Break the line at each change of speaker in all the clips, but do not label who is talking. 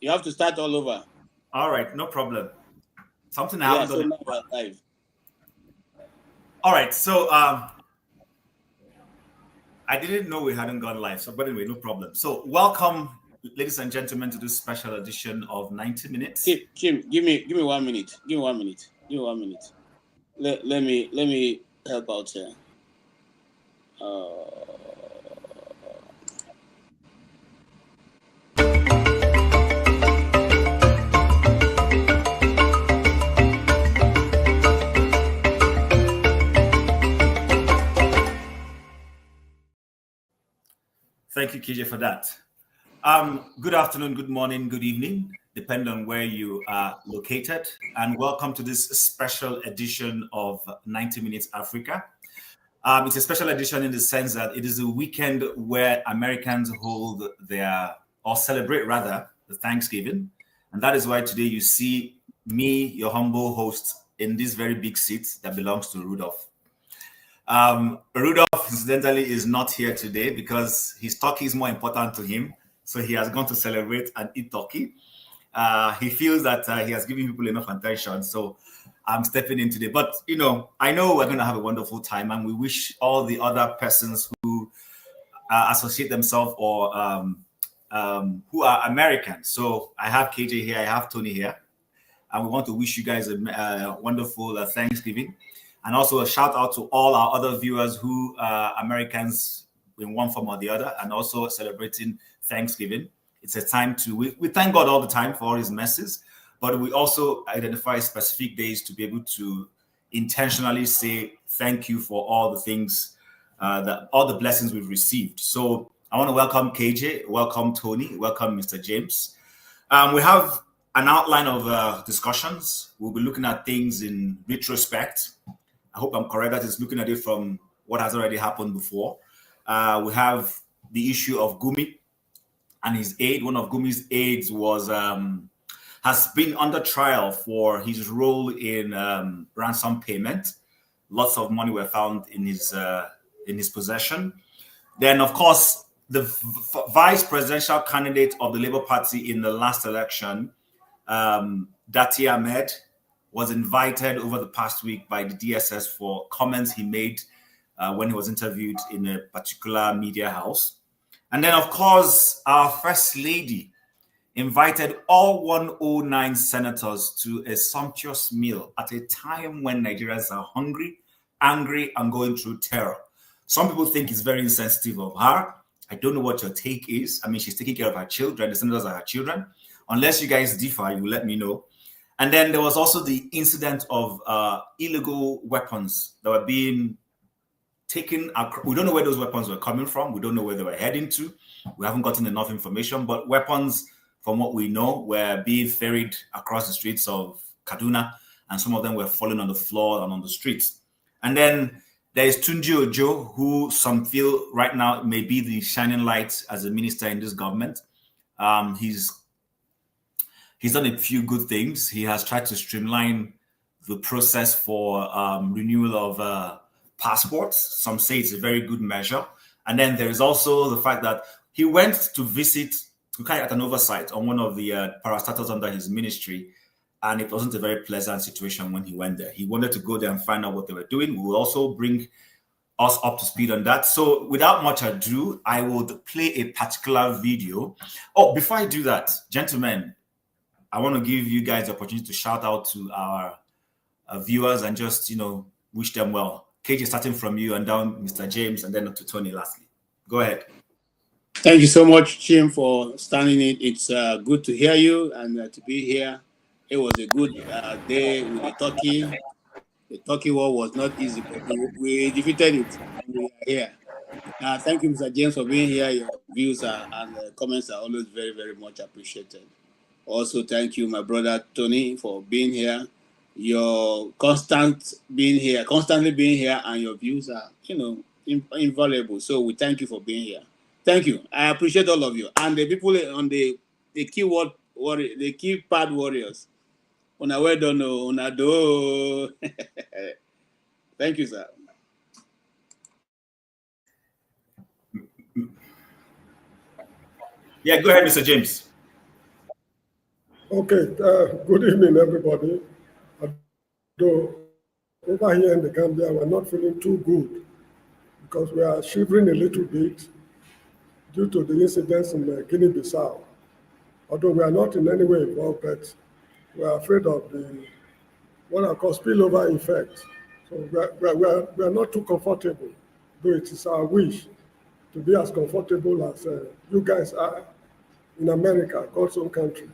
You have to start all over.
All right, no problem. Something I
Yeah,
haven't done
so
in
now
a
we're
while.
live.
All right, so I didn't know we hadn't gone live. So, but anyway, no problem. So, welcome, ladies and gentlemen, to this special edition of 90 Minutes.
Chim, give me 1 minute. Give me 1 minute. Give me 1 minute. Let me help out here. Uh,
Thank you, KJ, for that. Good afternoon, good morning, good evening, depending on where you are located. And welcome to this special edition of 90 Minutes Africa. It's a special edition in the sense that it is a weekend where Americans hold their, or celebrate rather, the Thanksgiving. And that is why today you see me, your humble host, in this very big seat that belongs to Rudolph. Rudolph, incidentally, is not here today because his turkey is more important to him. So he has gone to celebrate and eat turkey. He feels that he has given people enough attention. So I'm stepping in today. But, I know we're going to have a wonderful time, and we wish all the other persons who associate themselves or who are American. So I have KJ here, I have Tony here, and we want to wish you guys a wonderful Thanksgiving. And also a shout out to all our other viewers who are Americans in one form or the other, and also celebrating Thanksgiving. It's a time we thank God all the time for all his mercies, but we also identify specific days to be able to intentionally say thank you for all the things, all the blessings we've received. So I want to welcome KJ, welcome Tony, welcome Mr. James. We have an outline of discussions. We'll be looking at things in retrospect. I hope I'm correct. That is looking at it from what has already happened before. We have the issue of Gumi and his aide. One of Gumi's aides has been under trial for his role in ransom payment. Lots of money were found in his possession. Then, of course, the vice presidential candidate of the Labour Party in the last election, Dati Ahmed, was invited over the past week by the DSS for comments he made when he was interviewed in a particular media house. And then, of course, our First Lady invited all 109 senators to a sumptuous meal at a time when Nigerians are hungry, angry, and going through terror. Some people think it's very insensitive of her. I don't know what your take is. I mean, she's taking care of her children. The senators are her children. Unless you guys differ, you will let me know. And then there was also the incident of illegal weapons that were being taken. We don't know where those weapons were coming from. We don't know where they were heading to. We haven't gotten enough information. But weapons, from what we know, were being ferried across the streets of Kaduna, and some of them were falling on the floor and on the streets. And then there is Tunji Ojo, who some feel right now may be the shining light as a minister in this government. He's done a few good things. He has tried to streamline the process for renewal of passports. Some say it's a very good measure. And then there is also the fact that he went to visit, to carry out an oversight on one of the parastatals under his ministry, and it wasn't a very pleasant situation when he went there. He wanted to go there and find out what they were doing. We will also bring us up to speed on that. So without much ado, I would play a particular video. Oh, before I do that, gentlemen, I want to give you guys the opportunity to shout out to our viewers and just, wish them well. KJ, starting from you and down, Mr. James, and then up to Tony lastly. Go ahead.
Thank you so much, Chim, for standing it. It's good to hear you and to be here. It was a good day with the turkey. The turkey war was not easy, but we defeated it. We are here. Thank you, Mr. James, for being here. Your views and comments are always very, very much appreciated. Also, thank you, my brother Tony, for being here. Your constantly being here, and your views are, invaluable. So we thank you for being here. Thank you. I appreciate all of you and the people on the keyword warrior, the keypad warriors. Una well done, una do. Thank you, sir.
Yeah, go ahead, Mr. James.
Okay, good evening, everybody. Although over here in the Gambia, we're not feeling too good because we are shivering a little bit due to the incidents in Guinea-Bissau. Although we are not in any way involved, but we are afraid of the what I call spillover effect. So we are not too comfortable, though it is our wish to be as comfortable as you guys are in America, God's own country.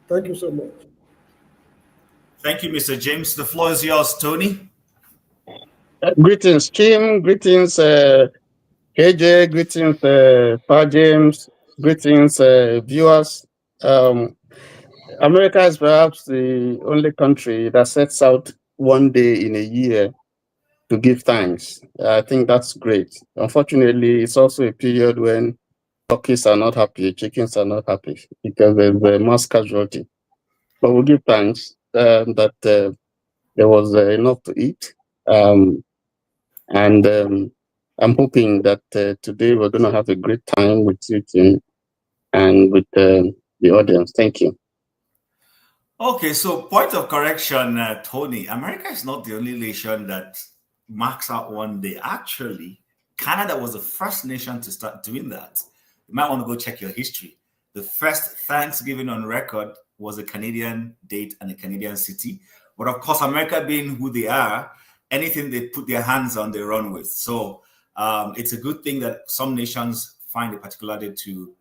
Thank you so much.
Thank you, Mr. James. The floor is yours, Tony.
Greetings, Chim. Greetings, KJ. Greetings, Pa James. Greetings, viewers. America is perhaps the only country that sets out one day in a year to give thanks. I think that's great. Unfortunately, it's also a period when turkeys are not happy, chickens are not happy because there's a mass casualty. But we give thanks that there was enough to eat. And I'm hoping that today we're going to have a great time with you, Tim, and with the audience. Thank you.
Okay, so point of correction, Tony. America is not the only nation that marks out one day. Actually, Canada was the first nation to start doing that. You might want to go check your history. The first Thanksgiving on record was a Canadian date and a Canadian city. But of course, America being who they are, anything they put their hands on, they run with. So it's a good thing that some nations find a particular day to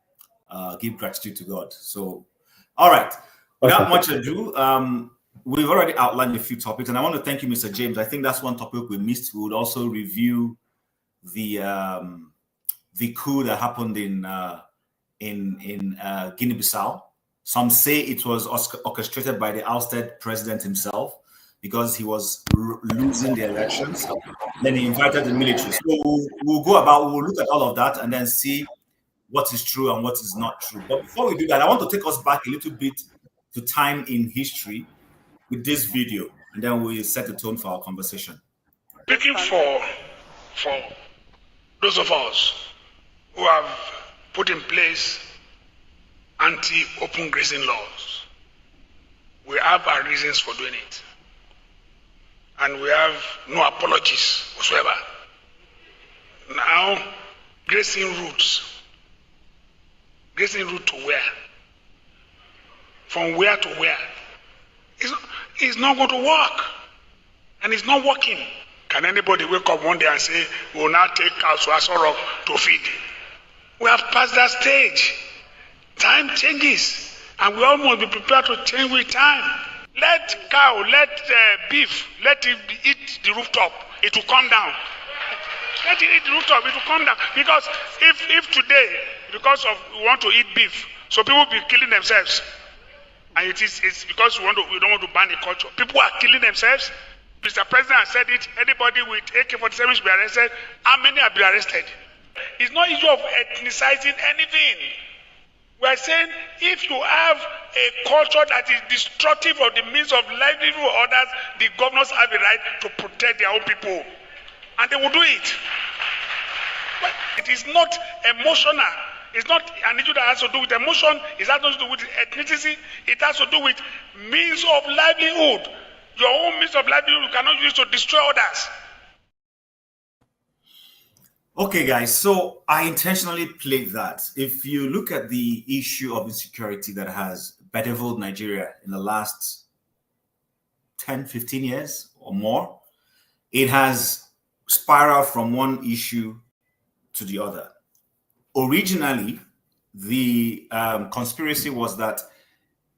give gratitude to God. So, all right. Without much ado, we've already outlined a few topics, and I want to thank you, Mr. James. I think that's one topic we missed. We would also review the coup that happened in Guinea-Bissau. Some say it was orchestrated by the ousted president himself because he was losing the elections. Then he invited the military. So we'll look at all of that and then see what is true and what is not true. But before we do that, I want to take us back a little bit to time in history with this video, and then we'll set the tone for our conversation.
Speaking for those of us who have put in place anti-open grazing laws, we have our reasons for doing it, and we have no apologies whatsoever. Now, grazing route to where? From where to where? It's not going to work. And it's not working. Can anybody wake up one day and say, we will now take cows to Asoro to feed? We have passed that stage. Time changes. And we all must be prepared to change with time. Let cow, let beef, let it eat the rooftop. It will come down. Let it eat the rooftop. It will come down. Because if today, because of we want to eat beef, so people will be killing themselves. And it's because we don't want to ban the culture. People are killing themselves. Mr. President has said it. Anybody with AK-47 should be arrested. How many have been arrested? It's not issue of ethnicizing anything. We are saying if you have a culture that is destructive of the means of livelihood of others, the governors have a right to protect their own people. And they will do it. But it is not emotional. It's not an issue that has to do with emotion. It has nothing to do with ethnicity. It has to do with means of livelihood. Your own means of livelihood you cannot use to destroy others.
Okay, guys. So I intentionally played that. If you look at the issue of insecurity that has bedeviled Nigeria in the last 10, 15 years or more, it has spiraled from one issue to the other. Originally, the conspiracy was that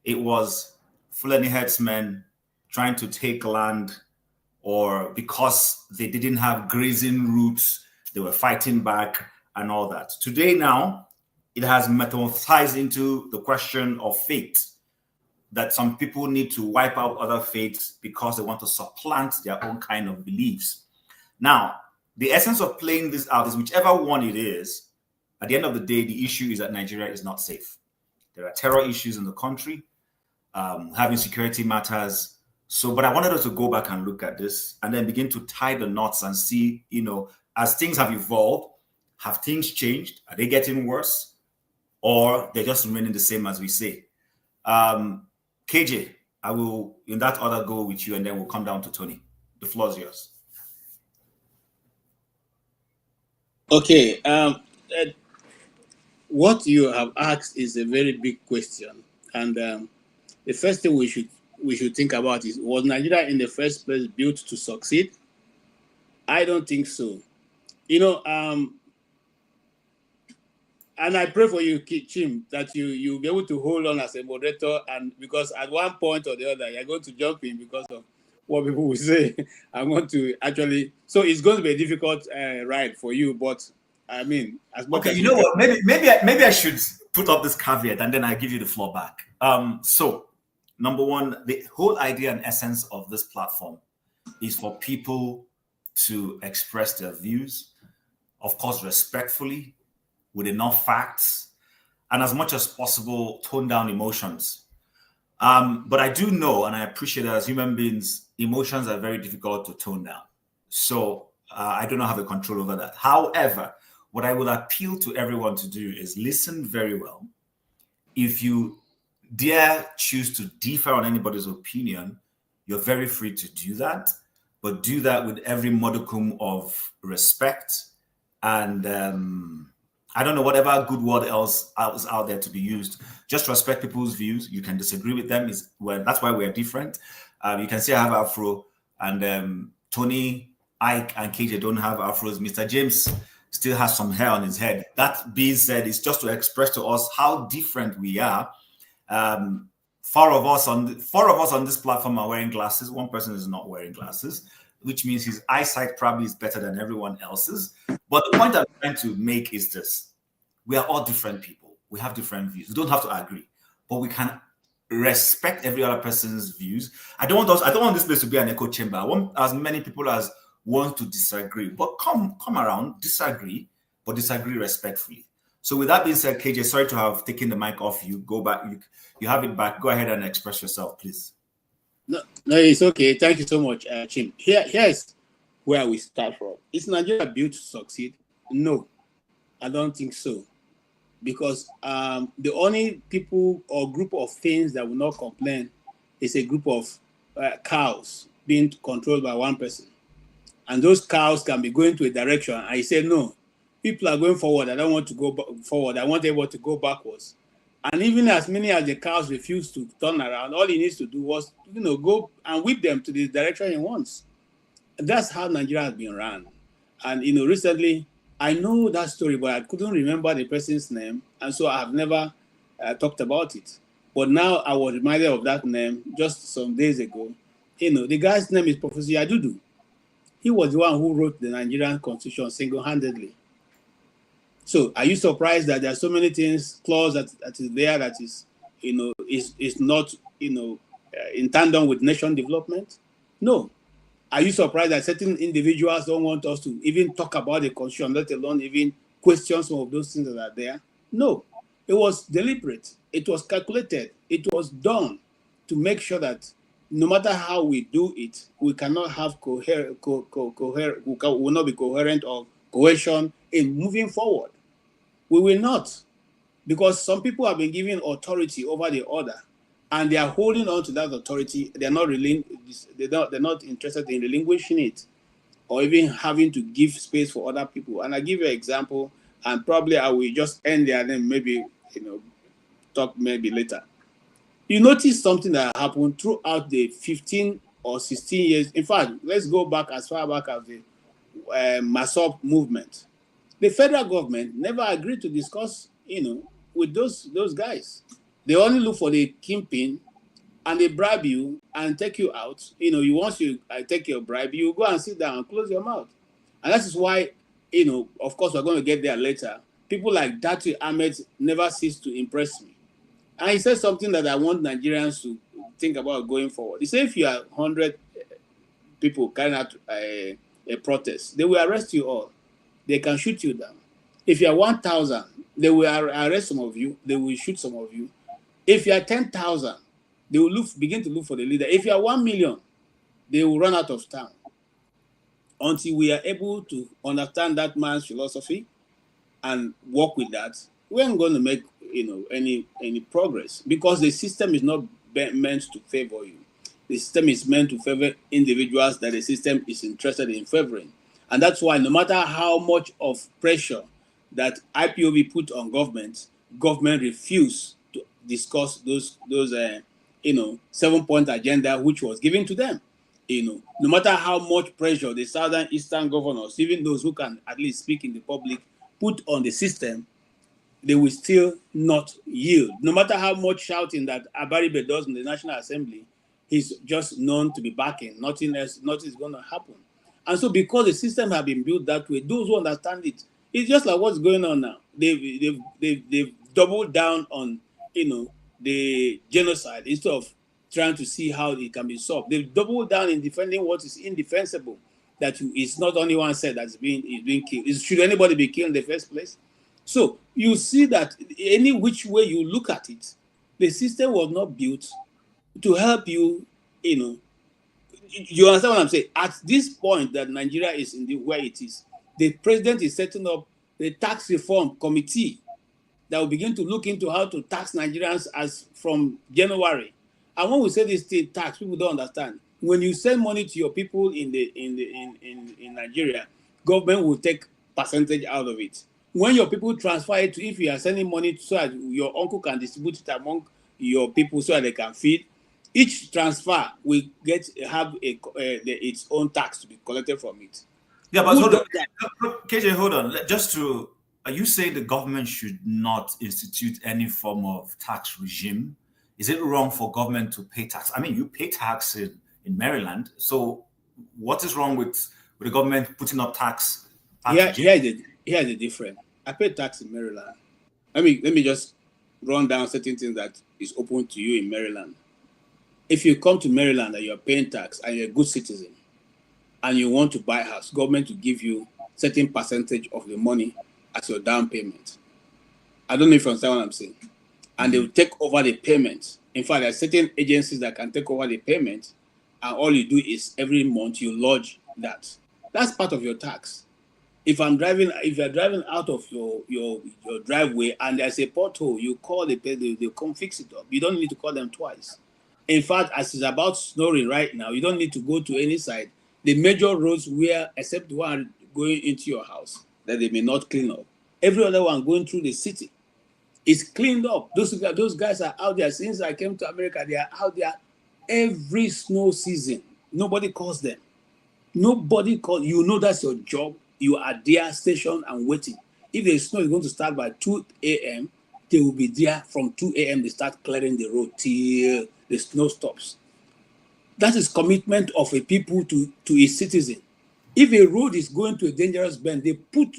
it was Fulani herdsmen trying to take land, or because they didn't have grazing routes, they were fighting back and all that. Today now, it has metamorphosed into the question of faith, that some people need to wipe out other faiths because they want to supplant their own kind of beliefs. Now, the essence of playing this out is whichever one it is, at the end of the day, the issue is that Nigeria is not safe. There are terror issues in the country, having security matters. So, but I wanted us to go back and look at this and then begin to tie the knots and see, as things have evolved, have things changed? Are they getting worse? Or they're just remaining the same as we say? KJ, I will, in that order, go with you, and then we'll come down to Tony. The floor is yours.
Okay. What you have asked is a very big question, and the first thing we should think about is, was Nigeria in the first place built to succeed? I don't think so. You know, and I pray for you, Chim, that you'll be able to hold on as a moderator, and because at one point or the other, you're going to jump in because of what people will say. I'm going to actually, so it's going to be a difficult ride for you, but I mean, as much
Okay,
as
you know what? Maybe I should put up this caveat, and then I give you the floor back. So, number one, the whole idea and essence of this platform is for people to express their views, of course, respectfully, with enough facts, and as much as possible, tone down emotions. But I do know, and I appreciate that as human beings, emotions are very difficult to tone down. So I do not have the control over that. However, what I will appeal to everyone to do is listen very well. If you dare choose to differ on anybody's opinion, you're very free to do that, but do that with every modicum of respect and I don't know, whatever good word else is out there to be used. Just respect people's views. You can disagree with them. That's why we're different. You can say I have Afro, and Tony, Ike, and KJ don't have Afros. Mr. James still has some hair on his head. That being said, it's just to express to us how different we are. Four of us on this platform are wearing glasses. One person is not wearing glasses, which means his eyesight probably is better than everyone else's. But the point I'm trying to make is this: we are all different people. We have different views. We don't have to agree, but we can respect every other person's views. I don't want this place to be an echo chamber. I want as many people as want to disagree, but come around, disagree, but disagree respectfully. So with that being said, KJ, sorry to have taken the mic off you. Go back. You have it back. Go ahead and express yourself, please.
No, it's okay. Thank you so much, Chim. Here's where we start from. Is Nigeria built to succeed? No, I don't think so. Because the only people or group of things that will not complain is a group of cows being controlled by one person. And those cows can be going to a direction. I say, no, people are going forward. I don't want to go forward. I want everyone to go backwards. And even as many as the cows refuse to turn around, all he needs to do was, go and whip them to the direction he wants. And that's how Nigeria has been run. And, recently, I know that story, but I couldn't remember the person's name. And so I have never talked about it. But now I was reminded of that name just some days ago. The guy's name is Professor Yadudu. He was the one who wrote the Nigerian Constitution single-handedly. So are you surprised that there are so many things, clause that is there that is, is not, in tandem with nation development? No. Are you surprised that certain individuals don't want us to even talk about the Constitution, let alone even question some of those things that are there? No. It was deliberate. It was calculated. It was done to make sure that no matter how we do it, we cannot have will not be coherent or cohesion in moving forward. We will not, because some people have been given authority over the other, and they are holding on to that authority. They're not interested in relinquishing it, or even having to give space for other people. And I give you an example, and probably I will just end there, and then maybe talk maybe later. You notice something that happened throughout the 15 or 16 years. In fact, let's go back as far back as the Masop movement. The federal government never agreed to discuss, with those guys. They only look for the kingpin, and they bribe you and take you out. Once you take your bribe, you go and sit down and close your mouth. And that is why, of course, we're going to get there later. People like Datu Ahmed never cease to impress me. And he said something that I want Nigerians to think about going forward. He said if you are 100 people carrying out a protest, they will arrest you all. They can shoot you down. If you are 1,000, they will arrest some of you. They will shoot some of you. If you are 10,000, they will begin to look for the leader. If you are 1 million, they will run out of town. Until we are able to understand that man's philosophy and work with that, we ain't going to make any progress, because the system is not meant to favor you. The system is meant to favor individuals that the system is interested in favoring. And that's why no matter how much of pressure that IPOB put on government refuse to discuss those 7-point agenda which was given to them. No matter how much pressure the southern eastern governors, even those who can at least speak in the public, put on the system, they will still not yield. No matter how much shouting that Abaribe does in the National Assembly, he's just known to be backing. Nothing else, nothing is going to happen. And so, because the system has been built that way, those who understand it, it's just like what's going on now. They've doubled down on the genocide instead of trying to see how it can be solved. They've doubled down in defending what is indefensible. That it's not only one side that's being killed. Should anybody be killed in the first place? So you see that any which way you look at it, the system was not built to help you. You understand what I'm saying? At this point that Nigeria is in the where it is, the president is setting up the tax reform committee that will begin to look into how to tax Nigerians as from January. And when we say this state tax, people don't understand. When you send money to your people in Nigeria, government will take percentage out of it. When your people transfer it to, if you are sending money so that your uncle can distribute it among your people so that they can feed, each transfer will have its own tax to be collected from it.
Yeah, but hold on. KJ, hold on. Just to, are you saying the government should not institute any form of tax regime? Is it wrong for government to pay tax? I mean, you pay tax in Maryland, so what is wrong with the government putting up tax?
Here's the difference. I pay tax in Maryland. Let me just run down certain things that is open to you in Maryland. If you come to Maryland and you're paying tax and you're a good citizen and you want to buy a house, government will give you certain percentage of the money as your down payment. I don't know if you understand what I'm saying. And they will take over the payment. In fact, there are certain agencies that can take over the payment, and all you do is every month you lodge that. That's part of your tax. If you're driving out of your driveway and there's a pothole, you call they come fix it up. You don't need to call them twice. In fact, as it's about snowing right now, you don't need to go to any side. The major roads where, except the one going into your house, that they may not clean up. Every other one going through the city is cleaned up. Those guys are out there. Since I came to America, they are out there every snow season. Nobody calls them. Nobody calls. You know that's your job. You are there, stationed and waiting. If the snow is going to start by 2 a.m., they will be there from 2 a.m. They start clearing the road till the snow stops. That is commitment of a people to a citizen. If a road is going to a dangerous bend, they put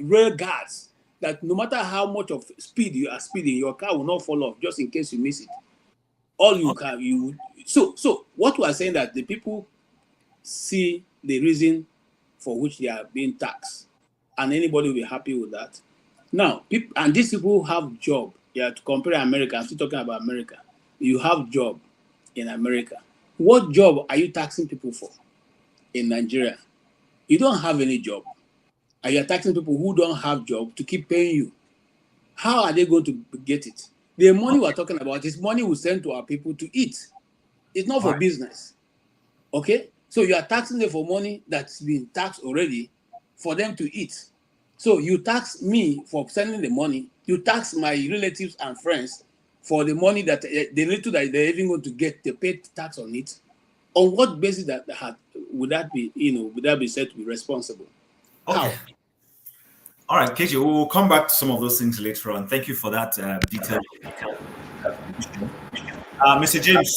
rail guards that no matter how much of speed you are speeding, your car will not fall off just in case you miss it. All you can, you. So what we are saying that the people see the reason for which they are being taxed, and anybody will be happy with that. Now, and these people have job. Yeah, to compare America, I'm still talking about America. You have job in America. What job are you taxing people for in Nigeria? You don't have any job. And you're taxing people who don't have job to keep paying you. How are they going to get it? The money we're talking about is money we send to our people to eat. It's not for business. Okay? So you are taxing them for money that's been taxed already for them to eat. So you tax me for sending the money. You tax my relatives and friends for the money that the little that they're even going to get, they pay tax on it. On what basis would that be said to be responsible?
Okay.
How?
All right, KJ, we'll come back to some of those things later on. Thank you for that detailed. Mr. James,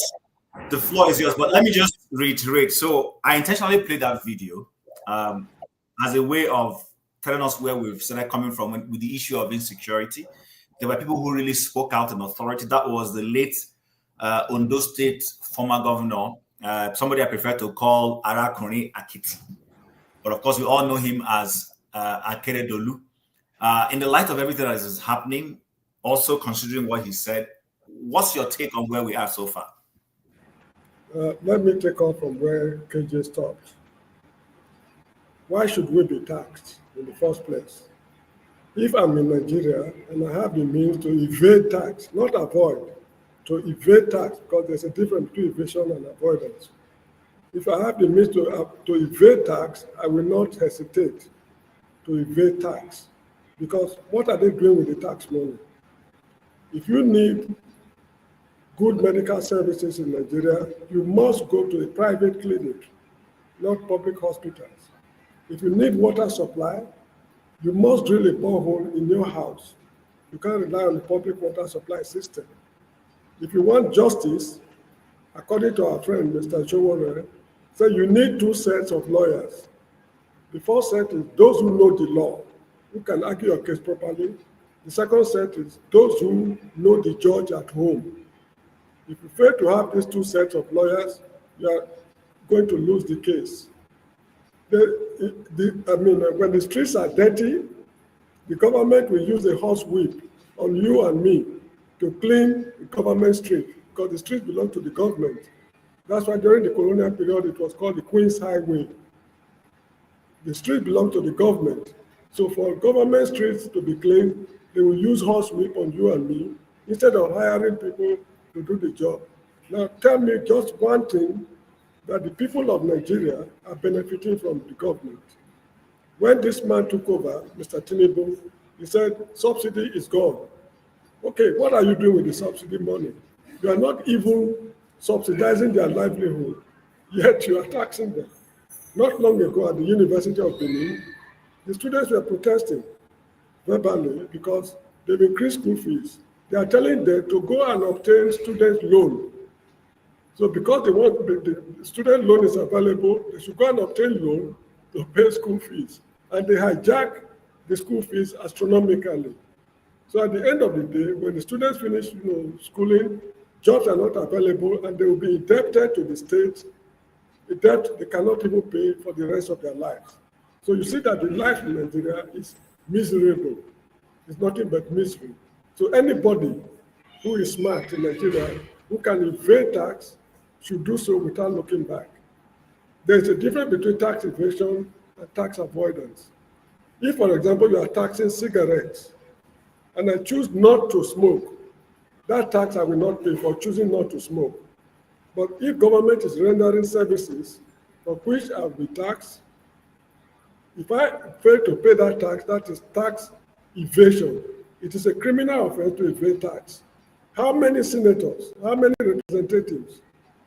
the floor is yours, but let me just reiterate. So I intentionally played that video as a way of telling us where we've started coming from with the issue of insecurity. There were people who really spoke out in authority. That was the late Ondo State former governor, somebody I prefer to call Arakuni Akiti. But of course, we all know him as Akeredolu. In the light of everything that is happening, also considering what he said, what's your take on where we are so far?
Let me take off from where KJ stopped. Why should we be taxed in the first place? If I'm in Nigeria and I have the means to evade tax, not avoid, to evade tax, because there's a difference between evasion and avoidance. If I have the means to evade tax, I will not hesitate to evade tax. Because what are they doing with the tax money? If you need good medical services in Nigeria, you must go to a private clinic, not public hospitals. If you need water supply, you must drill a borehole in your house. You can't rely on the public water supply system. If you want justice, according to our friend, Mr. Chowore, said you need two sets of lawyers. The first set is those who know the law, who can argue your case properly. The second set is those who know the judge at home. If you fail to have these two sets of lawyers, you are going to lose the case. When the streets are dirty, the government will use a horse whip on you and me to clean the government street, because the streets belong to the government. That's why during the colonial period, it was called the Queen's Highway. The street belonged to the government. So for government streets to be clean, they will use horse whip on you and me instead of hiring people to do the job. Now tell me just one thing that the people of Nigeria are benefiting from the government. When this man took over, Mr. Tinubu, he said, subsidy is gone. Okay, what are you doing with the subsidy money? You are not even subsidizing their livelihood, yet you are taxing them. Not long ago at the University of Benin, the students were protesting verbally because they've increased school fees. They are telling them to go and obtain student loan. So because they want the student loan is available, they should go and obtain loan to pay school fees. And they hijack the school fees astronomically. So at the end of the day, when the students finish schooling, jobs are not available and they will be indebted to the state, a debt they cannot even pay for the rest of their lives. So you see that the life in Nigeria is miserable. It's nothing but misery. So anybody who is smart in Nigeria, who can evade tax, should do so without looking back. There's a difference between tax evasion and tax avoidance. If, for example, you are taxing cigarettes, and I choose not to smoke, that tax I will not pay for choosing not to smoke. But if government is rendering services for which I will be taxed, if I fail to pay that tax, that is tax evasion. It is a criminal offense to evade tax. How many senators, how many representatives,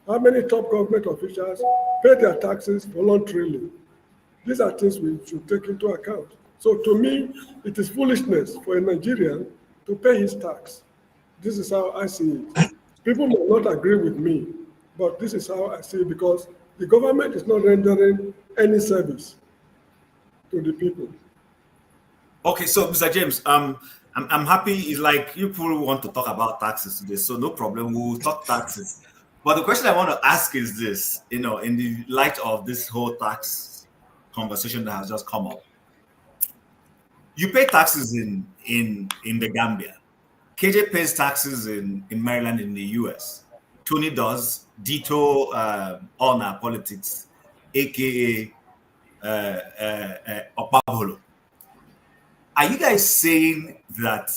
how many top government officials pay their taxes voluntarily? These are things we should take into account. So to me, it is foolishness for a Nigerian to pay his tax. This is how I see it. People may not agree with me, but this is how I see it, because the government is not rendering any service to the people.
Okay, so Mr. James, I'm happy. It's like you people want to talk about taxes today, so no problem. We'll talk taxes. But the question I want to ask is this: in the light of this whole tax conversation that has just come up, you pay taxes in the Gambia. KJ pays taxes in Maryland in the US. Tony does. Dito on our politics, aka Opabolo. Are you guys saying that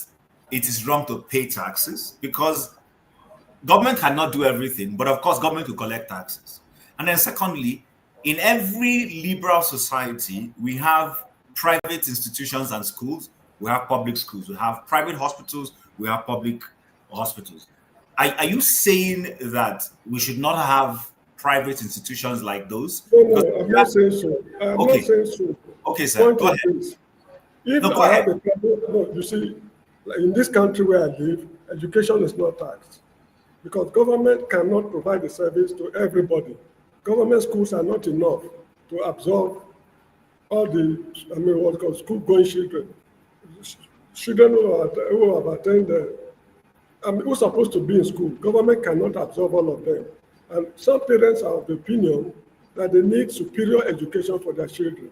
it is wrong to pay taxes? Because government cannot do everything, but of course, government will collect taxes. And then secondly, in every liberal society, we have private institutions and schools, we have public schools, we have private hospitals, we have public hospitals. Are you saying that we should not have private institutions like those?
No, I'm not saying so. I'm
Okay.
not saying so.
Okay, sir. Go ahead.
If
No, go
I
ahead.
have a problem, no, you see, like in this country where I live, education is not taxed because government cannot provide the service to everybody. Government schools are not enough to absorb all the, what's called school-going children. Children who have attended, who's supposed to be in school. Government cannot absorb all of them. And some parents are of the opinion that they need superior education for their children.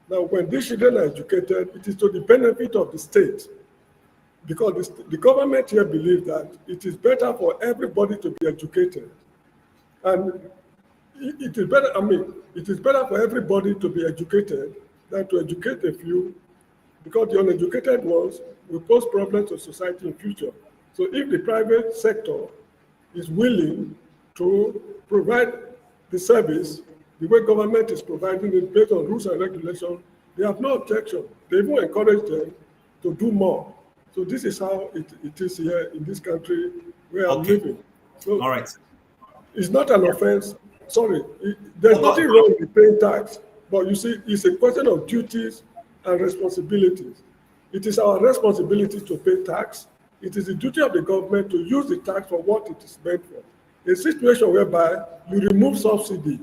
Now, when these children are educated, it is to the benefit of the state, because the government here believes that it is better for everybody to be educated. And it is better, it is better for everybody to be educated than to educate a few because the uneducated ones will pose problems to society in future. So if the private sector is willing to provide the service the way government is providing it based on rules and regulations, they have no objection. They even encourage them to do more. So this is how it is here in this country where I'm living. So
all right.
It's not an offense. Sorry, there's nothing wrong with paying tax, but you see, it's a question of duties and responsibilities. It is our responsibility to pay tax. It is the duty of the government to use the tax for what it is meant for. A situation whereby you remove subsidy,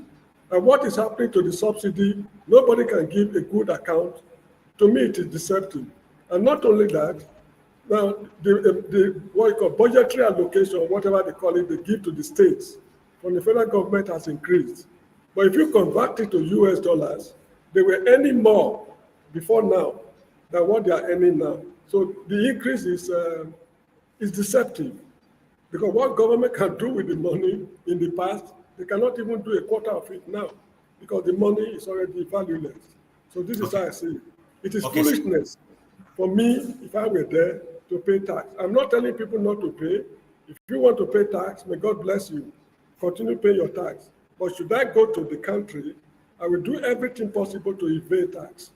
and what is happening to the subsidy, nobody can give a good account. To me, it is deceptive. And not only that, now the what you call budgetary allocation, whatever they call it, they give to the states from the federal government has increased. But if you convert it to US dollars, they were earning more before now than what they are earning now. So the increase is deceptive, because what government can do with the money in the past, they cannot even do a quarter of it now, because the money is already valueless. So this is how I see it. It is foolishness for me, if I were there, to pay tax. I'm not telling people not to pay. If you want to pay tax, may God bless you. Continue paying your tax. But should I go to the country, I will do everything possible to evade tax.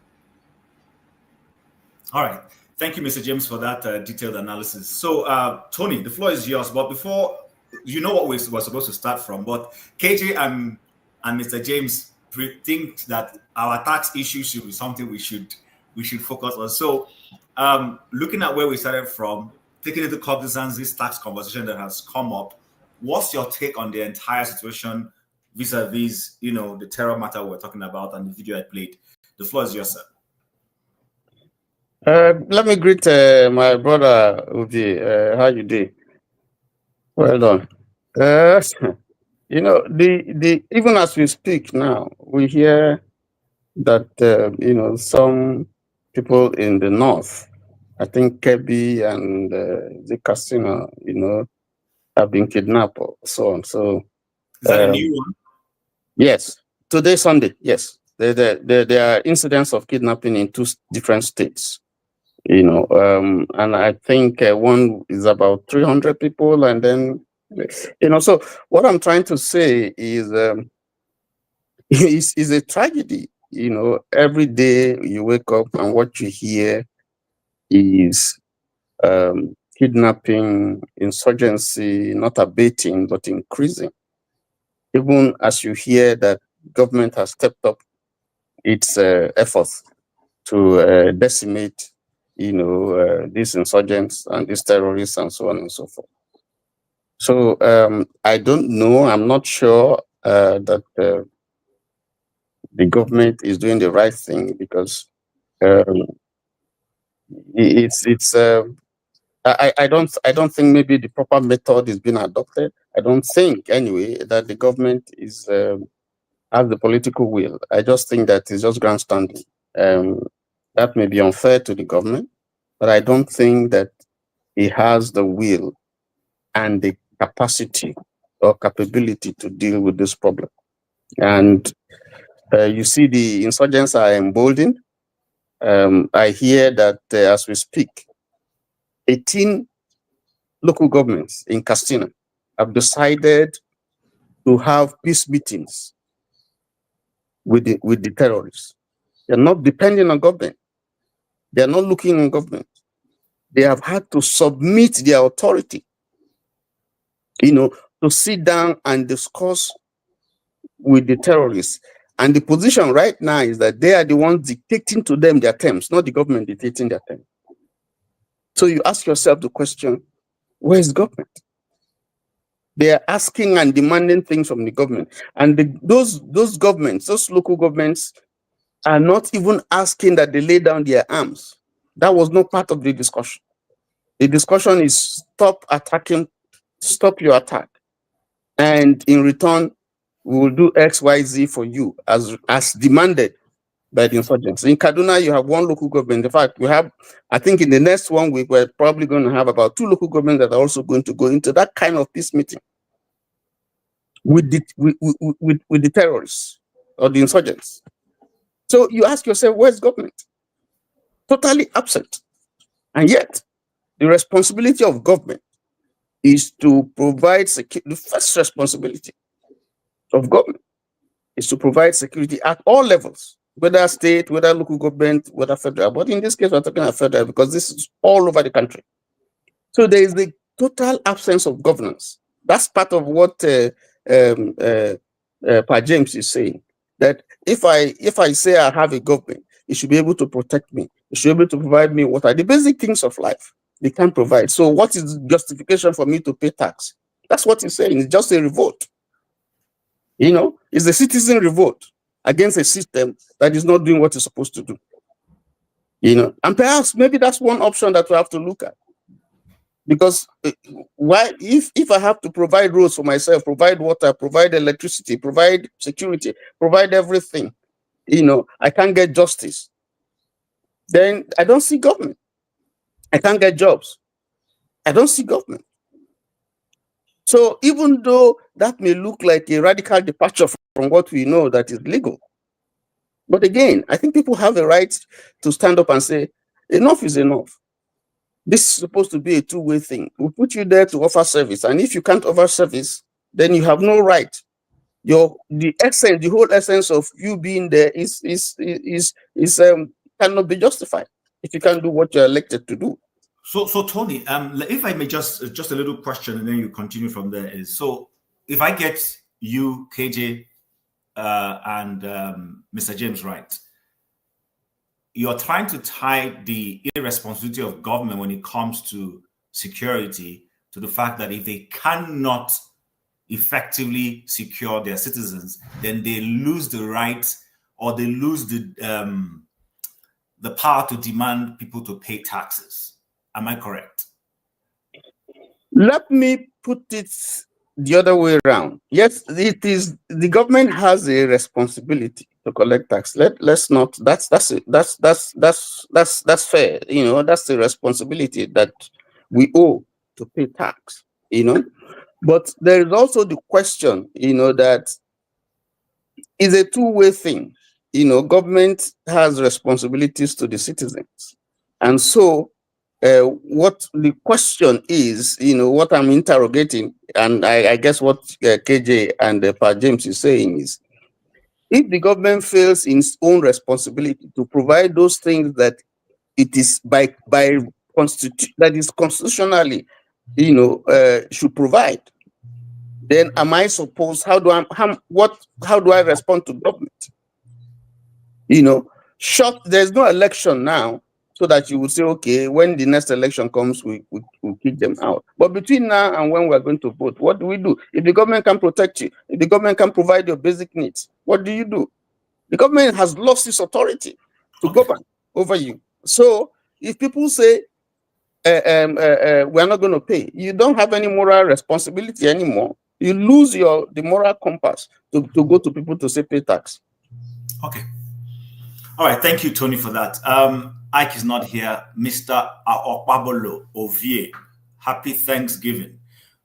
All right. Thank you, Mr. James, for that detailed analysis. So, Tony, the floor is yours. But before, you know what we were supposed to start from, but KJ and Mr. James think that our tax issue should be something we should focus on. So, looking at where we started from, taking into cognizance this tax conversation that has come up, what's your take on the entire situation vis-a-vis, the terror matter we're talking about and the video I played? The floor is yours, sir.
Let me greet my brother Uvi. How you doing? Well done. The even as we speak now, we hear that some people in the north, I think Kebbi and the casino, have been kidnapped or so on. So
is that a new one?
Yes, today Sunday. Yes, there are incidents of kidnapping in two different states. And I think one is about 300 people, and then so what I'm trying to say is is a tragedy. Every day you wake up and what you hear is kidnapping, insurgency, not abating but increasing. Even as you hear that government has stepped up its efforts to decimate these insurgents and these terrorists and so on and so forth. So I don't know. I'm not sure that the government is doing the right thing, because I don't think maybe the proper method is being adopted. I don't think anyway that the government is has the political will. I just think that it's just grandstanding. That may be unfair to the government, but I don't think that it has the will and the capacity or capability to deal with this problem. And you see the insurgents are emboldened. I hear that as we speak, 18 local governments in Castina have decided to have peace meetings with the terrorists. They're not depending on government. They're not looking on government. They have had to submit their authority, to sit down and discuss with the terrorists. And the position right now is that they are the ones dictating to them their terms, not the government dictating their terms. So you ask yourself the question, where is government? They are asking and demanding things from the government. And those governments, those local governments, are not even asking that they lay down their arms. That was not part of the discussion. The discussion is stop attacking, stop your attack. And in return, we will do X, Y, Z for you as demanded by the insurgents. In Kaduna, you have one local government. In fact, we have, I think in the next 1 week, we're probably going to have about 2 local governments that are also going to go into that kind of peace meeting with the terrorists or the insurgents. So you ask yourself, where's government? Totally absent. And yet, the responsibility of government is to provide security. The first responsibility of government is to provide security at all levels, whether state, whether local government, whether federal. But in this case, we're talking about federal because this is all over the country. So there is the total absence of governance. That's part of what Pa James is saying. That if I say I have a government, it should be able to protect me. It should be able to provide me what are the basic things of life. They can't provide. So what is the justification for me to pay tax? That's what he's saying. It's just a revolt. It's a citizen revolt against a system that is not doing what it's supposed to do. And perhaps maybe that's one option that we have to look at. Because why, if I have to provide roads for myself, provide water, provide electricity, provide security, provide everything, I can't get justice, then I don't see government. I can't get jobs. I don't see government. So even though that may look like a radical departure from what we know that is legal, but again, I think people have a right to stand up and say, enough is enough. This is supposed to be a two-way thing. We put you there to offer service, and if you can't offer service, then you have no right. The whole essence of you being there is cannot be justified if you can't do what you're elected to do.
So Tony, if I may just a little question, and then you continue from there. Is so if I get you, KJ, and Mr. James right, you're trying to tie the irresponsibility of government when it comes to security to the fact that if they cannot effectively secure their citizens, then they lose the right, or they lose the power to demand people to pay taxes. Am I correct?
Let me put it the other way around. Yes, it is the government has a responsibility to collect tax. Let's not. That's fair. That's the responsibility that we owe to pay tax. But there is also the question. That is a two-way thing. Government has responsibilities to the citizens, and so. What the question is, what I'm interrogating, and I guess what KJ and Pa James is saying is, if the government fails in its own responsibility to provide those things that it is by that is constitutionally, should provide, then am I supposed? How do I respond to government? There's no election now. So that you would say, okay, when the next election comes, we'll kick them out. But between now and when we're going to vote, what do we do? If the government can protect you, if the government can provide your basic needs, what do you do? The government has lost its authority to govern over you. So if people say, we're not going to pay, you don't have any moral responsibility anymore. You lose the moral compass to go to people to say pay tax.
Okay. All right. Thank you, Tony, for that. Ike is not here. Mr. Aokpabolo Ovie, happy Thanksgiving.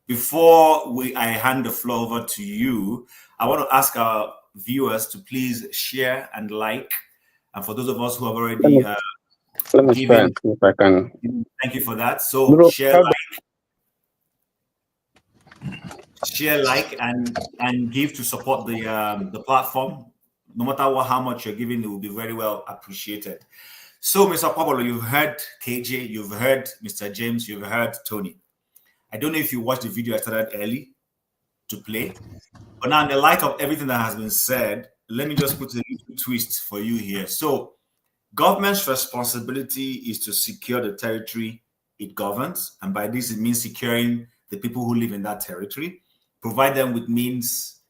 Before I hand the floor over to you, I want to ask our viewers to please share and like. And for those of us who have already given,
if I can.
Thank you for that. So share like and give to support the platform. No matter how much you're giving, it will be very well appreciated. So, Mr. Pablo, you've heard KJ, you've heard Mr. James, you've heard Tony. I don't know if you watched the video I started early to play, but now in the light of everything that has been said, let me just put a little twist for you here. So, government's responsibility is to secure the territory it governs, and by this it means securing the people who live in that territory, provide them with means,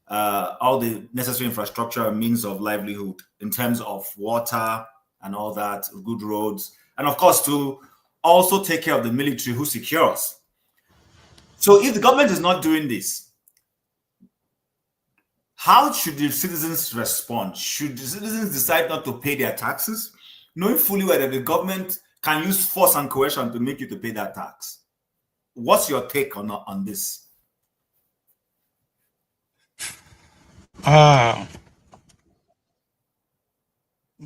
all the necessary infrastructure and means of livelihood in terms of water, and all that, good roads, and of course to also take care of the military who secures. So if the government is not doing this, how should the citizens respond? Should the citizens decide not to pay their taxes, knowing fully well that the government can use force and coercion to make you to pay that tax? What's your take on this?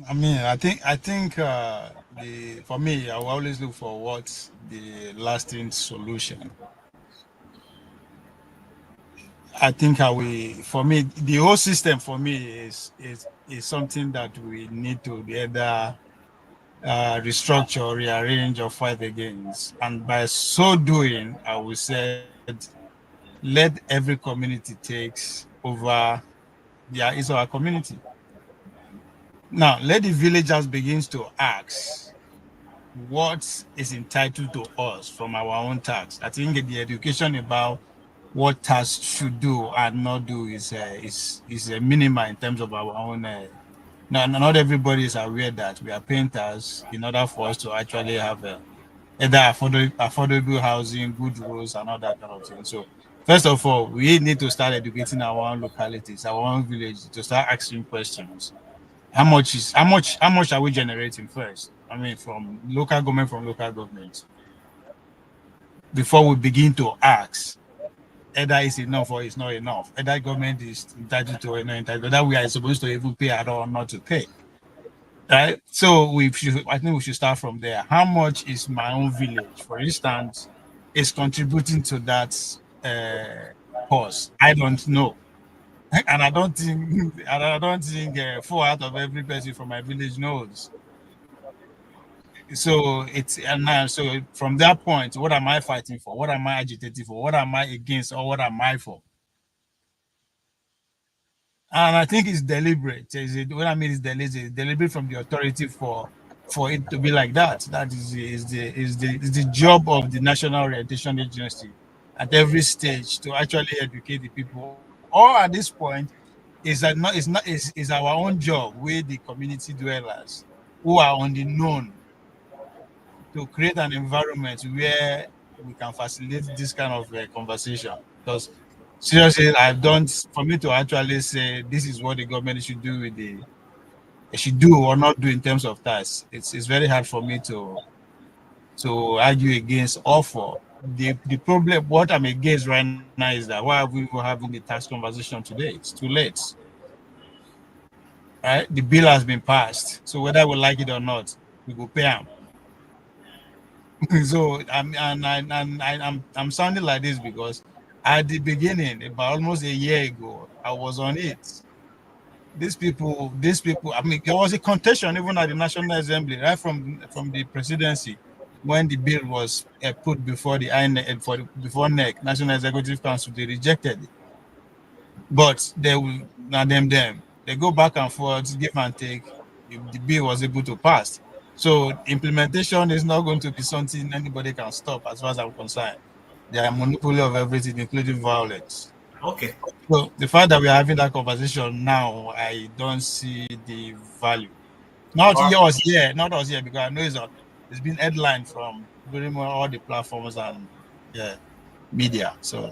I mean, I think
for me, I will always look for what's the lasting solution. I think for me, the whole system for me is something that we need to either restructure, rearrange, or fight against. And by so doing, I will say, let every community takes over is our community. Now, let the villagers begins to ask what is entitled to us from our own tax. I think the education about what tax should do and not do is a minimum in terms of our own. Now, not everybody is aware that we are paying tax in order for us to actually have either affordable housing, good roads, and all that kind of thing. So, first of all, we need to start educating our own localities, our own villages, to start asking questions. How much are we generating first? I mean, from local government, before we begin to ask either it's enough or it's not enough. Either government is entitled to or not entitled, whether we are supposed to even pay at all or not to pay. Right? So I think we should start from there. How much is my own village, for instance, is contributing to that cause? I don't know. And I don't think 4 out of every person from my village knows. So from that point, what am I fighting for? What am I agitating for? What am I against, or what am I for? And I think it's deliberate. What I mean is deliberate from the authority for it to be like that. That is the job of the National Orientation Agency at every stage to actually educate the people. Or at this point, is our own job with the community dwellers who are on the known to create an environment where we can facilitate this kind of conversation. Because seriously, I don't, for me to actually say this is what the government should do should do or not do in terms of tax, it's very hard for me to argue against or for. The problem, what I'm against right now is that why are we even having the tax conversation today? It's too late. Right? The bill has been passed. So whether we like it or not, we will pay them. So I'm sounding like this because at the beginning, about almost a year ago, I was on it. These people. I mean, there was a contention even at the National Assembly, right from the presidency, when the bill was put before the INEC, before NEC, National Executive Council. They rejected it, but they will now them. They go back and forth, give and take. The bill was able to pass. So implementation is not going to be something anybody can stop, as far as I'm concerned. They are monopoly of everything, including violence.
Okay.
So the fact that we are having that conversation now, I don't see the value. Not yours here, not us here, because I know it's been headlined from very much all the platforms and media. So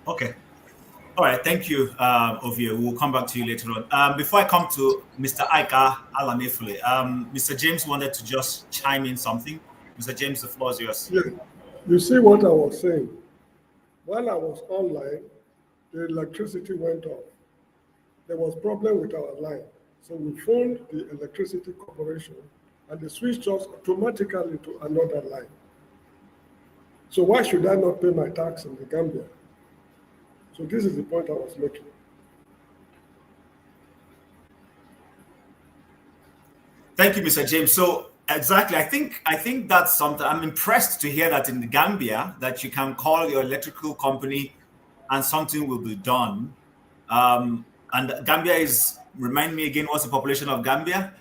Okay. All right. Thank you, Ovie. We'll come back to you later on. Before I come to Mr. Aika Alamefule, Mr. James wanted to just chime in something. Mr. James, the floor is yours.
Yeah. You see what I was saying? While I was online, the electricity went off. There was problem with our line. So we phoned the electricity corporation and they switched us automatically to another line. So why should I not pay my tax in the Gambia? So this is the point I was making.
Thank you, Mr. James. So exactly, I think that's something. I'm impressed to hear that in the Gambia that you can call your electrical company and something will be done. And Gambia remind me again, what's the population of Gambia?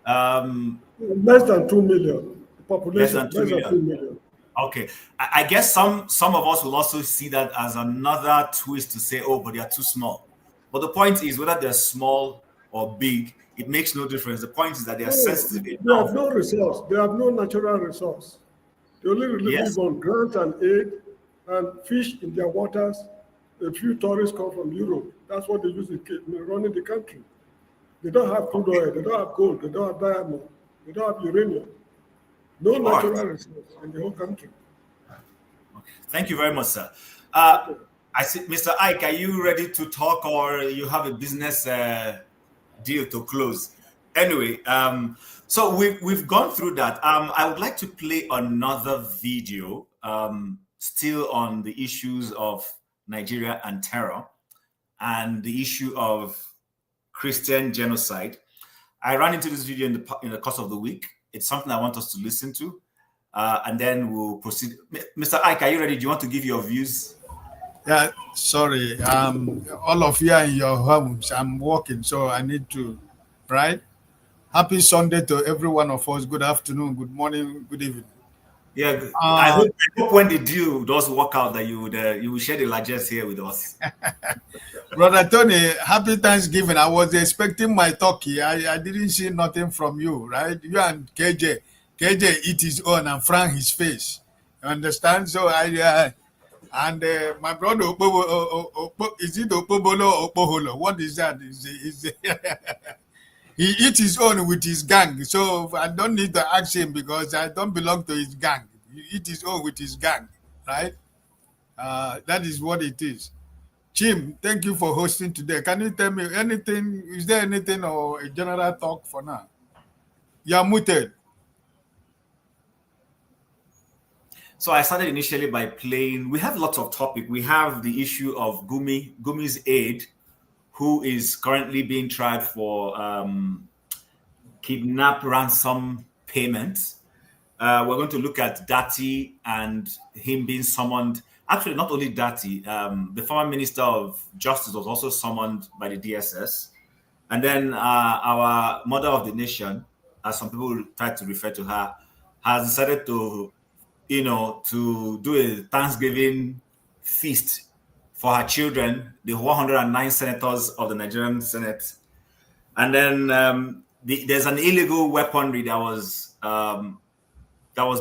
Less than 2 million. The population
less than 2 million. Okay, I guess some of us will also see that as another twist to say, oh, but they are too small. But the point is, whether they're small or big, it makes no difference. The point is that they are sensitive enough.
They have no resource. They have no natural resource. They only live on grant and aid and fish in their waters. A few tourists come from Europe. That's what they use in running the country. They don't have crude oil. They don't have gold. They don't have diamond. They don't have uranium. No natural resource in the whole country.
Okay. Thank you very much, sir. I see, Mr. Ike, are you ready to talk, or you have a business deal to close? Anyway, so we've gone through that. I would like to play another video, still on the issues of Nigeria and terror, and the issue of Christian genocide. I ran into this video in the course of the week. It's something I want us to listen to, and then we'll proceed. Mr. Ike, are you ready? Do you want to give your views?
Yeah, sorry. All of you are in your homes. I'm working, so I need to, right? Happy Sunday to every one of us. Good afternoon, good morning, good evening.
Yeah, I hope when the deal does work out that you will share the largest here with us.
Brother Tony, happy Thanksgiving. I was expecting my turkey. I didn't see nothing from you, right? You and KJ eat his own and frown his face. You understand? So and my brother, is it Opobolo or Opoholo? What is that? He eats his own with his gang. So I don't need to ask him because I don't belong to his gang. He eats his own with his gang, right? That is what it is. Chim, thank you for hosting today. Can you tell me anything? Is there anything or a general talk for now? You're muted.
So I started initially by playing. We have lots of topic. We have the issue of Gumi's aide, who is currently being tried for kidnap ransom payments. We're going to look at Dati and him being summoned. Actually, not only Dati, the former Minister of Justice was also summoned by the DSS. And then our mother of the nation, as some people try to refer to her, has decided to, to do a Thanksgiving feast for her children, the 109 senators of the Nigerian Senate. And then there's an illegal weaponry that was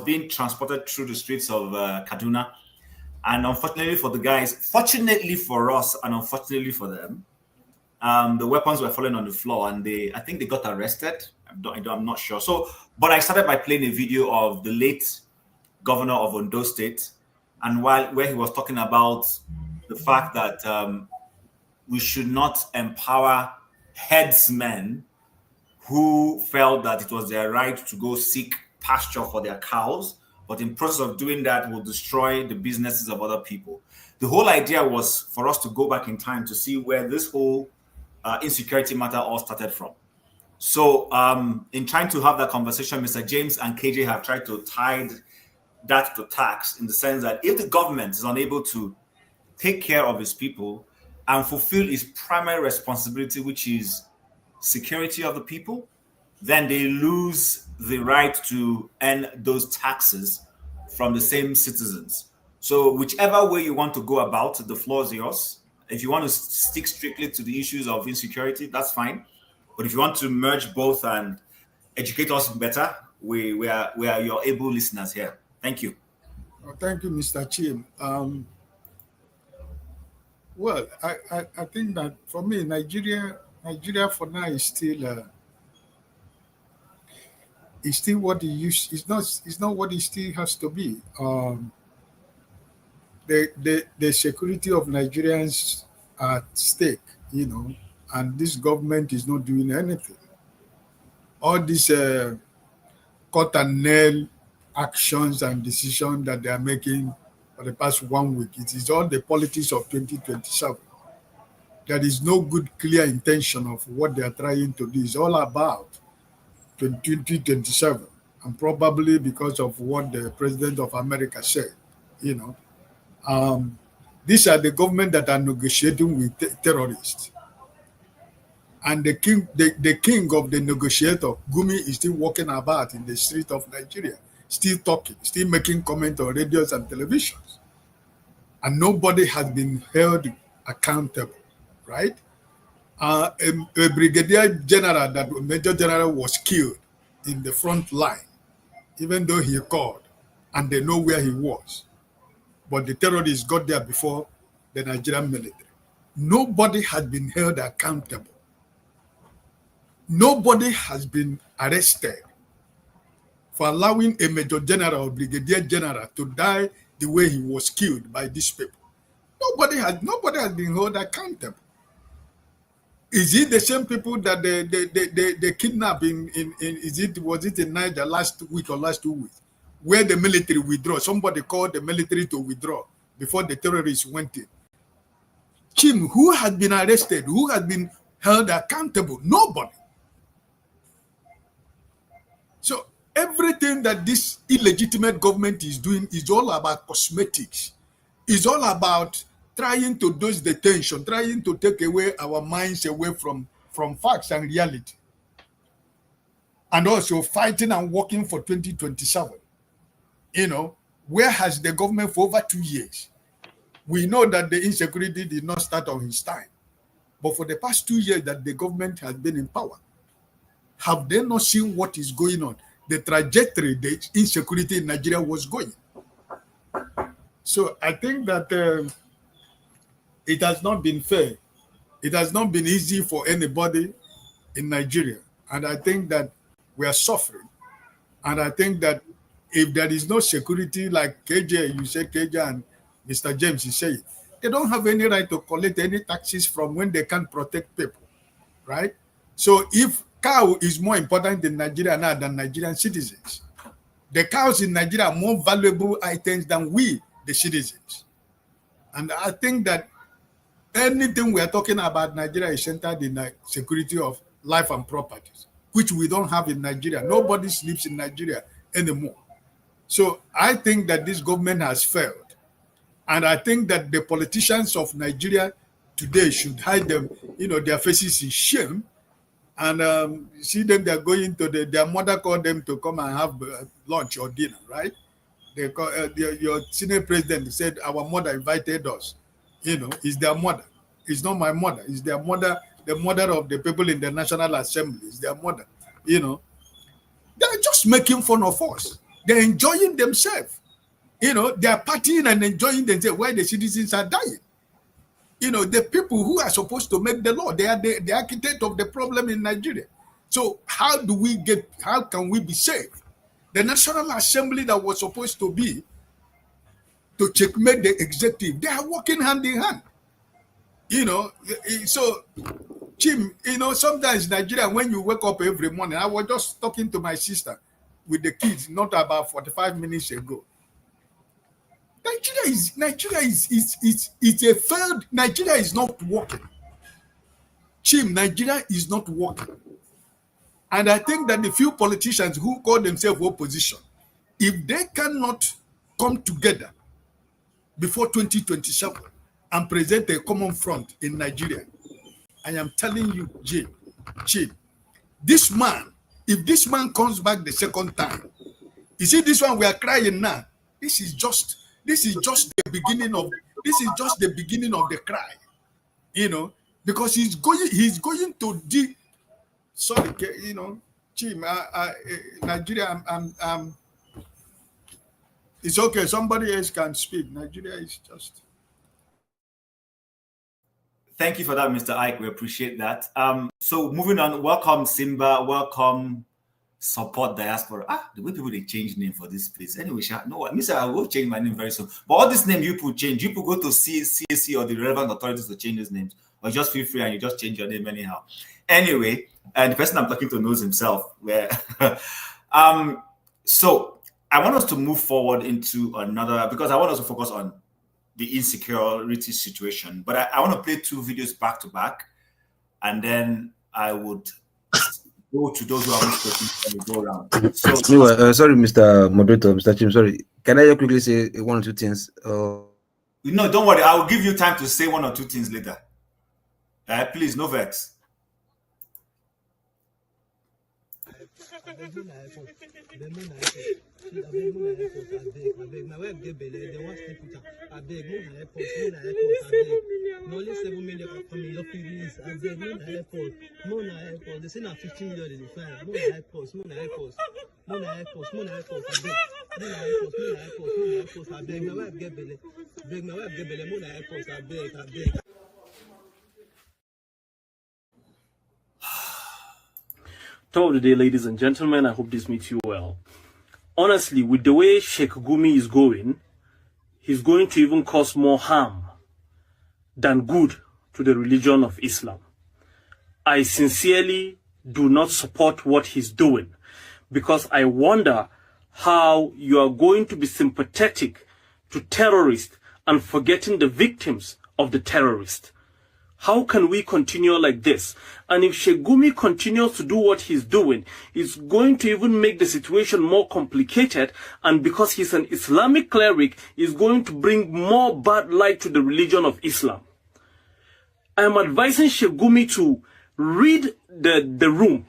being transported through the streets of Kaduna. And unfortunately for the guys, fortunately for us and unfortunately for them, the weapons were falling on the floor and I think they got arrested. I'm not sure. But I started by playing a video of the late governor of Ondo State, and where he was talking about the fact that we should not empower headsmen who felt that it was their right to go seek pasture for their cows, but in process of doing that will destroy the businesses of other people. The whole idea was for us to go back in time to see where this whole insecurity matter all started from. So in trying to have that conversation, Mr. James and KJ have tried to tie that to tax, in the sense that if the government is unable to take care of its people and fulfill its primary responsibility, which is security of the people, then they lose the right to earn those taxes from the same citizens. So whichever way you want to go about it, the floor is yours. If you want to stick strictly to the issues of insecurity, that's fine. But if you want to merge both and educate us better, we are your able listeners here. Thank you.
Oh, thank you, Mr. Chim. Well, I think that for me, Nigeria for now is still what it used. It's not what it still has to be. The security of Nigerians at stake, and this government is not doing anything. All these cut and nail actions and decisions that they are making for the past 1 week, it is all the politics of 2027. There is no good, clear intention of what they are trying to do. It's all about 2027, and probably because of what the President of America said, these are the government that are negotiating with terrorists. And the king of the negotiator, Gumi, is still walking about in the street of Nigeria, still talking, still making comments on radios and televisions. And nobody has been held accountable, right? A brigadier general, that major general, was killed in the front line, even though he called and they know where he was. But the terrorists got there before the Nigerian military. Nobody has been held accountable. Nobody has been arrested for allowing a major general or brigadier general to die the way he was killed by these people. Nobody has been held accountable.
Is it the same people that they kidnapped was it in Niger last week or last 2 weeks, where the military withdraw? Somebody called the military to withdraw before the terrorists went in. Chim, who had been arrested? Who had been held accountable? Nobody. So everything that this illegitimate government is doing is all about cosmetics. It's all about trying to dose the tension, trying to take away our minds away from facts and reality. And also fighting and working for 2027. You know, where has the government for over 2 years? We know that the insecurity did not start on his time. But for the past 2 years that the government has been in power, have they not seen what is going on? The trajectory the insecurity in Nigeria was going. So I think that it has not been fair. It has not been easy for anybody in Nigeria. And I think that we are suffering. And I think that if there is no security, like KJ, you said KJ and Mr. James, you say, they don't have any right to collect any taxes from when they can't protect people, right? So if cow is more important in Nigeria now than Nigerian citizens, the cows in Nigeria are more valuable items than we, the citizens. And I think that anything we are talking about Nigeria is centered in the security of life and properties, which we don't have in Nigeria. Nobody sleeps in Nigeria anymore. So I think that this government has failed. And I think that the politicians of Nigeria today should hide them, their faces in shame. And see them, they're going to their mother called them to come and have lunch or dinner, right? They call, your senior president said, our mother invited us. It's their mother. It's not my mother. It's their mother, the mother of the people in the National Assembly. It's their mother. They're just making fun of us. They're enjoying themselves. They're partying and enjoying themselves while the citizens are dying. The people who are supposed to make the law, they are the architect of the problem in Nigeria. So how can we be safe? The National Assembly that was supposed to be to checkmate the executive, they are working hand in hand. So Chim, sometimes Nigeria, when you wake up every morning, I was just talking to my sister with the kids, not about 45 minutes ago. Nigeria is a failed. Nigeria is not working. Chim, Nigeria is not working. And I think that the few politicians who call themselves opposition, if they cannot come together before 2027 and present a common front in Nigeria, I am telling you, Chim, this man, if this man comes back the second time, you see this one we are crying now. This is just the beginning of the cry, because he's going to Chim, Nigeria, it's okay. Somebody else can speak. Nigeria is just.
Thank you for that, Mr. Ike. We appreciate that. So moving on, welcome Simba, welcome Support Diaspora. The way people they change name for this place. Anyway, I will change my name very soon. But all this name you put change. You put go to CAC or the relevant authorities to change those names, or just feel free and you just change your name anyhow. Anyway, the person I'm talking to knows himself. So I want us to move forward into another, because I want us to focus on the insecurity situation. But I want to play two videos back to back, and then I would go to those who haven't spoken and go around. So,
sorry, Mr. Moderator, Mr. Chim, sorry. Can I quickly say one or two things?
No, don't worry. I will give you time to say one or two things later. Please, no vex.
Only 7 million coming up with this. I beg, Mona airport. They say now 15 million is fine. Mona airport. I beg, my wife get belly. Mona airport. I beg.
Top of the day, ladies and gentlemen. I hope this meets you well. Honestly, with the way Sheikh Gumi is going, he's going to even cause more harm than good to the religion of Islam. I sincerely do not support what he's doing, because I wonder how you are going to be sympathetic to terrorists and forgetting the victims of the terrorists. How can we continue like this? And if Sheikh Gumi continues to do what he's doing, it's going to even make the situation more complicated. And because he's an Islamic cleric, is going to bring more bad light to the religion of Islam. I am advising Sheikh Gumi to read the room.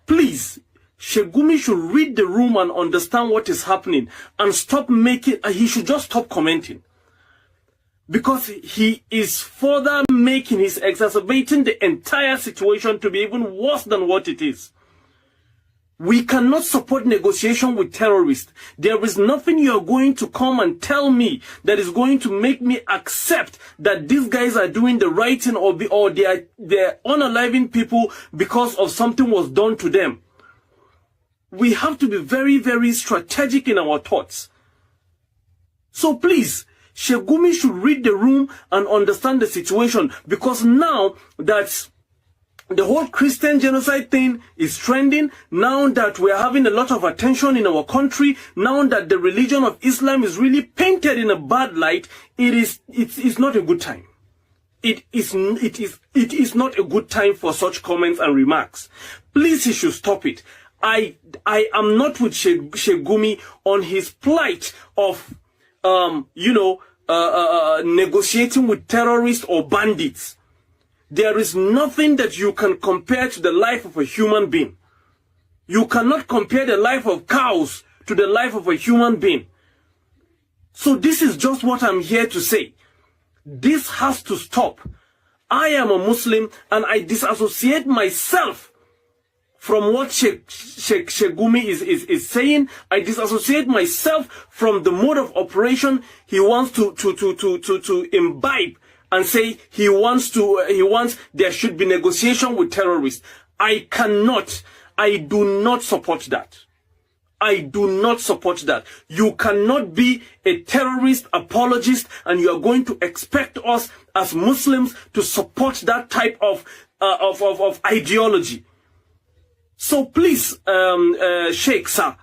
Please, Sheikh Gumi should read the room and understand what is happening and stop making, he should just stop commenting. Because he is further he's exacerbating the entire situation to be even worse than what it is. We cannot support negotiation with terrorists. There is nothing you are going to come and tell me that is going to make me accept that these guys are doing the right thing, or they're unaliving people because of something was done to them. We have to be very, very strategic in our thoughts. So please, Sheikh Gumi should read the room and understand the situation, because now that the whole Christian genocide thing is trending, now that we're having a lot of attention in our country, now that the religion of Islam is really painted in a bad light, it's not a good time. It is not a good time for such comments and remarks. Please, he should stop it. I am not with Sheikh Gumi on his plight of negotiating with terrorists or bandits. There is nothing that you can compare to the life of a human being. You cannot compare the life of cows to the life of a human being. So this is just what I'm here to say. This has to stop. I am a Muslim and I disassociate myself from what Sheikh Gumi is saying. I disassociate myself from the mode of operation he wants to imbibe and say he wants there should be negotiation with terrorists. I do not support that. I do not support that. You cannot be a terrorist apologist and you are going to expect us as Muslims to support that type of ideology. So please, Sheikh, sir,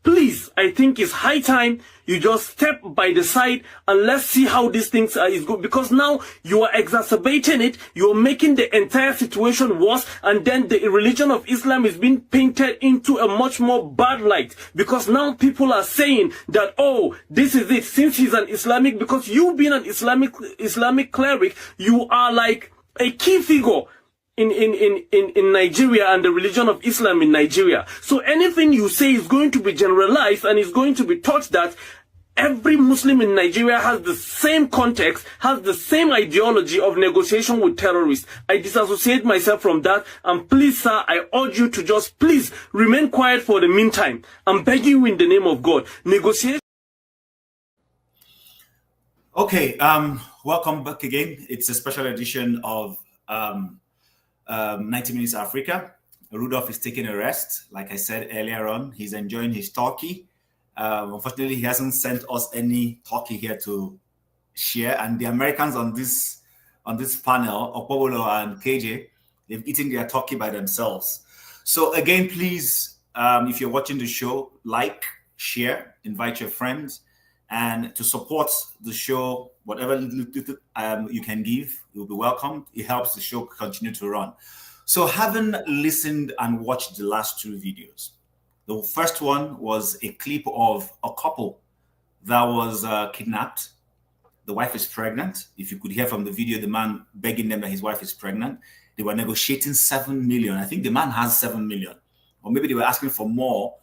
please, I think it's high time you just step by the side and let's see how these things is good. Because now you are exacerbating it, you are making the entire situation worse, and then the religion of Islam is being painted into a much more bad light. Because now people are saying that, oh, this is it, since he's an Islamic, because you being an Islamic cleric, you are like a key figure in Nigeria and the religion of Islam in Nigeria. So anything you say is going to be generalized and is going to be taught that every Muslim in Nigeria has the same context, has the same ideology of negotiation with terrorists. I disassociate myself from that. And please, sir, I urge you to just please remain quiet for the meantime. I'm begging you in the name of God. Negotiation.
Okay, welcome back again. It's a special edition of 90 Minutes Africa. Rudolph is taking a rest. Like I said earlier on, he's enjoying his turkey. Unfortunately, he hasn't sent us any turkey here to share. And the Americans on this panel, Opobolo and KJ, they've eaten their turkey by themselves. So again, please, if you're watching the show, like, share, invite your friends, and to support the show, whatever you can give, you'll be welcomed. It helps the show continue to run. So having listened and watched the last two videos, the first one was a clip of a couple that was kidnapped. The wife is pregnant. If you could hear from the video, the man begging them that his wife is pregnant. They were negotiating 7 million. I think the man has 7 million. Or maybe they were asking for more.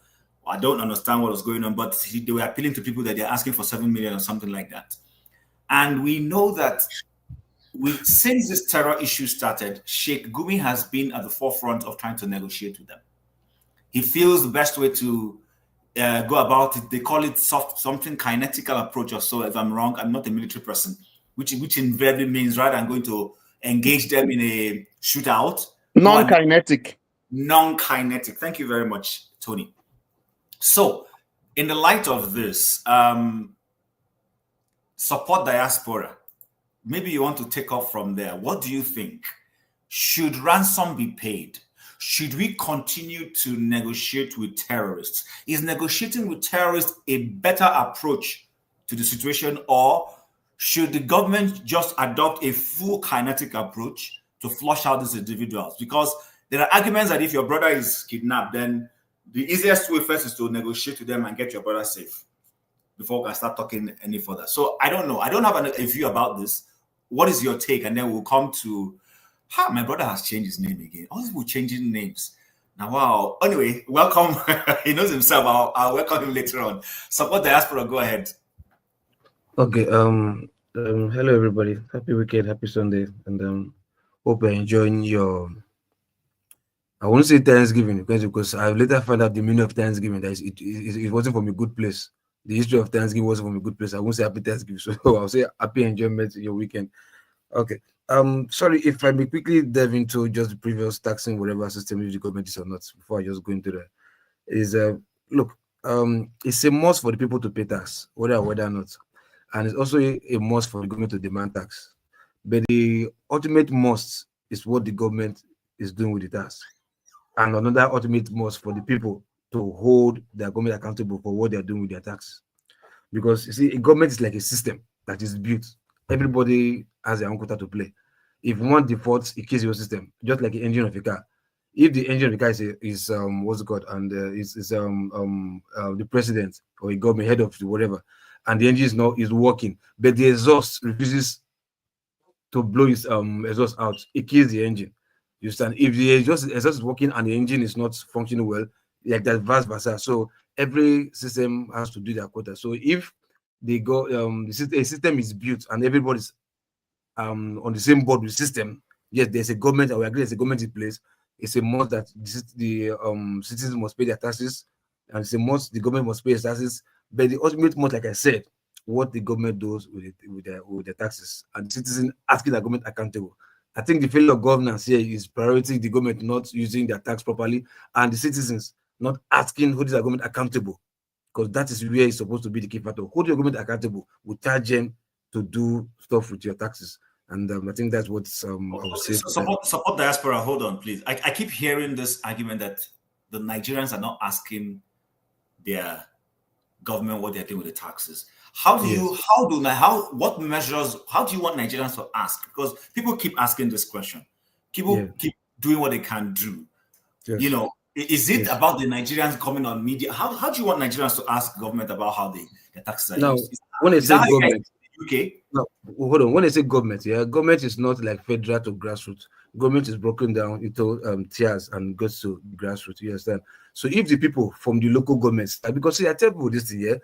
I don't understand what was going on, but they were appealing to people that they're asking for 7 million or something like that. And we know that since this terror issue started, Sheikh Gumi has been at the forefront of trying to negotiate with them. He feels the best way to go about it. They call it something kinetical approach or so. If I'm wrong, I'm not a military person, which invariably means rather than going to engage them in a shootout.
Non-kinetic.
Non-kinetic. Thank you very much, Tony. So, in the light of this, support diaspora. Maybe you want to take off from there. What do you think? should ransom be paid? Should we continue to negotiate with terrorists? Is negotiating with terrorists a better approach to the situation, or should the government just adopt a full kinetic approach to flush out these individuals? Because there are arguments that if your brother is kidnapped, then the easiest way first is to negotiate with them and get your brother safe before we can start talking any further. So I don't know. I don't have a view about this. What is your take? And then we'll come to my brother has changed his name again. All these people changing names. Now, wow. Anyway, welcome. He knows himself. I'll welcome him later on. Support Diaspora. Go ahead.
Okay. Hello everybody. Happy weekend. Happy Sunday. And hope you're enjoying your. I won't say Thanksgiving because I later found out the meaning of Thanksgiving. That it wasn't from a good place. The history of Thanksgiving wasn't from a good place. I won't say happy Thanksgiving. So I'll say happy enjoyment your weekend. Okay. Sorry if I may quickly delve into just the previous taxing whatever system if the government is or not before I just go into that. Look, it's a must for the people to pay tax, whether or not. And it's also a must for the government to demand tax. But the ultimate must is what the government is doing with the tax. And another ultimate must for the people to hold their government accountable for what they're doing with their tax. Because you see, a government is like a system that is built. Everybody has their own quota to play. If one defaults, it kills your system, just like the engine of a car. If the engine of the car is what's it called, and the president or a government head of whatever, and the engine is working, but the exhaust refuses to blow its exhaust out, it kills the engine. You understand? If the exhaust is working and the engine is not functioning well, like that vice versa. So every system has to do their quota. So if they go, a system is built and everybody's on the same board with the system, yes, there's a government, or we agree there's a government in place. It's a must that the citizens must pay their taxes, and it's a must the government must pay their taxes. But the ultimate must, like I said, what the government does with their taxes, and the citizen asking the government accountable. I think the failure of governance here is prioritizing the government not using their tax properly, and the citizens not asking who is the government accountable, because that is where it's supposed to be the key factor. Hold your government accountable, will charge them to do stuff with your taxes. And I think that's what I would say.
Support Diaspora. Hold on, please. I keep hearing this argument that the Nigerians are not asking their government what they're doing with the taxes. What measures, how do you want Nigerians to ask? Because people keep asking this question. People keep doing what they can do. Yes. You know, is it about the Nigerians coming on media? How do you want Nigerians to ask government about how their taxes are used?
When they say government,
UK?
No, hold on. When they say government, government is not like federal to grassroots. Government is broken down into tiers and goes to grassroots. You understand? So if the people from the local governments, because see, I tell people this thing,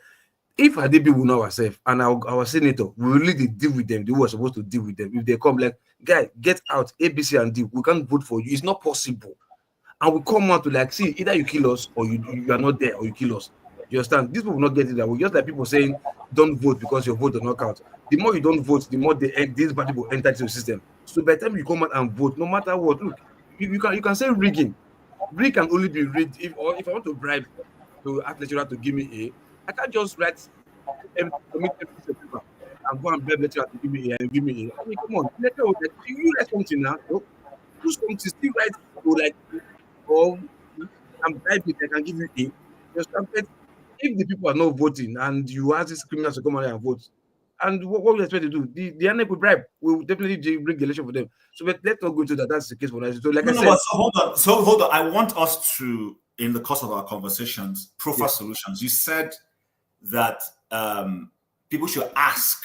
if Adebi will know ourselves and our senator will really deal with them, they were supposed to deal with them. If they come like, guy, get out, A, B, C, and D, we can't vote for you. It's not possible. And we come out to like, see, either you kill us or you are not there or you kill us. You understand? These people will not get it that way. Just like people saying, don't vote because your vote does not count. The more you don't vote, the more these parties will enter into the system. So by the time you come out and vote, no matter what, look, you can say rigging. Rig can only be rigged if I want to bribe to ask lecturer to give me A, I can't just write and go and bribe lecturer to give me A and give me A. I mean, come on, lecturer, you write something now. No? Do something, still write or and bribe it, I can give you A. Just if the people are not voting and you ask these criminals to come out and vote, and what we expect to do, the INEC will bribe. We will definitely bring the election for them. So let's not go into that. That's the case for us. So like I said,
hold on. I want us to, in the course of our conversations, profile solutions. You said that people should ask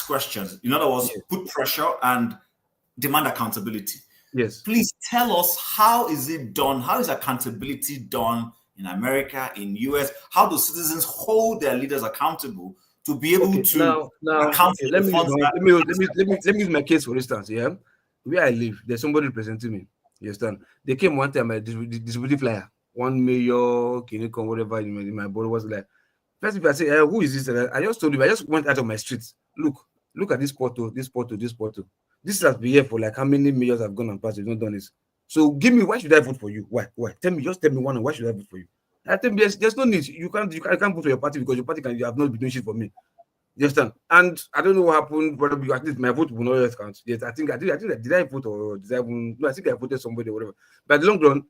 questions. In other words, put pressure and demand accountability.
Yes.
Please tell us, how is it done? How is accountability done in America, in US? How do citizens hold their leaders accountable to be able to account for
let me use my case for instance. Where I live, there's somebody representing me. You understand? They came one time, I distributed flyer, 1 million, can you come, whatever in my body was like. First if I say, who is this? I just told you, I just went out of my streets. Look at this portal. This has been here for like how many millions have gone and passed. You've not done this. So give me, why should I vote for you? Why? Tell me one, why should I vote for you? I think there's no need. You can't vote for your party because your party you have not been doing shit for me. You understand? And I don't know what happened, but at least my vote will not yet count. Yes, I think did I vote or did I even, no, I think I voted somebody or whatever. But in the long run,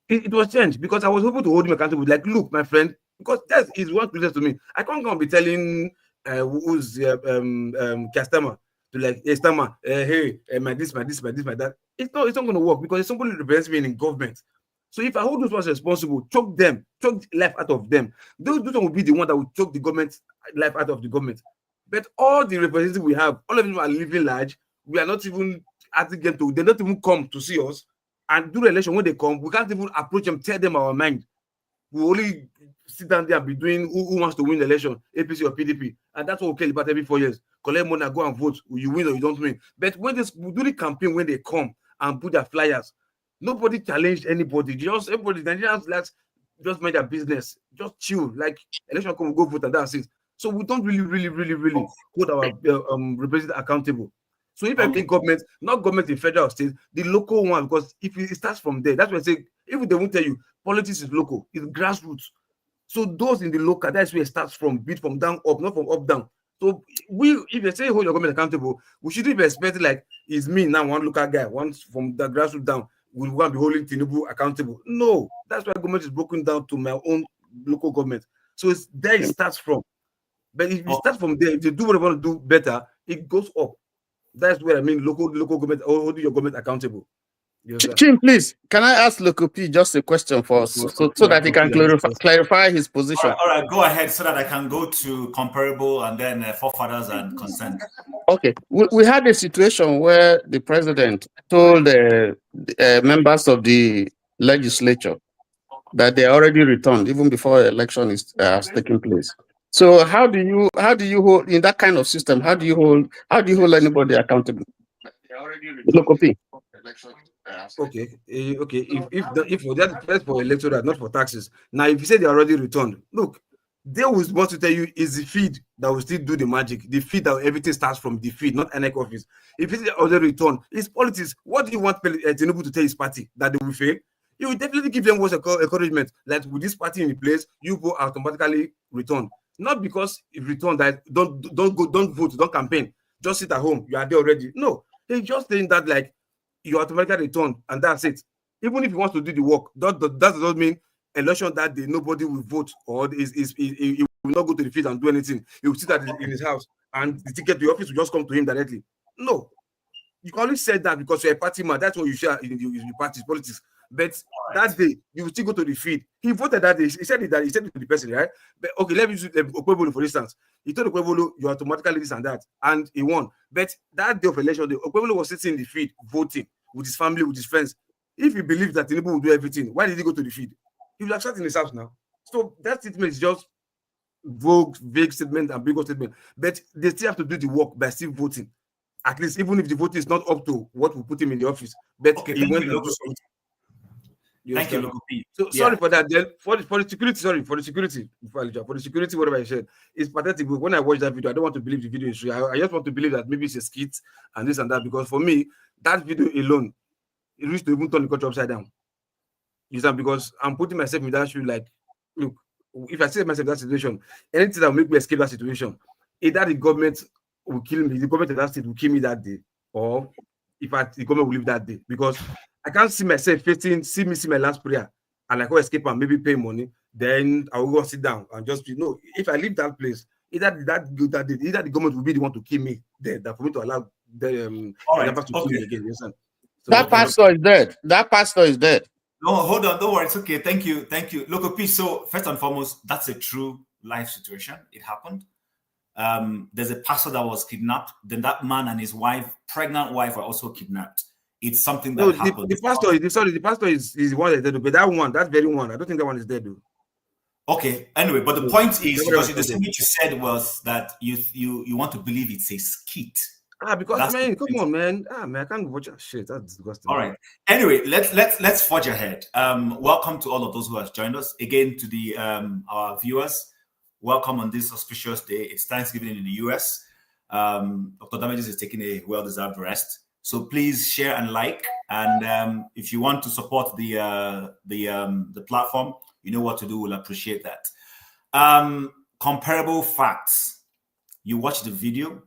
it was changed because I was able to hold him accountable. Like, look, my friend, because that is what business to me. I can't go and be telling who's customer to like, hey, Stammer, hey, my this, my that. It's not going to work because somebody represents me in government. So if I hold those ones responsible, choke life out of them. Those will be the one that will choke the government life out of the government. But all the representatives we have, all of them are living large. We are not even asking them to. They don't even come to see us. And during election, when they come, we can't even approach them, tell them our mind. We only sit down there and be doing who wants to win the election, APC or PDP. And that's what we care about every 4 years. Collect money and go and vote. You win or you don't win. But when they do the campaign, when they come and put their flyers, nobody challenged anybody. Just everybody, Nigerians like just mind their business. Just chill. Like election come, go vote and that's it. So we don't really hold our representatives accountable. So if every government, not government in federal or state, the local one, because if it starts from there, that's why I say, if they won't tell you, politics is local, it's grassroots. So those in the local, that's where it starts from, bit from down up, not from up down. So if they say hold your government accountable, we shouldn't be expecting like it's me now, one local guy, one from the grassroots down, will want to be holding Tinubu accountable. No, that's why government is broken down to my own local government. So it's there it starts from. But if you start from there, if you do what you want to do better, it goes up. That's where I mean local government, holding your government accountable.
Chim, please, can I ask Loco P just a question for us so that he can clarify his position?
All right, go ahead so that I can go to comparable and then forefathers and consent.
Okay, we had a situation where the president told members of the legislature that they already returned even before election is taking place. So how do you hold in that kind of system? How do you hold anybody accountable? Loco P.
Okay. If for that, that's for electoral, not for taxes. Now, if you say they already returned, look, they will want to tell you is the feed that will still do the magic. The feed that everything starts from the feed, not NEC office. If it's already returned, it's politics. What do you want Tinubu to tell his party that they will fail? You will definitely give them what's encouragement. Like with this party in place, you go automatically return. Not because if return that don't vote, don't campaign, just sit at home. You are there already. No, they're just saying that like you automatically return and that's it. Even if he wants to do the work, that does not mean election that day nobody will vote or he will not go to the field and do anything. He will sit in his house and the ticket to the office will just come to him directly. No, you can only say that because you're a party man. That's what you share in the party's politics. But that day you will still go to the field. He voted that day. He said it to the person, right? But okay, let me use Okwebolo for instance. He told Okwebolo you automatically this and that, and he won. But that day of election day, Okwebolo was sitting in the field voting with his family, with his friends. If he believes that Tinubu will do everything, why did he go to the field? He will have sat in his house now. So that statement is just vague statement and big statement. But they still have to do the work by still voting. At least, even if the voting is not up to what will put him in the office. But
okay,
he went.
Thank you, Loco P.
So sorry for that. Then for the security, for the security, whatever I said, it's pathetic. When I watch that video, I don't want to believe the video is true. I just want to believe that maybe it's a skit and this and that. Because for me, that video alone, it reached to even turn the country upside down. You know, because I'm putting myself in that shoe. Like, look, if I see myself in that situation, anything that will make me escape that situation, either the government will kill me, the government of that state will kill me that day, or if the government will leave that day, because I can't see myself see my last prayer and like go escape and maybe pay money, then I will go sit down and just if I leave that place, either the government will be the one to kill me there, that for me to allow them to kill me again. So,
that pastor is dead. That pastor is dead.
No, hold on, don't worry, it's okay. Thank you. Loco P. So first and foremost, that's a true life situation. It happened. There's a pastor that was kidnapped. Then that man and his wife, pregnant wife, were also kidnapped. It's something that happened.
The pastor is the one that's dead, but that very one, I don't think that one is dead though.
Okay. Anyway, but the point is, because the thing that you said was that you want to believe it's a skit.
Because man, come on, man. Man, I can't watch that shit. That's disgusting.
All right. Anyway, let's forge ahead. Welcome to all of those who have joined us again, to the our viewers. Welcome on this auspicious day. It's Thanksgiving in the US. Dr. Damages is taking a well-deserved rest. So please share and like. And if you want to support the platform, you know what to do. We'll appreciate that. Comparable facts. you watch the video,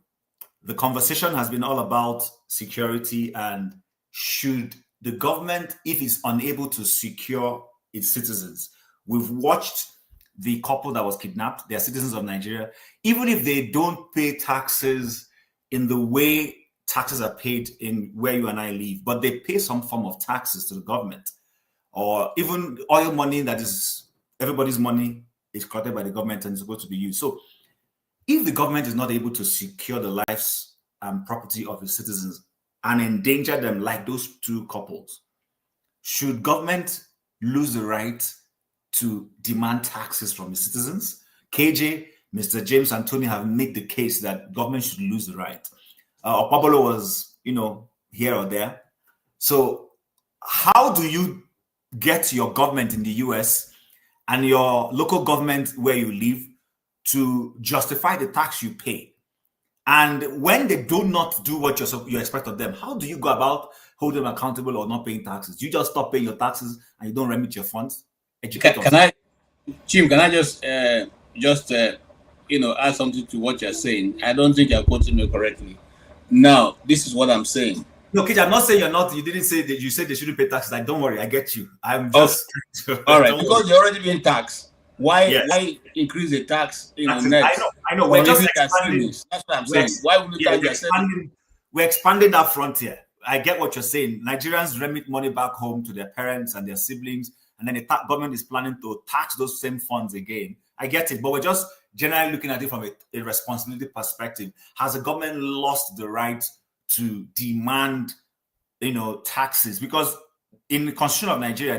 the conversation has been all about security and should the government, if it's unable to secure its citizens. We've watched the couple that was kidnapped. They're citizens of Nigeria. Even if they don't pay taxes in the way taxes are paid in where you and I live, but they pay some form of taxes to the government, or even oil money that is everybody's money is collected by the government and is supposed to be used. So if the government is not able to secure the lives and property of its citizens and endanger them like those two couples, should government lose the right to demand taxes from its citizens? KJ, Mr. James, and Tony have made the case that government should lose the right. Pablo was, here or there. So how do you get your government in the US and your local government where you live to justify the tax you pay? And when they do not do what you expect of them, how do you go about holding them accountable or not paying taxes? You just stop paying your taxes and you don't remit your funds?
Can I, Chim, can I just add something to what you're saying? I don't think you're quoting me correctly. Now, this is what I'm saying.
No, KJ, I'm not saying you're not. You didn't say that. You said they shouldn't pay taxes. Like, don't worry, I get you. I'm just
all right, because you're already being taxed. Why increase the tax? Next.
I know. We're just expanding.
That's what I'm saying. Why would you
we're expanding that frontier. I get what you're saying. Nigerians remit money back home to their parents and their siblings, and then the government is planning to tax those same funds again. I get it, but we're just generally looking at it from a responsibility perspective. Has the government lost the right to demand, taxes? Because in the constitution of Nigeria,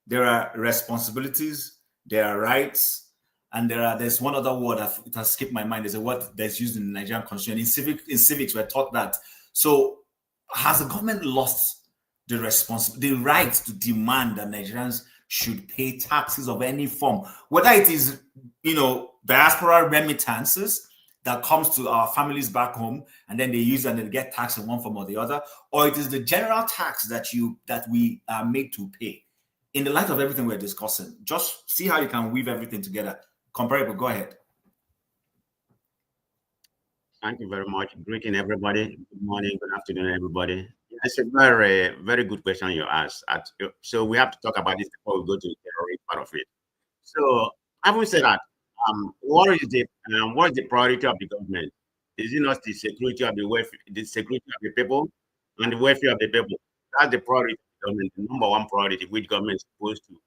there are responsibilities, there are rights, and there's one other word that it has skipped my mind. There's a word that's used in the Nigerian constitution. In civics, we're taught that. So has the government lost the right to demand that Nigerians should pay taxes of any form, whether it is, diaspora remittances that comes to our families back home, and then they use and they get taxed in one form or the other, or it is the general tax that we are made to pay? In the light of everything we're discussing, just see how you can weave everything together. Comparable, go ahead.
Thank you very much. Greeting everybody. Good morning, good afternoon, everybody. It's a very, very good question you asked. So we have to talk about this before we go to the terrorist part of it. So having said that, what is the priority of the government? Is it not the security of the welfare, the security of the people, and the welfare of the people? That's the priority of the government, the number one priority which government is supposed to,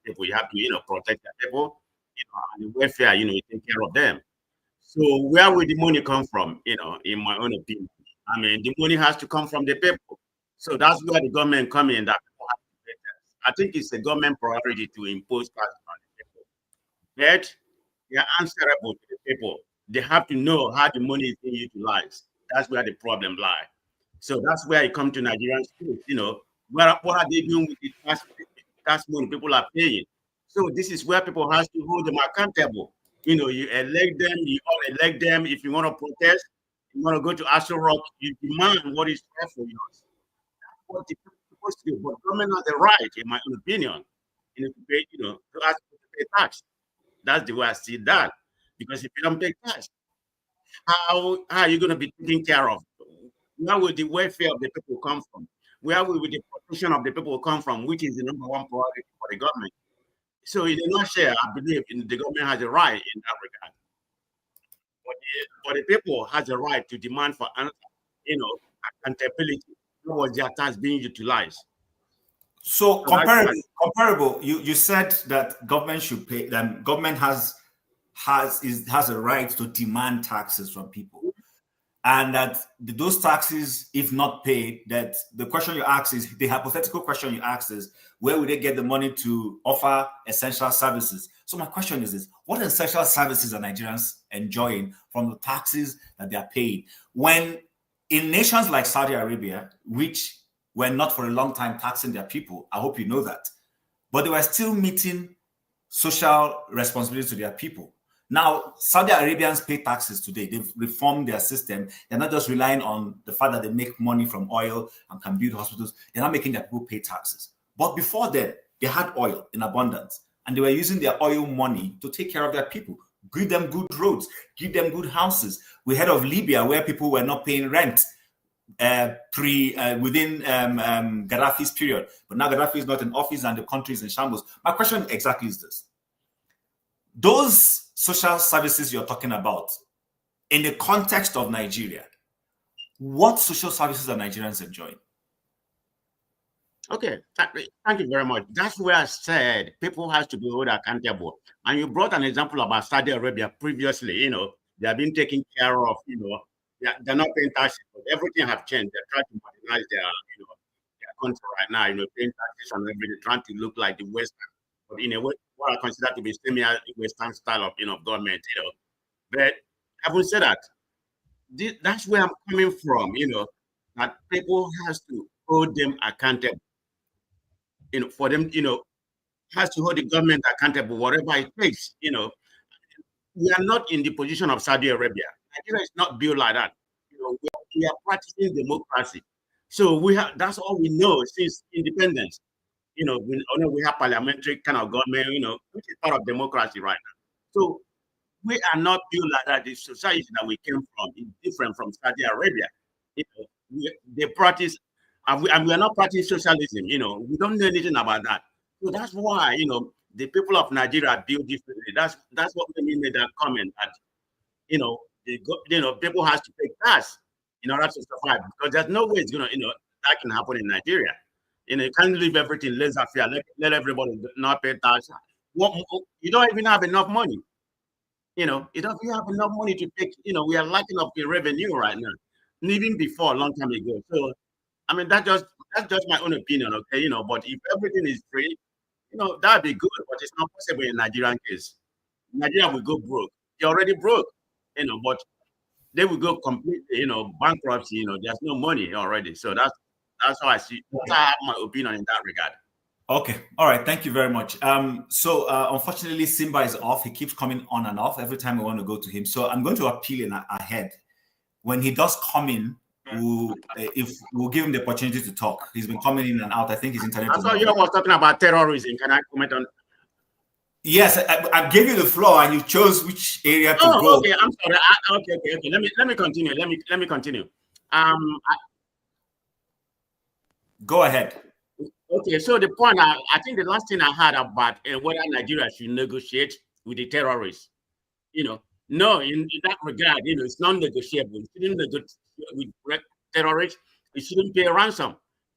people, you have to, protect the people, and the welfare, you take care of them. So where will the money come from? In my own opinion, the money has to come from the people. So that's where the government come in. That people have to pay tax. I think it's a government priority to impose tax on the people. But they are answerable to the people. They have to know how the money is being utilized. That's where the problem lies. So that's where it comes to Nigerian schools. What are they doing with the tax money people are paying? So this is where people have to hold them accountable. You elect them, you all elect them. If you want to protest, you want to go to Aso Rock, you demand what is fair for you. That's what the people are supposed to do. But government has the right, in my own opinion, to pay, to ask people to pay tax. That's the way I see that. Because if you don't pay tax, how are you going to be taken care of? Where will the welfare of the people come from? Where will the protection of the people come from, which is the number one priority for the government? So in a nutshell, I believe the government has a right in that regard. But the people has a right to demand for, accountability towards their tax being utilized.
So comparable. You said that government should pay. Then government has a right to demand taxes from people, and that those taxes, if not paid, that the question you ask is the hypothetical question you ask is where will they get the money to offer essential services? So my question is this: what essential services are Nigerians enjoying from the taxes that they are paying? When in nations like Saudi Arabia, which were not for a long time taxing their people, I hope you know that, but they were still meeting social responsibilities to their people. Now, Saudi Arabians pay taxes today. They've reformed their system. They're not just relying on the fact that they make money from oil and can build hospitals. They're not making their people pay taxes. But before then, they had oil in abundance, and they were using their oil money to take care of their people. give them good roads, give them good houses. We heard of Libya where people were not paying rent within Gaddafi's period, but now Gaddafi is not in office and the country is in shambles. My question exactly is this: those social services you're talking about, in the context of Nigeria, what social services are Nigerians enjoying?
Okay, thank you very much. That's where I said people have to be held accountable. And you brought an example about Saudi Arabia previously. You know, they have been taken care of. You know, they're not paying taxes, but everything have changed. They're trying to modernize their, their country right now. You know, paying taxes and everything, trying to look like the Western, but in a way, what I consider to be semi-Western style of, government. You know, but having said that, that's where I'm coming from. You know, that people has to hold them accountable. For them, has to hold the government accountable, whatever it takes. We are not in the position of Saudi Arabia. Nigeria is not built like that. We are practicing democracy. So that's all we know since independence. We have parliamentary kind of government, which is part of democracy right now. So we are not built like that. The society that we came from is different from Saudi Arabia. They practice, and we are not practicing socialism. We don't know anything about that. So that's why, the people of Nigeria are built differently. That's what we mean with that comment that, people has to pay tax in order to survive, because there's no way it's gonna, that can happen in Nigeria. You can't leave everything laissez-faire, let everybody not pay tax. You don't even have enough money. You don't even have enough money to pay. We are lacking of the revenue right now, and even before a long time ago. So, I mean, that's just my own opinion, okay? But if everything is free, that'd be good, but it's not possible in Nigerian case. Nigeria will go broke. They're already broke, but they will go completely, bankruptcy. There's no money already. So that's how I see. That's how I have my opinion in that regard.
Okay. All right. Thank you very much. So unfortunately, Simba is off. He keeps coming on and off every time we want to go to him. So I'm going to appeal ahead. When he does come in, we'll give him the opportunity to talk. He's been coming in and out. I think his internet.
I thought you was talking about terrorism. Can I comment on?
Yes, I gave you the floor, and you chose which area to go.
Okay. I'm sorry. Okay. Let me continue. Let me continue.
Go ahead.
Okay. So the point, I think the last thing I heard about whether Nigeria should negotiate with the terrorists, no, in that regard, it's non-negotiable. It shouldn't negotiate with terrorists. It shouldn't pay a ransom,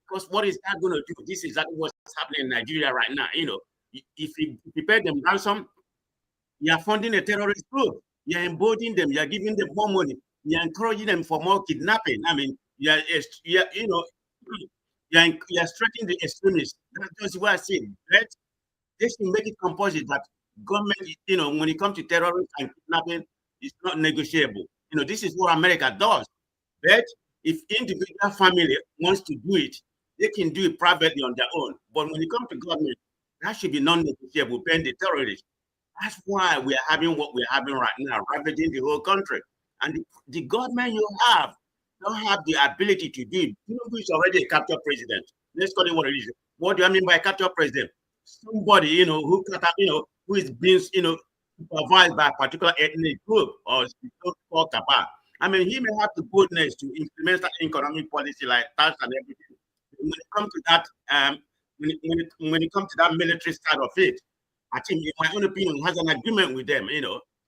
because what is that going to do? This is exactly what's happening in Nigeria right now. If you pay them ransom, you are funding a terrorist group. You are emboldening them. You are giving them more money. You are encouraging them for more kidnapping. I mean, you are strengthening the extremists. That's just what I say. But they should make it compulsory that government, when it comes to terrorism and kidnapping, it's not negotiable. This is what America does. But if individual family wants to do it, they can do it privately on their own. But when it comes to government, that should be non-negotiable, paying the terrorists. That's why we are having what we're having right now, ravaging the whole country. And the government you have don't have the ability to do it. Tinubu is already a captured president. Let's call it what it is. What do I mean by a captured president? Somebody, who is being, supervised by a particular ethnic group or talk about. I mean, he may have the boldness to implement that economic policy like tax and everything. When it comes to that, when it comes to that military side of it, I think, in my own opinion, he has an agreement with them,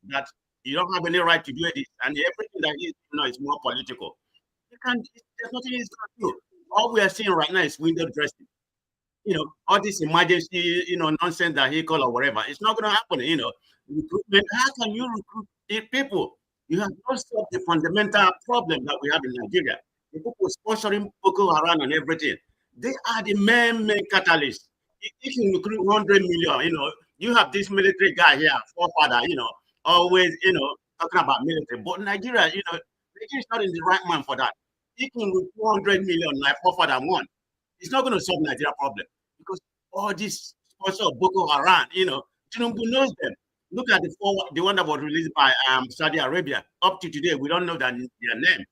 that you don't have any right to do it, and everything that is, is more political. There's nothing he's going to do. All we are seeing right now is window dressing. All this emergency, nonsense that he call or whatever. It's not going to happen. Recruitment. How can you recruit people? You have not solved the fundamental problem that we have in Nigeria. The people sponsoring Boko Haram and everything. They are the main catalysts. If you recruit 100 million, you have this military guy here, forefather, always, talking about military. But Nigeria, Nigeria is not in the right man for that. He can recruit 200 million like forefather one. It's not going to solve Nigeria problem, because all this sponsor of Boko Haram, Tinubu knows them. Look at the one that was released by Saudi Arabia. Up to today, we don't know their name.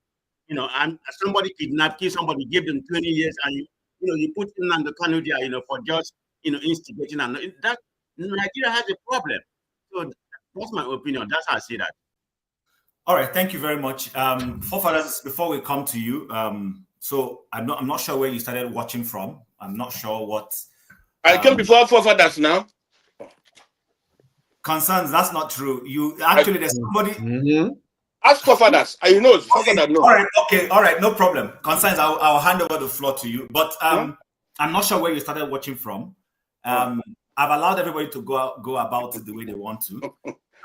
And somebody kidnapped, somebody gave them 20 years, and you put in on the Kanu there, for just instigating, and that Nigeria has a problem. So That's my opinion. That's how I see that.
All right, thank you very much. Forefathers, before we come to you, so I'm not sure where you started watching from. I'm not sure what.
I came before forefathers now.
Concerns, that's not true. You actually, there's somebody.
Ask forefathers. I know. Forefathers know.
All right, no problem. Concerns, I'll hand over the floor to you. But I'm not sure where you started watching from. I've allowed everybody to go about it the way they want to.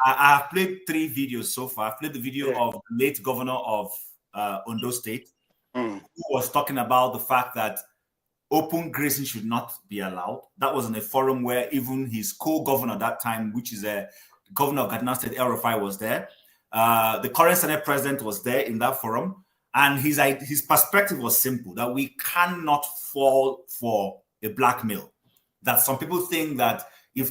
I have played 3 videos so far. I've played the video of the late governor of Ondo State, who was talking about the fact that open grazing should not be allowed. That was in a forum where even his co-governor at that time, which is a governor of Kaduna State, El Rufai, was there. The current Senate president was there in that forum. And his perspective was simple, that we cannot fall for a blackmail. That some people think that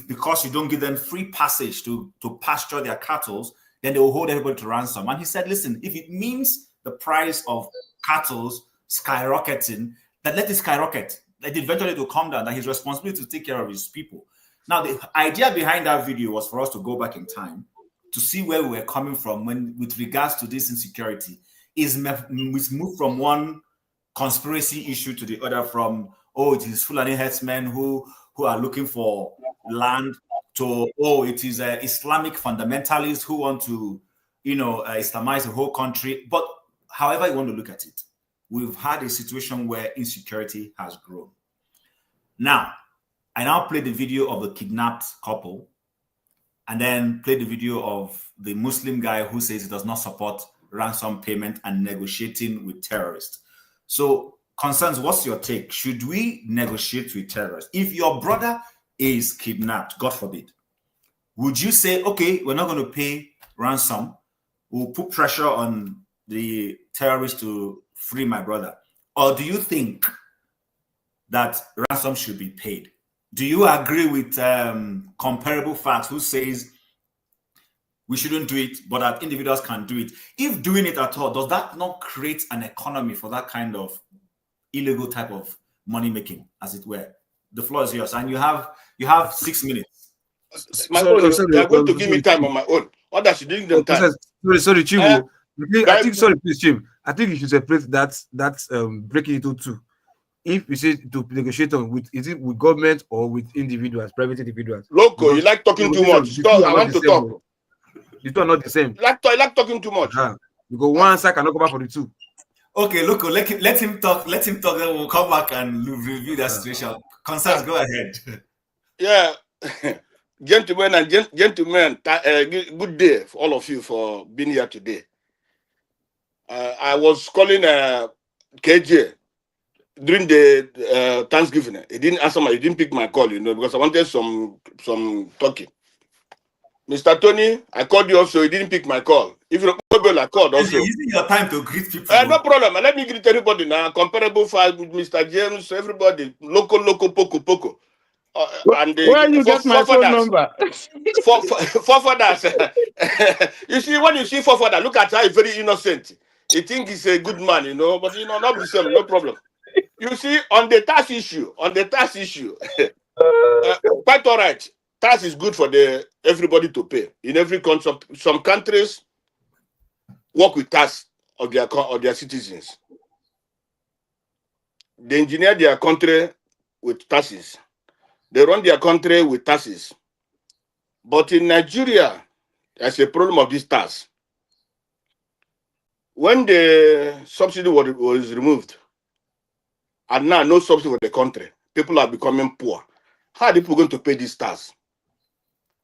because you don't give them free passage to pasture their cattle, then they will hold everybody to ransom. And he said, listen, if it means the price of cattle skyrocketing, then let it skyrocket. Let it eventually to come down, that his responsibility to take care of his people. Now, the idea behind that video was for us to go back in time to see where we were coming from with regards to this insecurity. Is moved from one conspiracy issue to the other, from, it is Fulani herdsmen who are looking for land, to, it is Islamic fundamentalists who want to, Islamize the whole country. But however you want to look at it, we've had a situation where insecurity has grown. Now, I now play the video of the kidnapped couple, and then play the video of the Muslim guy who says he does not support ransom payment and negotiating with terrorists. So, Concerns, what's your take? Should we negotiate with terrorists? If your brother is kidnapped, God forbid, would you say, okay, we're not going to pay ransom, we'll put pressure on the terrorists to free my brother? Or do you think that ransom should be paid? Do you agree with comparable facts who says we shouldn't do it, but that individuals can do it? If doing it at all, does that not create an economy for that kind of illegal type of money making, as it were? The floor is yours, and you have 6 minutes.
My own, you are going to give me time on my own. What does you doing them time?
Sorry, Chim. I think, sorry, please, Chim. I think you should separate that breaking it into 2. If you say to negotiate on is it with government or with individuals, private individuals?
Loco, you like talking too much. Stop, I want to talk.
The 2 are not the same.
You like talking too much.
Because one side cannot go back for the 2.
Okay, Loco, let him talk. Let him talk. Then we'll come back and review that situation. Concerns, go ahead.
Yeah, gentlemen and gentlemen, good day for all of you for being here today. I was calling KJ during the Thanksgiving. He didn't answer he didn't pick my call, because I wanted some talking. Mr. Tony, I called you also, he didn't pick my call. If you're able, I called also.
You're using your time to greet people.
No problem. Let me greet everybody now. Comparable fight with Mr. James, everybody. Local, poco. And
where you get my phone number?
Forefathers. You see, when you see forefather, look at how he's very innocent. He think he's a good man, but not the same, no problem. You see, on the tax issue, quite all right. Tax is good for everybody to pay. In every country, some countries work with tax of their citizens. They engineer their country with taxes. They run their country with taxes. But in Nigeria, there's a problem of this tax. When the subsidy was removed, and now no subsidy for the country, people are becoming poor. How are people going to pay this tax?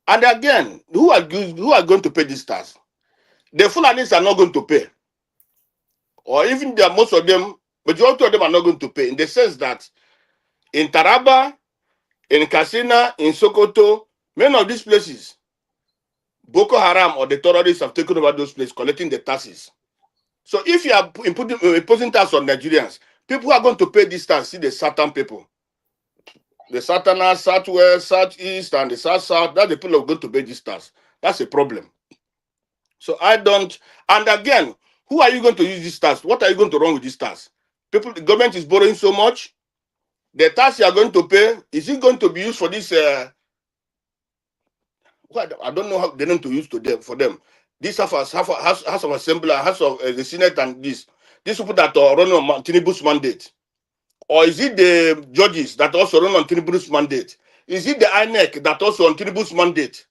And again, who are going to pay this tax? The Fulanis are not going to pay. Or even most of them, majority of them are not going to pay, in the sense that in Taraba, in Katsina, in Sokoto, many of these places, Boko Haram or the terrorists have taken over those places, collecting the taxes. So if you are imposing tax on Nigerians, people who are going to pay this tax, see the Southern people. The Southerners, Southwest, Southeast, and the South, that's the people who are going to pay this tax. That's a problem. So and again, who are you going to use this tax? What are you going to run with this tax? The government is borrowing so much. The tax you are going to pay, is it going to be used for this,
I don't know how the name to use to them for them. This House of Assembly, House of the Senate, and these people that are running on Tinubu's mandate, or is it the judges that also run on Tinubu's mandate? Is it the INEC that also on Tinubu's mandate?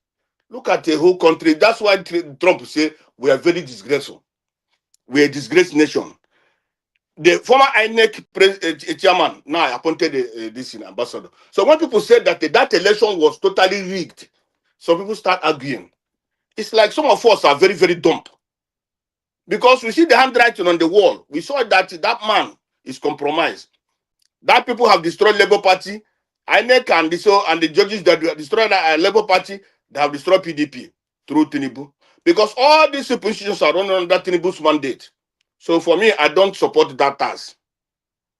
Look at the whole country. That's why Trump say we are very disgraceful. We are a disgraced nation. The former INEC chairman now appointed this ambassador. So when people said that that election was totally rigged, some people start arguing. It's like some of us are very, very dumb. Because we see the handwriting on the wall. We saw that that man is compromised. That people have destroyed Labour Party. INEC and the judges that destroyed the Labour Party, they have destroyed PDP through Tinubu. Because all these institutions are running under Tinubu's mandate. So for me, I don't support that task.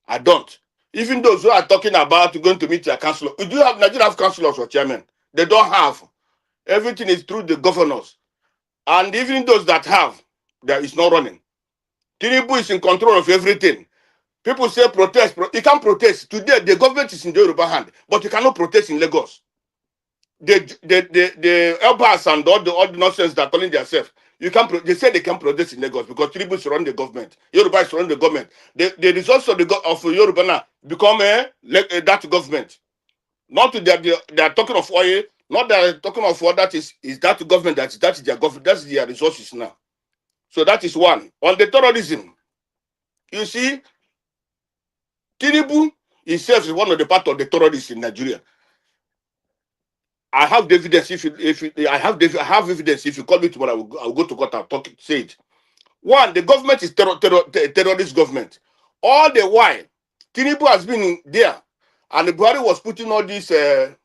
I don't. Even those who are talking about going to meet their councillor. Do you have Nigeria have councillors or chairman? They don't have. Everything is through the governors. And even those that have, there is no running. Tinubu is in control of everything. People say protest. You can't protest. Today, the government is in the Yoruba hand, but you cannot protest in Lagos. The elders and all the nonsense that are calling themselves, they say they can protest in Lagos because Tinubu is running the government. Yoruba is running the government. The results of Yoruba now become that government. Not that they are talking of oil, not that they're talking of what that is that government, that is their government, that's their resources now. So that is one. On the terrorism, you see, Tinubu himself is one of the part of the terrorists in Nigeria. I have the evidence. I have evidence. If you call me tomorrow, I will go to court and say it. One, the government is terrorist government. All the while, Tinubu has been there, and the Buhari was putting all these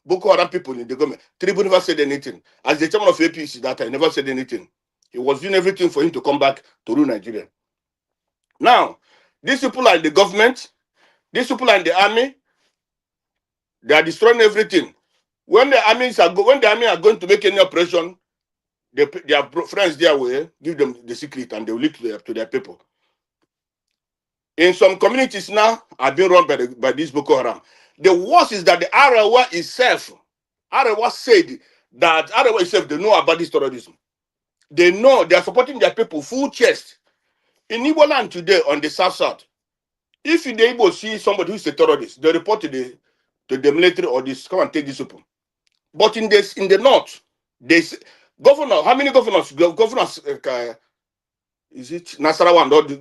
Boko Haram people in the government. Tinubu never said anything. As the chairman of APC that time, never said anything. He was doing everything for him to come back to rule Nigeria. Now, these people are in the government. These people are in the army. They are destroying everything. When the army are going to make any operation, their friends there will give them the secret and they will leak to their people. In some communities now are being run by this Boko Haram. The worst is that the Arawa itself, said that Arawa itself, they know about this terrorism. They know they are supporting their people full chest. In Igbo land today on the south, if the Igbo see somebody who is a terrorist, they report to the military or this, come and take these people. But in the north, there's governor. How many governors? Is it Nasarawa and all the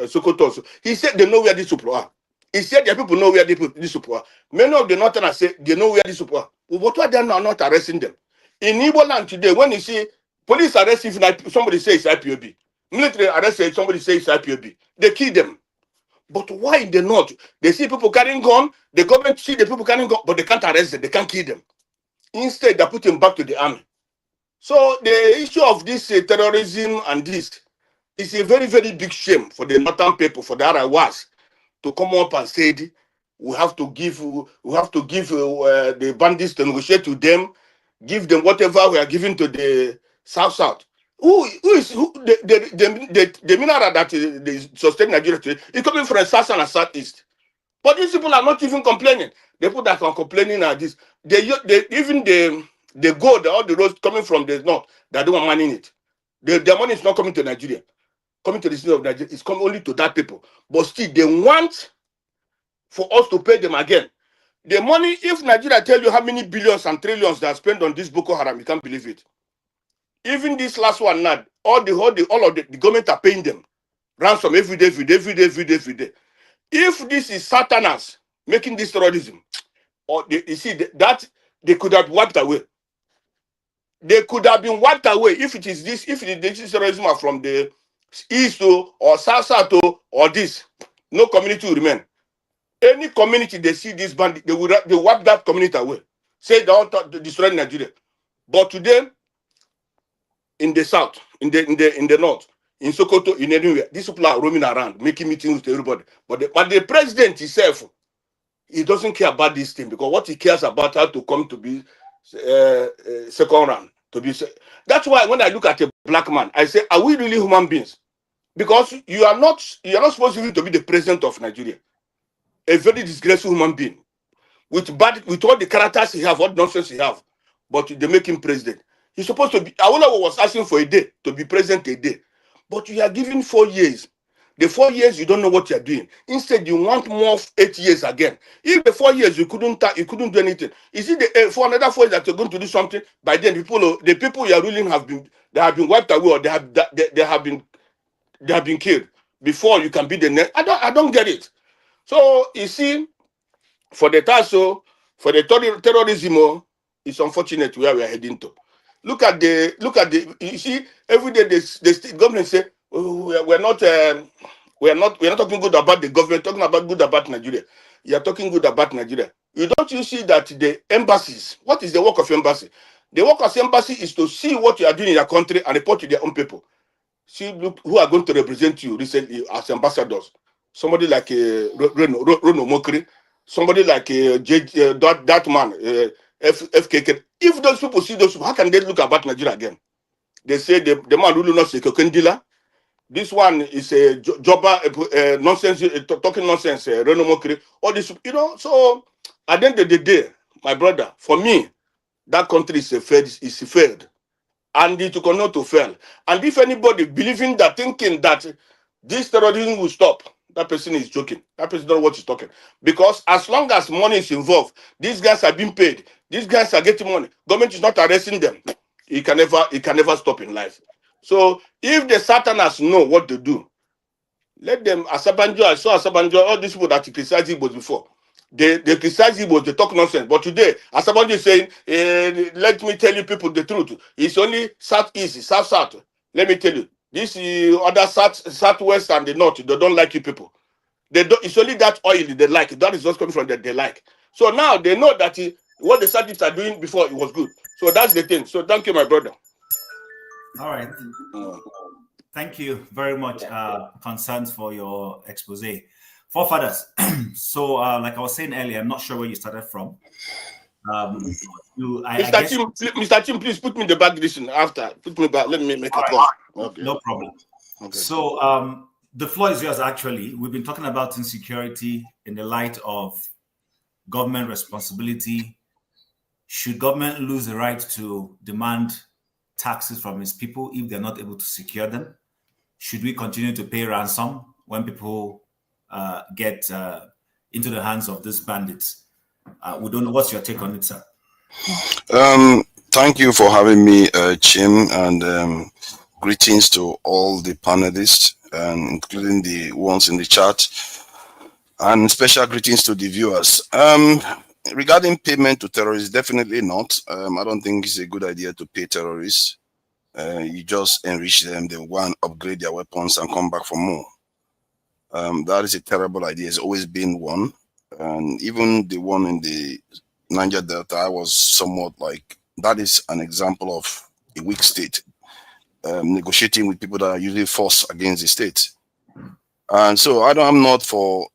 Sokoto? He said they know where these people are. He said their people know where these people are. Many of the northerners say they know where these people are. But why they are not arresting them? In Igbo land today, when you see police arrest if somebody says IPOB, military arrest somebody says IPOB, they kill them. But why in the north? They see people carrying gun, the government see the people carrying gun, but they can't arrest them, they can't kill them. Instead, they put him back to the army. So the issue of this terrorism and this is a very, very big shame for the northern people, for the Arawas, to come up and say we have to give the bandits to negotiate with them, give them whatever we are giving to the South. The mineral that they sustain Nigeria today is coming from the South and Southeast. But these people are not even complaining. The people that are complaining are this. Even the gold, all the roads coming from the north, they don't want money in it. Their money is not coming to Nigeria. Coming to the city of Nigeria, it's coming only to that people. But still, they want for us to pay them again. The money, if Nigeria tell you how many billions and trillions they have spent on this Boko Haram, you can't believe it. Even this last one now, all of the government are paying them ransom every day. If this is Satanas making this terrorism, or you see that they could have wiped away. They could have been wiped away if this terrorism are from the east or south or this. No community will remain. Any community they see this bandit, they wipe that community away. Say they want to destroy Nigeria. But today, in the south, in the north, in Sokoto, in anywhere, these people are roaming around, making meetings with everybody. But the president himself, he doesn't care about this thing, because what he cares about how to come to be second round. That's why when I look at a black man, I say, are we really human beings? Because you are not supposed to be the president of Nigeria. A very disgraceful human being. With all the characters he have, what nonsense he have, but they make him president. He's supposed to be. Awolowo was asking for a day to be president a day, but you are given 4 years. The 4 years you don't know what you are doing. Instead, you want more 8 years again. If the 4 years you couldn't do anything, is it the for another 4 years that you're going to do something? By then, the people you are ruling have been wiped away, or they have been killed before you can be the next. I don't get it. So you see, for the TASO, for the terrorism, it's unfortunate where we are heading to. Look at the. You see, every day the state government say, oh, we're not talking good about the government, talking about good about Nigeria. You are talking good about Nigeria. You see that the embassies, what is the work of embassy? The work of embassy is to see what you are doing in your country and report to their own people. See, look who are going to represent you recently as ambassadors. Somebody like Reno Mokri, somebody like that man, FKK. If those people see those people, how can they look about Nigeria again? They say the man ruling us is a cocaine dealer. This one is a jobber, nonsense, talking nonsense, Reno Mokri. All this, So at the end of the day, my brother, for me, that country is failed. And it will continue to fail. And if anybody thinking that this terrorism will stop, that person is joking. That person doesn't know what he's talking. Because as long as money is involved, these guys are being paid, these guys are getting money, government is not arresting them. It can never stop in life. So if the Satanas know what to do, let them. Asabanjo, I saw Asabanjo, all these people that criticized Igbos before. They criticize Igbos, they talk nonsense. But today, Asabanjo is saying, let me tell you people the truth. It's only southeast, south. Let me tell you. This other southwest and the north, they don't like you people. It's only that oil they like. That is what's coming from that they like. So now they know that what the southeast are doing before it was good. So that's the thing. So thank you, my brother.
All right. Thank you very much, Concerns, for your expose. Forefathers. So, like I was saying earlier, I'm not sure where you started from.
Mr. Chim, please put me in the back edition after. Put me back. Let me make a call. Okay.
No problem.
Okay.
So, the floor is yours, actually. We've been talking about insecurity in the light of government responsibility. Should government lose the right to demand taxes from its people if they're not able to secure them? Should we continue to pay ransom when people get into the hands of these bandits? We don't know. What's your take on it, sir?
Thank you for having me, Chim, and greetings to all the panelists, including the ones in the chat, and special greetings to the viewers. Regarding payment to terrorists, definitely not. I don't think it's a good idea to pay terrorists. You just enrich them, they go and upgrade their weapons and come back for more. That is a terrible idea. It's always been one. And even the one in the Niger Delta, I was somewhat like, that is an example of a weak state negotiating with people that are using force against the state. And so I'm not for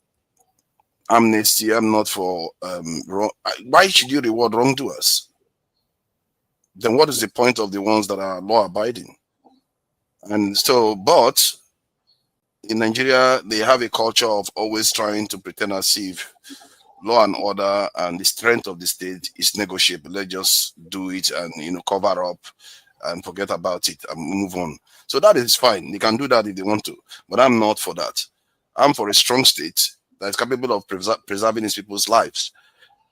amnesty. I'm not for wrong. Why should you reward wrongdoers? Then what is the point of the ones that are law abiding? And so, but in Nigeria, they have a culture of always trying to pretend as if law and order and the strength of the state is negotiable. Let's just do it and cover up and forget about it and move on. So that is fine. They can do that if they want to, but I'm not for that. I'm for a strong state that is capable of preserving its people's lives.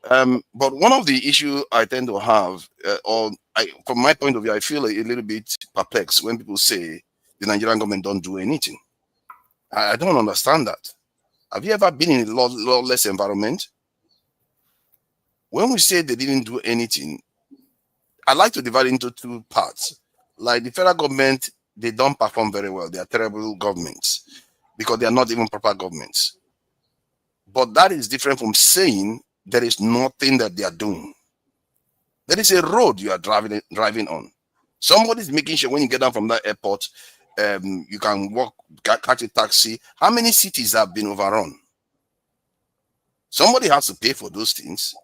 But one of the issues I tend to have, from my point of view, I feel a little bit perplexed when people say the Nigerian government don't do anything. I don't understand that. Have you ever been in a lawless environment? When we say they didn't do anything, I like to divide it into two parts. Like the federal government, they don't perform very well. They are terrible governments because they are not even proper governments. But that is different from saying there is nothing that they are doing. There is a road you are driving on. Somebody is making sure when you get down from that airport, you can walk, catch a taxi. How many cities have been overrun? Somebody has to pay for those things.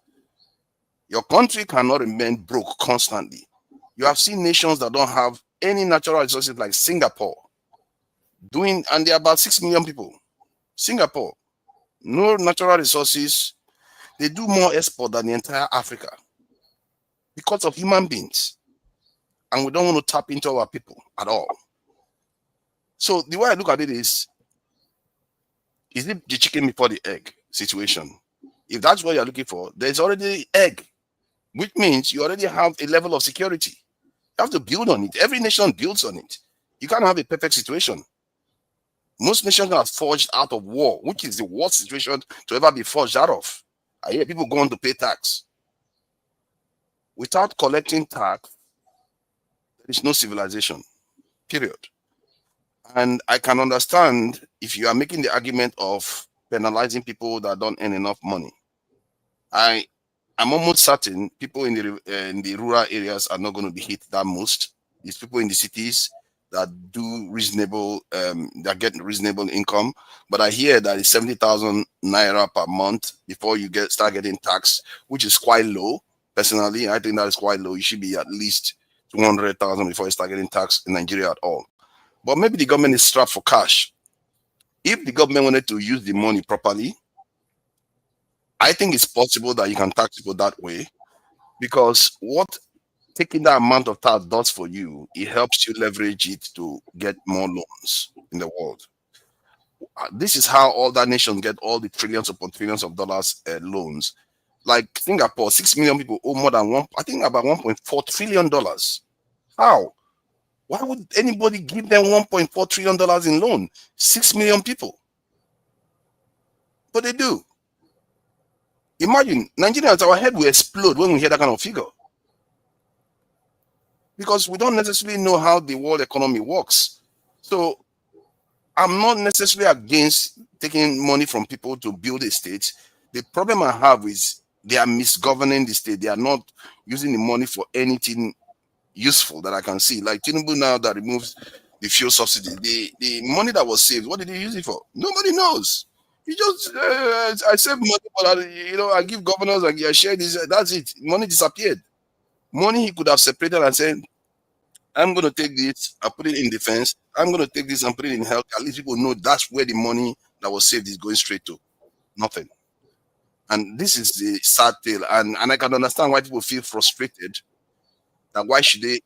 Your country cannot remain broke constantly. You have seen nations that don't have any natural resources like Singapore and there are about 6 million people. Singapore, no natural resources. They do more export than the entire Africa because of human beings. and we don't want to tap into our people at all. So the way I look at it is it the chicken before the egg situation? If that's what you're looking for, there's already egg, which means you already have a level of security. You have to build on it. Every nation builds on it. You can't have a perfect situation. Most nations are forged out of war, which is the worst situation to ever be forged out of. I hear people going to pay tax. Without collecting tax, there is no civilization, period. And I can understand if you are making the argument of penalizing people that don't earn enough money. I'm almost certain people in the rural areas are not going to be hit that most. It's people in the cities that do reasonable, that get reasonable income. But I hear that it's 70,000 naira per month before you start getting taxed, which is quite low. Personally, I think that is quite low. You should be at least 200,000 before you start getting taxed in Nigeria at all. But maybe the government is strapped for cash. If the government wanted to use the money properly, I think it's possible that you can tax people that way, because what taking that amount of tax does for you, it helps you leverage it to get more loans in the world. This is how all that nations get all the trillions upon trillions of dollars loans. Like Singapore, 6 million people owe more than I think about $1.4 trillion. How? Why would anybody give them $1.4 trillion in loan? 6 million people. But they do. Imagine, Nigerians, our head will explode when we hear that kind of figure. Because we don't necessarily know how the world economy works. So I'm not necessarily against taking money from people to build a state. The problem I have is they are misgoverning the state. They are not using the money for anything useful that I can see. Like Tinubu now that removes the fuel subsidy. The money that was saved, what did he use it for? Nobody knows. He just, I save money, but I give governors, I share this, that's it. Money disappeared. Money he could have separated and said, I'm going to take this, I put it in defense. I'm going to take this and put it in health. At least people know that's where the money that was saved is going straight to. Nothing. And this is the sad tale. And I can understand why people feel frustrated. That why should they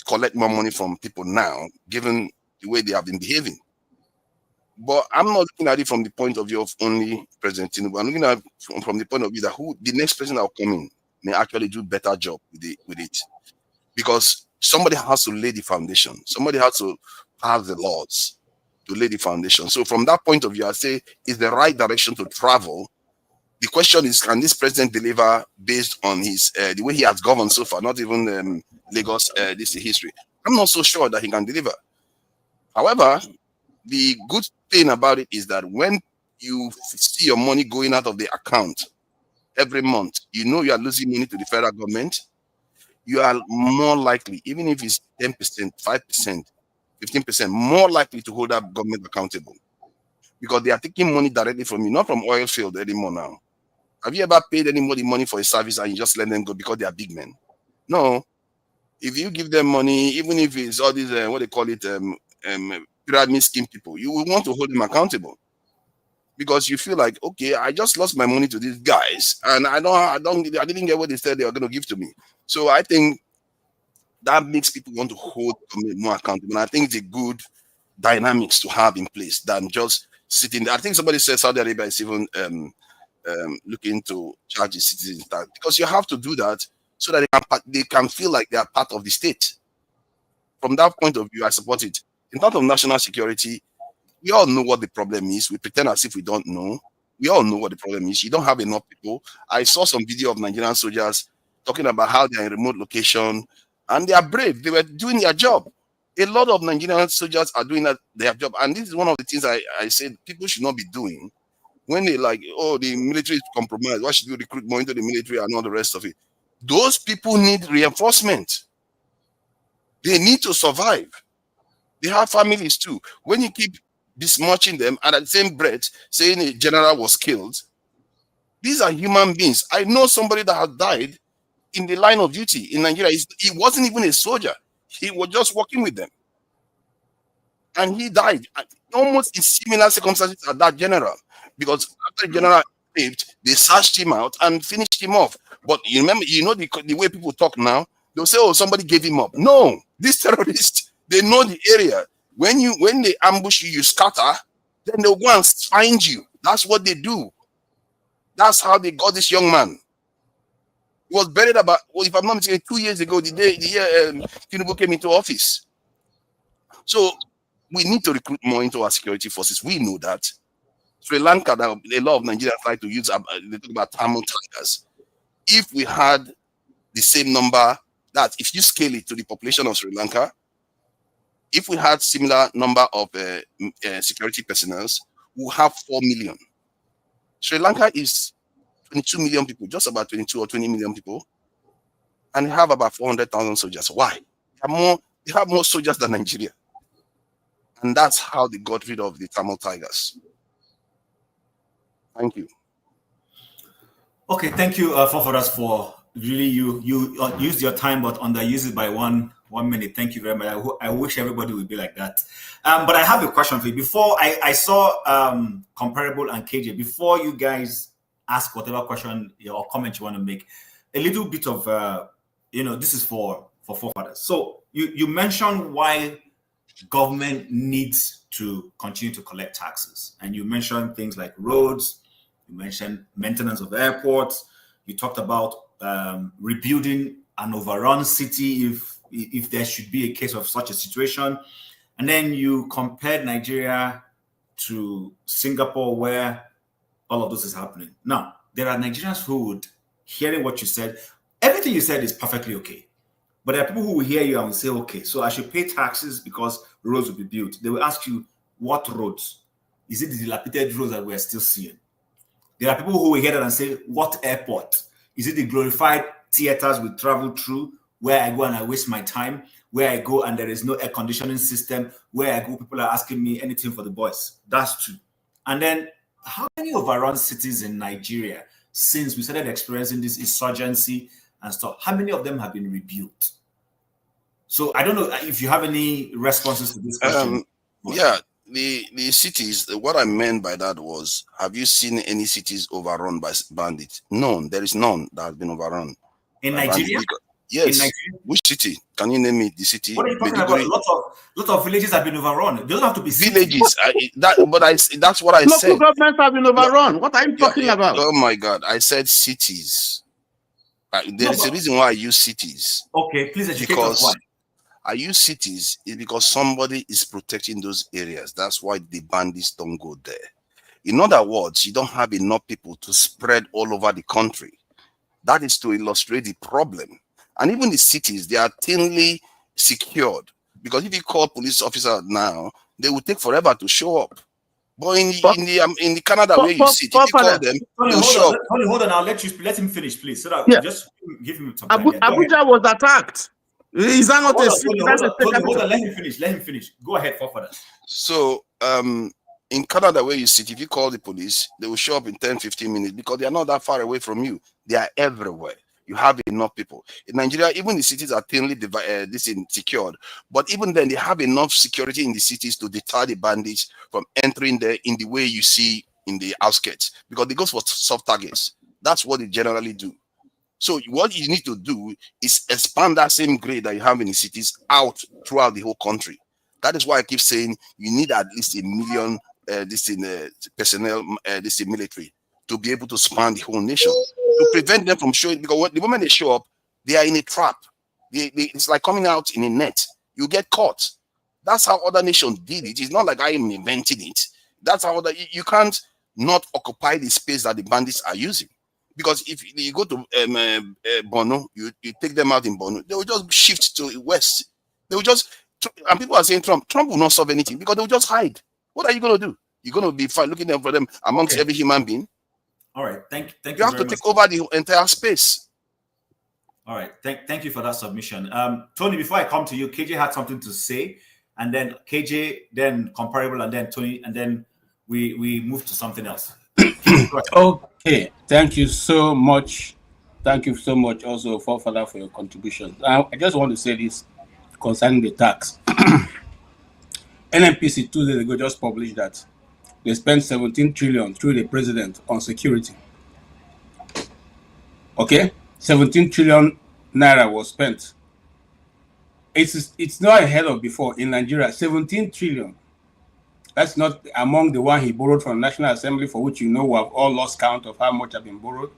collect more money from people now, given the way they have been behaving? But I'm not looking at it from the point of view of only President Tinubu. I'm looking at it from the point of view that the next president that will come in may actually do a better job with it. Because somebody has to lay the foundation. Somebody has to pass the laws to lay the foundation. So from that point of view, I say it's the right direction to travel. The question is, can this president deliver based on his the way he has governed so far? Not even Lagos, this is history. I'm not so sure that he can deliver. However, the good thing about it is that when you see your money going out of the account every month, you know you are losing money to the federal government. You are more likely, even if it's 10%, 5%, 15%, more likely to hold that government accountable, because they are taking money directly from you, not from oil field anymore now. Have you ever paid anybody money for a service and you just let them go because they are big men? No. If you give them money, even if it's all these, what they call it, pyramid scheme people, you will want to hold them accountable, because you feel like, okay, I just lost my money to these guys and I didn't get what they said they were going to give to me. So I think that makes people want to hold more accountable. And I think it's a good dynamics to have in place than just sitting there. I think somebody said Saudi Arabia is even looking to charge the citizens that, because you have to do that so that they can feel like they are part of the state. From that point of view, I support it. In terms of national security, we all know what the problem is. We pretend as if we don't know. We all know what the problem is. You don't have enough people. I saw some video of Nigerian soldiers talking about how they are in remote location and they are brave. They were doing their job. A lot of Nigerian soldiers are doing their job. And this is one of the things I said people should not be doing. When they like, oh, the military is compromised, why should we recruit more into the military and all the rest of it? Those people need reinforcement. They need to survive. They have families too. When you keep besmirching them and at the same breath saying a general was killed, these are human beings. I know somebody that has died in the line of duty in Nigeria. He wasn't even a soldier. He was just working with them. And he died almost in similar circumstances as that general. Because after the general lived, they searched him out and finished him off. But you remember, you know the way people talk now, They'll say, oh, somebody gave him up. No, these terrorists, they know the area. When they ambush you, you scatter, then they'll go and find you. That's what they do. That's how they got this young man. He was buried about, well, if I'm not mistaken, 2 years ago, the year Tinubu came into office. So we need to recruit more into our security forces. We know that. Sri Lanka, a lot of Nigerians like to use, they talk about Tamil tigers. If we had the same number, that if you scale it to the population of Sri Lanka, if we had similar number of security personnel, we'll have 4 million. Sri Lanka is 22 million people, just about 22 or 20 million people, and they have about 400,000 soldiers. Why? They have more soldiers than Nigeria. And that's how they got rid of the Tamil tigers. Thank you.
Okay, thank you, Foforas, for really you used your time but underused it by one minute. Thank you very much. I wish everybody would be like that. But I have a question for you. Before I saw Comparable and KJ, before you guys ask whatever question or comment you want to make, a little bit of this is for forefathers. So you mentioned why government needs to continue to collect taxes, and you mentioned things like roads, you mentioned maintenance of airports, you talked about rebuilding an overrun city if there should be a case of such a situation, and then you compared Nigeria to Singapore where all of this is happening. Now, there are Nigerians who would, hearing what you said, everything you said is perfectly okay. But there are people who will hear you and will say, okay, so I should pay taxes because roads will be built. They will ask you, what roads? Is it the dilapidated roads that we're still seeing? There are people who will hear that and say, what airport? Is it the glorified theaters we travel through, where I go and I waste my time, where I go and there is no air conditioning system, where I go, people are asking me anything for the boys? That's true. And then how many overrun cities in Nigeria, since we started experiencing this insurgency and stuff, how many of them have been rebuilt? So I don't know if you have any responses to this question.
Yeah, the cities, what I meant by that was, have you seen any cities overrun by bandits? None. There is none that has been overrun.
In Nigeria?
Yes.
In Nigeria?
Which city? Can you name me the city?
What are you talking about? Lot of villages have been overrun. It doesn't have to be
villages. That's what I said.
Local governments have been overrun. What are you talking about?
Oh my God! I said cities. There is a reason why I use cities.
Okay, please educate us why.
I use cities is because somebody is protecting those areas. That's why the bandits don't go there. In other words, you don't have enough people to spread all over the country. That is to illustrate the problem. And even the cities, they are thinly secured. Because if you call police officer now, they will take forever to show up. But in the Canada where you sit, if you call them, they'll show up.
Hold on, I'll let him finish, please. So that just give him some time.
Abuja was attacked. Is that not
hold on, let him finish. Go ahead, further.
So in Canada where you sit, if you call the police, they will show up in 10-15 minutes because they are not that far away from you. They are everywhere. You have enough people. In Nigeria, even the cities are thinly secured, but even then they have enough security in the cities to deter the bandits from entering there in the way you see in the outskirts, because they go for soft targets. That's what they generally do. So what you need to do is expand that same grade that you have in the cities out throughout the whole country. That is why I keep saying you need at least 1 million personnel, military, to be able to span the whole nation, to prevent them from showing, because the moment they show up, they are in a trap. It's like coming out in a net. You get caught. That's how other nations did it. It's not like I am inventing it. That's how you can't not occupy the space that the bandits are using. Because if you go to Borno, you take them out in Borno, they will just shift to the west. They will just, and people are saying Trump will not solve anything because they will just hide. What are you going to do? You're going to be looking for them amongst every human being.
All right, thank you.
You have to take over the entire space.
All right, thank you for that submission. Tony, before I come to you, KJ had something to say, and then KJ, then Comparable, and then Tony, and then we move to something else.
Okay, thank you so much. Thank you so much also for your contribution. Now, I just want to say this concerning the tax. NNPC 2 days ago just published that they spent 17 trillion through the president on security. Okay, 17 trillion naira was spent It's not ahead of before in Nigeria. 17 trillion. That's not among the one he borrowed from National Assembly, for which we have all lost count of how much have been borrowed.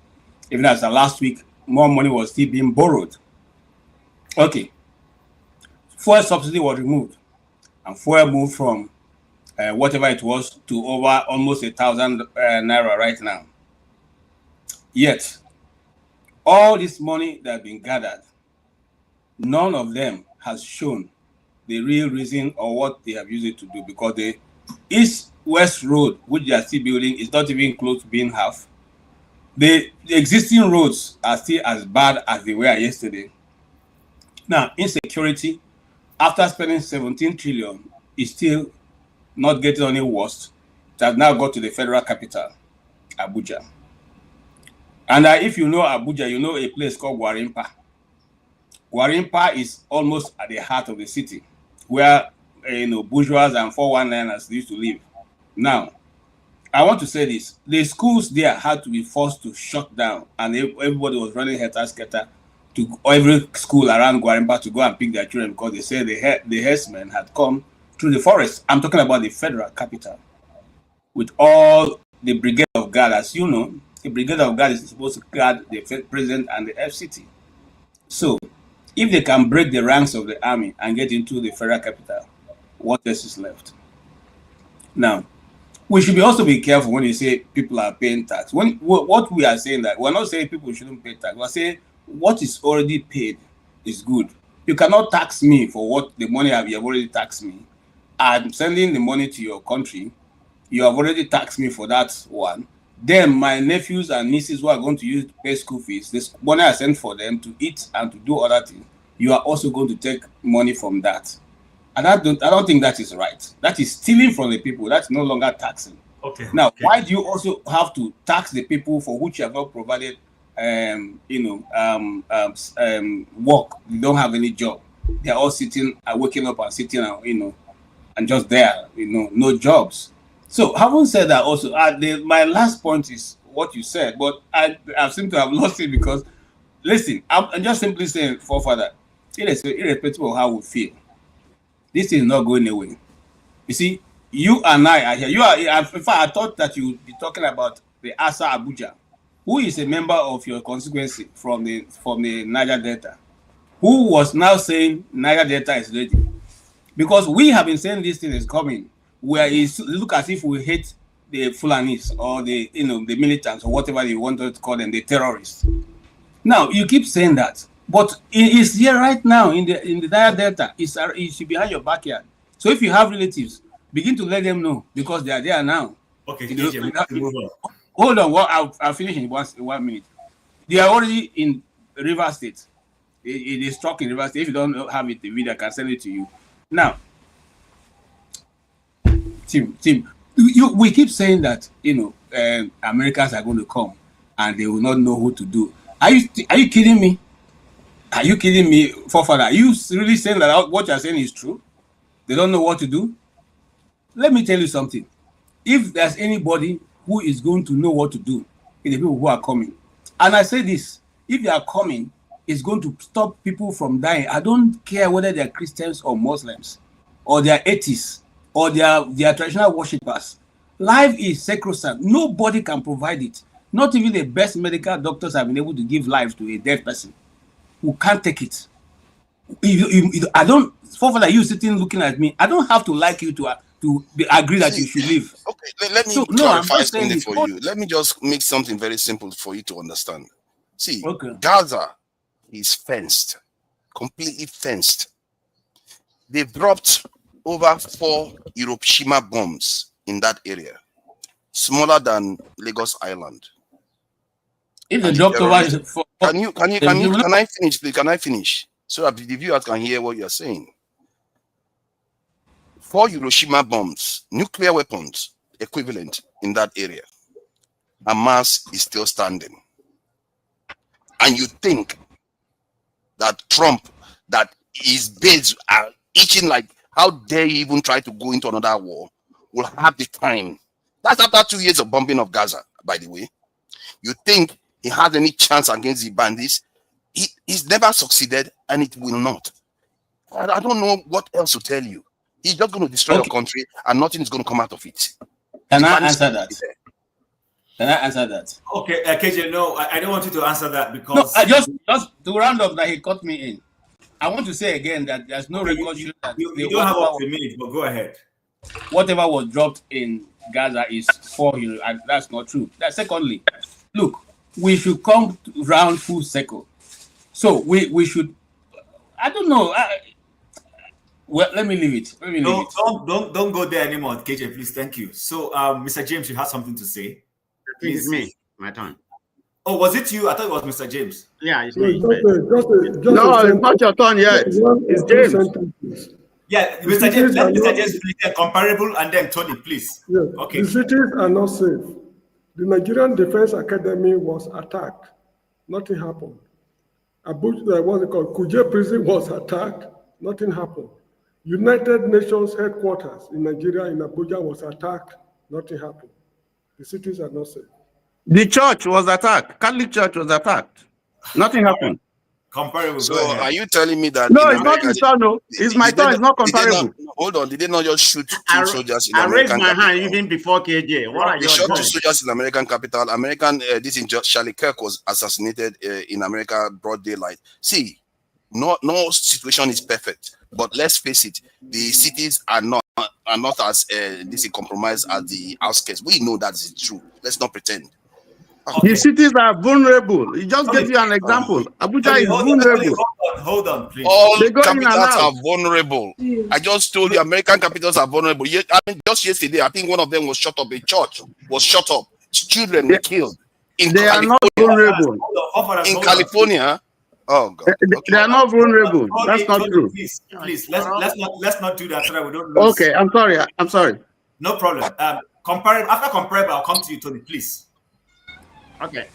Even as the last week, more money was still being borrowed. Okay. Fuel subsidy was removed, and fuel moved from whatever it was to over almost 1,000 naira right now. Yet, all this money that has been gathered, none of them has shown the real reason or what they have used it to do, because the East-West road, which they are still building, is not even close to being half. The existing roads are still as bad as they were yesterday. Now, insecurity, after spending 17 trillion, is still not getting any worse. It has now got to the federal capital, Abuja. And if you know Abuja, you know a place called Gwarimpa. Gwarimpa is almost at the heart of the city, where bourgeois and 419ers used to live. Now, I want to say this: the schools there had to be forced to shut down, and everybody was running helter-skelter to every school around Gwarimpa to go and pick their children, because they said the herdsmen had come through the forest. I'm talking about the federal capital, with all the brigade of guard. As you know, the brigade of guard is supposed to guard the president and the FCT. So, if they can break the ranks of the army and get into the federal capital, what else is left? Now, we should also be careful when you say people are paying tax. What we are saying, that we're not saying people shouldn't pay tax. We're saying what is already paid is good. You cannot tax me for what the money you have already taxed me. I'm sending the money to your country. You have already taxed me for that one. Then my nephews and nieces who are going to use to pay school fees, this money I sent for them to eat and to do other things, you are also going to take money from that. And I don't think that is right. That is stealing from the people. That's no longer taxing.
Okay.
Now, why do you also have to tax the people for which you have not provided, work? You don't have any job. They are all sitting, waking up and sitting, and just there, no jobs. So, having said that, also, my last point is what you said, but I seem to have lost it because, listen, I'm just simply saying, forefather, irrespective of how we feel, this is not going away. You see, you and I are here. In fact, I thought that you would be talking about the Asa Abuja, who is a member of your constituency from the Niger Delta, who was now saying Niger Delta is ready. Because we have been saying this thing is coming, where it look as if we hate the Fulanis or the militants or whatever you want to call them, the terrorists. Now you keep saying that, but it is here right now in the Niger Delta. It should be behind your backyard. So if you have relatives, begin to let them know, because they are there now.
Okay,
hold on. I'll finish in 1 minute. They are already in River State. It is struck in River State. If you don't have it, the video, I can send it to you. Now, Tim, we keep saying that Americans are going to come and they will not know who to do. Are you kidding me? Are you kidding me, forefather? Are you really saying that what you're saying is true? They don't know what to do? Let me tell you something. If there's anybody who is going to know what to do, it's the people who are coming. And I say this: if they are coming, it's going to stop people from dying. I don't care whether they're Christians or Muslims, or they're atheists, or they're traditional worshippers. Life is sacrosanct. Nobody can provide it. Not even the best medical doctors have been able to give life to a dead person who can't take it. I don't, forefather, you sitting looking at me, I don't have to like you to agree that you should live.
Okay, let me clarify something for you. Let me just make something very simple for you to understand. See, Gaza is fenced, completely fenced. They've dropped over 4 Hiroshima bombs in that area, smaller than Lagos Island.
If they dropped over,
can I finish, please? Can I finish so that the viewers can hear what you're saying? 4 Hiroshima bombs, nuclear weapons equivalent in that area. Hamas is still standing. And you think that Trump, that his beds are itching, like, how dare you even try to go into another war, will have the time? That's after 2 years of bombing of Gaza, by the way. You think he has any chance against the bandits? He's never succeeded, and it will not. I don't know what else to tell you. He's just going to destroy your country, and nothing is going to come out of it.
Can I answer that? Can I answer that?
Okay, KJ, no, I don't want you to answer that because
no, I just to round up that he cut me in. I want to say again that there's no record
you don't have up to a minute, but go ahead.
Whatever was dropped in Gaza is for you, and that's not true. Secondly, look, we should come round full circle. So we should. I don't know. Well, let me leave it.
Don't go there anymore, KJ. Please, thank you. So, Mr. James, you have something to say.
Please, it's me. My turn.
Oh, was it you? I thought it was Mr. James.
Yeah, it's me.
No, it's not your turn yet. It's James.
Yeah, Mr. James, let Mr. James please comparable, and then Tony, please.
Yes.
Okay.
The cities are not safe. The Nigerian Defense Academy was attacked. Nothing happened. What's it called? Kuje prison was attacked. Nothing happened. United Nations headquarters in Nigeria, in Abuja, was attacked. Nothing happened. The cities are not safe.
The church was attacked. Catholic Church was attacked. Nothing happened.
Comparable.
So are you telling me that?
No, it's not his turn. No, it's my turn. It's not comparable.
Hold on. Did they not just shoot two soldiers in
I
American
raised my
capital?
hand even before KJ. What are
They
you
shot
doing?
2 soldiers in American capital. This in Charlie Kirk was assassinated in America, broad daylight. See, no situation is perfect, but let's face it, the cities are not as compromised as the outskirts. We know that is true. Let's not pretend.
The cities are vulnerable. He just gave you an example. Abuja is vulnerable.
Hold on, please.
All capitals are vulnerable. I just told you American capitals are vulnerable. Just yesterday, I think one of them was shot up. A church was shot up. Children were killed.
They are not vulnerable.
In California. Oh God.
They are not vulnerable. That's not true.
Please, let's not do that so that we don't lose.
Okay, I'm sorry.
No problem. After comparable, I'll come to you, Tony, please.
Okay,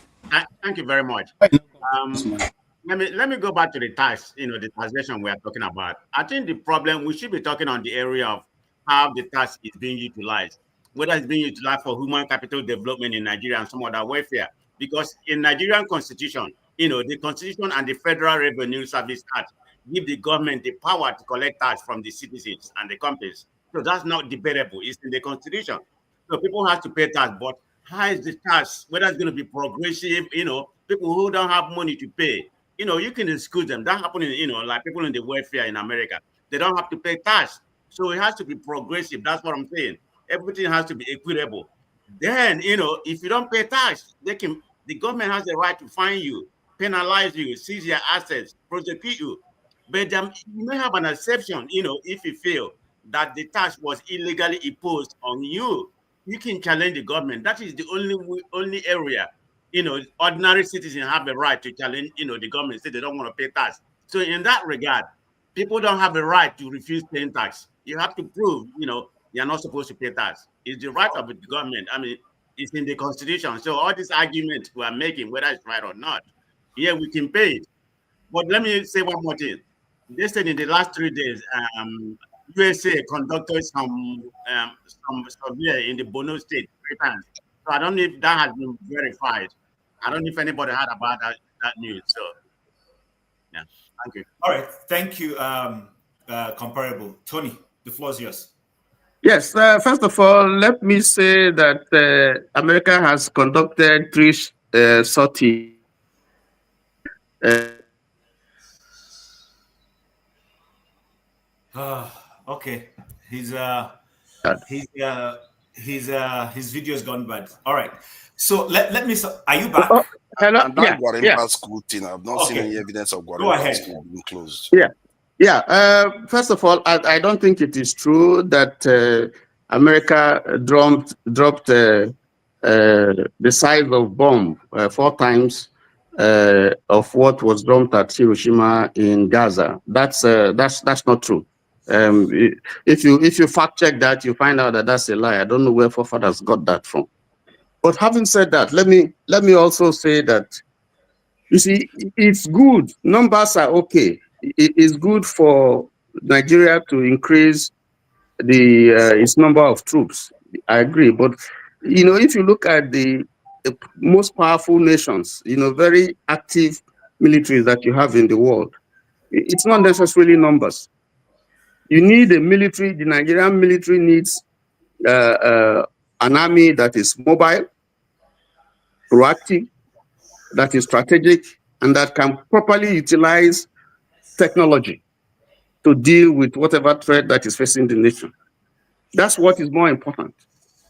thank you very much. Let me go back to the tax, the taxation we are talking about. I think the problem, we should be talking on the area of how the tax is being utilized, whether it's being utilized for human capital development in Nigeria and some other welfare. Because in Nigerian constitution, the constitution and the Federal Revenue Service Act give the government the power to collect tax from the citizens and the companies. So that's not debatable. It's in the constitution. So people have to pay tax, but how is the tax, whether it's going to be progressive, people who don't have money to pay, you can excuse them. That happens, like people in the welfare in America, they don't have to pay tax. So it has to be progressive. That's what I'm saying. Everything has to be equitable. Then, if you don't pay tax, the government has the right to fine you, penalize you, seize your assets, prosecute you. But you may have an exception, if you feel that the tax was illegally imposed on you. You can challenge the government. That is the only area, ordinary citizens have a right to challenge, the government, say they don't want to pay tax. So in that regard, people don't have a right to refuse paying tax. You have to prove, you're not supposed to pay tax. It's the right of the government. I mean, it's in the constitution. So all these arguments we are making, whether it's right or not, yeah, we can pay it. But let me say one more thing. They said in the last 3 days, USA conducted some survey in the Borno state 3 times. So I don't know if that has been verified. I don't know if anybody heard about that news. So yeah, thank you.
All right, thank you, comparable. Tony, the floor is yours.
Yes, first of all, let me say that America has conducted 3 sorties.
Okay, his video has gone bad. All right, so let me. Are you back?
Hello.
And that Guarimpa school thing, I've not seen any evidence of Guarimpa school being closed.
Yeah. First of all, I don't think it is true that America dropped the size of bomb 4 times of what was dropped at Hiroshima in Gaza. That's not true. If you fact check that, you find out that that's a lie. I don't know where forefathers got that from. But having said that, let me also say that, you see, it's good. Numbers are okay. It's good for Nigeria to increase its number of troops. I agree. But if you look at the most powerful nations, very active militaries that you have in the world, it's not necessarily numbers. You need a military. The Nigerian military needs an army that is mobile, proactive, that is strategic, and that can properly utilize technology to deal with whatever threat that is facing the nation. That's what is more important.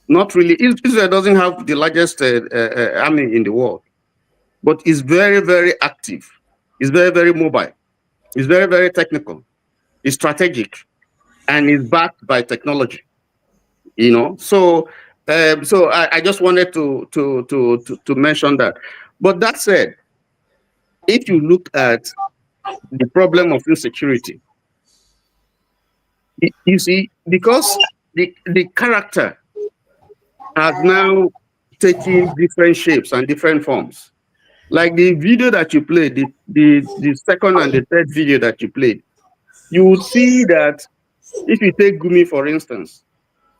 Not really. Israel doesn't have the largest army in the world, but it's very, very active. It's very, very mobile. It's very, very technical. It's strategic, and it's backed by technology. You know, so I just wanted to mention that. But that said, if you look at the problem of insecurity, you see, because the character has now taken different shapes and different forms. Like the video that you played, the second and the third video that you played, you would see that if you take Gumi, for instance,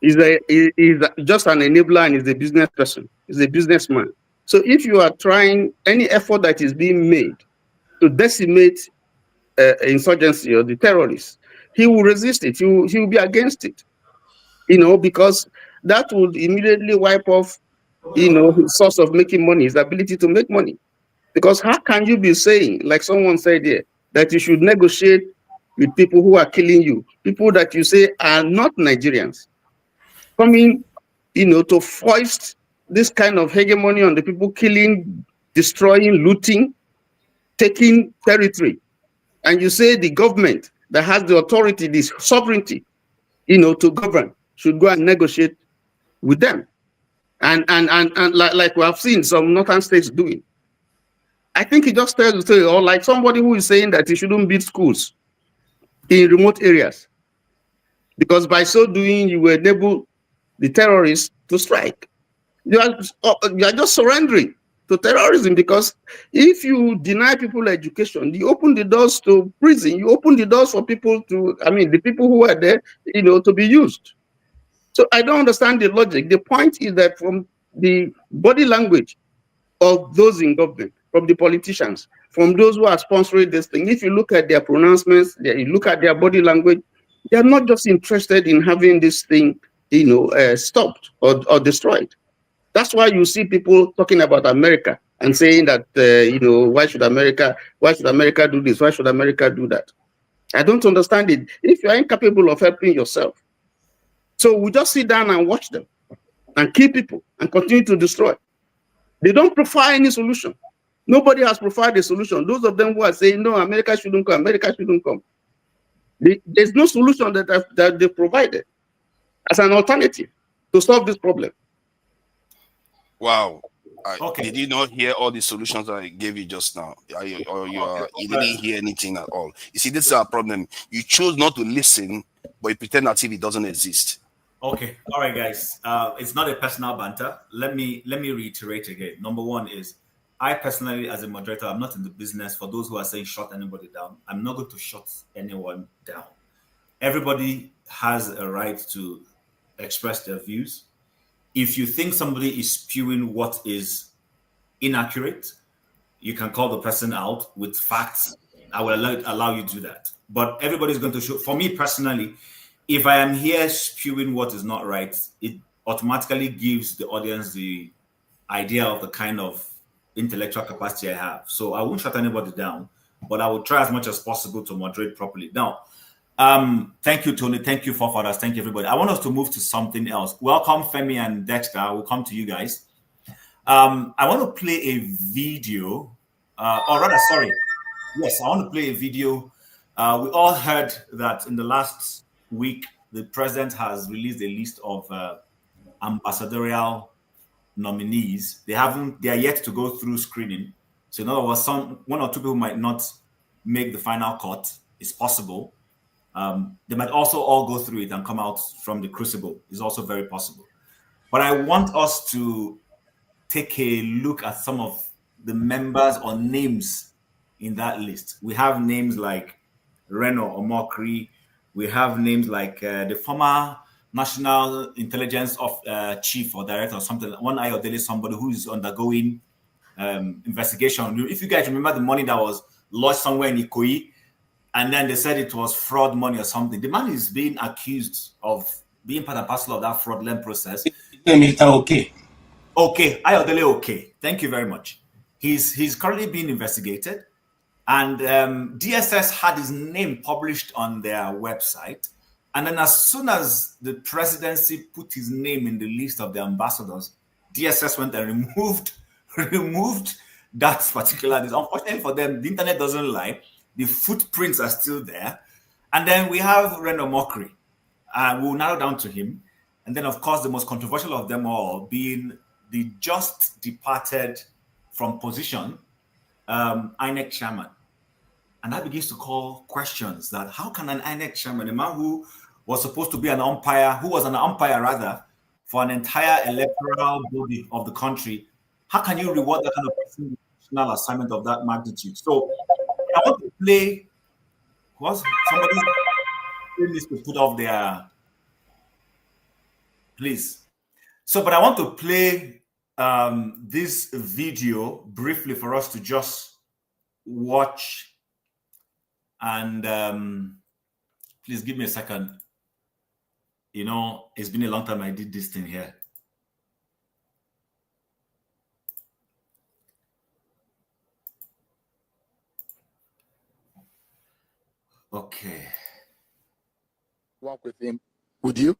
is just an enabler and is a business person, is a businessman. So if you are trying any effort that is being made to decimate insurgency or the terrorists, he will resist it. He will be against it, you know, because that would immediately wipe off, you know, his source of making money, his ability to make money. Because how can you be saying, like someone said here, that you should negotiate with people who are killing you, people that you say are not Nigerians, coming, you know, to foist this kind of hegemony on the people, killing, destroying, looting, taking territory. And you say the government that has the authority, this sovereignty, you know, to govern, should go and negotiate with them. And like we have seen some northern states doing. I think it just tells the story, or like somebody who is saying that you shouldn't build schools in remote areas, because by so doing, you will enable the terrorists to strike. You are just surrendering to terrorism, because if you deny people education, you open the doors to prison, you open the doors for people to, I mean, the people who are there, you know, to be used. So I don't understand the logic. The point is that from the body language of those in government, from the politicians, from those who are sponsoring this thing, if you look at their pronouncements, you look at their body language, they are not just interested in having this thing, you know, stopped or destroyed. That's why you see people talking about America and saying that, you know, why should America do this? Why should America do that? I don't understand it. If you are incapable of helping yourself, so we just sit down and watch them and kill people and continue to destroy. They don't provide any solution. Nobody has provided a solution. Those of them who are saying, no, America shouldn't come, America shouldn't come. There's no solution that they provided as an alternative to solve this problem.
Wow.
Okay.
Did you not hear all the solutions that I gave you just now? You didn't hear anything at all. You see, this is our problem. You choose not to listen, but you pretend as if it doesn't exist.
Okay. All right, guys. It's not a personal banter. Let me reiterate again. Number one is, I personally, as a moderator, I'm not in the business for those who are saying shut anybody down. I'm not going to shut anyone down. Everybody has a right to express their views. If you think somebody is spewing what is inaccurate, you can call the person out with facts. I will allow you to do that. But everybody's going to show. For me personally, if I am here spewing what is not right, it automatically gives the audience the idea of the kind of intellectual capacity I have. So I won't shut anybody down, but I will try as much as possible to moderate properly. Now, thank you, Tony. Thank you, forefathers. Thank you, everybody. I want us to move to something else. Welcome, Femi and Dexter. We'll come to you guys. I want to play a video, or rather, sorry. Yes, I want to play a video. We all heard that in the last week, the president has released a list of ambassadorial nominees. They are yet to go through screening. So in other words, one or two people might not make the final cut. It's possible. They might also all go through it and come out from the crucible. It's also very possible. But I want us to take a look at some of the members or names in that list. We have names like Reno Omokri. We have names like the former National Intelligence Chief or Director or something. One Ayodele, somebody who is undergoing investigation. If you guys remember the money that was lost somewhere in Ikoyi, and then they said it was fraud money or something. The man is being accused of being part and parcel of that fraudulent process.
Mr. Okay.
Okay, Ayodele Okay. Thank you very much. He's currently being investigated, and DSS had his name published on their website. And then as soon as the presidency put his name in the list of the ambassadors, DSS went and removed that particular list. Unfortunately for them, the internet doesn't lie. The footprints are still there. And then we have Reno Mokri. We'll narrow down to him. And then, of course, the most controversial of them all being the just departed from position, INEC chairman. And that begins to call questions that how can an INEC chairman, a man who was supposed to be an umpire, who was an umpire rather, for an entire electoral body of the country, how can you reward that kind of personal assignment of that magnitude? So I want to play, somebody needs to put off their, please. So, but I want to play this video briefly for us to just watch. And please give me a second. You know, it's been a long time I did this thing here. Okay.
Work with him. Would you?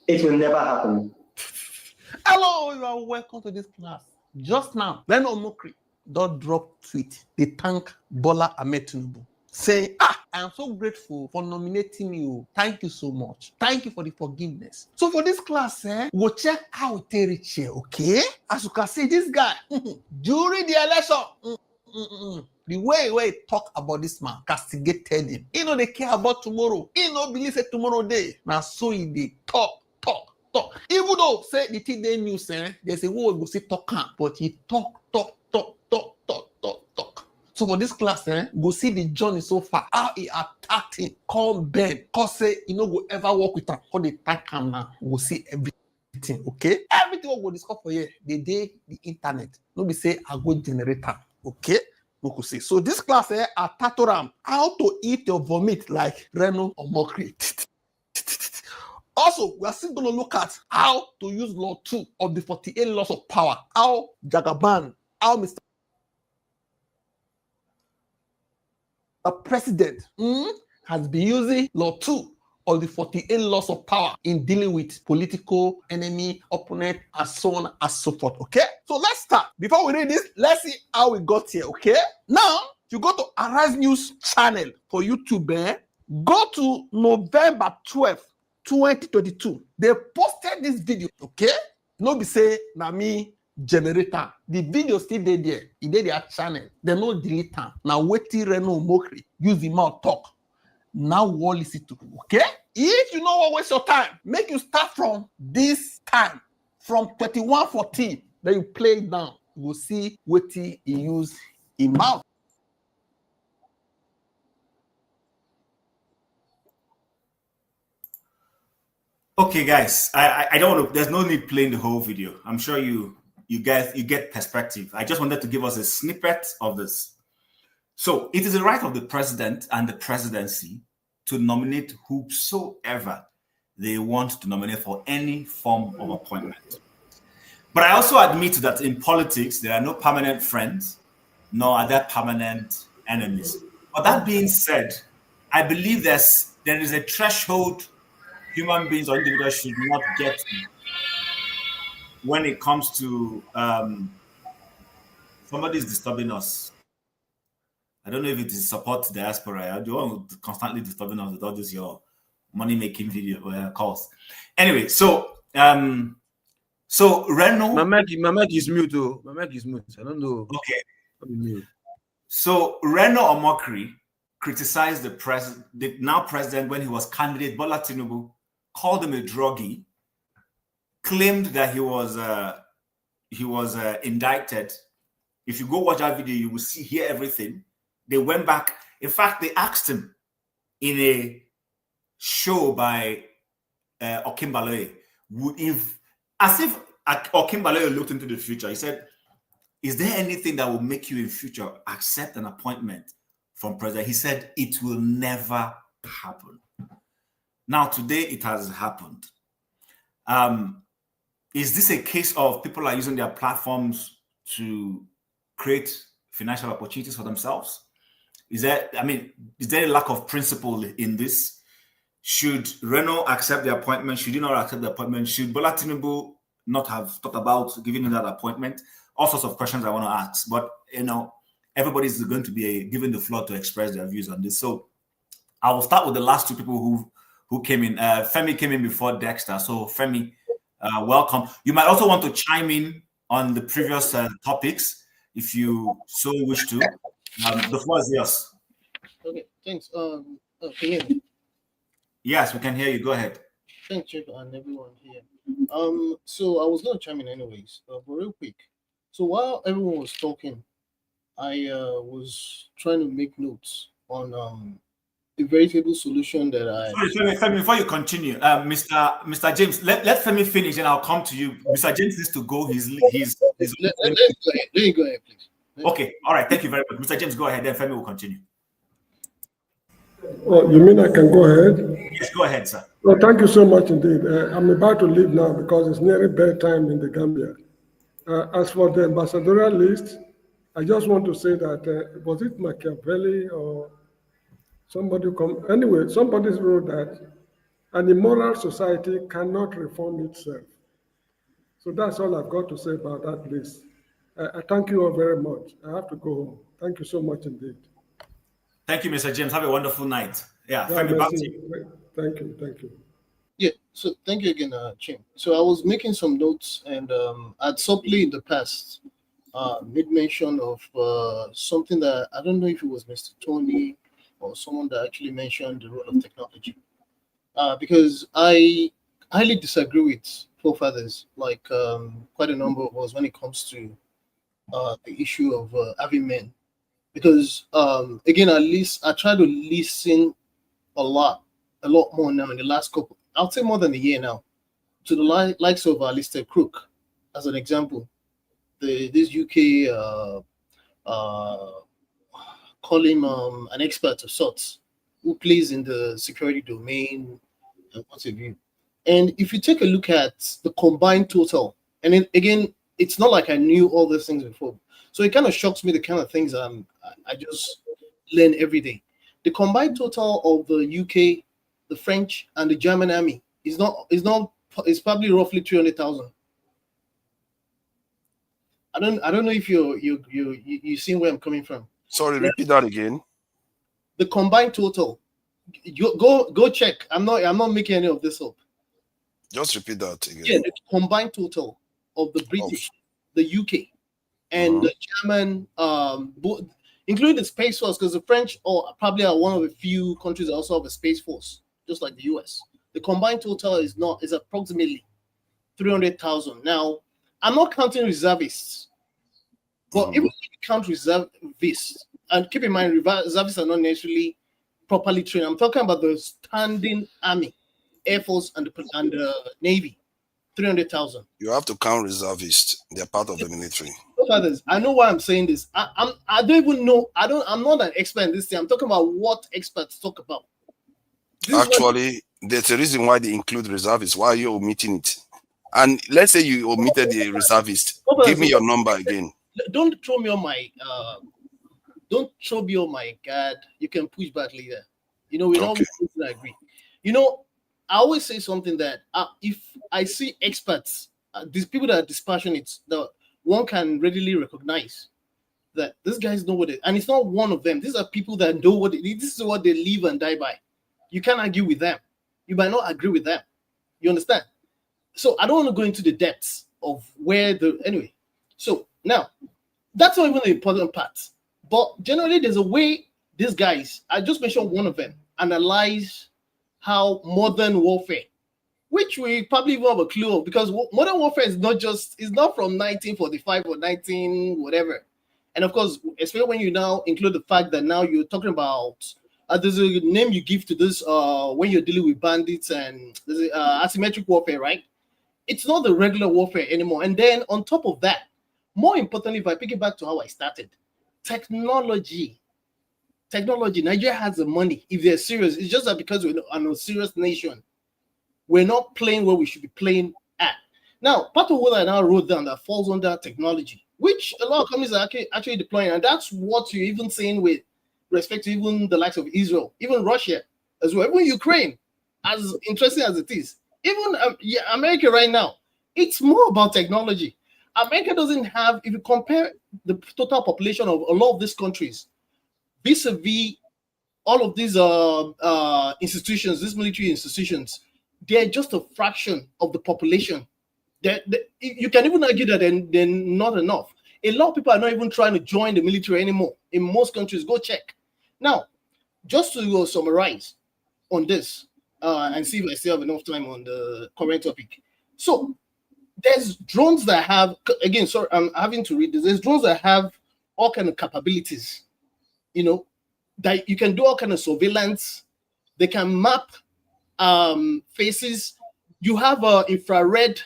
It will never happen.
Hello, you are welcome to this class. Just now, Reno Mokri don't drop tweet. They thank Bola Ahmed Tinubu, saying, I am so grateful for nominating you. Thank you so much. Thank you for the forgiveness. So for this class, we'll check how it reach here, okay? As you can see, this guy, during the election, the way he talk about this man, castigated him. He know they care about tomorrow. He no believe that tomorrow day. Now so he dey talk. Even though say the thing they news, they say, oh, we go see talk, but he talk. So for this class, go see the journey so far. How he attacked him, call Ben, cause say he no go ever work with him. How they attack him now, we'll see everything, okay? Everything we go discuss for here, the internet. No be say I go generator, okay? We could see. So this class, I taught how to eat your vomit like Reno or Mokri. Also, we are still going to look at how to use law 2 of the 48 laws of power. How Jagaban, how Mr. President has been using law 2 of the 48 laws of power in dealing with political enemy, opponent, and so on and so forth. Okay? So let's start. Before we read this, let's see how we got here. Okay? Now, if you go to Arise News channel for YouTube, go to November 12th. 2022, they posted this video, okay? No be say, na me generator. The video still there. It did their channel. They no delete them. Now, wetin Reno Mokri use the mouth talk. Now, we'll listen to, okay? If you don't want to waste your time, make you start from this time, from 21:14, then you play it down. You will see wetin he use in mouth.
Okay, guys, I don't want to, there's no need playing the whole video. I'm sure you guys, you get perspective. I just wanted to give us a snippet of this. So it is the right of the president and the presidency to nominate whosoever they want to nominate for any form of appointment. But I also admit that in politics, there are no permanent friends, nor are there permanent enemies. But that being said, I believe there is a threshold human beings or individuals should not get to when it comes to somebody is disturbing us. I don't know if it is support diaspora. I don't want to constantly disturbing us with all this your money making video calls. Anyway, so Reno.
My mic is mute. Oh. My mic is mute. I don't know.
Okay. So Reno Omokri criticized the now president when he was candidate Bola Tinubu, called him a druggie, claimed that he was indicted. If you go watch that video, you will hear everything. They went back. In fact, they asked him in a show by Okimbaloye, as if Okimbaloye looked into the future. He said, "Is there anything that will make you in future accept an appointment from President. He said it will never happen. Now, today it has happened. Is this a case of people are using their platforms to create financial opportunities for themselves? Is there a lack of principle in this? Should Reno accept the appointment? Should he not accept the appointment? Should Bola Tinubu not have thought about giving him that appointment? All sorts of questions I want to ask. But, everybody's going to be given the floor to express their views on this. So I will start with the last two people who came in. Femi came in before Dexter. So Femi, welcome. You might also want to chime in on the previous topics if you so wish to. The floor is yours.
Okay, thanks. Can you hear me?
Yes, we can hear you. Go ahead.
Thanks, Chief, and everyone here. So I was going to chime in anyways, but real quick. So while everyone was talking, I was trying to make notes on a veritable solution that
Sorry, Femi, before you continue, Mr. James, let Femi finish, and I'll come to you. Mr. James needs to go.
Let me go ahead, please.
Okay, all right. Thank you very much, Mr. James. Go ahead, then Femi will continue.
Oh, you mean I can go ahead?
Yes, go ahead, sir.
Well, thank you so much indeed. I'm about to leave now because it's nearly bedtime in the Gambia. As for the ambassadorial list, I just want to say that, was it Machiavelli or somebody anyway, somebody wrote that an immoral society cannot reform itself. So that's all I've got to say about that list. I thank you all very much. I have to go home. Thank you so much indeed.
Thank you, Mr. James. Have a wonderful night. Yeah, Femi, back to you.
Thank you.
Yeah, so thank you again, Chim. So I was making some notes, and I'd subtly in the past made mention of something that I don't know if it was Mr. Tony or someone that actually mentioned the role of technology. Because I highly disagree with forefathers, like quite a number of us, when it comes to the issue of having men. Because again, at least I try to listen a lot more now in the last couple, I'll say more than a year now, to the likes of Alistair Crook, as an example. This UK call him an expert of sorts who plays in the security domain and what have you. And if you take a look at the combined total, and then again, it's not like I knew all these things before, so it kind of shocks me the kind of things I just learn every day. The combined total of the UK, the French, and the German army is probably roughly 300,000. I don't know if you seen where I'm coming from.
Sorry, repeat that again.
The combined total. You go check. I'm not making any of this up.
Just repeat that again.
Yeah, the combined total of the British, the UK, and the German, including the Space Force, because the French probably are one of the few countries that also have a Space Force, just like the US. The combined total is approximately 300,000. Now, I'm not counting reservists, but even if you count reservists, and keep in mind, reservists are not necessarily properly trained. I'm talking about the standing army, Air Force, and the Navy. 300,000.
You have to count reservists. They're part of the military.
Others, I know why I'm saying this. I don't even know. I'm not an expert in this thing. I'm talking about what experts talk about.
Actually, there's a reason why they include reservists. Why are you omitting it? And let's say you omitted the reservist. Give me your number again.
Don't throw me on my guard. You can push back later. We don't agree. I always say something that if I see experts, these people that are dispassionate, that one can readily recognize that these guys know what it, and it's not one of them. These are people that know what this is what they live and die by. You can't argue with them. You might not agree with them. You understand? So I don't want to go into the depths of anyway. So now that's not even the important part. But generally, there's a way these guys, I just mentioned one of them, analyze how modern warfare, which we probably even have a clue of, because modern warfare is not from 1945 or 19 whatever. And of course, especially when you now include the fact that now you're talking about there's a name you give to this when you're dealing with bandits, and there's asymmetric warfare, right? It's not the regular warfare anymore. And then on top of that, more importantly, if I pick it back to how I started, technology technology. Nigeria has the money. If they're serious, it's just that because we're a serious nation, we're not playing where we should be playing at. Now, part of what I now wrote down that falls under technology, which a lot of companies are actually deploying, and that's what you're even seeing with respect to even the likes of Israel, even Russia as well, even Ukraine, as interesting as it is. Even America right now, it's more about technology. America doesn't have, if you compare the total population of a lot of these countries, vis-a-vis all of these institutions, these military institutions, they're just a fraction of the population. You can even argue that they're not enough. A lot of people are not even trying to join the military anymore. In most countries, go check. Now, just to summarize on this and see if I still have enough time on the current topic. So, there's drones that have, again, sorry, I'm having to read this. There's drones that have all kind of capabilities, that you can do all kind of surveillance. They can map faces. You have infrared,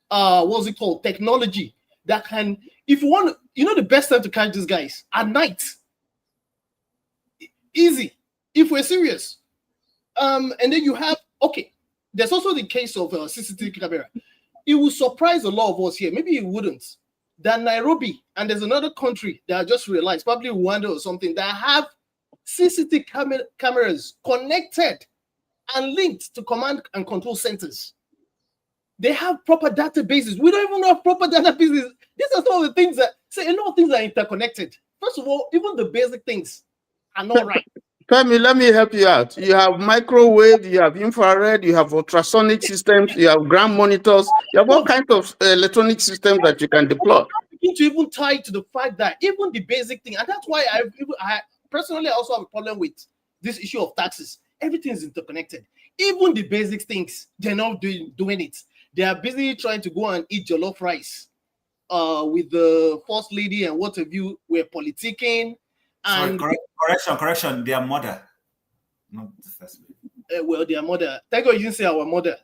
what's it called, technology that can, if you want, the best time to catch these guys at night. Easy, if we're serious. And then you have, there's also the case of CCTV camera. It will surprise a lot of us here. Maybe it wouldn't. That Nairobi, and there's another country that I just realized, probably Rwanda or something, that have CCTV cameras connected and linked to command and control centers. They have proper databases. We don't even have proper databases. These are some of the things that say a lot of things are interconnected. First of all, even the basic things are not right.
Femi, let me help you out. You have microwave, you have infrared, you have ultrasonic systems, you have ground monitors, you have all kinds of electronic systems that you can deploy.
To even tie to the fact that even the basic thing, and that's why I personally also have a problem with this issue of taxes. Everything is interconnected. Even the basic things, they're not doing it. They are busy trying to go and eat jollof rice with the first lady and what have you. We're politicking. And
correction. Their mother, not the first lady.
Well, their mother. Thank God you didn't say our mother,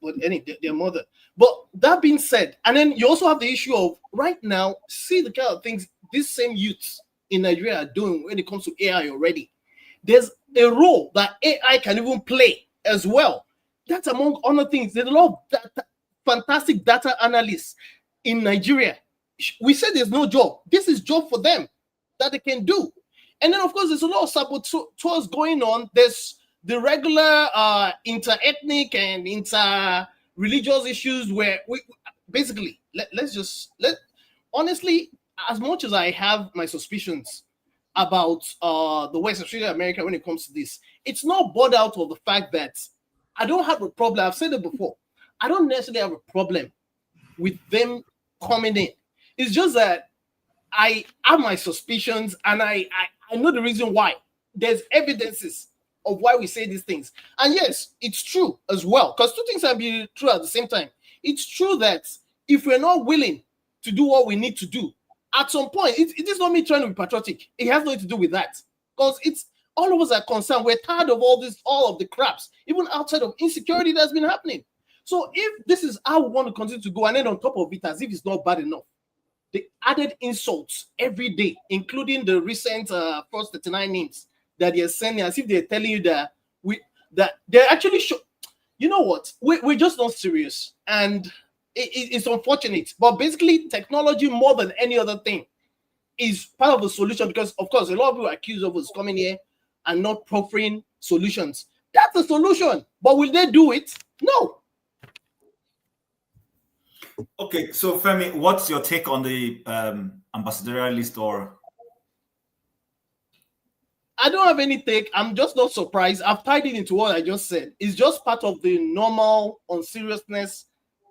but their mother. But that being said, and then you also have the issue of right now, see the kind of things these same youths in Nigeria are doing when it comes to AI already. There's a role that AI can even play as well. That's among other things. There's a lot of fantastic data analysts in Nigeria. We said there's no job. This is job for them that they can do. And then, of course, there's a lot of saboteurs going on. There's the regular inter-ethnic and inter-religious issues where we basically, honestly, as much as I have my suspicions about the West, especially America, when it comes to this, it's not bought out of the fact that I don't have a problem. I've said it before. I don't necessarily have a problem with them coming in. It's just that I have my suspicions, and I know the reason why. There's evidences of why we say these things. And yes, it's true as well, because two things can be true at the same time. It's true that if we're not willing to do what we need to do, at some point, it is not me trying to be patriotic. It has nothing to do with that. Because it's all of us are concerned. We're tired of all of the craps, even outside of insecurity that's been happening. So if this is how we want to continue to go, and then on top of it, as if it's not bad enough, the added insults every day, including the recent first 39 names that they're sending, as if they're telling you that they're actually you know what? We're just not serious, and it's unfortunate. But basically, technology more than any other thing is part of the solution, because of course a lot of people accuse of us coming here and not proffering solutions. That's the solution, but will they do it? No.
Okay, so Femi, what's your take on the ambassadorial list? Or
I don't have any take. I'm just not surprised. I've tied it into what I just said. It's just part of the normal unseriousness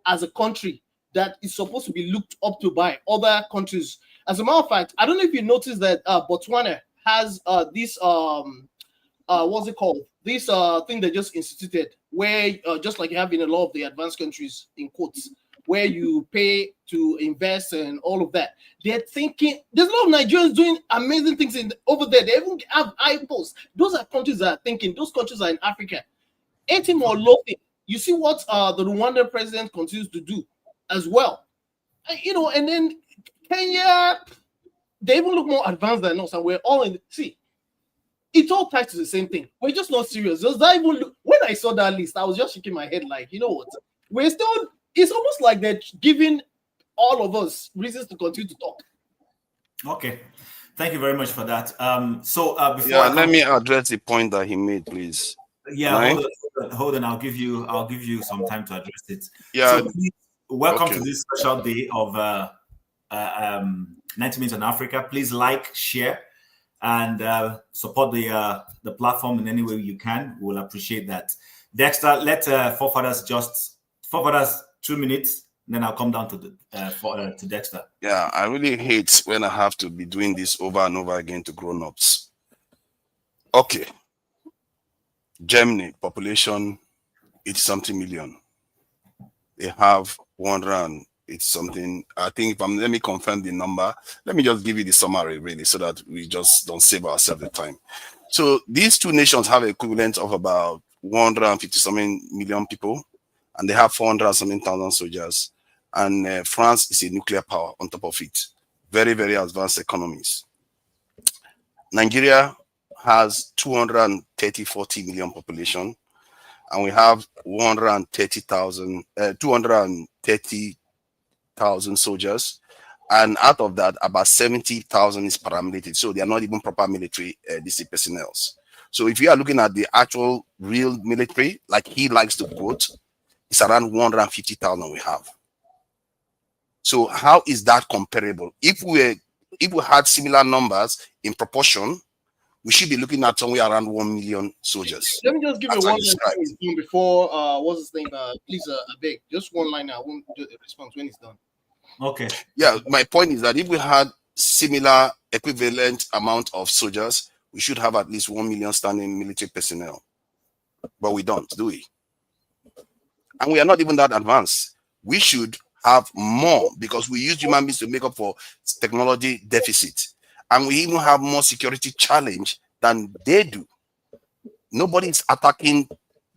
as a country that is supposed to be looked up to by other countries. As a matter of fact, I don't know if you noticed that Botswana has this what's it called? This thing they just instituted, where just like you have in a lot of the advanced countries, in quotes, where you pay to invest and all of that. They're thinking, there's a lot of Nigerians doing amazing things over there. They even have iPosts. Those are countries that are thinking. Those countries are in Africa. Anything or loafing. You see what the Rwandan president continues to do as well. And then Kenya, they even look more advanced than us, and we're all in. See, It all ties to the same thing. We're just not serious. Does that even look, when I saw that list, I was just shaking my head like, you know what? We're still, it's almost like they're giving all of us reasons to continue to talk.
Okay. Thank you very much for that. Before
let me address the point that he made, please.
Yeah, hold on. I'll give you some time to address it.
Yeah.
So please, welcome to this special day of 90 Minutes on Africa. Please like, share, and support the platform in any way you can. We'll appreciate that. Dexter, let forefathers 2 minutes, then I'll come down to Dexter.
Yeah, I really hate when I have to be doing this over and over again to grown-ups. Okay. Germany, population 80-something million. They have 180 something. I think let me confirm the number. Let me just give you the summary really so that we just don't save ourselves the time. So these two nations have equivalent of about 150 something million people, and they have 400 something thousand soldiers. And France is a nuclear power on top of it. Very, very advanced economies. Nigeria has 240 million population, and we have 230,000 soldiers, and out of that, about 70,000 is paramilitary. So they are not even proper military DC personnel. So if you are looking at the actual real military, like he likes to quote, it's around 150,000 we have. So how is that comparable? If we had similar numbers in proportion, we should be looking at somewhere around 1 million soldiers.
Let me just give you one line before what's his name? Please, I beg, just one line. I won't do the response when it's done.
Okay.
Yeah, my point is that if we had similar equivalent amount of soldiers, we should have at least 1 million standing military personnel. But we don't, do we? And we are not even that advanced. We should have more because we use human beings to make up for technology deficit. And we even have more security challenge than they do. Nobody is attacking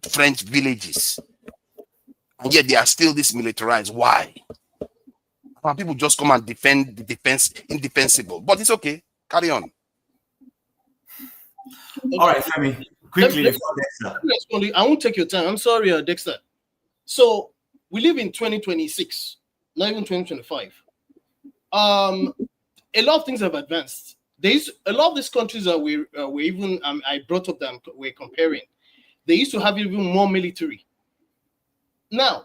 French villages. And yet they are still this militarized. Why? And people just come and defend the defense indefensible. But it's okay. Carry on.
All right, Femi, quickly.
I won't take your time. I'm sorry, Dexter. So we live in 2026, not even 2025. A lot of things have advanced. There's a lot of these countries that we even I brought up them we're comparing. They used to have even more military. Now,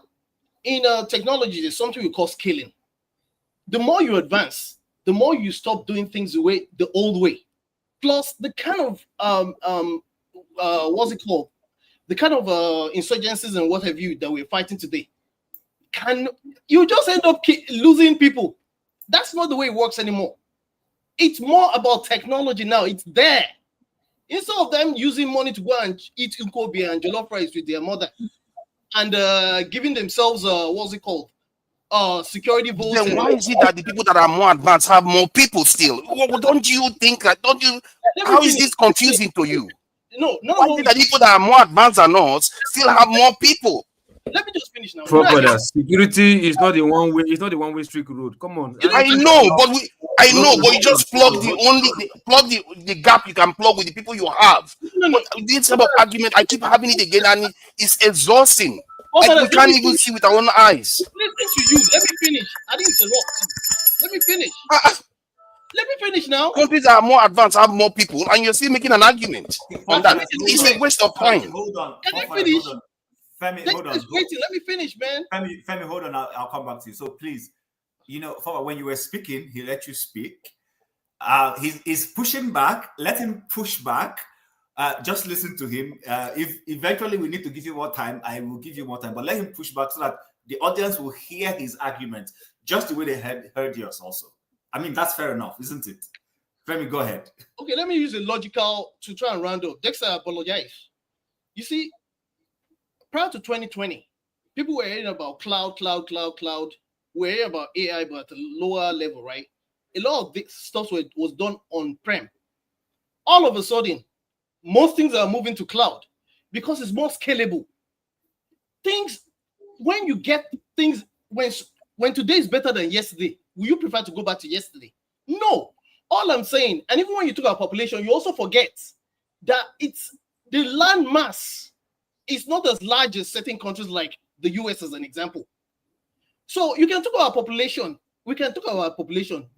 in technology, there's something we call scaling. The more you advance, the more you stop doing things the old way. Plus, the kind of what's it called? The kind of insurgencies and what have you that we're fighting today. You just end up losing people. That's not the way it works anymore. It's more about technology now. It's there. Instead of them using money to go and eat Kebbi and jollof rice with their mother and giving themselves what's it called? Security votes.
Then why is it that the people that are more advanced have more people still? Don't you think that? How is this confusing to you?
No.
Why is it that people that are more advanced than us still have more people?
Let me just finish now.
Security is not the one way. It's not the one-way street road. Come on.
I know, but you just plug the gap you can plug with the people you have. But this type of argument, I keep having it again, and it's exhausting. Like we can't even see with our own eyes.
Listen to you. Let me finish. I didn't interrupt. Let me finish. Let me finish now.
Countries that are more advanced have more people, and you're still making an argument on that. It's a waste of time.
Hold on.
Can I finish?
Femi, hold on.
Waiting. Let me finish, man.
Femi, hold on. I'll come back to you. So please, when you were speaking, he let you speak. He's pushing back. Let him push back. Just listen to him. If eventually we need to give you more time, I will give you more time. But let him push back so that the audience will hear his argument just the way they heard yours also. I mean, that's fair enough, isn't it? Femi, go ahead.
Okay, let me use a logical to try and round up. Dexter, apologize. You see, prior to 2020, people were hearing about cloud. We're hearing about AI, but at a lower level, right? A lot of this stuff was done on-prem. All of a sudden, most things are moving to cloud because it's more scalable. When you get things, when today is better than yesterday, will you prefer to go back to yesterday? No. All I'm saying, and even when you talk about population, you also forget that it's the land mass is not as large as certain countries like the US as an example. So you can talk about population. We can talk about population,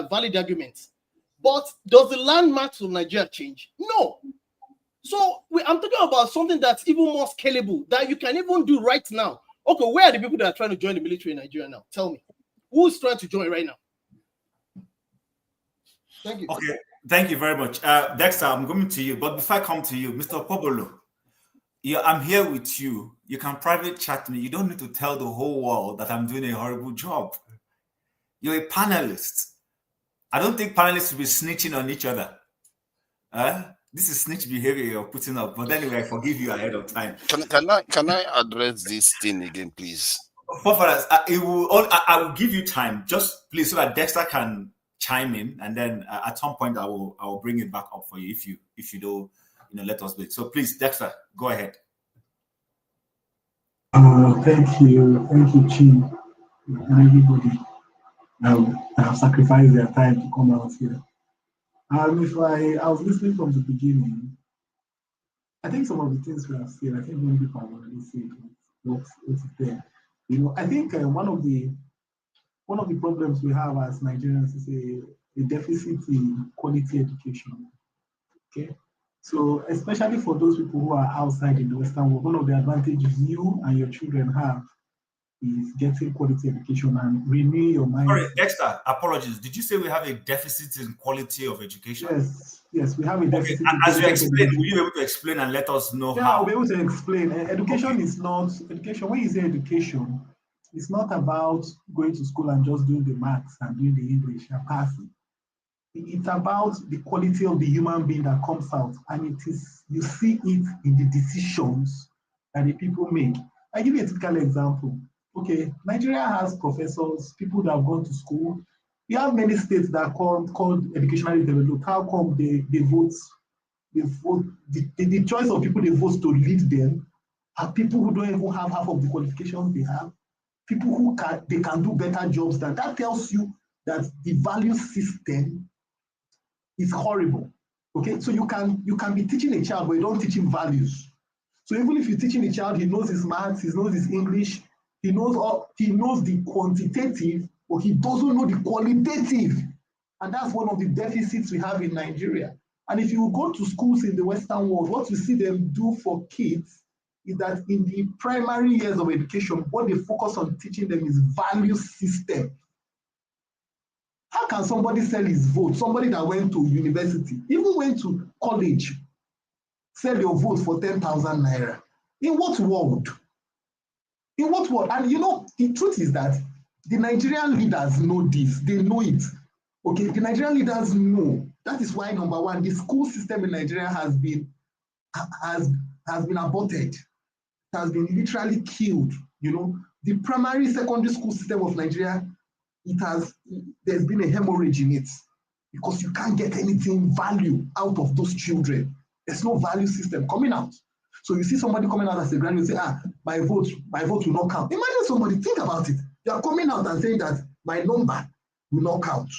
valid arguments. But does the land mass of Nigeria change? No. So I'm talking about something that's even more scalable that you can even do right now. Okay, where are the people that are trying to join the military in Nigeria now? Tell me. Who's trying to join right now? Thank you.
Okay, thank you very much. Dexter, I'm coming to you. But before I come to you, Mr. Pobolo, I'm here with you. You can private chat me. You don't need to tell the whole world that I'm doing a horrible job. You're a panelist. I don't think panelists will be snitching on each other. This is snitch behavior you're putting up. But anyway, I forgive you ahead of time.
Can I address this thing again, please?
I will give you time, just please, so that Dexter can chime in, and then at some point I will bring it back up for you if you don't let us wait. So please, Dexter, go ahead.
Thank you, Chim, and everybody that have sacrificed their time to come out here. I was listening from the beginning. I think some of the things we have said, I think many people have already said what's there. I think one of the problems we have as Nigerians is a deficit in quality education. Okay, so especially for those people who are outside in the Western world, one of the advantages you and your children have is getting quality education and renewing your mind.
Sorry, Dexter, apologies. Did you say we have a deficit in quality of education?
Yes, we have a deficit.
Okay. And as you explain, will you be able to explain and let us know how?
I'll be able to explain. Education is not education. When you say education, it's not about going to school and just doing the maths and doing the English and passing. It's about the quality of the human being that comes out, and you see it in the decisions that the people make. I give you a typical example. Okay, Nigeria has professors, people that have gone to school. We have many states that are called educationally developed. How come they vote? The choice of people they vote to lead them are people who don't even have half of the qualifications they have. People who can do better jobs than that. Tells you that the value system is horrible. Okay, so you can be teaching a child, but you don't teach him values. So even if you're teaching a child, he knows his maths, he knows his English, he knows the quantitative, but he doesn't know the qualitative. And that's one of the deficits we have in Nigeria. And if you go to schools in the Western world, what you see them do for kids is that in the primary years of education, what they focus on teaching them is value system. How can somebody sell his vote? Somebody that went to university, even went to college, sell your vote for 10,000 naira. In what world? In what world? And the truth is that the Nigerian leaders know this. They know it. Okay, the Nigerian leaders know. That is why, number one, the school system in Nigeria has been aborted. It has been literally killed. The primary, secondary school system of Nigeria, there's been a hemorrhage in it because you can't get anything value out of those children. There's no value system coming out. So you see somebody coming out as a graduate and say, my vote will not count. Imagine somebody, think about it. You are coming out and saying that my number will not count.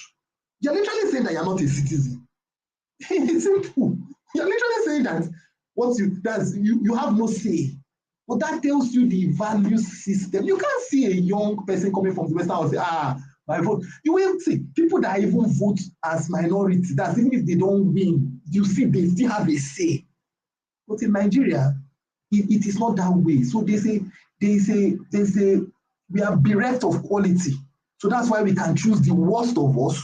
You're literally saying that you're not a citizen. It's simple. You're literally saying that you have no say. But that tells you the value system. You can't see a young person coming from the Western and say, my vote. You will see people that even vote as minority, that even if they don't win, you see they still have a say. But in Nigeria, it is not that way. So they say we are bereft of quality. So that's why we can choose the worst of us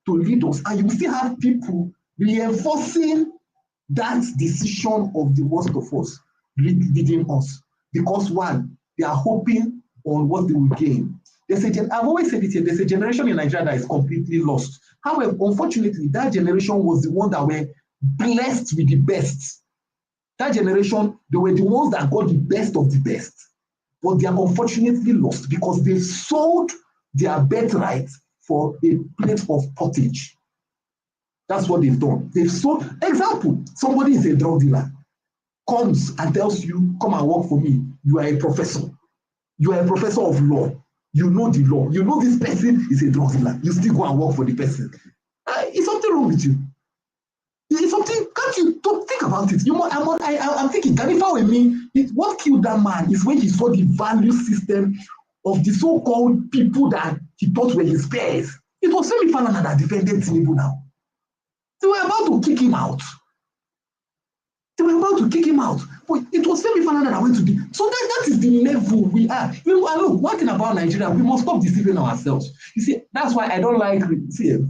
to lead us. And you still have people reinforcing that decision of the worst of us leading us. Because one, they are hoping on what they will gain. I've always said it here, there's a generation in Nigeria that is completely lost. However, unfortunately, that generation was the one that were blessed with the best. That generation, they were the ones that got the best of the best. But they are unfortunately lost because they sold their birthright for a plate of pottage. That's what they've done. They've sold. Example, somebody is a drug dealer, comes and tells you, come and work for me. You are a professor. You are a professor of law. You know the law. You know this person is a drug dealer. You still go and work for the person. Is something wrong with you? It's something, can't you don't think about it? I'm thinking, can if I were me, what killed that man is when he saw the value system of the so-called people that he thought were his peers. It was Femi Falana that defended Tinubu now. They were about to kick him out. But it was Femi Falana that went to the. So that is the level we are. And look, one thing about Nigeria, we must stop deceiving ourselves. You see, that's why I don't like religious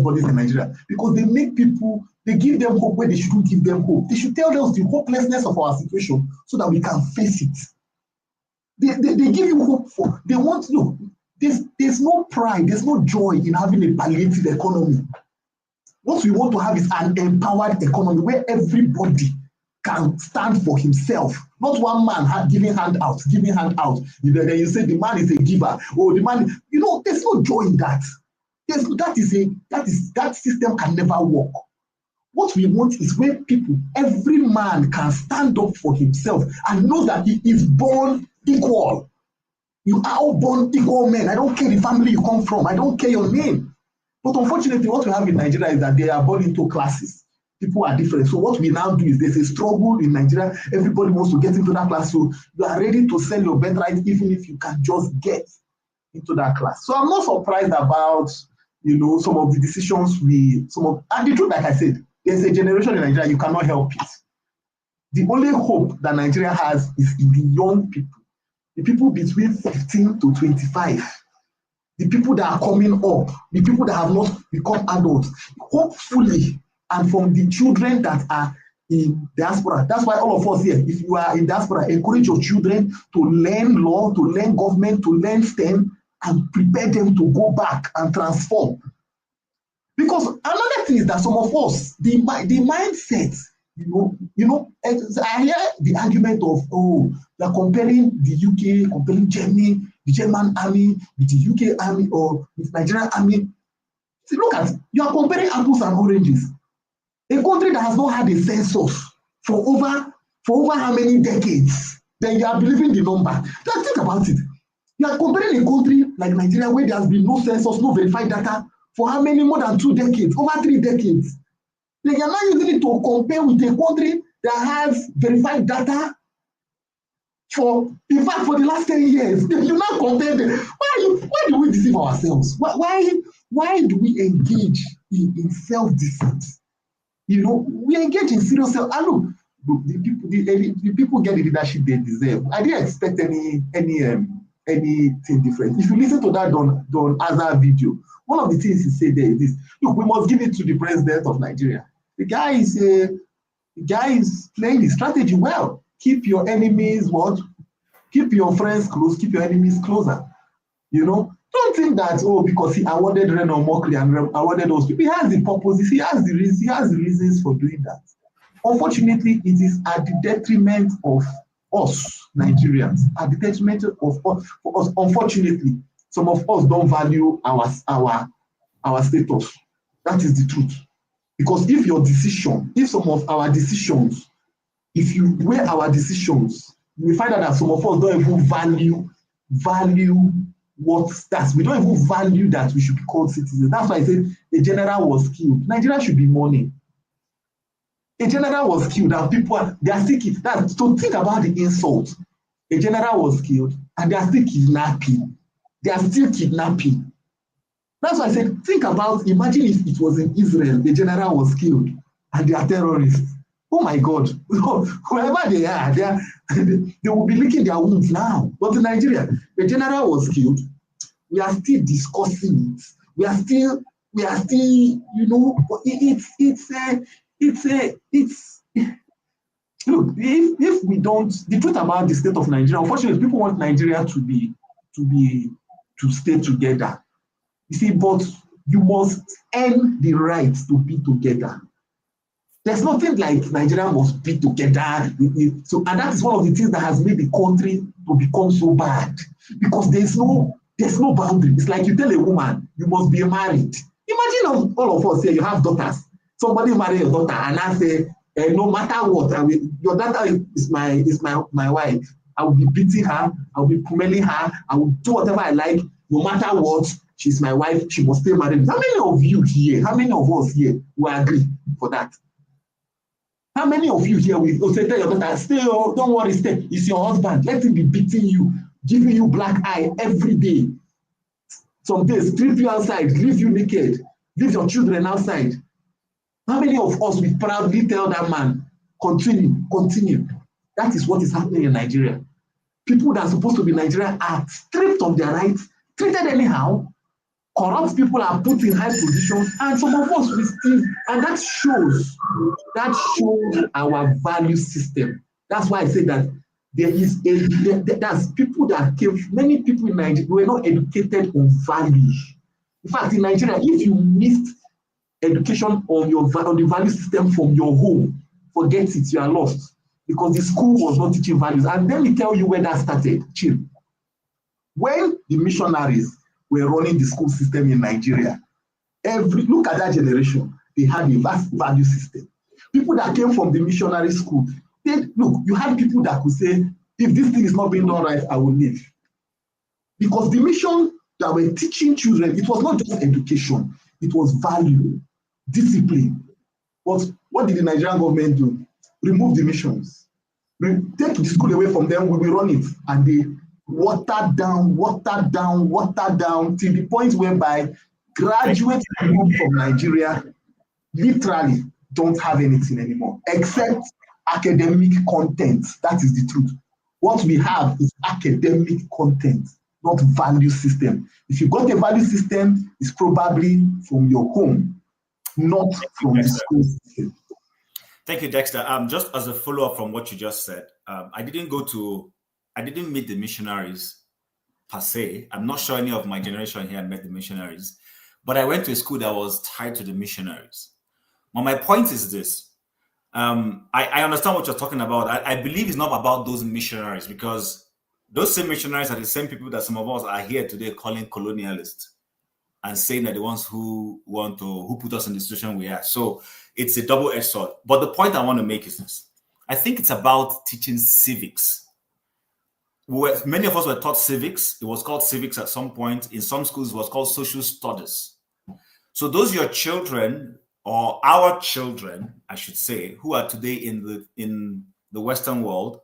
bodies in Nigeria, because they make people, they give them hope where they shouldn't give them hope. They should tell us the hopelessness of our situation so that we can face it. They give you hope for, they want, look, there's no pride, there's no joy in having a palliative economy. What we want to have is an empowered economy where everybody can stand for himself, not one man giving handouts. Then you say the man is a giver, or the man, there's no joy in that. That system can never work. What we want is where every man can stand up for himself and know that he is born equal. You are all born equal men. I don't care the family you come from. I don't care your name. But unfortunately, what we have in Nigeria is that they are born into classes. People are different. So what we now do is there's a struggle in Nigeria. Everybody wants to get into that class. So you are ready to sell your birthright even if you can just get into that class. So I'm not surprised about some of the decisions and the truth, like I said, there's a generation in Nigeria, you cannot help it. The only hope that Nigeria has is in the young people, the people between 15 to 25. The people that are coming up, the people that have not become adults, hopefully, and from the children that are in diaspora. That's why all of us here, if you are in diaspora, encourage your children to learn law, to learn government, to learn STEM, and prepare them to go back and transform. Because another thing is that some of us, the mindset, I hear the argument of, they're comparing the UK, comparing Germany, the German army with the UK army or with Nigerian army. See, look at, you are comparing apples and oranges. A country that has not had a census for over how many decades, then you are believing the number. Just think about it. You are comparing a country like Nigeria where there has been no census, no verified data for how many, more than 2 decades, over 3 decades. Then you are not using it to compare with a country that has verified data for the last 10 years. You now compare them. Why do we deceive ourselves? Why do we engage in self-deceit? We engage in serious self. Look, the people get the leadership they deserve. I didn't expect anything different. If you listen to that Don Azar video, one of the things he said there is this: look, we must give it to the president of Nigeria. The guy is playing his strategy well. Keep your enemies keep your friends close, keep your enemies closer. Don't think that because he awarded Renan Mokri and awarded those people, he has the purposes, he has the reasons for doing that. Unfortunately, it is at the detriment of us Nigerians, at the detriment of us. Unfortunately, some of us don't value our status. That is the truth. Because if some of our decisions, if you weigh our decisions, we find out that some of us don't even value what that's. We don't even value that we should be called citizens. That's why I said a general was killed. Nigeria should be mourning. A general was killed and they are still killed. So think about the insult. A general was killed and they are still kidnapping. That's why I said, imagine if it was in Israel, the general was killed and they are terrorists. Oh my God, whoever they are, they will be licking their wounds now. But in Nigeria, the general was killed. We are still discussing it. We are still, look, if we don't, the truth about the state of Nigeria, unfortunately, people want Nigeria to stay together. You see, but you must earn the right to be together. There's nothing like Nigeria must be together. And that is one of the things that has made the country to become so bad. Because there's no boundary. It's like you tell a woman, you must be married. Imagine all of us here, you have daughters. Somebody marry your daughter and I say, no matter what, your daughter is my wife. I will be beating her, I will be pummeling her, I will do whatever I like, no matter what. she's my wife, she must stay married. How many of you here, how many of us here will agree for that? How many of you here will say, tell your daughter, stay, oh, don't worry, stay. It's your husband. Let him be beating you, giving you black eye every day. Some days, strip you outside, leave you naked, leave your children outside. How many of us will proudly tell that man, continue, continue? That is what is happening in Nigeria. People that are supposed to be Nigerian are stripped of their rights, treated anyhow. Corrupt people are put in high positions, and some of us will still, and that shows our value system. That's why I say that there's people that came, many people in Nigeria were not educated on values. In fact, in Nigeria, if you missed education on the value system from your home, forget it, you are lost, because the school was not teaching values. And let me tell you where that started, Chim. When the missionaries were running the school system in Nigeria, look at that generation, they had a vast value system. People that came from the missionary school, you had people that could say, if this thing is not being done right, I will leave. Because the mission that were teaching children, it was not just education, it was value, discipline. But what did the Nigerian government do? Remove the missions. Take the school away from them, we will run it. And they watered down till the point whereby graduates from Nigeria literally don't have anything anymore except academic content. That is the truth. What we have is academic content, not value system. If you got a value system, it's probably from your home, not from the school system.
Thank you, Dexter. Just as a follow-up from what you just said, I didn't meet the missionaries per se. I'm not sure any of my generation here met the missionaries, but I went to a school that was tied to the missionaries. Well, my point is this. I understand what you're talking about. I believe it's not about those missionaries, because those same missionaries are the same people that some of us are here today calling colonialists and saying that the ones who put us in the situation we are. So it's a double-edged sword. But the point I want to make is this. I think it's about teaching civics. Many of us were taught civics. It was called civics at some point. In some schools, it was called social studies. So those your children, or our children, I should say, who are today in the Western world,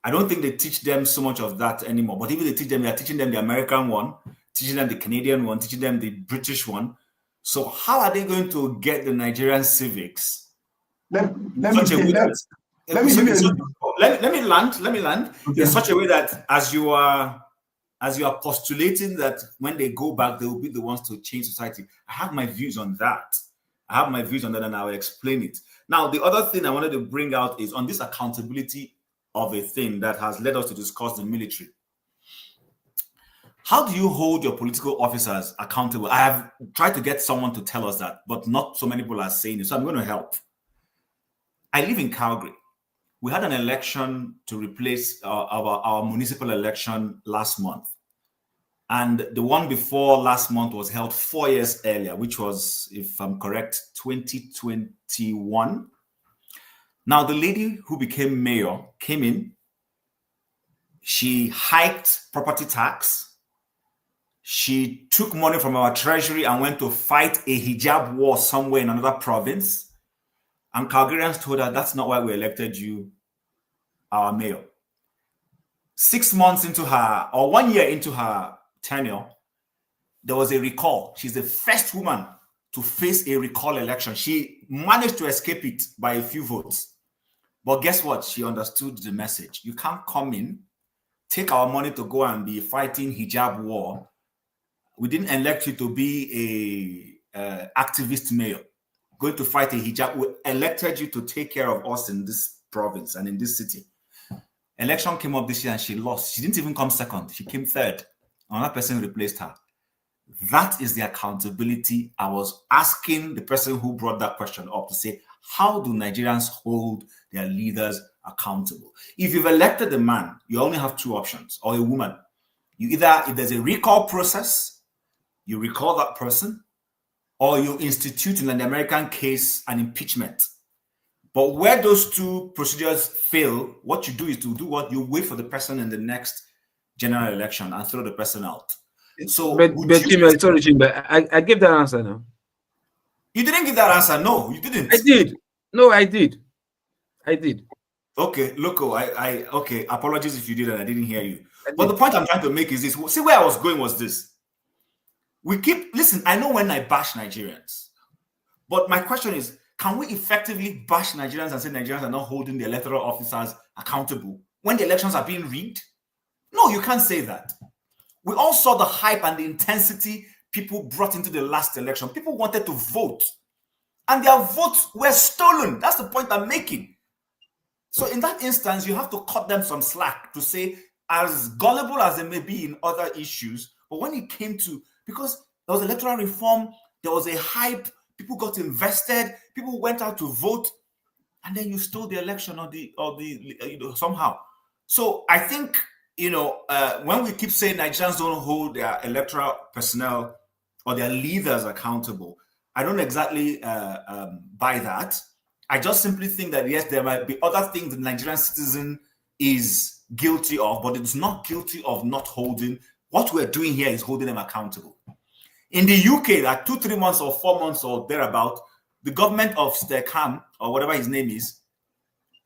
I don't think they teach them so much of that anymore. But even they teach them, they are teaching them the American one, teaching them the Canadian one, teaching them the British one. So how are they going to get the Nigerian civics? Let me land. Okay. In such a way that as you are postulating that when they go back, they will be the ones to change society. I have my views on that. And I will explain it. Now, the other thing I wanted to bring out is on this accountability of a thing that has led us to discuss the military. How do you hold your political officers accountable? I have tried to get someone to tell us that, but not so many people are saying it, so I'm going to help. I live in Calgary. We had an election to replace our municipal election last month. And the one before last month was held 4 years earlier, which was, if I'm correct, 2021. Now, the lady who became mayor came in. She hiked property tax. She took money from our treasury and went to fight a hijab war somewhere in another province. And Calgarians told her, that's not why we elected you our mayor. 6 months into her, or 1 year into her tenure, there was a recall. She's the first woman to face a recall election. She managed to escape it by a few votes. But guess what? She understood the message. You can't come in, take our money to go and be fighting hijab war. We didn't elect you to be a activist mayor, going to fight a hijab. We elected you to take care of us in this province and in this city. Election came up this year and she lost. She didn't even come second. She came third. Another person replaced her. That is the accountability. I was asking the person who brought that question up to say, how do Nigerians hold their leaders accountable? If you've elected a man, you only have two options, or a woman. You either, if there's a recall process, you recall that person, or you institute in an American case an impeachment. But where those two procedures fail, what you do is to do what? You wait for the person in the next general election and throw the person out. So,
but Chim, sorry, Chim, but I gave that answer now.
You didn't give that answer. No, you didn't.
I did. No, I did. I did.
Okay, Loco, okay, apologies if you did and I didn't hear you. But the point I'm trying to make is this. See, where I was going was this. Listen, I know when I bash Nigerians, but my question is, can we effectively bash Nigerians and say Nigerians are not holding the electoral officers accountable when the elections are being rigged? No, you can't say that. We all saw the hype and the intensity people brought into the last election. People wanted to vote, and their votes were stolen. That's the point I'm making. So in that instance, you have to cut them some slack to say, as gullible as they may be in other issues, but when it came to, because there was electoral reform, there was a hype, people got invested, people went out to vote, and then you stole the election somehow. So I think, when we keep saying Nigerians don't hold their electoral personnel or their leaders accountable, I don't exactly buy that. I just simply think that, yes, there might be other things the Nigerian citizen is guilty of, but it's not guilty of not holding. What we're doing here is holding them accountable. In the UK, like 2-3 months or 4 months or thereabout, the government of Sheikh, or whatever his name is,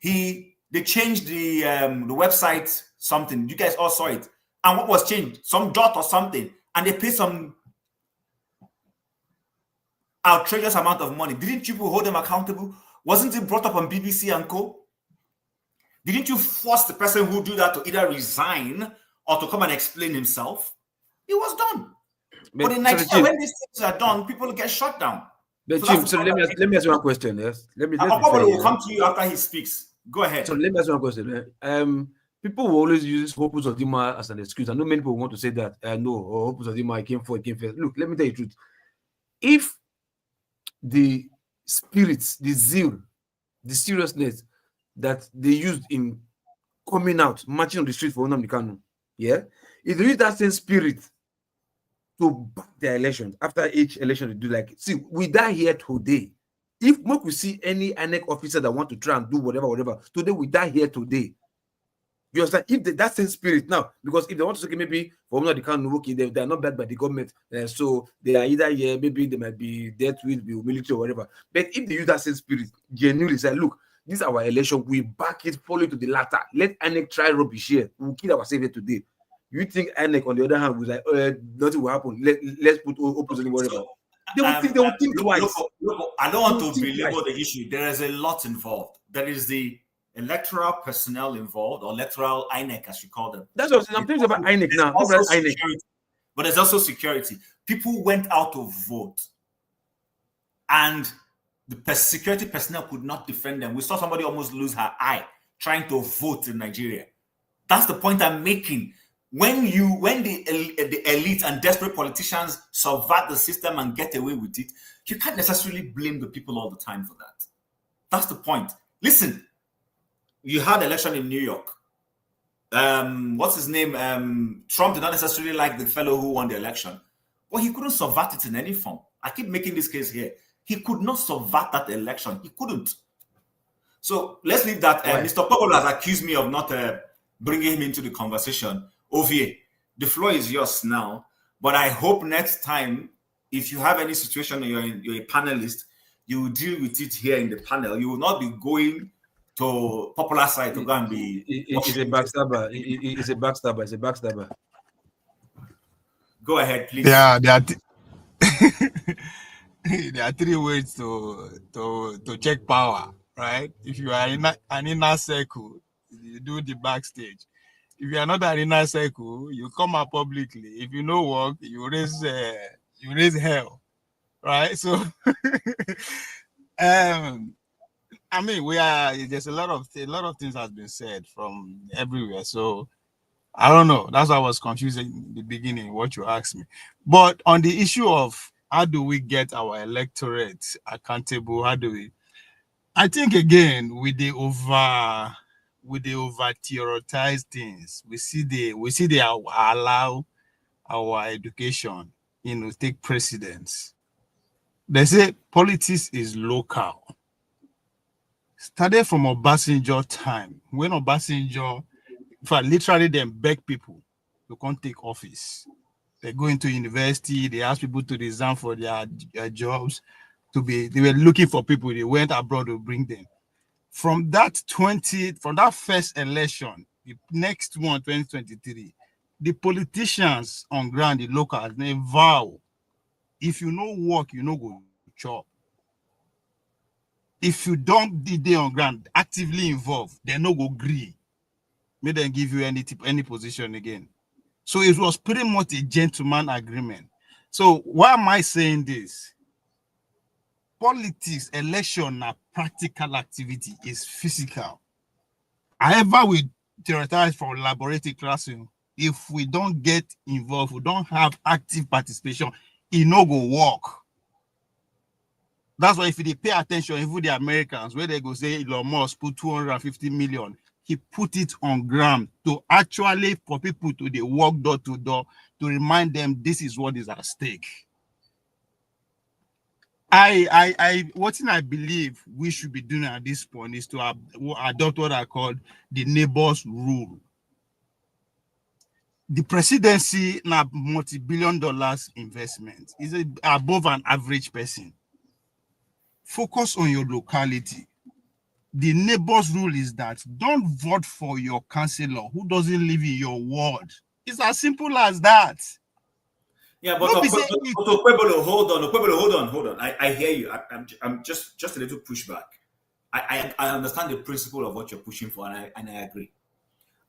they changed the website something. You guys all saw it. And what was changed? Some dot or something. And they paid some outrageous amount of money. Didn't you hold them accountable? Wasn't it brought up on BBC and Co? Didn't you force the person who do that to either resign or to come and explain himself? It was done. But in Nigeria, when these things are done, people get shut down.
But Chim, so let me ask you one question. Yes, let me
will come to you after he speaks. Go ahead.
So let me ask you one question. People will always use Opus Dima as an excuse. I know many people want to say that. Opus Dima came first. Look, let me tell you the truth. If the spirits, the zeal, the seriousness that they used in coming out, marching on the street for Nnamdi Kanu, if they use that same spirit to back their elections, after each election they do we die here today. If we see any INEC officer that want to try and do whatever, today we die here today. You understand? If that same spirit now, because if they want to say maybe for Nnamdi Kanu, they are not backed by the government, so they are either here, maybe they might be dealt with the military or whatever. But if they use that same spirit, genuinely say, look, this is our election, we back it, follow to the latter. Let INEC try rubbish here. We'll kill ourselves here today. You think INEC, on the other hand, was like, nothing will happen. Let's put opposition whatever. They will think twice.
Look, I don't want to belabor the issue. There is a lot involved. There is the electoral personnel involved, or electoral INEC, as you call them.
That's what I'm thinking about INEC now.
But there's also security. People went out to vote, and the security personnel could not defend them. We saw somebody almost lose her eye trying to vote in Nigeria. That's the point I'm making. When the elite and desperate politicians subvert the system and get away with it, you can't necessarily blame the people all the time for that. That's the point. Listen, you had an election in New York. What's his name? Trump did not necessarily like the fellow who won the election, but he couldn't subvert it in any form. I keep making this case here. He could not subvert that election. He couldn't. So let's leave that. Mr. Pogolo has accused me of not bringing him into the conversation. Ovie, the floor is yours now. But I hope next time, if you have any situation you're a panelist, you will deal with it here in the panel. You will not be going to popular side to go and be.
It's a backstabber. It's a backstabber. It's a backstabber.
Go ahead, please.
Yeah, there are three ways to check power, right? If you are in an inner circle, you do the backstage. If you are not an inner circle, you come out publicly. If you know work, you raise hell, right? So, I mean, there's a lot of things has been said from everywhere. So I don't know. That's why I was confused in the beginning what you asked me. But on the issue of how do we get our electorate accountable? I think again with the over theorize things, we see they allow our education, take precedence. They say politics is local. Started from Obasanjo time, when Obasanjo, literally them beg people to come take office. They go into university, they ask people to resign for their jobs. They were looking for people, they went abroad to bring them. From that first election, the next one, 2023, the politicians on ground, the locals, they vow, if you no work, you no go chop. If you don't be there on ground, actively involved, they no go agree. May they give you any position again. So it was pretty much a gentleman agreement. So why am I saying this? Politics, election, a practical activity is physical. However, we theorize for laboratory classroom, if we don't get involved, we don't have active participation, it no go work. That's why if they pay attention, even the Americans, where they go say Elon Musk put 250 million, he put it on ground to actually for people to they walk door to door to remind them this is what is at stake. What I believe we should be doing at this point is to adopt what I call the neighbors rule. The presidency na multi-billion dollars investment is above an average person. Focus on your locality. The neighbors rule is that don't vote for your councillor who doesn't live in your ward. It's as simple as that.
Yeah, but Okwebolo, hold on. I hear you. I'm just a little pushback. I understand the principle of what you're pushing for, and I agree.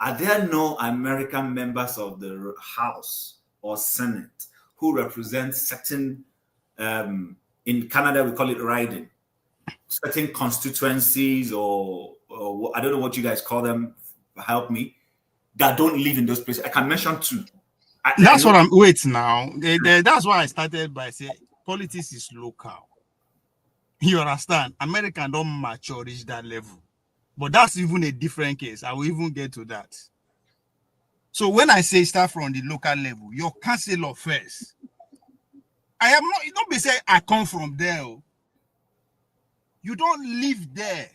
Are there no American members of the House or Senate who represent certain, in Canada we call it riding, certain constituencies or I don't know what you guys call them, help me, that don't live in those places? I can mention two.
That's what I'm wait now. That's why I started by saying politics is local. You understand? America don't mature reach that level. But that's even a different case. I will even get to that. So when I say start from the local level, your councillor first. I am not, you don't be saying I come from there. You don't live there.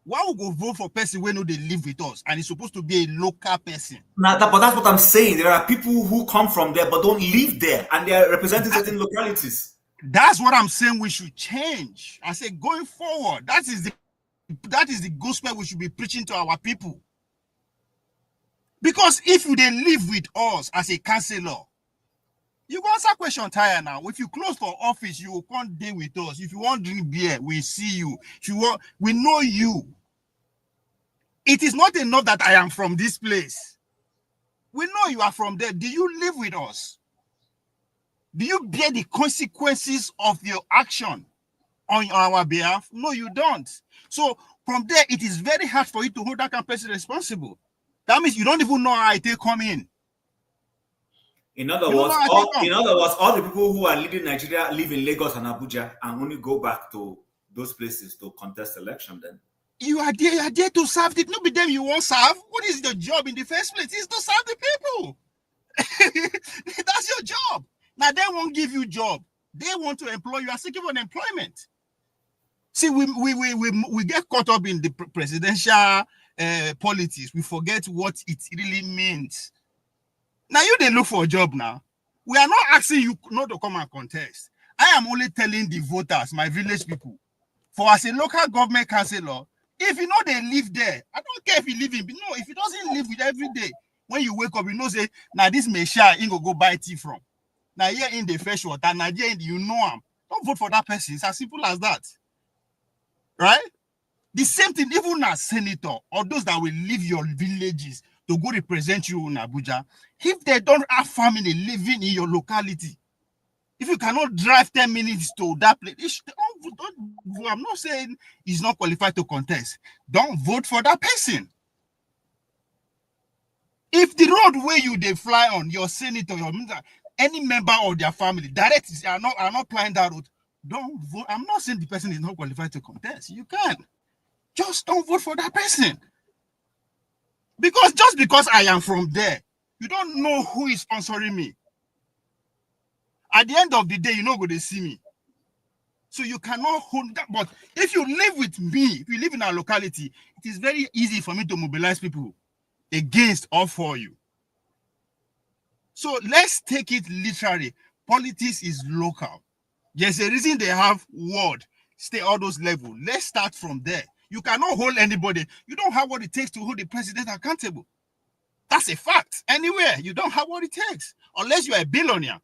Why would go vote for person when they live with us and it's supposed to be a local person?
But that's what I'm saying. There are people who come from there but don't live there, and they are representing certain localities.
That's what I'm saying we should change. I say going forward, that is the gospel we should be preaching to our people. Because if they live with us as a councillor, you go answer question tire now. If you close for office, you can't deal with us. If you want to drink beer, we see you. If you want, we know you. It is not enough that I am from this place. We know you are from there. Do you live with us? Do you bear the consequences of your action on our behalf? No, you don't. So from there, it is very hard for you to hold that person responsible. That means you don't even know how they come in.
In other words, all the people who are leading Nigeria live in Lagos and Abuja and only go back to those places to contest election then.
You are there to serve the people. Not be them you won't serve. What is your job in the first place? It's to serve the people. That's your job. Now they won't give you job. They want to employ you. Are seeking for employment. See, we get caught up in the presidential politics. We forget what it really means. Now you they look for a job now. We are not asking you not to come and contest. I am only telling the voters, my village people, for as a local government councillor, if you know they live there, I don't care if you live in, no, if he doesn't live with every day, when you wake up, you know, say, now this may share, you go buy tea from. Now here in the fresh water, now here you know him. Don't vote for that person. It's as simple as that. Right? The same thing, even as senator, or those that will leave your villages to go represent you in Abuja, if they don't have family living in your locality, if you cannot drive 10 minutes to that place, I'm not saying he's not qualified to contest. Don't vote for that person. If the road where they fly on, your senator, your minister, any member of their family, directly are not flying that road, don't vote. I'm not saying the person is not qualified to contest. You can. Just don't vote for that person. Because just because I am from there, you don't know who is sponsoring me. At the end of the day, you're not going to see me. So you cannot hold that. But if you live with me, if you live in our locality, it is very easy for me to mobilize people against or for you. So let's take it literally. Politics is local. There's a reason they have ward, stay all those levels. Let's start from there. You cannot hold anybody. You don't have what it takes to hold the president accountable. That's a fact. Anywhere, you don't have what it takes. Unless you're a billionaire.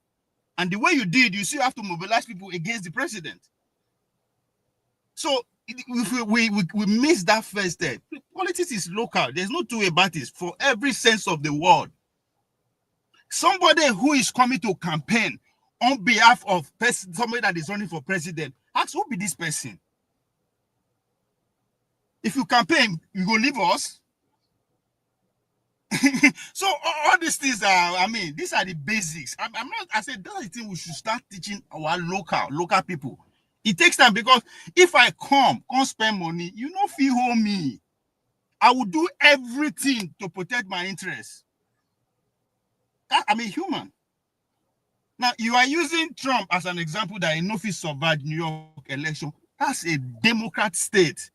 And the way you did, you still have to mobilize people against the president. So if we miss that first step. Politics is local. There's no two way about it for every sense of the word. Somebody who is coming to campaign on behalf of somebody that is running for president, ask who be this person. If you campaign, you go leave us. So all these things are, I mean, these are the basics. I said that's the thing we should start teaching our local people. It takes time because if I can't spend money, you know, feel home me. I will do everything to protect my interests. I'm a human. Now, you are using Trump as an example that enough is survived New York election. That's a Democrat state.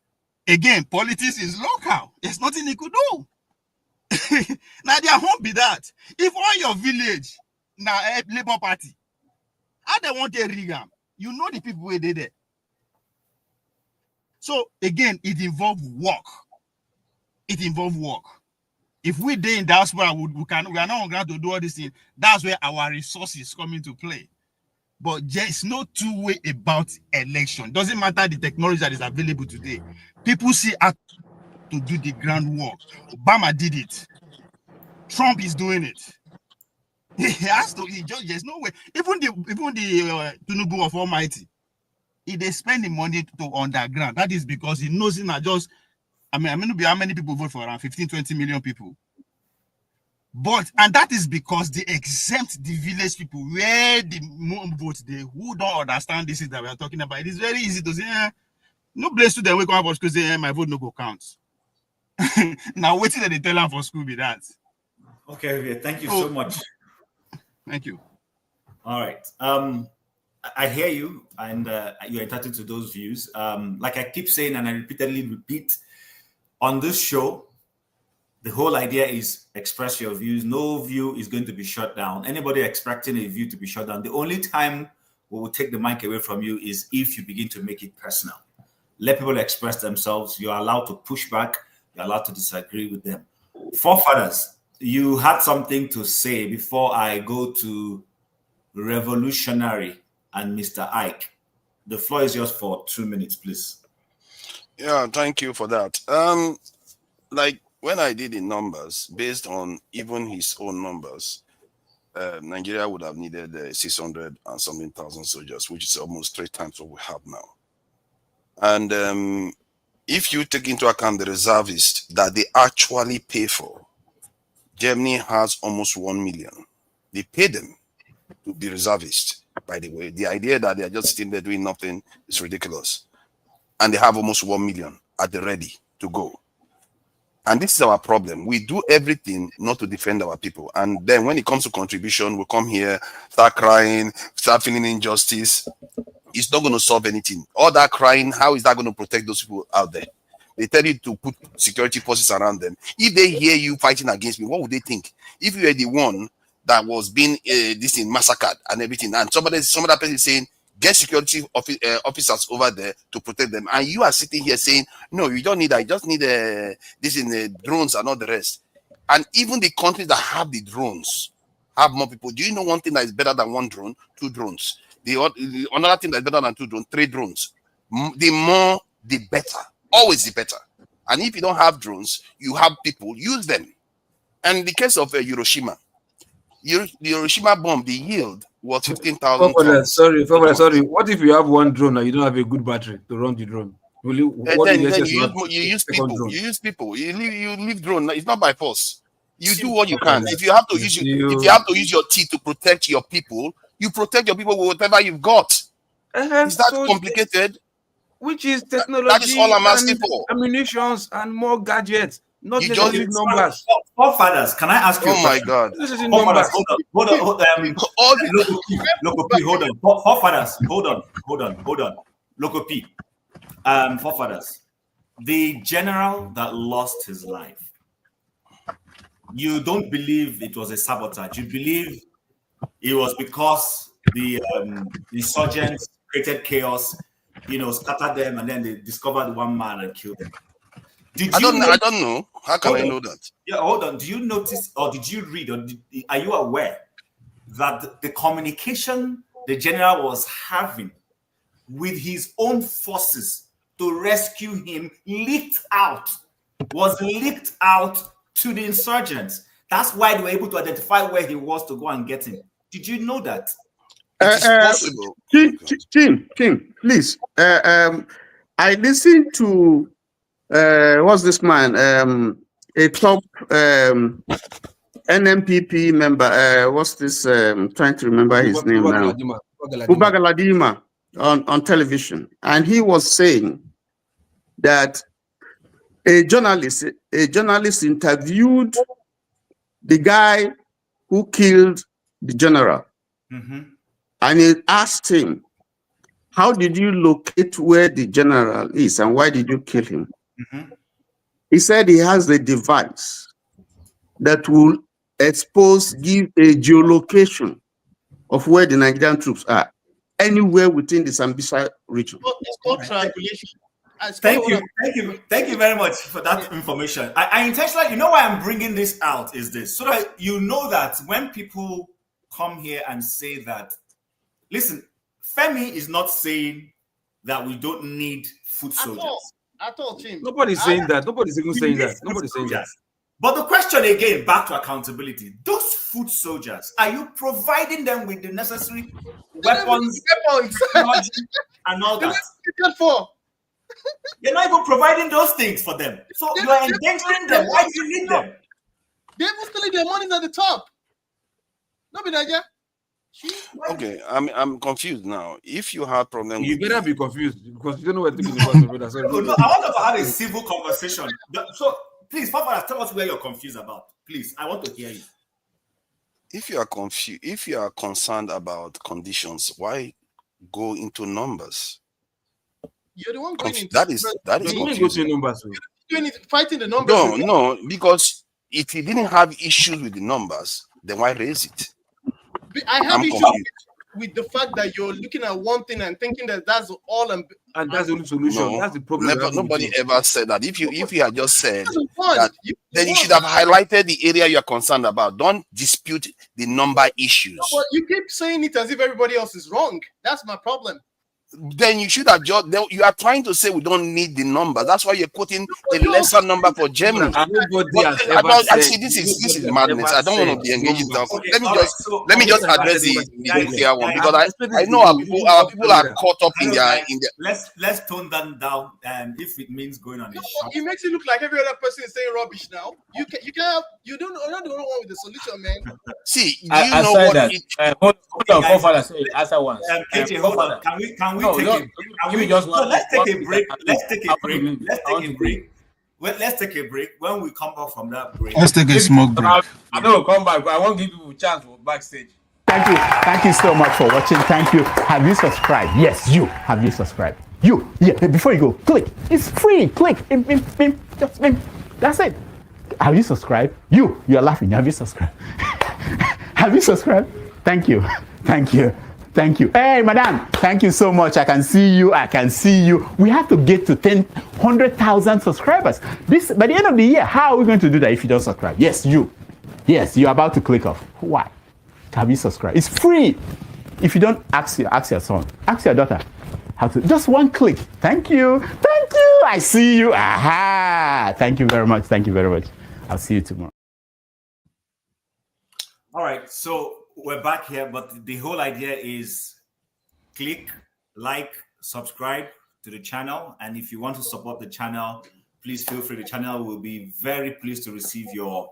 Again, politics is local. There's nothing he could do. Now, there won't be that. If all your village, now, Labour Party, how they want a rig, you know the people where they there. So, again, it involves work. It involves work. If we did in diaspora, we are not going to do all these things. That's where our resources come into play. But there's no two-way about election. Doesn't matter the technology that is available today. People see how to do the groundwork. Obama did it. Trump is doing it. He has to. There's no way. Even the Tinubu of Almighty, they spend the money to underground. That is because he knows it not just. I mean, how many people vote for around 15, 20 million people? And that is because they exempt the village people where the vote they who don't understand this is that we are talking about. It is very easy to say, no place to them we come up because say my vote no go count. Now waiting that they tell them for school be that.
Okay, thank you so much.
Thank you.
All right. I hear you, and you're entitled to those views. Like I keep saying, and I repeatedly repeat, on this show, the whole idea is express your views. No view is going to be shut down. Anybody expecting a view to be shut down, the only time we will take the mic away from you is if you begin to make it personal. Let people express themselves. You're allowed to push back. You're allowed to disagree with them. Forefathers, you had something to say before I go to Revolutionary and Mr. Ike. The floor is yours for 2 minutes, please.
Yeah, thank you for that. Like when I did the numbers, based on even his own numbers, Nigeria would have needed 600 and something thousand soldiers, which is almost 3 times what we have now. And if you take into account the reservists that they actually pay for, Germany has almost 1 million. They pay them to be reservists, by the way. The idea that they are just sitting there doing nothing is ridiculous. And they have almost 1 million at the ready to go. And this is our problem. We do everything not to defend our people. And then when it comes to contribution, we come here, start crying, start feeling injustice. It's not going to solve anything. All that crying, how is that going to protect those people out there? They tell you to put security forces around them. If they hear you fighting against me, what would they think? If you were the one that was being this thing massacred and everything, and some other person is saying, get security officers over there to protect them, and you are sitting here saying, no, you don't need that. You just need this in the drones and all the rest. And even the countries that have the drones have more people. Do you know one thing that is better than 1 drone? 2 drones. The another thing that's better than 2 drones, 3 drones. The more, the better. Always the better. And if you don't have drones, you have people, use them. And in the case of Hiroshima, the Hiroshima bomb, the yield was 15,000 tons.
Sorry. What if you have 1 drone and you don't have a good battery to run the drone? Then
you use people. You use people. You leave drone. It's not by force. You do what you can. If you have to use your teeth to protect your people, you protect your people with whatever you've got. Is that complicated?
Which is technology.
That is all I'm asking for.
Ammunitions and more gadgets. Not just numbers.
Forefathers, can I ask you?
Oh my God!
This is in numbers.
Hold on. Local P, hold on. Forefathers, hold on. Local P, forefathers. The general that lost his life, you don't believe it was a sabotage. You believe it was because the insurgents created chaos, scattered them, and then they discovered one man and killed them.
I don't know. How can I know that?
Yeah, hold on. Do you notice, or did you read, or are you aware that the communication the general was having with his own forces to rescue him was leaked out to the insurgents? That's why they were able to identify where he was to go and get him. Did you know that?
It is possible.
Chim, please. I listened to what's this man? A top NMPP member. What's this? Trying to remember his name now. Ubagaladima on television, and he was saying that a journalist interviewed the guy who killed the general, and he asked him, "How did you locate where the general is, and why did you kill him?" He said he has a device that will give a geolocation of where the Nigerian troops are, anywhere within the Sambisa region.
It's called triangulation.
Thank you very much for that information. I intentionally, you know why I'm bringing this out is this, so that you know that when people come here and say that, listen, Femi is not saying that we don't need foot soldiers.
At all, Chim.
Nobody's saying that. Nobody's even saying that. Nobody's saying that.
But the question again, back to accountability. Those foot soldiers, are you providing them with the necessary weapons, technology, and all that? You're not even providing those things for them. So you are endangering them. Why do you need them?
They even stealing their money at the top. No, be Nigeria.
Okay, I'm confused now. If you have problems,
you better be confused because you don't know what thinking about.
No, I want us to have a civil conversation. So please, Papa, tell us where you're confused about. Please, I want to hear you.
If you are confused, if you are concerned about conditions, why go into numbers?
You're the one going into
that is confusing.
Numbers.
You're fighting the numbers.
No, because if you didn't have issues with the numbers, then why raise it?
I have issues with the fact that you're looking at one thing and thinking that that's all, and
that's the only solution.
No,
that's the problem.
Nobody ever said that. If you had just said that, then you should have highlighted the area you are concerned about. Don't dispute the number issues.
No, but you keep saying it as if everybody else is wrong. That's my problem.
Then you should have just. You are trying to say we don't need the number. That's why you're quoting a lesser number for Germany. Actually, this is madness. I don't want to be engaged in that. Let me just address the nuclear one, because I know our people are caught up in their.
Let's tone that down. If it means going on a shop.
It makes it look like every other person is saying rubbish now. You're not the only one with the solution, man.
See, do you know what?
Hold on, forefather, say answer once.
KJ, hold on. Can we let's take a break. Let's take a break. Let's take a break. When we come back from that break,
let's take a smoke break.
I don't come back, but I won't give you a chance for backstage.
Thank you so much for watching. Thank you. Have you subscribed? Yes, you. Have you subscribed? Before you go, click. It's free. Click. Just that's it. Have you subscribed? You're laughing. Have you subscribed? Have you subscribed? Thank you. Hey, madam, thank you so much. I can see you. We have to get to 100,000 subscribers. By the end of the year, how are we going to do that if you don't subscribe? Yes, you're about to click off. Why? Have you subscribed? It's free. If you don't, ask your son, ask your daughter how to. Just one click. Thank you. I see you. Aha. Thank you very much. I'll see you tomorrow.
All right, so we're back here, but the whole idea is click, like, subscribe to the channel. And if you want to support the channel, please feel free. The channel will be very pleased to receive your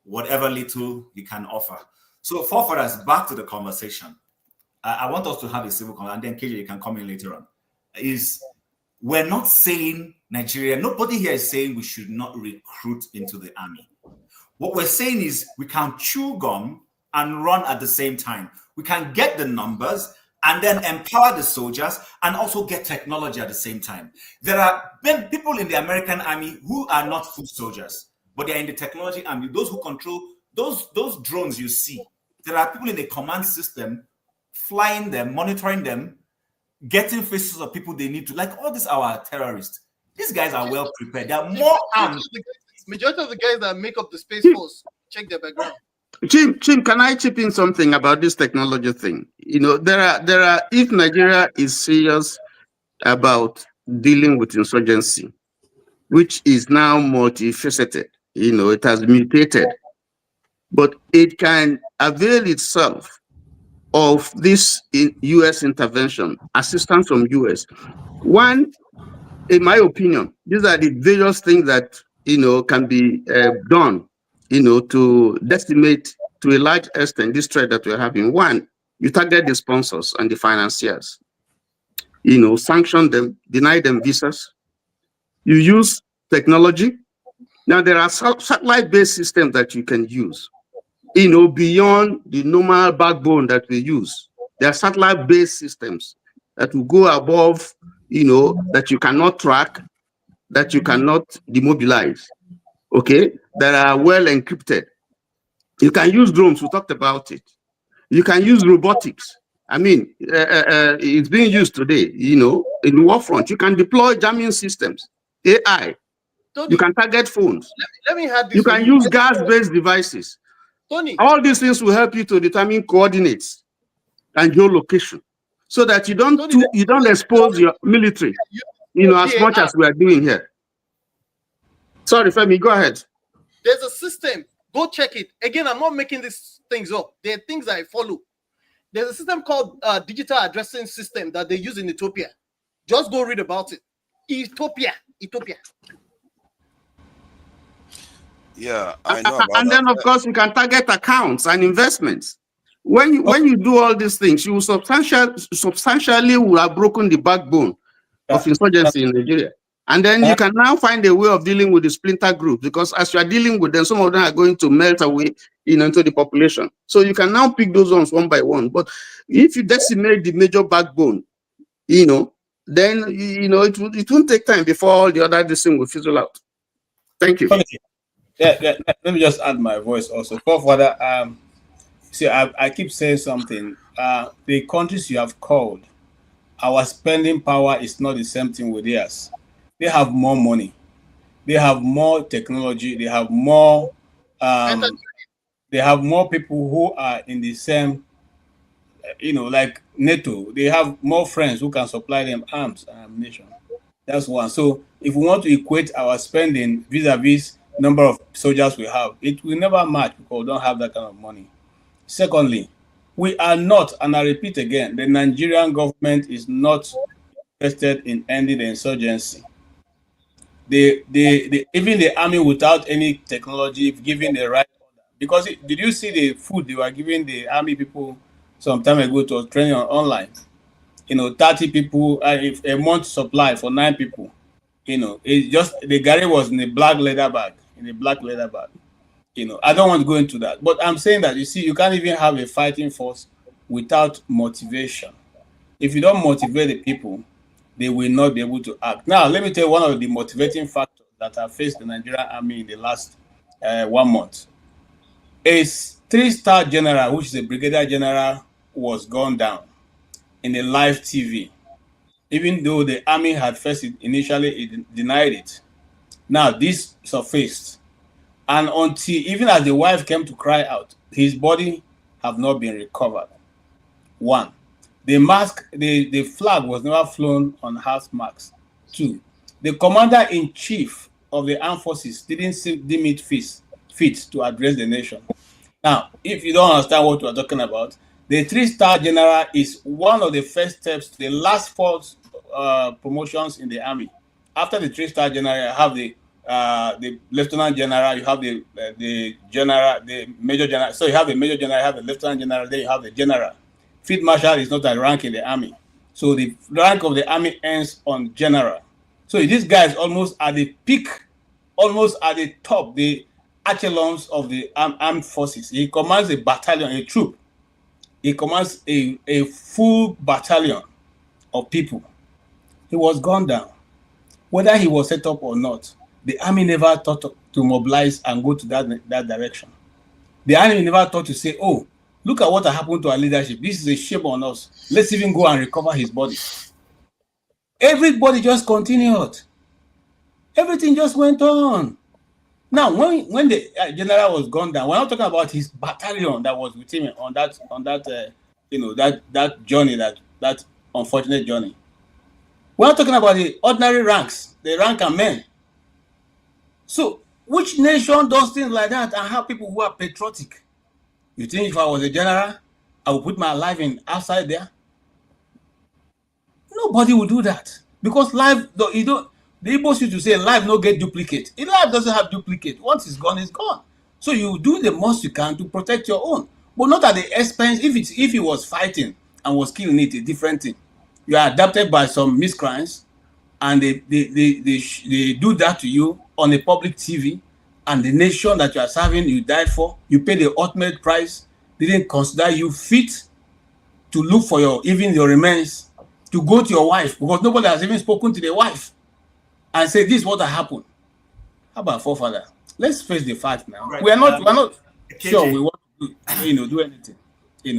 whatever little you can offer. So forefathers, back to the conversation. I want us to have a civil conversation, and then KJ, you can come in later on. We're not saying Nigeria, nobody here is saying we should not recruit into the army. What we're saying is we can chew gum and run at the same time. We can get the numbers and then empower the soldiers and also get technology at the same time. There are people in the American army who are not foot soldiers, but they're in the technology army. Those who control those drones you see, there are people in the command system flying them, monitoring them, getting faces of people they need to. Like all these are terrorists. These guys are well prepared. They are more armed.
Majority of the guys that make up the Space Force, check their background.
Chim, can I chip in something about this technology thing? You know, there are. If Nigeria is serious about dealing with insurgency, which is now multifaceted, you know, it has mutated, but it can avail itself of this U.S. intervention, assistance from U.S. One, in my opinion, these are the various things that, you know, can be done, you know, to decimate to a large extent this threat that we're having. One, you target the sponsors and the financiers, you know, sanction them, deny them visas. You use technology. Now, there are satellite-based systems that you can use, you know, beyond the normal backbone that we use. There are satellite-based systems that will go above, you know, that you cannot track, that you cannot demobilize, okay? That are well encrypted. You can use drones, we talked about it. You can use robotics. I mean, it's being used today, you know, in the war front. You can deploy jamming systems, AI.
Tony,
you can target phones.
Let me have this.
You can use gas-based devices.
Tony,
all these things will help you to determine coordinates and geolocation, so that you don't expose your military, you know, as much as we are doing here. Sorry, Femi, go ahead.
There's a system. Go check it. Again, I'm not making these things up. There are things I follow. There's a system called digital addressing system that they use in Ethiopia. Just go read about it. Ethiopia.
Yeah, I know about
and
that.
then, of course, you can target accounts and investments. When you do all these things, you will substantially will have broken the backbone of insurgency in Nigeria. And then you can now find a way of dealing with the splinter groups, because as you are dealing with them, some of them are going to melt away, you know, into the population. So you can now pick those ones one by one. But if you decimate the major backbone, you know, then you know it won't take time before all the other this thing will fizzle out. Thank you.
Yeah, let me just add my voice also. Father, see, I keep saying something. The countries you have called, our spending power is not the same thing with theirs. They have more money, they have more technology, they have more people who are in the same, you know, like NATO. They have more friends who can supply them arms and ammunition. That's one. So if we want to equate our spending vis-a-vis number of soldiers we have, it will never match because we don't have that kind of money. Secondly, we are not, and I repeat again, the Nigerian government is not interested in ending the insurgency. Even the army without any technology, if given the right order. Because did you see the food they were giving the army people some time ago to training online? You know, 30 people, if a month supply for 9 people. You know, it's just the Gary was in a black leather bag. You know, I don't want to go into that, but I'm saying that, you see, you can't even have a fighting force without motivation. If you don't motivate the people, they will not be able to act. Now, let me tell you one of the motivating factors that have faced the Nigerian army in the last 1 month. A 3-star general, which is a brigadier general, was gone down in a live TV, even though the army had first initially denied it. Now, this surfaced. And until, even as the wife came to cry out, his body have not been recovered. One, the flag was never flown on house marks. Two, the commander-in-chief of the armed forces didn't deem it fit to address the nation. Now, if you don't understand what we're talking about, the 3-star general is one of the first steps to the last 4 promotions in the army. After the 3-star general, you have the lieutenant general, you have the general, the major general. So you have the major general, you have the lieutenant general, then you have the general. Field marshal is not a rank in the army. So the rank of the army ends on general. So this guy is almost at the peak, almost at the top, the echelons of the armed forces. He commands a battalion, a troop. He commands a full battalion of people. He was gone down. Whether he was set up or not, The army never thought to mobilize and go to that direction. The army never thought to say, oh, look at what happened to our leadership. This is a shame on us. Let's even go and recover his body. Everybody just continued. Everything just went on. Now, when the general was gone down, we're not talking about his battalion that was with him on that journey, that unfortunate journey. We're not talking about the ordinary ranks, the rank and men. So, which nation does things like that and have people who are patriotic? You think if I was a general, I would put my life in outside there? Nobody would do that, because life, the Igbos used to say life no get duplicate. Life doesn't have duplicate. Once it's gone, it's gone. So you do the most you can to protect your own, but not at the expense. If he was fighting and was killing it, a different thing. You are adapted by some miscreants, and they do that to you on a public TV, and the nation that you are serving, you died for, you pay the ultimate price, didn't consider you fit to look for your remains, to go to your wife, because nobody has even spoken to the wife and say, this is what happened. How about forefather? Let's face the fact now. Right. We're not sure we want to do anything,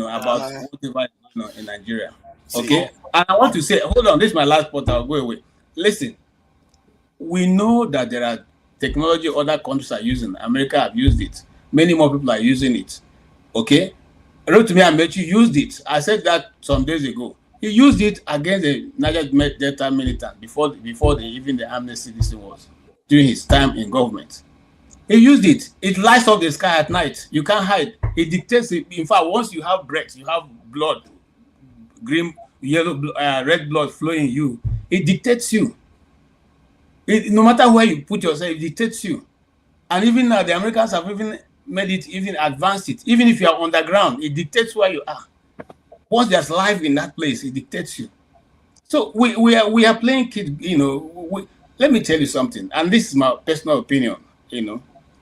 about whatever is going on in Nigeria. Okay? And I want to say, hold on, this is my last point, I'll go away. Listen, we know that there are technology other countries are using. America have used it. Many more people are using it. Okay? Rotimi Amechi used it. I said that some days ago. He used it against the Niger Delta militant before even the amnesty was during his time in government. He used it. It lights up the sky at night. You can't hide. It dictates it. In fact, once you have breath, you have blood, green, yellow, red blood flowing in you. It dictates you. No matter where you put yourself, it dictates you. And even now, the Americans have even made it, even advanced it. Even if you are underground, it dictates where you are. Once there's life in that place, it dictates you. So we are playing kid. Let me tell you something, and this is my personal opinion.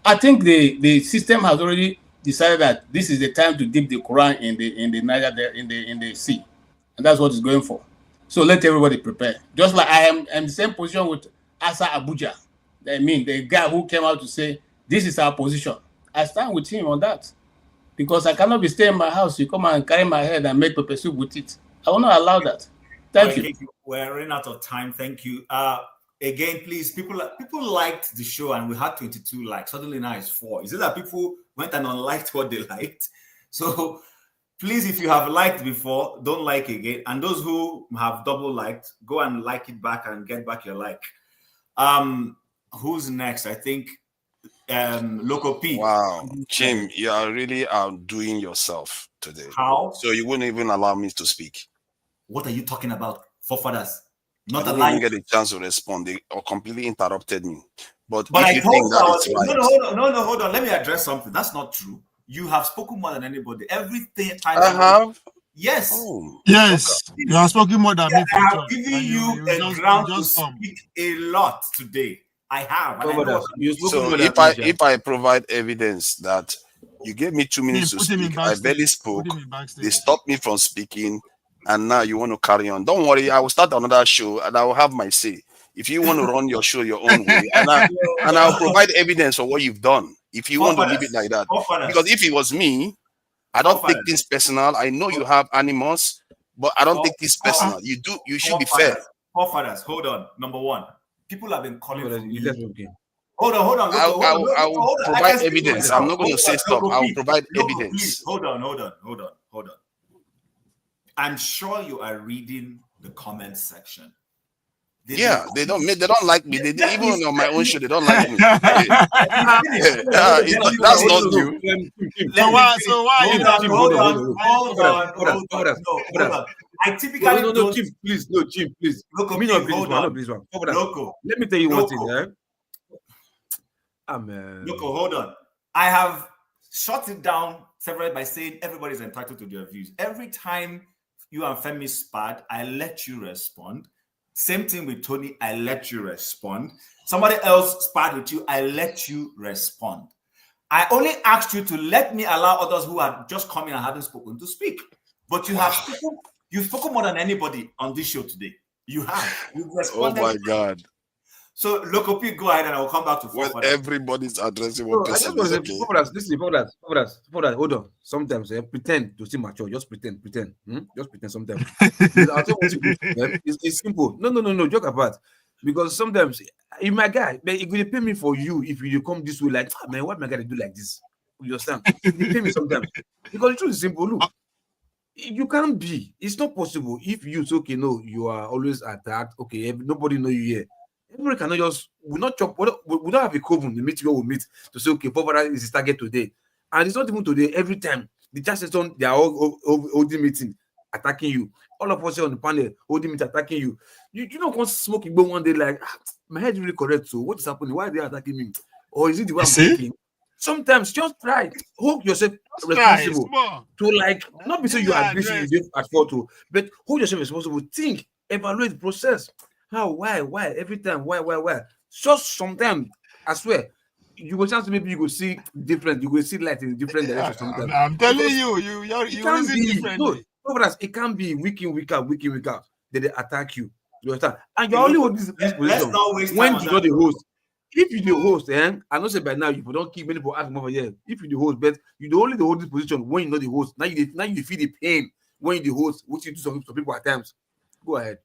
I think the system has already decided that this is the time to dip the Quran in the Niger in the sea, and that's what it's going for. So let everybody prepare. Just like I am in the same position with Asa Abuja. I mean, the guy who came out to say this is our position. I stand with him on that, because I cannot be staying in my house. You come and carry my head and make pepper soup with it. I will not allow that. Thank you.
We're running out of time. Thank you. Again, please, people liked the show and we had 22 likes. Suddenly now it's 4. Is it that people went and unliked what they liked? So please, if you have liked before, don't like again. And those who have double liked, go and like it back and get back your like. Who's next? I think Loco P.
Wow, Chim, you are really outdoing yourself today.
How?
So you wouldn't even allow me to speak.
What are you talking about, forefathers?
I didn't even get a chance to respond. They completely interrupted me. But if
I
you think that it's right,
no, hold on. Let me address something. That's not true. You have spoken more than anybody. Everything.
I have.
Yes.
Oh,
yes, okay. You have spoken more than me.
I have given you a ground to speak a lot today. I have.
So if I provide evidence that you gave me 2 minutes to speak, I barely spoke, they stopped me from speaking, and now you want to carry on. Don't worry, I will start another show and I will have my say. If you want to run your show your own way, and I'll provide evidence for what you've done. If you want to leave it like that, because if it was me, I don't take things personal. I know you have animals, but I don't take this personal. You should be fair.
Forefathers, hold on. Number one, people have been calling for me. Hold on.
I will provide evidence. I'm not going to say stop. I will provide evidence.
Hold on. I'm sure you are reading the comment section.
They don't like me. They even on my own show, they don't like me. That's not new.
So why
Hold on. I typically don't.
Chim, please. Loco, let me tell you one thing. Amen.
Loco, hold on. I have shut it down several by saying everybody's entitled to their views. Every time you and Femi spat, I let you respond. Same thing with Tony, I let you respond. Somebody else spat with you, I let you respond. I only asked you to let me allow others who had just come in and hadn't spoken to speak. But you've spoken more than anybody on this show today. You have. You've responded.
Oh my God.
So, Lokopi, go ahead and I will come back to
Well,
forefathers.
everybody's addressing one
So I just
person.
want
It's
to
okay.
say, forefathers, listen, forefathers, hold on. Sometimes pretend to seem mature. Just pretend. Just pretend sometimes. Because I'll tell you what you do. It's simple. No, joke apart. Because sometimes, you my guy, but it will pay me for you if you come this way, like, man, what my guy do like this? You understand? They pay me sometimes. Because the truth is simple. Look, you can't be. It's not possible. If you say, okay, no, you are always attacked. Okay, nobody know you here. Everybody cannot just. We not chop. We don't have a coven. The meet where we meet to say, okay, Papa is his target today, and it's not even today. Every time the church on, they are all holding meeting, attacking you. All of us here on the panel holding meeting, attacking you. You don't want smoking go one day like my head is really correct. So what is happening? Why are they attacking me? Or is it the way I'm thinking? Sometimes just try hold yourself responsible to like not be so you agree you did at fault to, but hold yourself responsible. Think, evaluate the process. How, why, every time, why? Just sometimes, I swear, you will chance maybe you will see different, you will see light in different directions sometimes.
I'm telling
Because
you,
it
you
can't
reason
be
differently.
it can't be week in, week out, that they attack you. You understand? And you're only holding this position
not waste
when
time on
you're
that.
not the host. If you the host, I know say by now you don't keep many people asking over here. If you the host, but you the only hold this position when you're not the host. Now you feel the pain when you the host, which you do some people at times. Go ahead.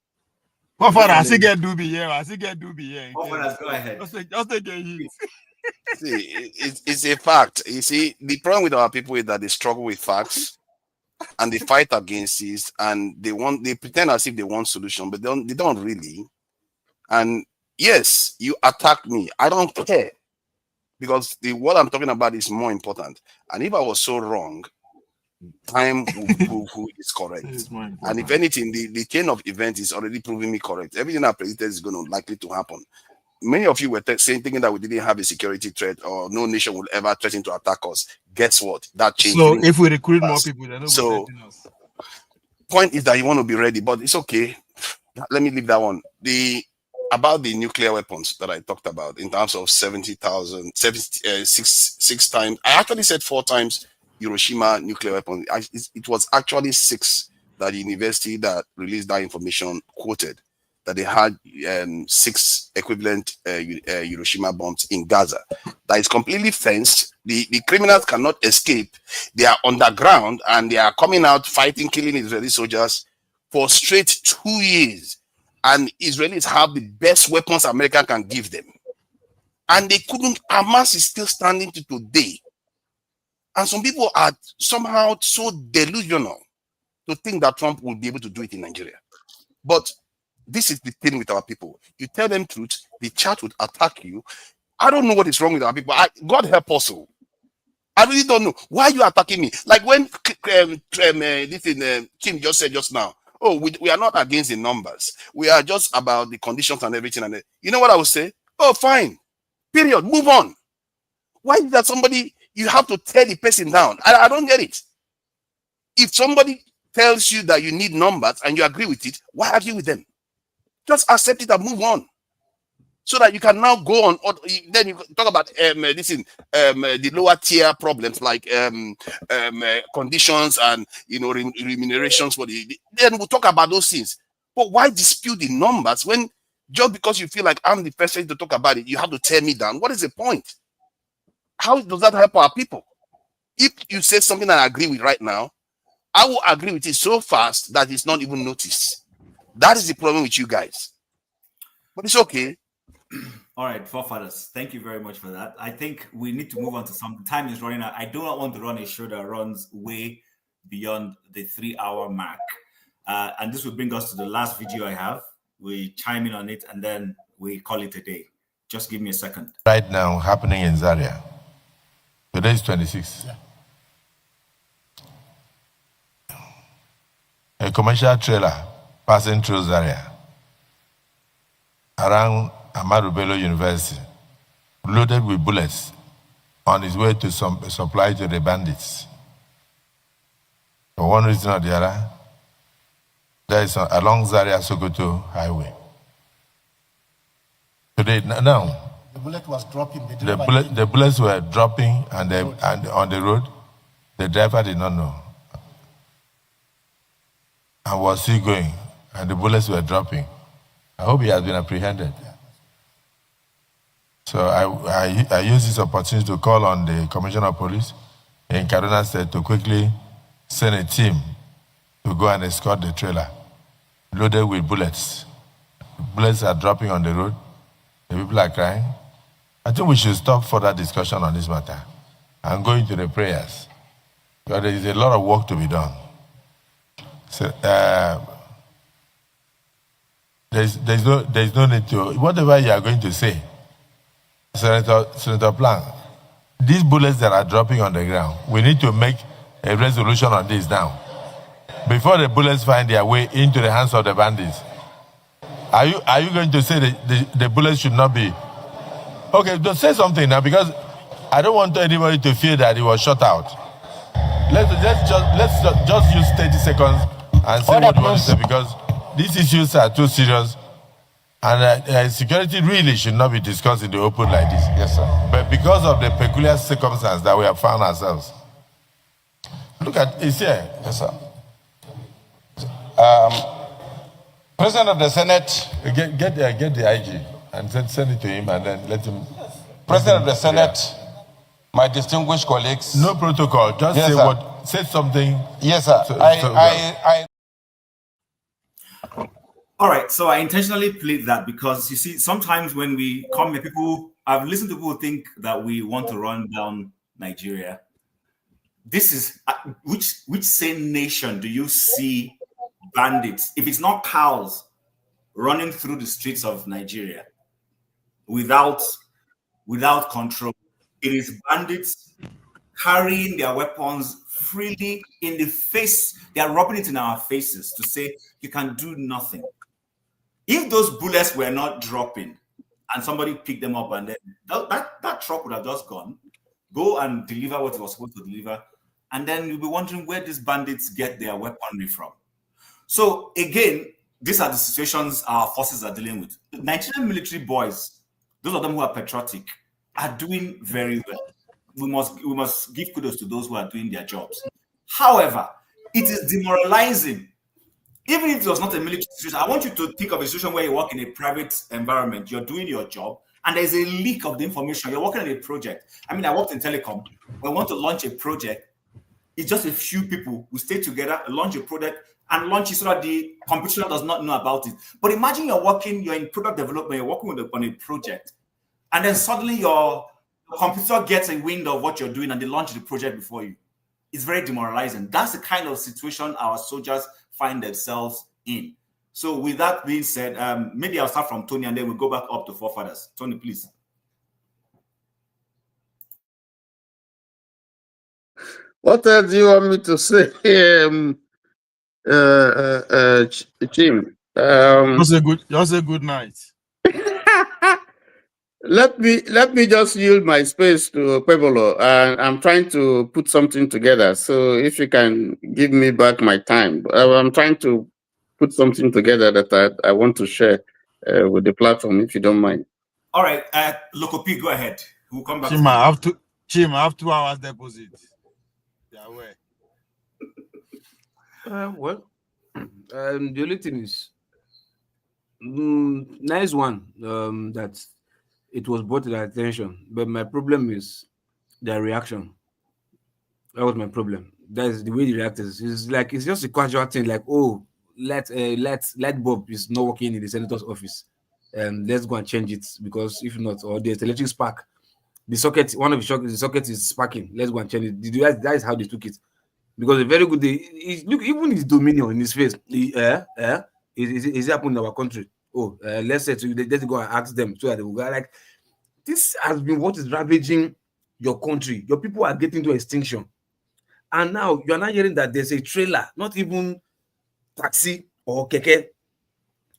What for I still get Dubi here.
Forefathers, go ahead.
Just take a hit.
See, it's a fact. You see, the problem with our people is that they struggle with facts and they fight against it, and they pretend as if they want solution, but they don't really. And yes, you attack me. I don't care. Because what I'm talking about is more important. And if I was so wrong, time will prove who is correct. And if anything, the chain of events is already proving me correct. Everything I predicted is going to likely to happen. Many of you were thinking that we didn't have a security threat or no nation will ever threaten to attack us. Guess what? That changed.
So if we recruit more people, they're not protecting us.
Point is that you want to be ready, but it's okay. Let me leave that one. About the nuclear weapons that I talked about in terms of 70,000, six times. I actually said 4 times Hiroshima nuclear weapons. It was actually 6 that the university that released that information quoted, that they had 6 equivalent Hiroshima bombs in Gaza. That is completely fenced. The criminals cannot escape. They are underground and they are coming out fighting, killing Israeli soldiers for straight 2 years. And Israelis have the best weapons America can give them. And they couldn't. Hamas is still standing to today. And some people are somehow so delusional to think that Trump will be able to do it in Nigeria. But this is the thing with our people. You tell them truth, the chat would attack you. I don't know what is wrong with our people. God help us all. I really don't know. Why are you attacking me? Like when Chim just said just now, oh, we are not against the numbers. We are just about the conditions and everything. And you know what I would say? Oh, fine. Period. Move on. Why is that somebody, you have to tear the person down? I don't get it. If somebody tells you that you need numbers and you agree with it, why argue with them? Just accept it and move on. So that you can now go on. Or then you talk about the lower tier problems like conditions and remunerations for then we'll talk about those things. But why dispute the numbers when just because you feel like I'm the person to talk about it, you have to tear me down? What is the point? How does that help our people? If you say something I agree with right now, I will agree with it so fast that it's not even noticed. That is the problem with you guys. But it's okay.
All right, forefathers, thank you very much for that. I think we need to move on to something. Time is running out. I do not want to run a show that runs way beyond the 3-hour mark. And this will bring us to the last video I have. We chime in on it and then we call it a day. Just give me a second.
Right now, happening in Zaria. Today is 26. Yeah. A commercial trailer passing through Zaria around Ahmadu Bello University, loaded with bullets, on its way to supply to the bandits. For one reason or the other, there is along Zaria Sokoto Highway. Today, now,
the bullet was dropping.
The bullets were dropping and on the road. The driver did not know and was still going, and the bullets were dropping. I hope he has been apprehended. So I use this opportunity to call on the Commissioner of Police in Kaduna State to quickly send a team to go and escort the trailer loaded with bullets. Bullets are dropping on the road. The people are crying. I think we should stop further discussion on this matter and go into the prayers, because there is a lot of work to be done. So, there's no need to, whatever you are going to say, Senator Plank, these bullets that are dropping on the ground, we need to make a resolution on this now, before the bullets find their way into the hands of the bandits. Are you going to say that the bullets should not be? Okay, just say something now, because I don't want anybody to feel that he was shot out. Let's just use 30 seconds and say what you want to say, because these issues are too serious, and security really should not be discussed in the open like this. Yes, sir. But because of the peculiar circumstance that we have found ourselves, look at it's here. Yes, sir. President of the Senate, get the IG and send it to him, and then let him. President of the Senate, my distinguished colleagues. No protocol. Just yes, say something. Yes, sir.
All right, so I intentionally played that because you see, sometimes when we come here, I've listened to people think that we want to run down Nigeria. This is which sane nation do you see bandits, if it's not cows, running through the streets of Nigeria without control? It is bandits carrying their weapons freely in the face. They are rubbing it in our faces to say you can do nothing. If those bullets were not dropping and somebody picked them up, and then that truck would have just go and deliver what it was supposed to deliver, and then you'll be wondering where these bandits get their weaponry from. So again, these are the situations our forces are dealing with. The Nigerian military boys, those of them who are patriotic, are doing very well. We must give kudos to those who are doing their jobs. However, it is demoralizing. Even if it was not a military situation, I want you to think of a situation where you work in a private environment, you're doing your job, and there's a leak of the information. You're working on a project. I mean, I worked in telecom. When we want to launch a project, it's just a few people who stay together, launch a project, and launch it so that the competition does not know about it. But imagine you're in product development, you're working on a project, and then suddenly your computer gets a wind of what you're doing and they launch the project before you. It's very demoralizing. That's the kind of situation our soldiers find themselves in. So with that being said, maybe I'll start from Tony and then we'll go back up to forefathers. Tony, please.
What else do you want me to say? Chim.
Just a good night.
Let me just yield my space to Pueblo, and I'm trying to put something together. So if you can give me back my time, I'm trying to put something together that I want to share with the platform, if you don't mind.
All right, Lokopi, go ahead. We'll come back.
Chim, I have 2 hours deposit. Yeah, where?
Well, the only thing is, nice one that it was brought to their attention, but my problem is their reaction. That was my problem. That is the way they reacted. It's just a casual thing, like, oh, light bulb is not working in the senator's office. Let's go and change it, because if not, or there's electric spark. The socket, one of the sockets is sparking. Let's go and change it. That is how they took it. Because a very good day, look, even his dominion in his face, is happening in our country. Oh, let's go and ask them so that they will go. Like, this has been what is ravaging your country. Your people are getting to extinction. And now you are not hearing that there's a trailer, not even taxi or keke,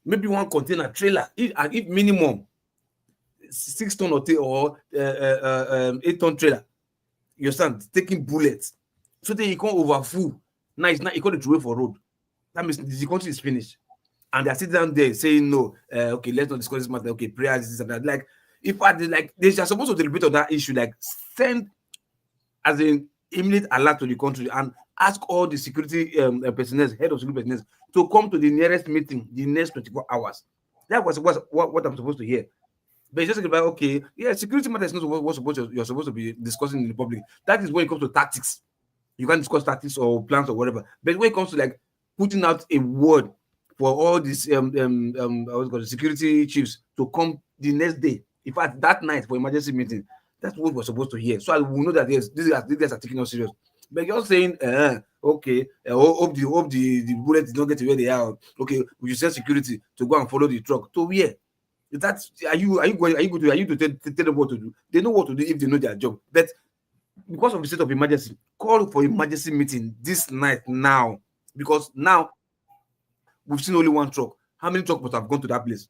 maybe one container trailer, if minimum 6 ton or 8 ton trailer, you understand, taking bullets. So then you can't overfull. Now it's not, you can't throw for road. That means the country is finished. And they're sitting down there saying, no, okay, let's not discuss this matter. Okay, prayers, this and that. Like, if they are supposed to deliberate on that issue, like, send as an immediate alert to the country and ask all the security personnel, head of security personnel, to come to the nearest meeting the next 24 hours. That was what I'm supposed to hear. But it's just about, okay, yeah, security matters is not what you're supposed to be discussing in the public. That is when it comes to tactics. You can't discuss tactics or plans or whatever. But when it comes to like putting out a word for all these security chiefs to come the next day, in fact, that night for emergency meeting, that's what we're supposed to hear. So I will know that yes, these guys are taking us serious. But you're saying, okay, hope the bullet did not get to where they are. Okay, we should send security to go and follow the truck. To where? That's are you to tell them what to do? They know what to do if they know their job. But because of the state of emergency, call for emergency meeting this night now. Because now we've seen only one truck. How many trucks must have gone to that place?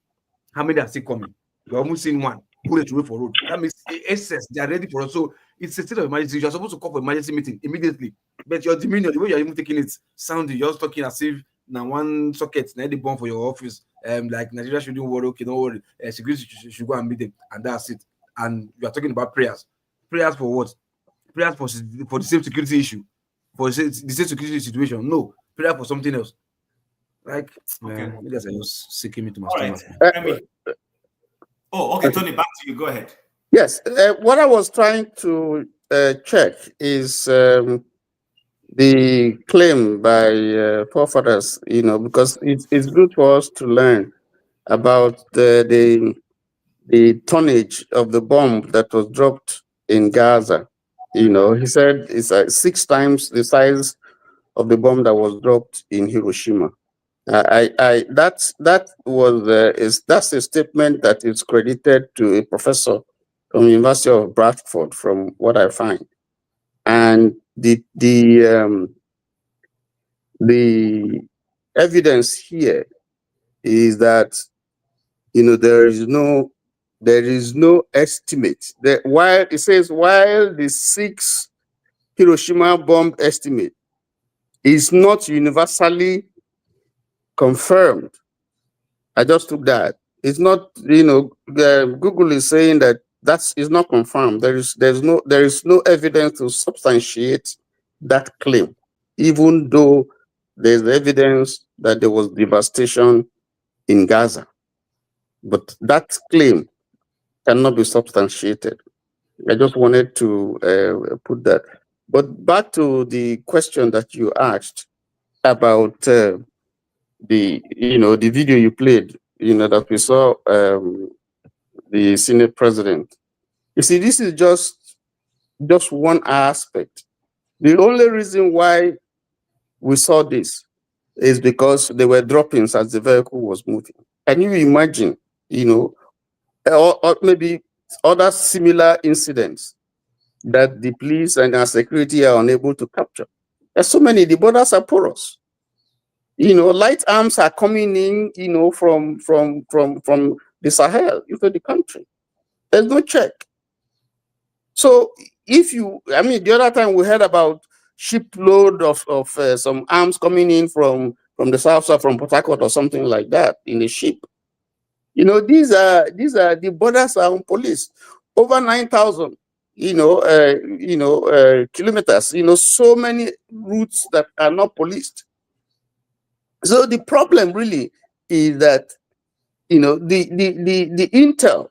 How many are still coming? We're almost seeing one. Bullet away for road. That means SS, they are ready for us. So it's a state of emergency. You're supposed to call for emergency meeting immediately. But your demeanor, the way you're even taking it, sounding, you're just talking as if now one socket, now the bomb for your office. Like Nigeria shouldn't worry, okay, don't worry. Security should go and meet them, and that's it. And you are talking about prayers. Prayers for what? Prayers for the same security issue, for the same security situation. No, prayer for something else. Like,
okay,
you guys are just sick me to my
stomach.
Right.
Oh, okay, Tony, back to you. Go ahead.
Yes, what I was trying to check is the claim by forefathers, because it's good for us to learn about the tonnage of the bomb that was dropped in Gaza. He said it's 6 times the size of the bomb that was dropped in Hiroshima. That's a statement that is credited to a professor from University of Bradford, from what I find, and the evidence here is that there is no estimate that while the 6 Hiroshima bomb estimate is not universally confirmed. I just took that. It's not, Google is saying that is not confirmed. There is no evidence to substantiate that claim, even though there's evidence that there was devastation in Gaza. But that claim cannot be substantiated. I just wanted to put that. But back to the question that you asked about the video you played, that we saw the Senate president. You see, this is just one aspect. The only reason why we saw this is because there were droppings as the vehicle was moving. Can you imagine, or maybe other similar incidents that the police and our security are unable to capture? There's so many. The borders are porous. Light arms are coming in, from the Sahel into the country. There's no check. So the other time we heard about shipload of some arms coming in from the south side, from Port Harcourt or something like that in the ship. These are the borders are unpoliced. Over 9,000, kilometers. So many routes that are not policed. So the problem really is that the intel,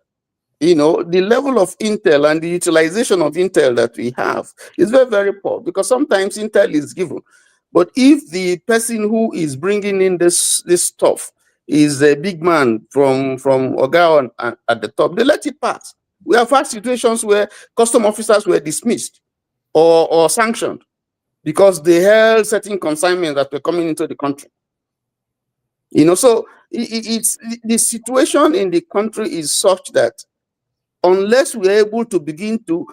the level of intel and the utilization of intel that we have is very, very poor, because sometimes intel is given, but if the person who is bringing in this stuff is a big man from Ogaon at the top, they let it pass. We have had situations where custom officers were dismissed or sanctioned because they held certain consignments that were coming into the country. So it's the situation in the country is such that unless we're able to begin to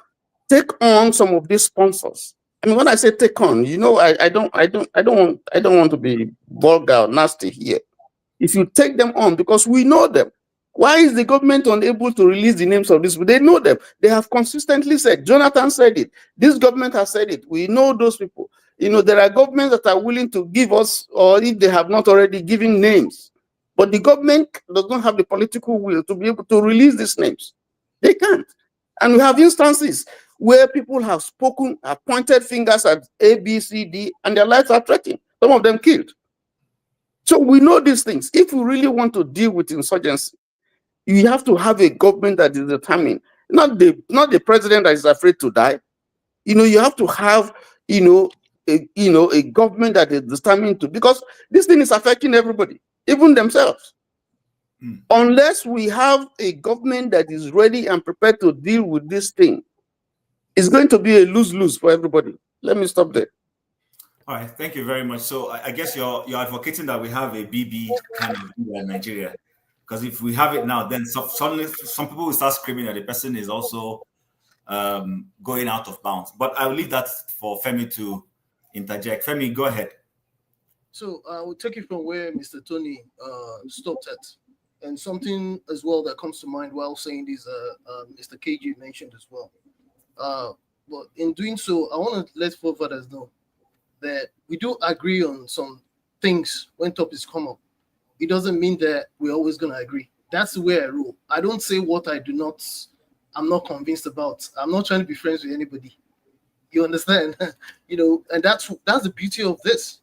take on some of these sponsors, when I say take on, I don't want to be vulgar or nasty here. If you take them on, because we know them. Why is the government unable to release the names of these people? They know them. They have consistently said. Jonathan said it. This government has said it. We know those people. There are governments that are willing to give us, or if they have not already given names, but the government does not have the political will to be able to release these names. They can't. And we have instances where people have spoken, have pointed fingers at A, B, C, D, and their lives are threatened. Some of them killed. So we know these things. If we really want to deal with insurgency, You have to have a government that is determined, not the president that is afraid to die. You have to have, a government that is determined to, because this thing is affecting everybody, even themselves. Unless we have a government that is ready and prepared to deal with this thing, it's going to be a lose-lose for everybody. Let me stop there.
All right, thank you very much. So I guess you're advocating that we have a BB kind of in Nigeria, because if we have it now, then suddenly some people will start screaming that the person is also going out of bounds. But I'll leave that for Femi to interject. Femi, go ahead.
So I will take it from where Mr. Tony stopped at. And something as well that comes to mind while saying this, Mr. KG mentioned as well. But in doing so, I want to let forefathers know that we do agree on some things when topics come up. It doesn't mean that we're always going to agree. That's the way I rule. I don't say what I'm not convinced about. I'm not trying to be friends with anybody. You understand? And that's the beauty of this.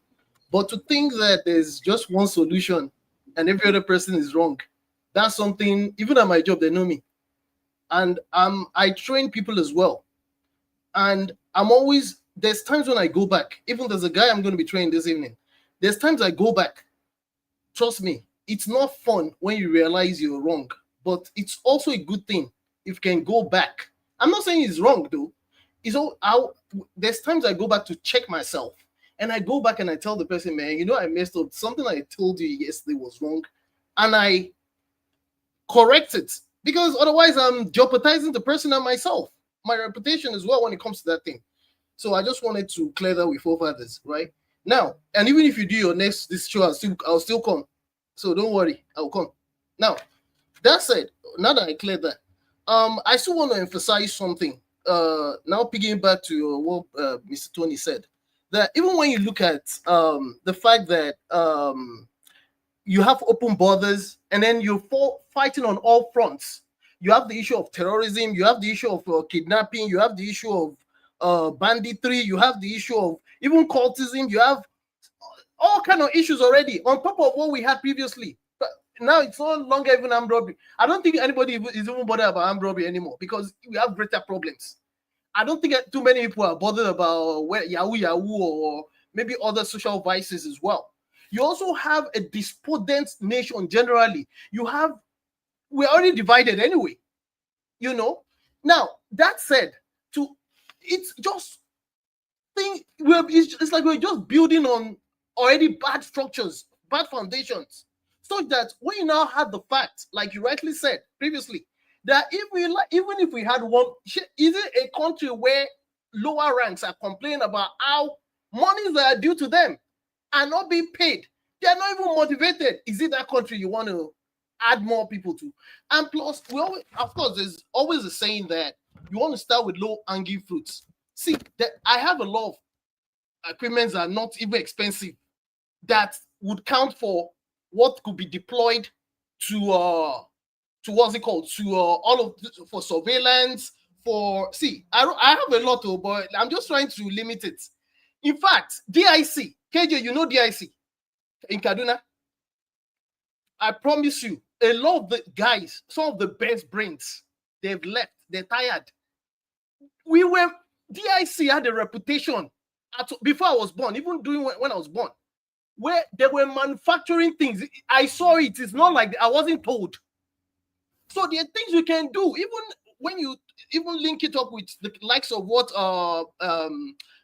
But to think that there's just one solution and every other person is wrong, that's something, even at my job, they know me. And I train people as well. And there's times when I go back, even there's a guy I'm going to be training this evening. There's times I go back. Trust me, it's not fun when you realize you're wrong, but it's also a good thing if you can go back. I'm not saying it's wrong though. There's times I go back to check myself, and I go back and I tell the person, man, I messed up. Something I told you yesterday was wrong, and I correct it, because otherwise I'm jeopardizing the person and myself, my reputation as well when it comes to that thing. So I just wanted to clear that with forefathers, right? Now, and even if you do your next this show, I'll still come. So don't worry, I'll come. Now, that said, now that I cleared that, I still want to emphasize something. Now picking back to what Mr. Tony said, that even when you look at the fact that you have open borders and then you're fighting on all fronts. You have the issue of terrorism, you have the issue of kidnapping, you have the issue of banditry, you have the issue of even cultism, you have all kind of issues already on top of what we had previously. But now it's no longer even armed robbery. I don't think anybody is even bothered about armed robbery anymore because we have greater problems. I don't think too many people are bothered about Yahoo or maybe other social vices as well. You also have a despondent nation generally. We're already divided anyway, Now, that said, it's like we're just building on already bad structures, bad foundations, so that when you now have the fact, like you rightly said previously, that even if we had one, is it a country where lower ranks are complaining about how monies that are due to them are not being paid? They are not even motivated. Is it that country you want to add more people to? And plus, of course, there's always a saying that you want to start with low-hanging fruits. See, I have a lot of equipments that are not even expensive that would count for what could be deployed to what's it called? For surveillance. I have a lot of, but I'm just trying to limit it. In fact, DIC, KJ, DIC in Kaduna. I promise you, a lot of the guys, some of the best brains, they've left. They're tired. DIC had a reputation before I was born, even during when I was born, where they were manufacturing things. I saw it. It's not like I wasn't told. So there are things we can do, even when you link it up with the likes of what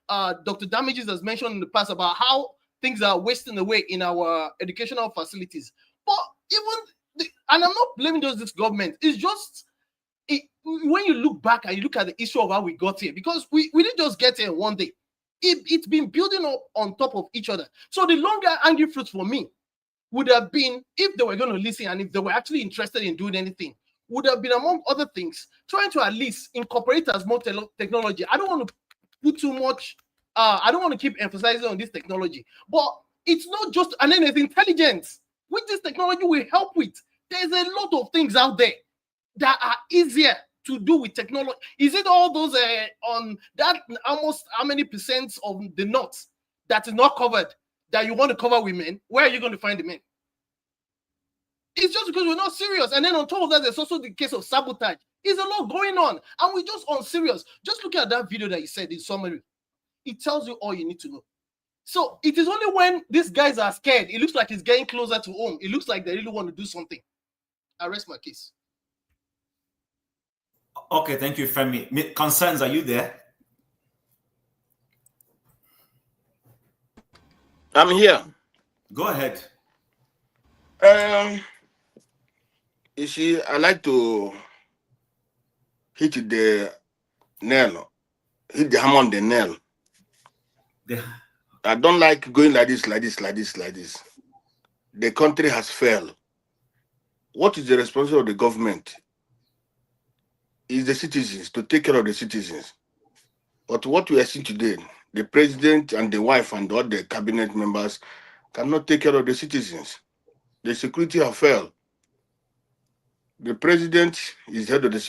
Dr. Damages has mentioned in the past about how things are wasting away in our educational facilities. But and I'm not blaming this government. It's just when you look back and you look at the issue of how we got here, because we didn't just get here one day. It's been building up on top of each other. So the longer angry fruits for me would have been, if they were going to listen and if they were actually interested in doing anything, would have been, among other things, trying to at least incorporate as much technology. I don't want to put too much, I don't want to keep emphasizing on this technology, but it's not just, and then there's intelligence. With this technology we help with, there's a lot of things out there that are easier to do with technology. Is it all those on that almost how many percent of the nuts that is not covered that you want to cover with men? Where are you going to find the men? It's just because we're not serious. And then on top of that, there's also the case of sabotage. There's a lot going on, and we're just unserious. Just look at that video that you said in summary. It tells you all you need to know. So it is only when these guys are scared, it looks like it's getting closer to home. It looks like they really want to do something. I rest my case.
Okay, thank you, Femi. Concerns, are you there?
I'm here.
Go ahead.
You see, I like to hit the nail, hit the hammer on the nail. I don't like going like this. The country has failed. What is the responsibility of the government? Is the citizens, to take care of the citizens. But what we are seeing today, the president and the wife and all the cabinet members cannot take care of the citizens. The security have failed. The president is head of the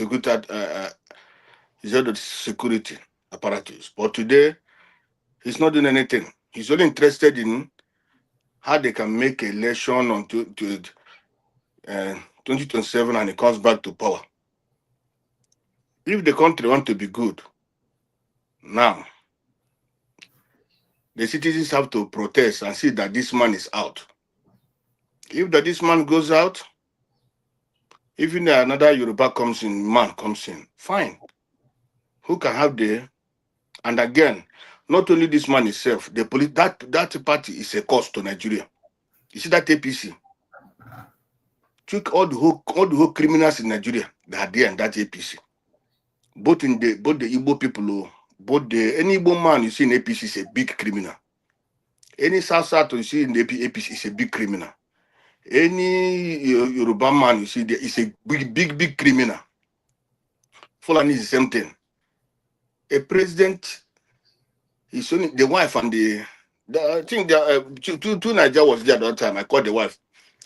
security apparatus. But today, he's not doing anything. He's only interested in how they can make election on 2027 and he comes back to power. If the country want to be good, now, the citizens have to protest and see that this man is out. If this man goes out, even another Yoruba man comes in, fine. Who can have and again, not only this man itself, that party is a cost to Nigeria. You see that APC? Took all the whole criminals in Nigeria that are there in that APC. Both the Igbo people, any Igbo man you see in APC is a big criminal. Any South you see in the APC is a big criminal. Any Yoruba man you see there is a big criminal. Fulani is the same thing. A president is only the wife and I think two Nigeria was there at that time. I called the wife.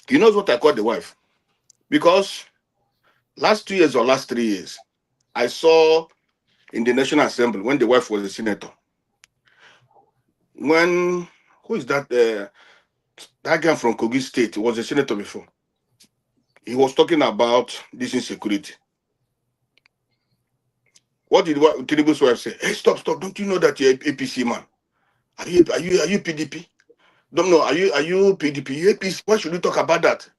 He knows what I called the wife. Because last 2 years or last 3 years, I saw in the National Assembly when the wife was a senator. Who is that? That guy from Kogi State, he was a senator before. He was talking about this insecurity. What did Tinubu's wife say? Hey, stop! Don't you know that you're APC man? Are you PDP? Don't know. Are you PDP? You APC? Why should you talk about that?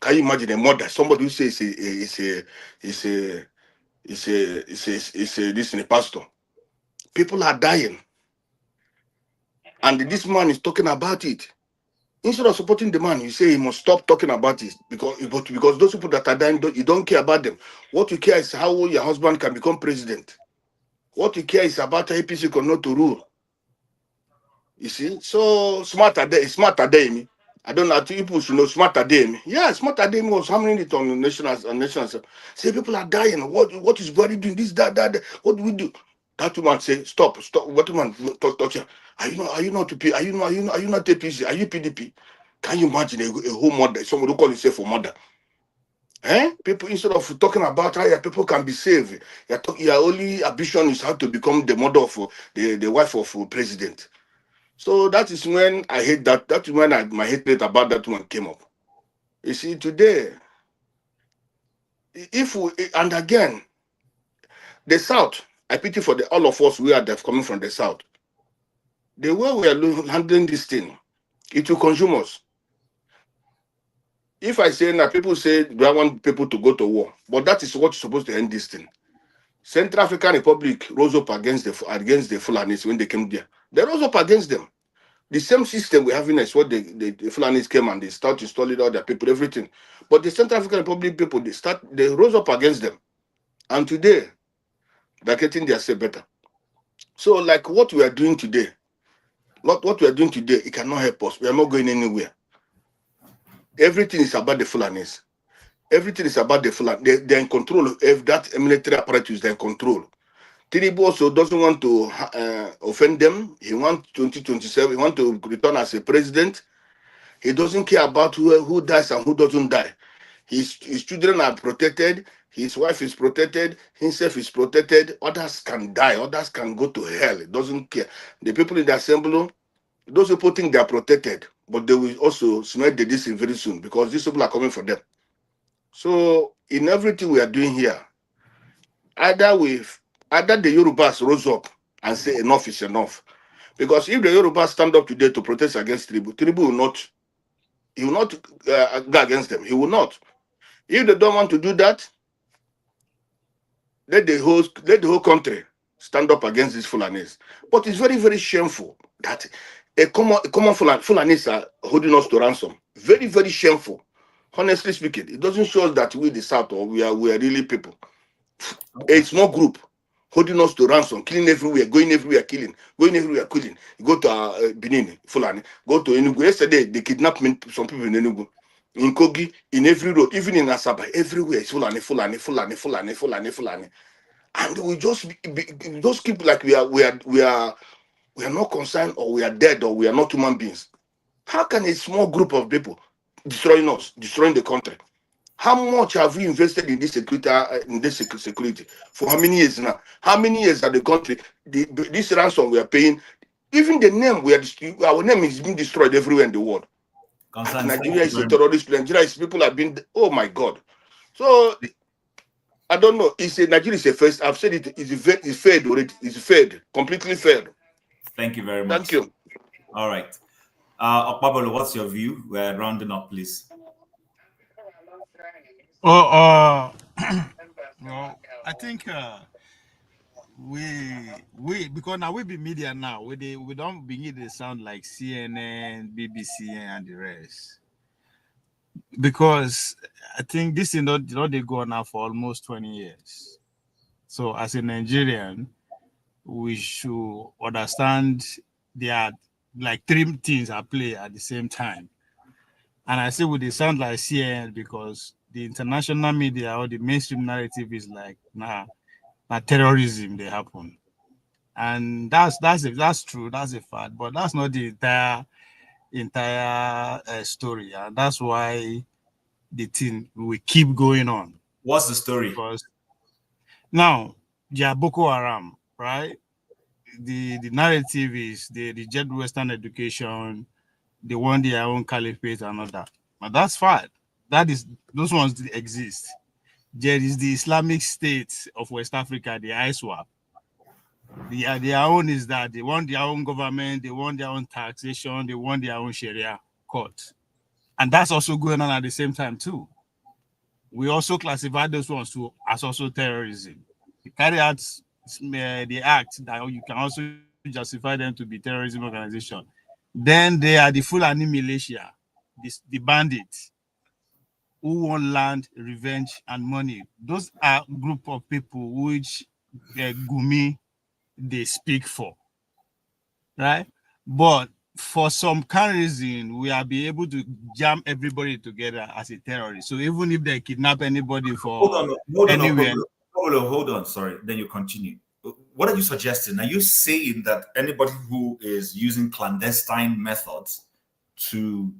Can you imagine a mother? Somebody who says it's a pastor. People are dying, and this man is talking about it. Instead of supporting the man, you say he must stop talking about it because those people that are dying, you don't care about them. What you care is how your husband can become president. What you care is about APC cannot to rule. You see, so smarter than I don't know. People should know smarter than me. Yeah, smarter than me was hammering it on the national. Say people are dying. What is Buhari doing? This, that. What do we do? That woman say, stop. What woman touch? Are you not APC? Are you PDP? Can you imagine a whole mother, someone who call himself a mother? People, instead of talking about how people can be saved, your only ambition is how to become the mother of the wife of a president. So that is when I hate that. That is when my hatred about that one came up. You see, today, and again, the South, I pity for all of us who are coming from the South. The way we are handling this thing, it will consume us. If I say now, people say, do I want people to go to war? But that is what's supposed to end this thing. Central African Republic rose up against the Fulanis when they came there. They rose up against them. The same system we have in is what the Fulanis came and they start installing all their people, everything. But the Central African Republic people, they rose up against them. And today, they're getting their say better. So like what we are doing today, it cannot help us. We are not going anywhere. Everything is about the Fulanis. Everything is about the Fulani. They're in control of that military apparatus. They're in control. Tinubu also doesn't want to offend them. He wants 2027. He wants to return as a president. He doesn't care about who dies and who doesn't die. His children are protected. His wife is protected. Himself is protected. Others can die. Others can go to hell. He doesn't care. The people in the assembly, those people think they are protected, but they will also smell the distance very soon because these people are coming for them. So in everything we are doing here, either the Yorubas rose up and say enough is enough. Because if the Yorubas stand up today to protest against Tribu will not, he will not go against them. He will not. If they don't want to do that, let the whole country stand up against these Fulanis. But it's very, very shameful that a common Fulanis are holding us to ransom. Very, very shameful. Honestly speaking, it doesn't show us that we the South or we are really people. A small group holding us to ransom, killing everywhere, going everywhere, killing, going everywhere, killing. You go to Benin, Fulani, go to Enugu. Yesterday, they kidnapped some people in Enugu, in Kogi, in every road, even in Asaba, everywhere. It's Fulani, Fulani, Fulani, Fulani, Fulani, Fulani. And we just keep like we are not concerned, or we are dead, or we are not human beings. How can a small group of people destroying us, destroying the country? How much have we invested in this security for how many years now? How many years are the country this ransom we are paying? Even the name our name is being destroyed everywhere in the world. Nigeria is a terrorist place. Nigeria is people have been. Oh my God! So I don't know. Nigeria is a first. I've said it. It's failed already. It's failed. Completely failed.
Thank you very much.
Thank you.
All right. Okpabolo, what's your view? We're rounding up, please.
Well, I think we because now we be media now. We don't begin to sound like CNN, BBC, and the rest. Because I think this is not they go on now for almost 20 years. So as a Nigerian, we should understand there are like three things at play at the same time. And I say they sound like CNN because the international media or the mainstream narrative is like, nah, terrorism they happen. And that's true, that's a fact, but that's not the entire story. And that's why the thing will keep going on.
What's the story?
Because now, yeah, Boko Haram, right? The narrative is they reject Western education, they want their own caliphate and all that. But that's fine. Those ones exist. There is the Islamic State of West Africa, the ISWAP. Their own is that they want their own government, they want their own taxation, they want their own Sharia court. And that's also going on at the same time too. We also classify those ones as also terrorism. They carry out the act that you can also justify them to be terrorism organization. Then they are the Fulani militia, the bandits who want land, revenge, and money. Those are a group of people which Gumi they speak for, right? But for some kind of reason, we are be able to jam everybody together as a terrorist. So even if they kidnap anybody for anywhere.
Hold on, sorry. Then you continue. What are you suggesting? Are you saying that anybody who is using clandestine methods to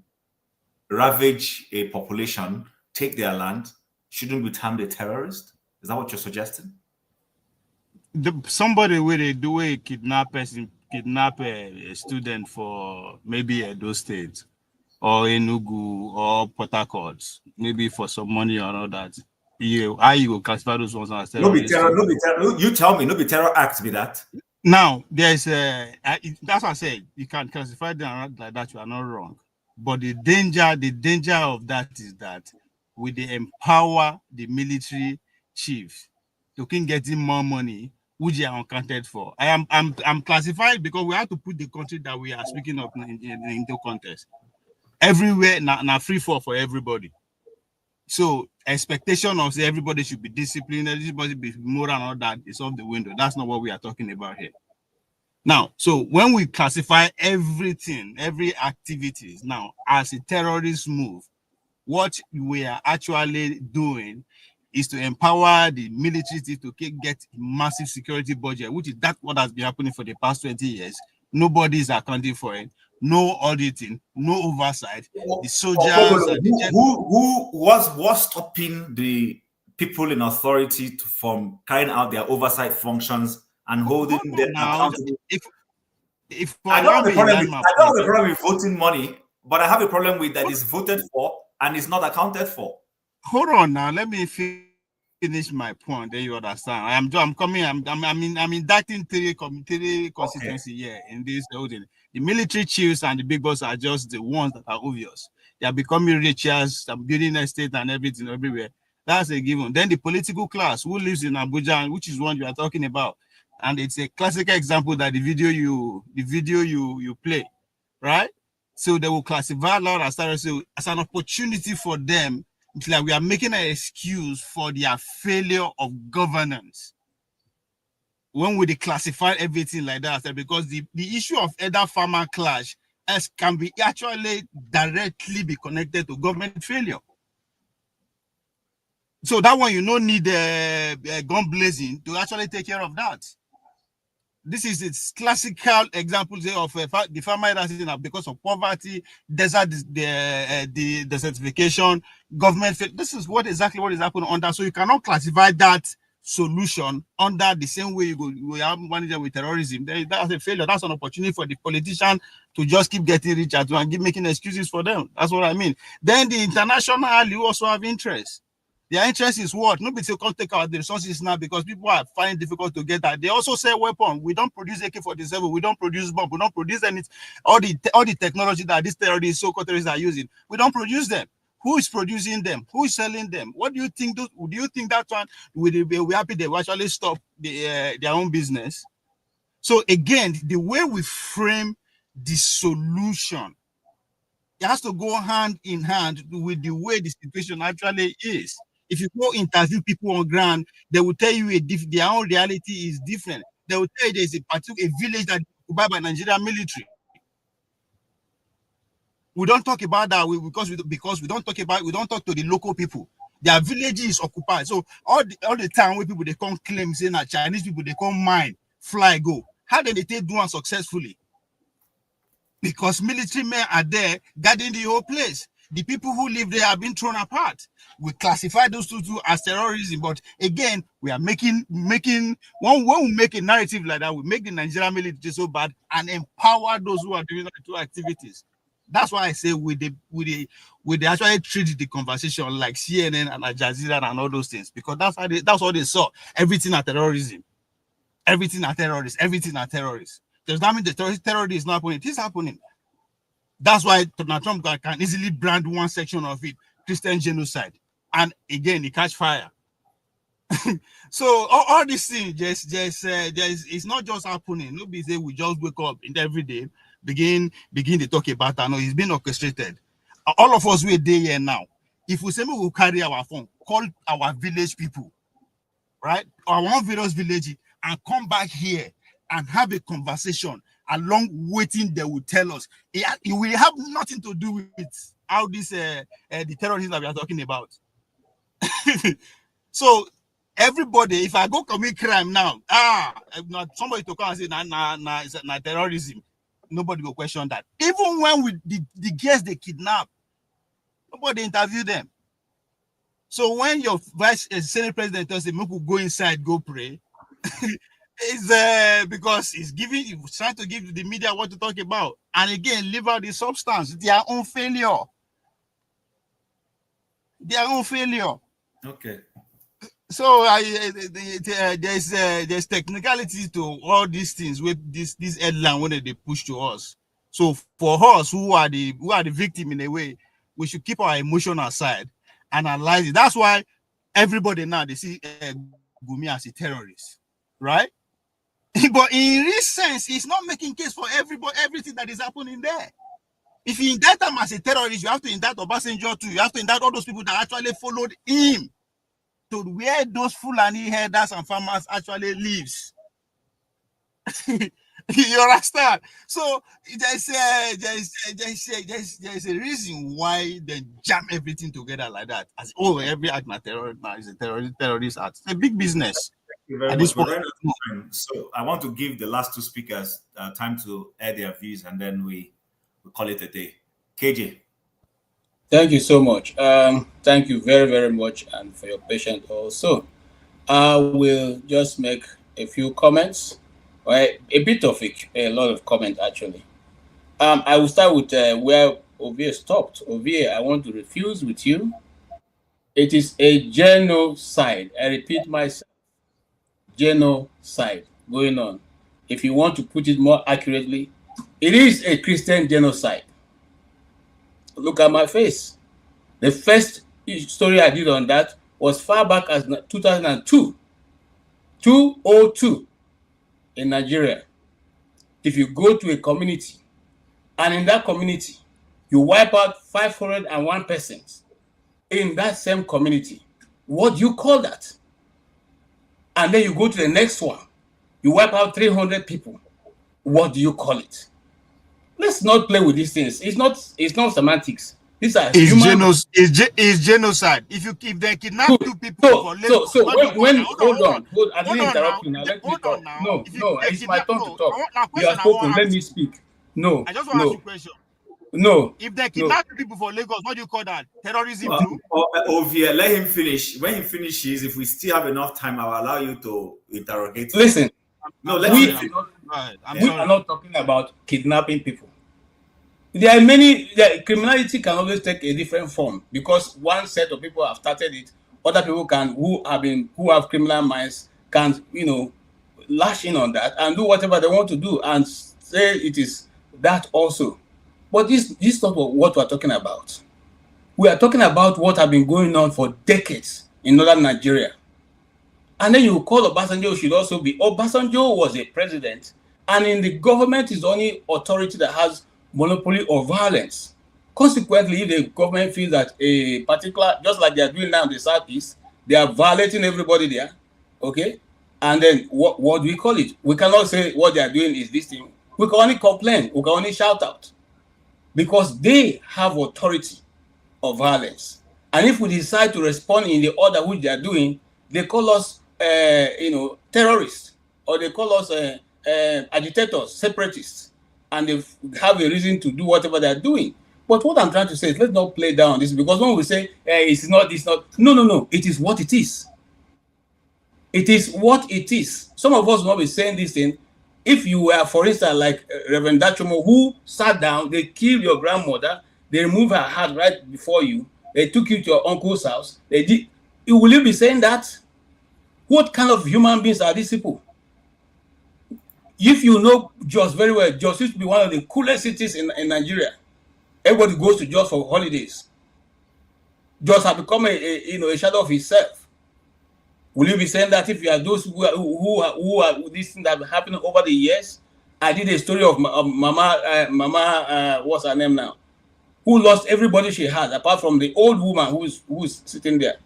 ravage a population, take their land, shouldn't be termed a terrorist? Is that what you're suggesting?
Somebody where they do a kidnap a student for maybe Edo State or Enugu or Port Harcourt, maybe for some money or all that. How you will classify those ones as terrorists?
You tell me, no be terror act be that.
Now there's that's what I said. You can classify them like that. You are not wrong. But the danger of that is that we they empower the military chiefs to keep getting more money, which they are accounted for. I'm classified because we have to put the country that we are speaking of into context. Everywhere now free for everybody. So expectation of everybody should be disciplined, everybody be moral and all that is off the window. That's not what we are talking about here. Now, so when we classify everything, every activities now as a terrorist move, what we are actually doing is to empower the military to get massive security budget, which is what has been happening for the past 20 years. Nobody is accounting for it. No auditing, no oversight. The soldiers
who was stopping the people in authority from carrying out their oversight functions and holding them accountable. I don't have a problem with voting money, but I have a problem with that is voted for and is not accounted for.
hold on now. Let me finish my point. Then you understand. I'm coming. I'm inducting three constituency here in this building. The military chiefs and the big boss are just the ones that are obvious. They are becoming richer, building estate and everything everywhere. That's a given. Then the political class who lives in Abuja, which is one you are talking about, and it's a classical example that the video you play, right? So they will classify law as an opportunity for them. It's like we are making an excuse for their failure of governance. When we declassify everything like that, because the issue of either farmer clash can be actually directly be connected to government failure. So that one you don't need gun blazing to actually take care of that. This is its classical example of the farmer because of poverty, desert, the desertification, government. This is exactly what is happening under. So you cannot classify that solution under the same way we are managing with terrorism. That's a failure. That's an opportunity for the politician to just keep getting richer and keep making excuses for them. That's what I mean. Then the international, you also have interest. Their interest is what? Nobody say can't take out the resources now because people are finding it difficult to get that. They also say weapon. We don't produce AK-47. We don't produce bomb. We don't produce anything. All the technology that these terrorists, so-called terrorists are using, we don't produce them. Who is producing them? Who is selling them? What do you think? Do you think that one will be happy they will actually stop their own business? So again, the way we frame the solution, it has to go hand in hand with the way the situation actually is. If you go interview people on ground, they will tell you their own reality is different. They will tell you there's a particular village that is occupied by Nigerian military. We don't talk about that because we don't talk to the local people. Their village is occupied. So all the time where people they come claim saying that Chinese people they come mine, fly, go. How did they do one successfully? Because military men are there guarding the whole place. The people who live there have been thrown apart. We classify those two as terrorism, but again, we are making when we make a narrative like that, we make the Nigerian military so bad and empower those who are doing the two activities. That's why I say we actually treat the conversation like CNN and Al Jazeera and all those things, because that's what they saw. Everything are terrorism, everything are terrorists, everything are terrorists. Does that mean the terrorism is not happening? It is happening. That's why Donald Trump can easily brand one section of it Christian genocide, and again, it catch fire. So all these things, it's not just happening. Nobody say we just wake up in every day, begin to talk about that. No, it's been orchestrated. All of us we're there here now. If we say we will carry our phone, call our village people, right? Our one village, and come back here and have a conversation along waiting they will tell us. It will have nothing to do with how this the terrorism that we are talking about. So everybody, if I go commit crime now, not somebody to come and say nah, terrorism, nobody will question that. Even when the guests they kidnap, nobody interview them. So when your Senate president tells them, "Make we go inside, go pray," it's because he's trying to give the media what to talk about, and again, leave out the substance, their own failure.
Okay.
So there's technicality to all these things with this headline when they push to us. So for us who are the victim in a way, we should keep our emotion aside and analyze it. That's why everybody now they see Gumi as a terrorist, right? But in real sense, he's not making case for everything that is happening there. If you indict him as a terrorist, you have to indict Obasanjo too. You have to indict all those people that actually followed him to where those Fulani herders and farmers actually lives. You understand? So there's a reason why they jam everything together like that. As every act na terrorist is a terrorist act. It's a big business.
Thank you very much. So I want to give the last two speakers time to air their views, and then we call it a day. KJ.
Thank you so much. Thank you very, very much, and for your patience also. I will just make a few comments, right? A bit of a lot of comment actually. I will start with where Ovie stopped. Ovie, I want to refuse with you. It is a genocide. I repeat myself, genocide going on. If you want to put it more accurately, it is a Christian genocide. Look at my face. The first story I did on that was far back as 2002, 202 in Nigeria. If you go to a community and in that community, you wipe out 501 persons in that same community, what do you call that? And then you go to the next one, you wipe out 300 people. What do you call it? Let's not play with these things. It's not semantics. These are human.
It's genocide. If they kidnap two people for Lagos,
so hold on. I didn't interrupt you now. Let me talk. No, it's my turn to talk. You are spoken. Let me speak. No,
I just want to ask you a question.
No.
If they kidnap people for Lagos, what do you call that? Terrorism too? Ovia, let him finish. When he finishes, if we still have enough time, I'll allow you to interrogate him.
Listen.
No, let
we
him
are not talking about kidnapping people. There are many. Criminality can always take a different form because one set of people have started it. Other people who have criminal minds can, lash in on that and do whatever they want to do and say it is that also. But this is not what we're talking about. We are talking about what have been going on for decades in northern Nigeria. And then you call Obasanjo should also be. Obasanjo was a president, and in the government is the only authority that has monopoly of violence. Consequently, if the government feels that a particular, just like they are doing now in the southeast, they are violating everybody there, okay? And then what do we call it? We cannot say what they are doing is this thing. We can only complain. We can only shout out because they have authority of violence. And if we decide to respond in the order which they are doing, they call us, terrorists, or they call us agitators, separatists. And they have a reason to do whatever they're doing. But what I'm trying to say is let's not play down this because when we say it's not, no, it is what it is. It is what it is. Some of us will not be saying this thing. If you were, for instance, like Reverend Dachomo, who sat down, they killed your grandmother, they removed her heart right before you, they took you to your uncle's house, they did. Will you be saying that? What kind of human beings are these people? If you know Jos very well, Jos used to be one of the coolest cities in Nigeria. Everybody goes to Jos for holidays. Jos has become a shadow of itself. Will you be saying that if you are those who are these things that have happened over the years? I did a story of Mama, what's her name now? Who lost everybody she had, apart from the old woman who's sitting there,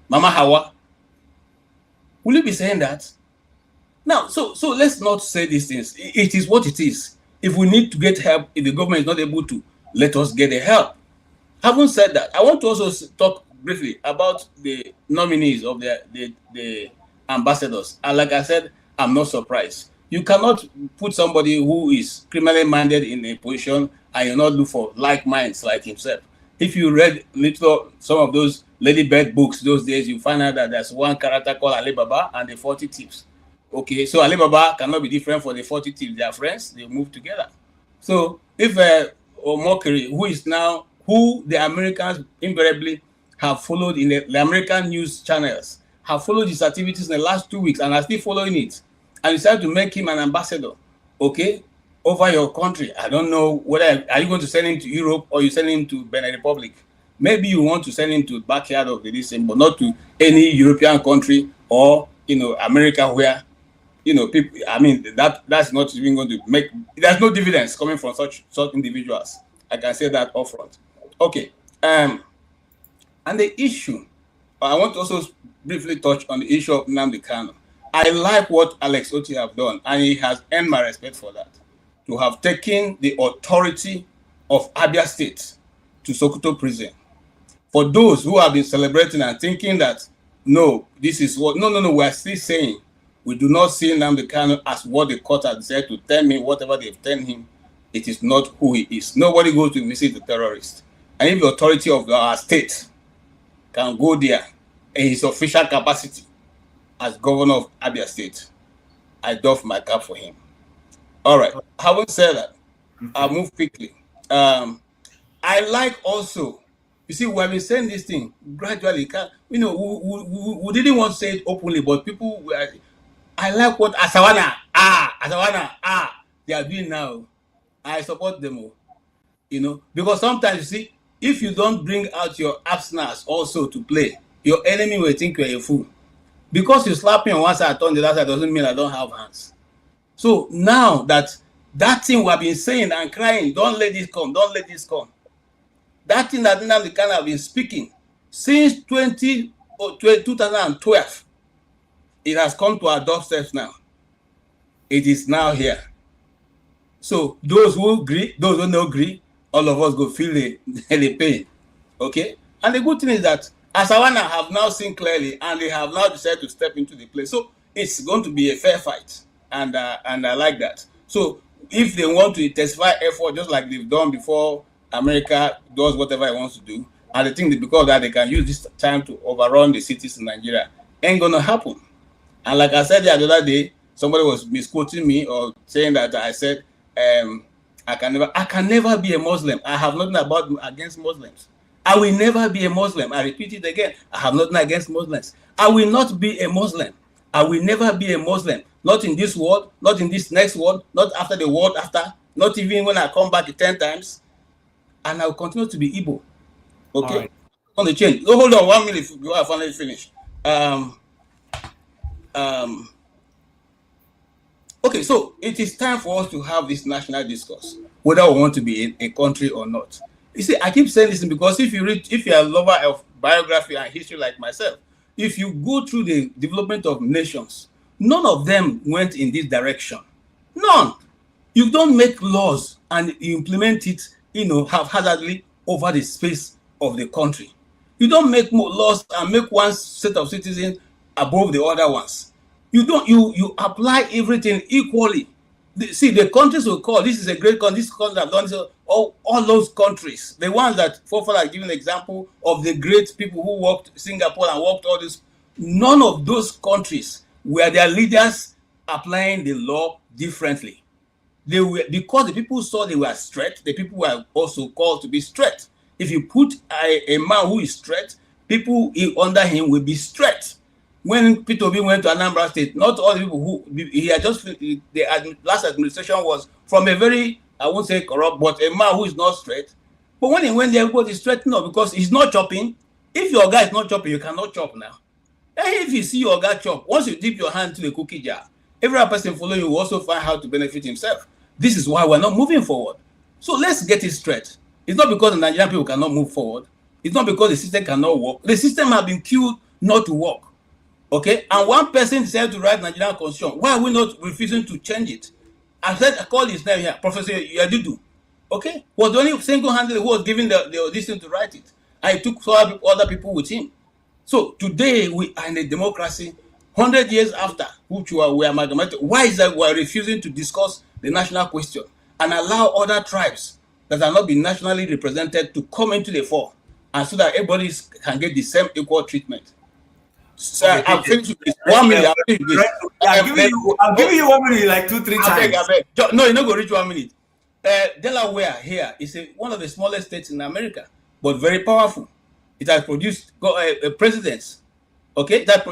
Mama Hawa. Will you be saying that? Now, so let's not say these things. It is what it is. If we need to get help, if the government is not able to, let us get the help. Having said that, I want to also talk briefly about the nominees of the ambassadors. And like I said, I'm not surprised. You cannot put somebody who is criminally minded in a position and you not look for like minds like himself. If you read some of those Ladybird books those days, you find out that there's one character called Alibaba and the 40 Thieves. Okay, so Alibaba cannot be different for the 40 Thieves. They are friends, they move together. So if Omokri, who the Americans invariably have followed in the American news channels, have followed his activities in the last 2 weeks and are still following it, and decided to make him an ambassador, okay, over your country. I don't know whether are you going to send him to Europe or you send him to Benin Republic. Maybe you want to send him to the backyard of the nation, but not to any European country or America where people. I mean that's not even going to make. There's no dividends coming from such individuals. I can say that upfront. Okay. And the issue, I want to also briefly touch on the issue of Nnamdi Kanu. I like what Alex Oti have done, and he has earned my respect for that. To have taken the authority of Abia State to Sokoto prison. For those who have been celebrating and thinking that, no, this is what, no, we are still saying, we do not see Nnamdi Kanu as what the court has said to tell me whatever they've told him. It is not who he is. Nobody goes to visit the terrorist. And if the authority of our state can go there in his official capacity as governor of Abia State, I doff my cap for him. All right. Having said that, I'll move quickly. I like also You see, we have been saying this thing gradually. We didn't want to say it openly, but people were. I like what Asawana they are doing now. I support them all. Because sometimes you see, if you don't bring out your abstinence also to play, your enemy will think you're a fool. Because you slap me on one side, on the other side doesn't mean I don't have hands. So now that thing we have been saying and crying, don't let this come, don't let this come. That thing that Nnamdi Kanu have been speaking since 2012, it has come to our doorsteps now. It is now here. So those who agree, those who don't agree, all of us go feel the pain. Okay? And the good thing is that Asawana have now seen clearly and they have now decided to step into the place. So it's going to be a fair fight. And I like that. So if they want to intensify effort just like they've done before America does whatever it wants to do, and they think that because of that they can use this time to overrun the cities in Nigeria, ain't gonna happen. And like I said the other day, somebody was misquoting me or saying that I said I can never be a Muslim. I have nothing against Muslims. I will never be a Muslim. I repeat it again. I have nothing against Muslims. I will not be a Muslim. I will never be a Muslim. Not in this world, not in this next world, not after the world after, not even when I come back 10 times. And I will continue to be Igbo. Okay? Right. On the change. Oh, hold on 1 minute before I finally finish. Okay, so it is time for us to have this national discourse, whether we want to be a country or not. You see, I keep saying this because if you're a lover of biography and history like myself, if you go through the development of nations, none of them went in this direction. None. You don't make laws and implement it, haphazardly over the space of the country. You don't make more laws and make one set of citizens above the other ones. You apply everything equally. See, the countries will call, this is a great country, this country have done so, all those countries, the ones that Fofana are giving an example of the great people who worked Singapore and worked all this, none of those countries were their leaders applying the law differently. They were, because the people saw they were straight, the people were also called to be straight. If you put a man who is straight, people under him will be straight. When Peter Obi went to Anambra State, not all the people who he had just the last administration was from a very, I won't say corrupt, but a man who is not straight. But when he went there, everybody straightened up because he's not chopping. If your guy is not chopping, you cannot chop now. And if you see your guy chop, once you dip your hand to the cookie jar, every other person following you will also find how to benefit himself. This is why we're not moving forward. So let's get it straight. It's not because the Nigerian people cannot move forward. It's not because the system cannot work. The system has been killed not to work. Okay, and one person decided to write Nigerian constitution. Why are we not refusing to change it? I called his name here, Professor Yadudu. Okay, was the only single-handedly who was given the audition to write it. I took other people with him. So today we are in a democracy, 100 years after which we are amalgamated. Why is that we are refusing to discuss the national question and allow other tribes that are not being nationally represented to come into the fore, and so that everybody can get the same equal treatment? So okay, I'm finished with this. 1 minute.
I'm giving you 1 minute, like 2-3 times.
I beg. No, you're not going to reach 1 minute. Delaware here is one of the smallest states in America, but very powerful. It has produced presidents. Okay, that's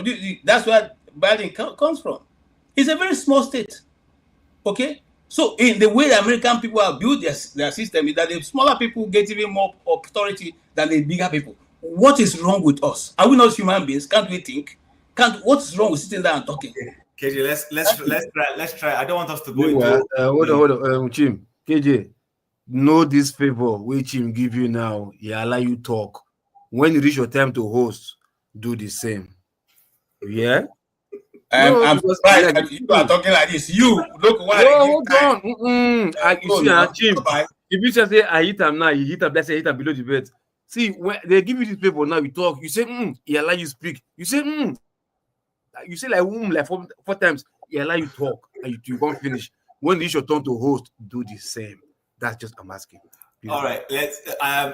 where Biden comes from. It's a very small state. Okay, so in the way the American people have built their system is that the smaller people get even more authority than the bigger people. What is wrong with us? Are we not human beings? Can't we think? What's wrong with sitting there and talking?
KJ, let's try. I don't want us to go into.
Hold on, Chim. KJ, know this favor which Chim give you now. He allow you talk. When you reach your time to host, do the same. Yeah.
I'm surprised that you are talking like this. You look what
hold on. You see, Chim. If you just say I hit him now, you hit him. Let's say hit him below the bed. See, when they give you this paper now, you talk. You say, he allow you speak. You say, You say like four times. He allow you talk, and you can't finish. When it's your turn to host, do the same. That's just I'm asking.
All right. Let's.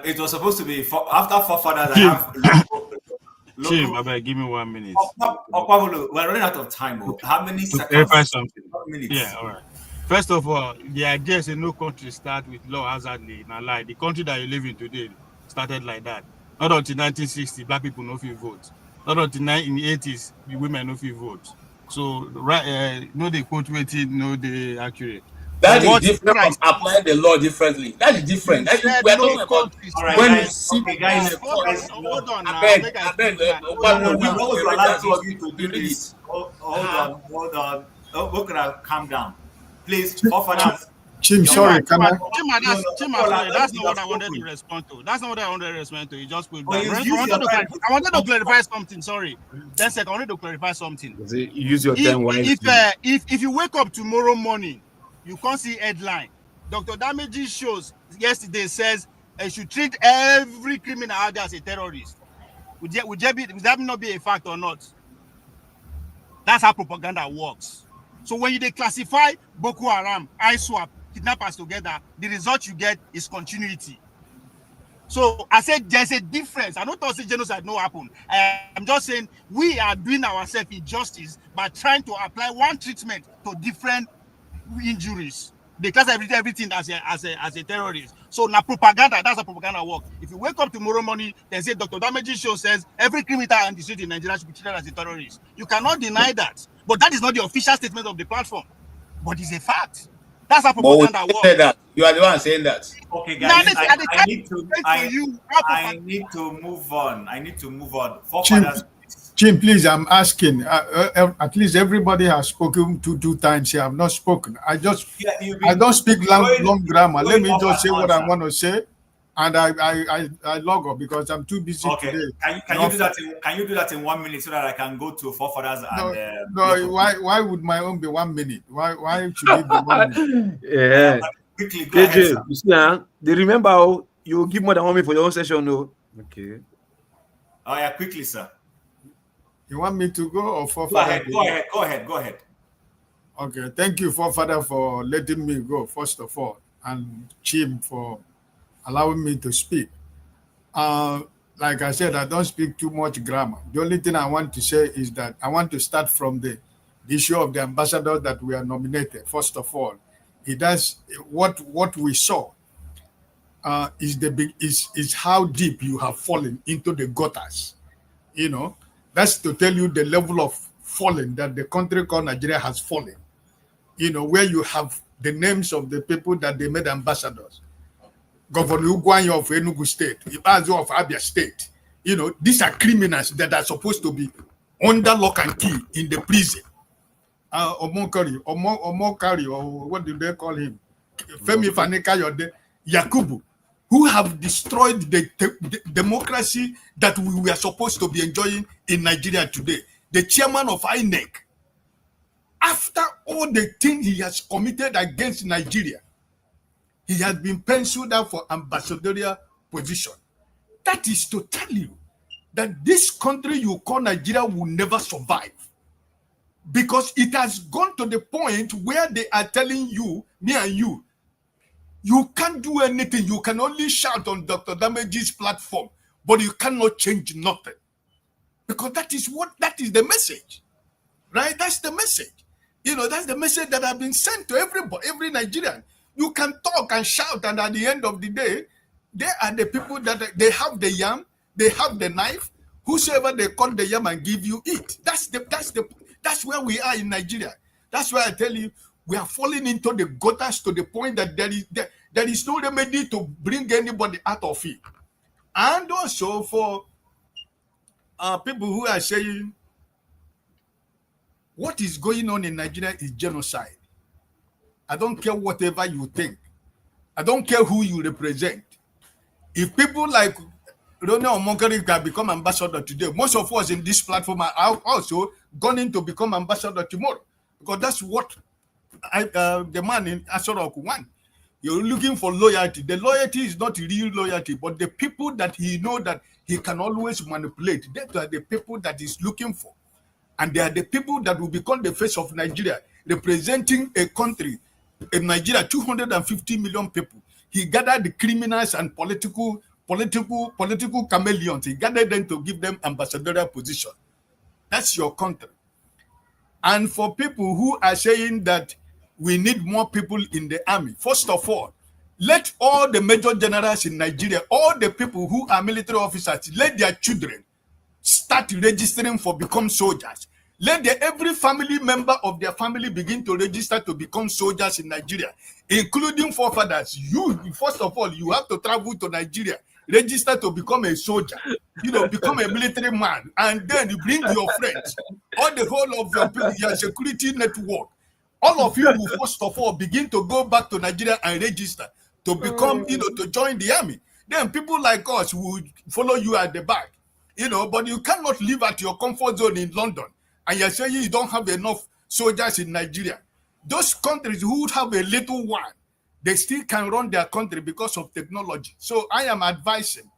It was supposed to be after forefathers. I have.
Chim, give me 1 minute.
We're running out of time. How many seconds? Minutes.
Yeah. All right. First of all, the idea is no country start with law hazardly. Now, like the country that you live in today started like that. Not until 1960, black people no fit vote. Not until 1980s, the women no fit vote. So right, no they quote waiting, no they accurate. But
That is
what
different from
Christ
applying the law differently. That is different.
you said
We are
no
talking about
countries
All right,
follow.
when you
guys.
sit
Okay,
in
guys.
a court.
No,
Hold on
I
now.
beg,
Make I
I
speak
beg,
now. Hold
one
on
we're
moderator,
now.
not going to allow two
us
of you to
to
do
read
this.
it.
Hold on, hold on. Oh, we could have calm down. Please, forefathers,
Chim,
your mic.
sorry, can I?
No, no,
Sorry, that's not
you have
what I wanted to
spoken.
respond to. That's not what I wanted to respond to. You just put
But
back.
you
I
use your time to
I wanted to
complete.
clarify something. Sorry. 10 seconds. I wanted to clarify something.
You use your time wisely.
If you wake up tomorrow morning, you can't see headline. Dr. Damage's shows yesterday says I should treat every criminal out there as a terrorist. Would that not be a fact or not? That's how propaganda works. So when you declassify Boko Haram, ISWAP, kidnappers together, the result you get is continuity. So I said there's a difference. I don't thought genocide no happen. I'm just saying we are doing ourselves injustice by trying to apply one treatment to different injuries. They class everything as a terrorist. So now propaganda, that's how propaganda work. If you wake up tomorrow morning, they say Dr. Damage's show says every criminal on the street in Nigeria should be treated as a terrorist. You cannot deny that. But that is not the official statement of the platform. But it's a fact. That's how
But we
propaganda works.
say that. You are the one saying that.
Okay,
Now,
guys, I need to move on. I need to move on. Forefathers,
Chim, please, I'm asking. At least everybody has spoken two times here. I've not spoken. I don't speak long grammar. Let me just say what I want to say, and I log off because I'm too busy today.
Can you do that? Can you do that in 1 minute so that I can go to forefathers and?
No. Why would my own be 1 minute? Why should it be 1 minute?
Yeah.
Quickly, go ahead, sir.
You see, they remember how you give more than 1 minute for your own session, no? Okay.
Oh yeah, quickly, sir.
You want me to go or forefather?
Go ahead.
Okay, thank you, forefather, for letting me go, first of all, and Chim for allowing me to speak. Like I said, I don't speak too much grammar. The only thing I want to say is that I want to start from the issue of the ambassador that we are nominated. First of all, it does what we saw is how deep you have fallen into the gutters. You know, that's to tell you the level of falling that the country called Nigeria has fallen. You know, where you have the names of the people that they made ambassadors. Governor Ugwanyo of Enugu State, Ibazo of Abia State. You know, these are criminals that are supposed to be under lock and key in the prison. Omokari, or what do they call him? Femi Fanekayode, Yakubu, who have destroyed the democracy that we were supposed to be enjoying in Nigeria today. The chairman of INEC, after all the things he has committed against Nigeria, he has been penciled out for ambassadorial position. That is to tell you that this country you call Nigeria will never survive. Because it has gone to the point where they are telling you, me and you can't do anything. You can only shout on Dr. Damage's platform, but you cannot change nothing. Because that is the message, right? That's the message. You know, that's the message that has been sent to everybody, every Nigerian. You can talk and shout, and at the end of the day, they are the people that they have the yam, they have the knife. Whosoever they cut the yam and give you it. That's where we are in Nigeria. That's why I tell you, we are falling into the gutters to the point that there is no remedy to bring anybody out of it. And also for people who are saying what is going on in Nigeria is genocide. I don't care whatever you think. I don't care who you represent. If people like Ronald Omokari can become ambassador today, most of us in this platform are also going to become ambassador tomorrow. Because that's what the man in Asorok want. You're looking for loyalty. The loyalty is not real loyalty, but the people that he know that he can always manipulate, that are the people that he's looking for. And they are the people that will become the face of Nigeria, representing a country, in Nigeria, 250 million people. He gathered the criminals and political chameleons. He gathered them to give them ambassadorial position. That's your country. And for people who are saying that we need more people in the army, first of all, Let all the major generals in Nigeria, all the people who are military officers, let their children start registering for become soldiers. Let every family member of their family begin to register to become soldiers in Nigeria, including forefathers. You, first of all, you have to travel to Nigeria, register to become a soldier, become a military man, and then you bring your friends, all the whole of your security network. All of you will first of all begin to go back to Nigeria and register to become, to join the army. Then people like us will follow you at the back. But you cannot live at your comfort zone in London and you're saying you don't have enough soldiers in Nigeria. Those countries who would have a little one, they still can run their country because of technology. So I am advising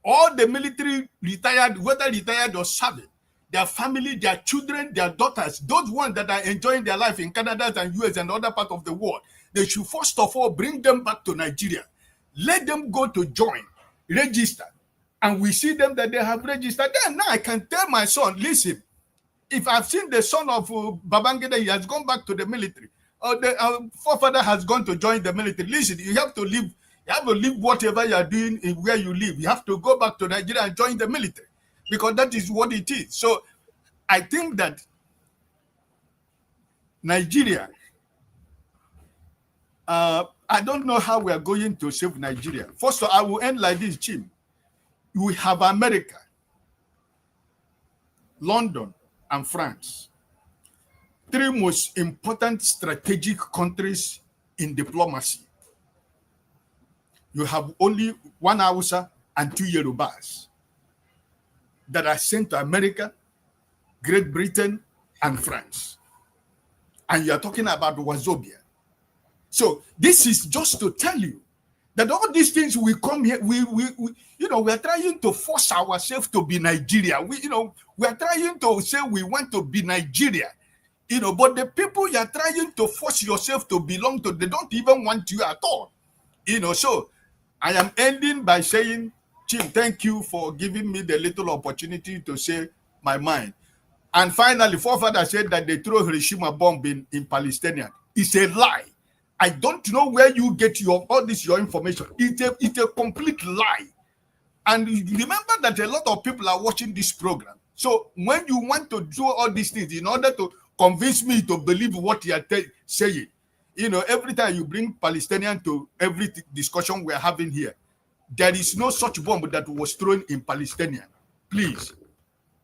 all the military retired, whether retired or serving, their family, their children, their daughters, those ones that are enjoying their life in Canada and US and other parts of the world, they should first of all bring them back to Nigeria. Let them go to join, register, and we see them that they have registered. Then now I can tell my son, listen, if I've seen the son of Babangida, he has gone back to the military, or the forefather has gone to join the military. Listen, you have to leave. You have to leave whatever you are doing in where you live. You have to go back to Nigeria and join the military, because that is what it is. So I think that Nigeria, I don't know how we are going to save Nigeria. First of all, I will end like this, Chim. We have America, London, and France. Three most important strategic countries in diplomacy. You have only one Hausa and two Yorubas that are sent to America, Great Britain, and France. And you are talking about Wazobia. So this is just to tell you that all these things we come here, we are trying to force ourselves to be Nigeria. We are trying to say we want to be Nigeria. But the people you are trying to force yourself to belong to, they don't even want you at all. So I am ending by saying, Chim, thank you for giving me the little opportunity to say my mind. And finally, forefather said that they throw Hiroshima bomb in Palestinian. It's a lie. I don't know where you get your information. It's a complete lie. And remember that a lot of people are watching this program. So when you want to do all these things in order to convince me to believe what you are saying, every time you bring Palestinian to every discussion we're having here, there is no such bomb that was thrown in Palestinian. Please.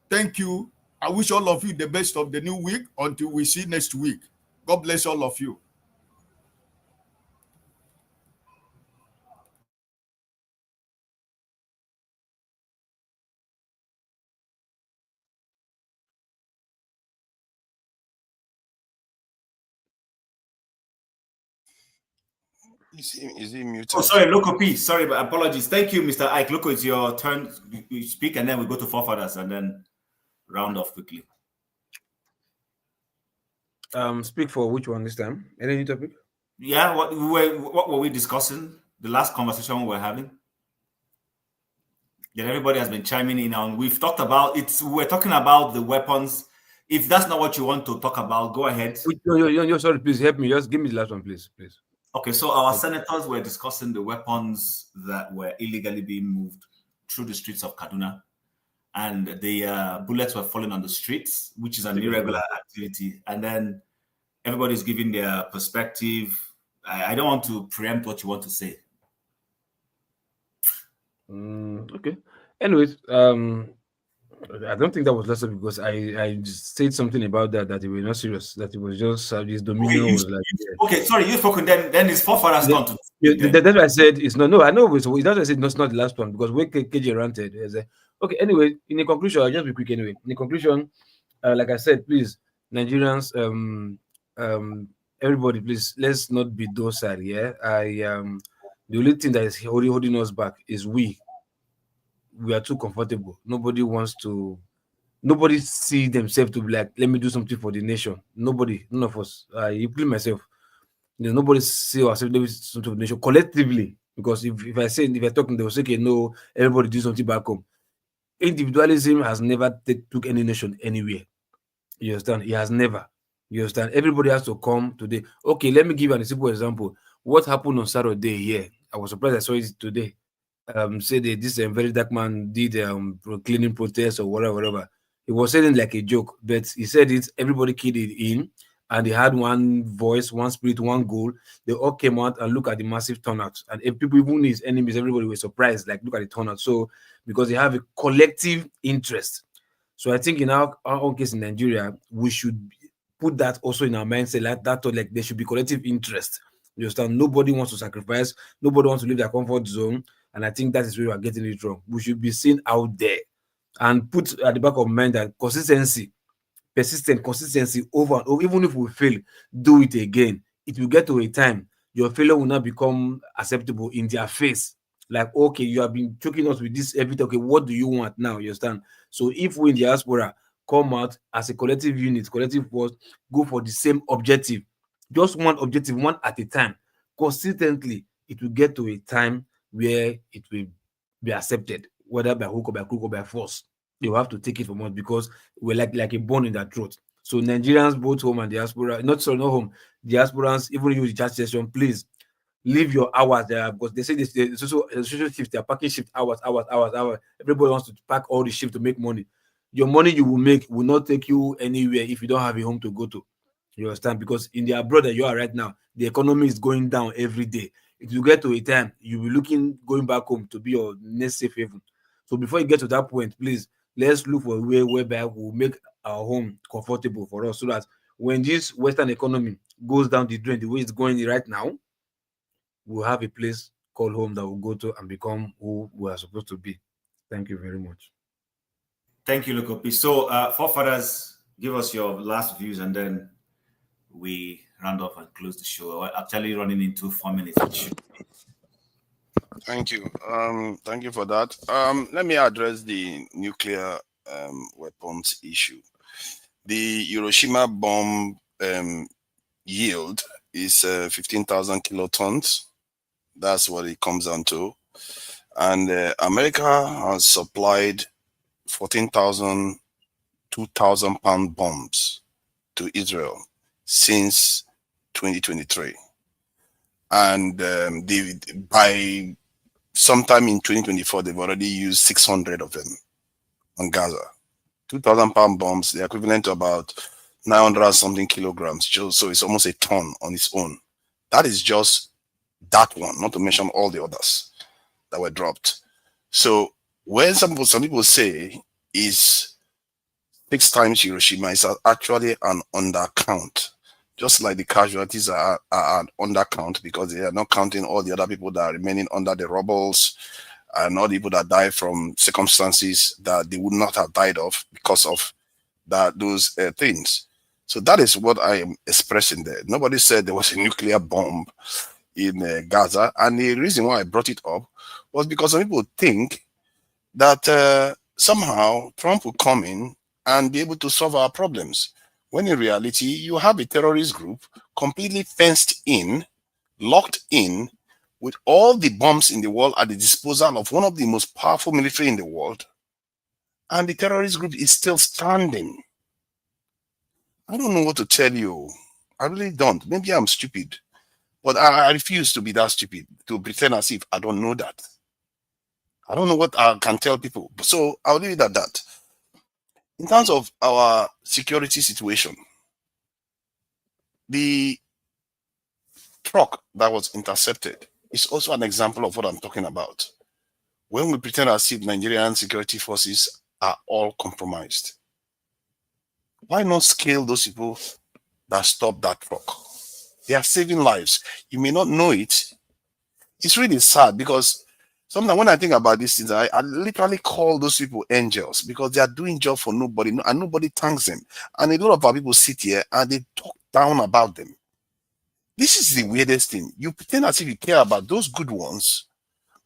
Thank you. I wish all of you the best of the new week until we see next week. God bless all of you.
Is he muted?
Oh, sorry, Loco P. Sorry, but apologies. Thank you, Mr. Ike. Loco, it's your turn. You speak, and then we go to forefathers, and then round off quickly.
Speak for which one this time? Any new topic?
Yeah, what were we discussing? The last conversation we were having. Yeah, everybody has been chiming in on. We've talked about it. We're talking about the weapons. If that's not what you want to talk about, go ahead.
No, sorry, please help me. Just give me the last one, please.
Okay, so our senators were discussing the weapons that were illegally being moved through the streets of Kaduna, and the bullets were falling on the streets, which is an irregular activity. And then everybody's giving their perspective. I don't want to preempt what you want to say.
Okay. Anyways, I don't think that was lesser because I just said something about that it was not serious, that it was just this dominion was like.
Okay, sorry, you spoken. Then his forefathers gone to.
That's what I said. It's not. No, I know. So that's what I said. No, it's not the last one because when KJ ranted. Okay. Anyway, in the conclusion, I'll just be quick. Anyway, in the conclusion, like I said, please, Nigerians, everybody, please, let's not be docile. Yeah, the only thing that is holding us back is we are too comfortable. Nobody see themselves to be like, let me do something for the nation. None of us. Including myself. Nobody see ourselves doing something for the nation collectively. Because if I talk, they will say, okay, no, everybody do something back home. Individualism has never took any nation anywhere. You understand? It has never. You understand? Everybody has to come today. Okay, let me give you a simple example. What happened on Saturday here? I was surprised I saw it today. Say that this very dark man did cleaning protest or whatever. He was saying it like a joke, but he said it. Everybody keyed it in, and they had one voice, one spirit, one goal. They all came out and look at the massive turnout, and if people, even his enemies, everybody was surprised. Like, look at the turnout. So because they have a collective interest. So I think in our own case in Nigeria, we should put that also in our mindset, like that thought, like there should be collective interest. You understand? Nobody wants to sacrifice, nobody wants to leave their comfort zone. And I think that is where we are getting it wrong. We should be seen out there and put at the back of mind that consistency, persistent consistency over and over, even if we fail, do it again. It will get to a time your failure will not become acceptable in their face. Like, okay, you have been choking us with this everything. Okay, what do you want now? You understand? So if we in the diaspora come out as a collective unit, collective force, go for the same objective, just one objective, one at a time, consistently, it will get to a time where it will be accepted, whether by hook or by crook or by force. You have to take it from us because we're like a bone in that throat. So Nigerians, both home and diaspora, not home, diasporans, even you the chat session, please leave your hours there because they say this the social shift, they're packing shift hours. Everybody wants to pack all the shift to make money. Your money you will make will not take you anywhere if you don't have a home to go to. You understand? Because in the abroad that you are right now, the economy is going down every day. It will get to a time you'll be looking going back home to be your next safe haven. So before you get to that point, please let's look for a way whereby we'll make our home comfortable for us so that when this Western economy goes down the drain the way it's going right now, we'll have a place called home that we'll go to and become who we are supposed to be. Thank you very much.
Thank you, Lokopi. So, forefathers, give us your last views and then we round off and close the show. We're actually running into 4 minutes.
Thank you. Thank you for that. Let me address the nuclear weapons issue. The Hiroshima bomb yield is 15,000 kilotons. That's what it comes down to. And America has supplied 14,000, 2,000-pound bombs to Israel since 2023. And by sometime in 2024, they've already used 600 of them on Gaza. 2,000-pound bombs, the equivalent to about 900 something kilograms. So it's almost a ton on its own. That is just that one, not to mention all the others that were dropped. So when some people say is 6 times Hiroshima, it's actually an undercount. Just like the casualties are an undercount because they are not counting all the other people that are remaining under the rubbles and all the people that die from circumstances that they would not have died of because of those things. So that is what I am expressing there. Nobody said there was a nuclear bomb in Gaza. And the reason why I brought it up was because some people think that somehow Trump will come in and be able to solve our problems. When in reality, you have a terrorist group completely fenced in, locked in, with all the bombs in the world at the disposal of one of the most powerful military in the world. And the terrorist group is still standing. I don't know what to tell you. I really don't. Maybe I'm stupid. But I refuse to be that stupid, to pretend as if I don't know that. I don't know what I can tell people. So I'll leave it at that. In terms of our security situation, the truck that was intercepted is also an example of what I'm talking about. When we pretend as if Nigerian security forces are all compromised, why not scale those people that stopped that truck? They are saving lives. You may not know it. It's really sad because sometimes when I think about these things, I literally call those people angels because they are doing job for nobody and nobody thanks them. And a lot of our people sit here and they talk down about them. This is the weirdest thing. You pretend as if you care about those good ones,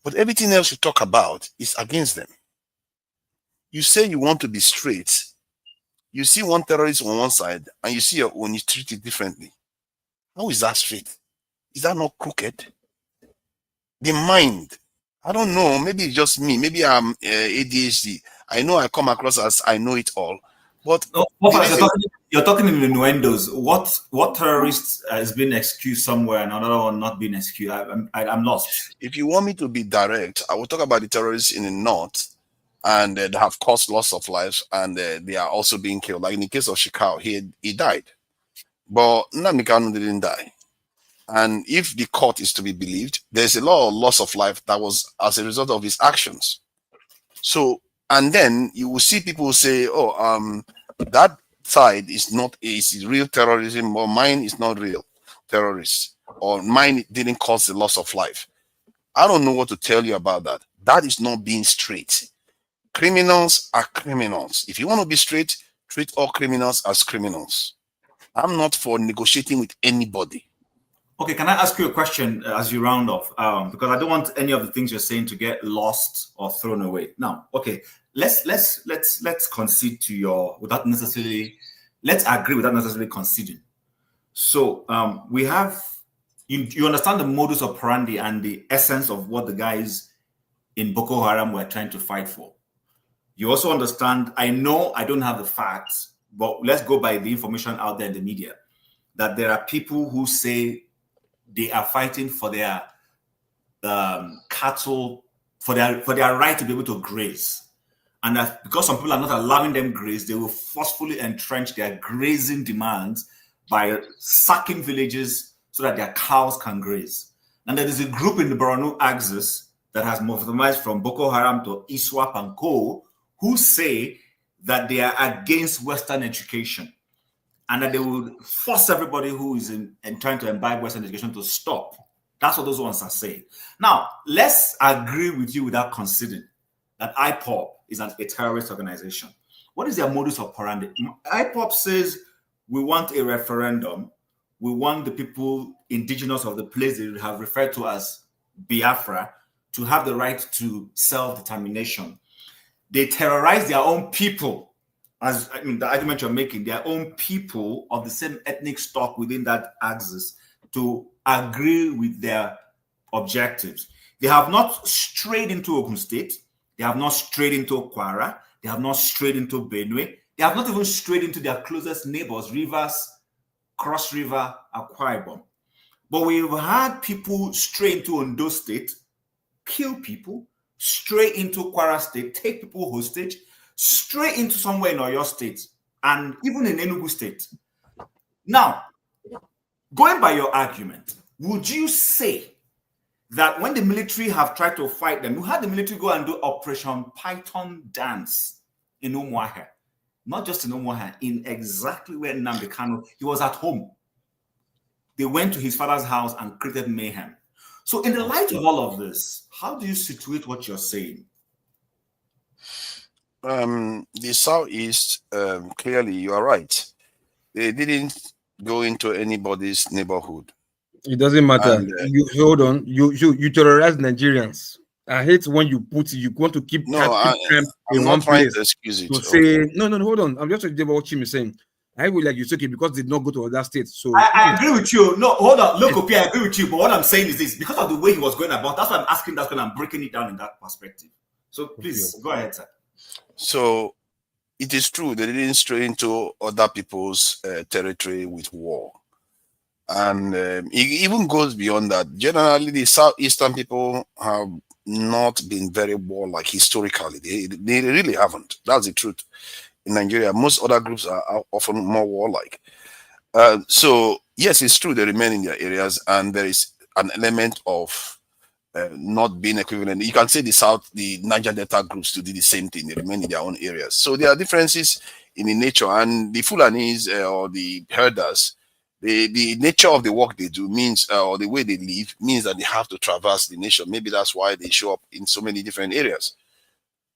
but everything else you talk about is against them. You say you want to be straight. You see one terrorist on one side and you see your own, you treat it differently. How is that straight? Is that not crooked? The mind, I don't know, maybe it's just me, maybe I'm ADHD. I know I come across as I know it all, but
You're talking in innuendos. What terrorists is being excused somewhere and another one not being excused? I'm lost.
If you want me to be direct, I will talk about the terrorists in the north, and they have caused loss of lives, and they are also being killed. Like in the case of Sheikh, he died, but Nnamdi Kanu didn't die. And if the court is to be believed, there's a lot of loss of life that was as a result of his actions. So, and then you will see people say, "Oh, that side is real terrorism, or mine is not real terrorists, or mine didn't cause the loss of life." I don't know what to tell you about that. That is not being straight. Criminals are criminals. If you want to be straight, treat all criminals as criminals. I'm not for negotiating with anybody.
Okay, can I ask you a question as you round off? Because I don't want any of the things you're saying to get lost or thrown away. Now, okay, let's concede to your let's agree without necessarily conceding. So we have you understand the modus operandi and the essence of what the guys in Boko Haram were trying to fight for. You also understand, I know I don't have the facts, but let's go by the information out there in the media, that there are people who say they are fighting for their cattle, for their right to be able to graze. And that because some people are not allowing them graze, they will forcefully entrench their grazing demands by sacking villages so that their cows can graze. And there is a group in the Borno axis that has mobilized from Boko Haram to ISWAP and Co., who say that they are against Western education and that they will force everybody who is in trying to imbibe Western education to stop. That's what those ones are saying. Now, let's agree with you without conceding that IPOB is a terrorist organization. What is their modus operandi? IPOB says we want a referendum. We want the people indigenous of the place they have referred to as Biafra to have the right to self-determination. They terrorize their own people, as I mean, the argument you're making, their own people of the same ethnic stock within that axis to agree with their objectives. They have not strayed into Ogun State. They have not strayed into Kwara. They have not strayed into Benue. They have not even strayed into their closest neighbors, Rivers, Cross River, Akwa Ibom. But we've had people stray into Ondo State, kill people, stray into Kwara State, take people hostage, stray into somewhere in Oyo State, and even in Enugu State. Now, going by your argument, would you say that when the military have tried to fight them, you had the military go and do Operation Python Dance in Umuahia, not just in Umuahia, in exactly where Nnamdi Kanu, he was at home. They went to his father's house and created mayhem. So in the light of all of this, how do you situate what you're saying?
The Southeast, clearly you are right. They didn't go into anybody's neighborhood.
It doesn't matter.
And,
You hold on. You terrorize Nigerians. I hate when you want to keep
I'm
in
not
one
trying
place
to excuse it.
to say no, hold on. I'm just talking about what Chim is saying. I would like you say because they did not go to other states. So
I agree with you. No, hold on. Look, okay, I agree with you. But what I'm saying is this: because of the way he was going about, that's why I'm asking. That's when I'm breaking it down in that perspective. So please go ahead, sir.
So it is true they didn't stray into other people's territory with war. And it even goes beyond that. Generally, the Southeastern people have not been very warlike historically. They really haven't. That's the truth. In Nigeria, most other groups are often more warlike. So yes, it's true they remain in their areas, and there is an element of not being equivalent. You can say the Niger Delta groups to do the same thing. They remain in their own areas. So there are differences in the nature, and the Fulanis or the herders, the nature of the work they do means, or the way they live means that they have to traverse the nation. Maybe that's why they show up in so many different areas.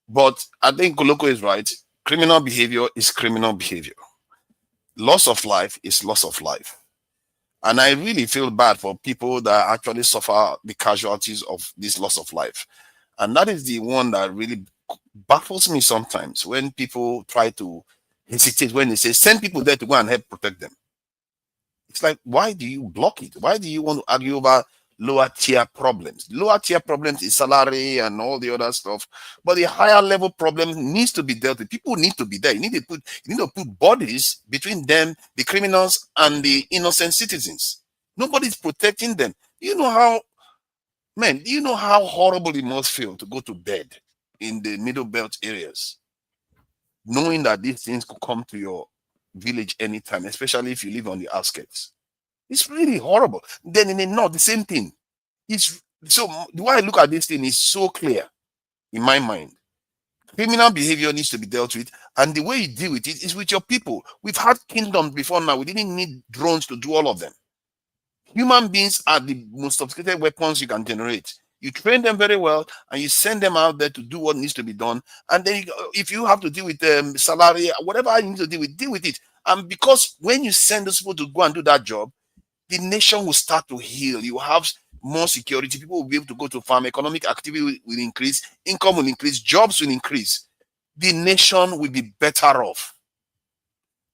But I think Koloko is right. Criminal behavior is criminal behavior. Loss of life is loss of life. And I really feel bad for people that actually suffer the casualties of this loss of life. And that is the one that really baffles me sometimes when people try to hesitate when they say, send people there to go and help protect them. It's like, why do you block it? Why do you want to argue over lower tier problems. Lower tier problems is salary and all the other stuff, but the higher level problem needs to be dealt with. People need to be there. You need to put bodies between them, the criminals, and the innocent citizens. Nobody's protecting them. Do you know how horrible it must feel to go to bed in the middle belt areas, knowing that these things could come to your village anytime, especially if you live on the outskirts? It's really horrible. Then in the north, the same thing. So the way I look at this thing is so clear in my mind. Criminal behavior needs to be dealt with, and the way you deal with it is with your people. We've had kingdoms before now. We didn't need drones to do all of them. Human beings are the most sophisticated weapons you can generate. You train them very well, and you send them out there to do what needs to be done. And then if you have to deal with salary, whatever you need to deal with it. And because when you send those people to go and do that job, the nation will start to heal. You have more security. People will be able to go to farm. Economic activity will increase. Income will increase. Jobs will increase. The nation will be better off.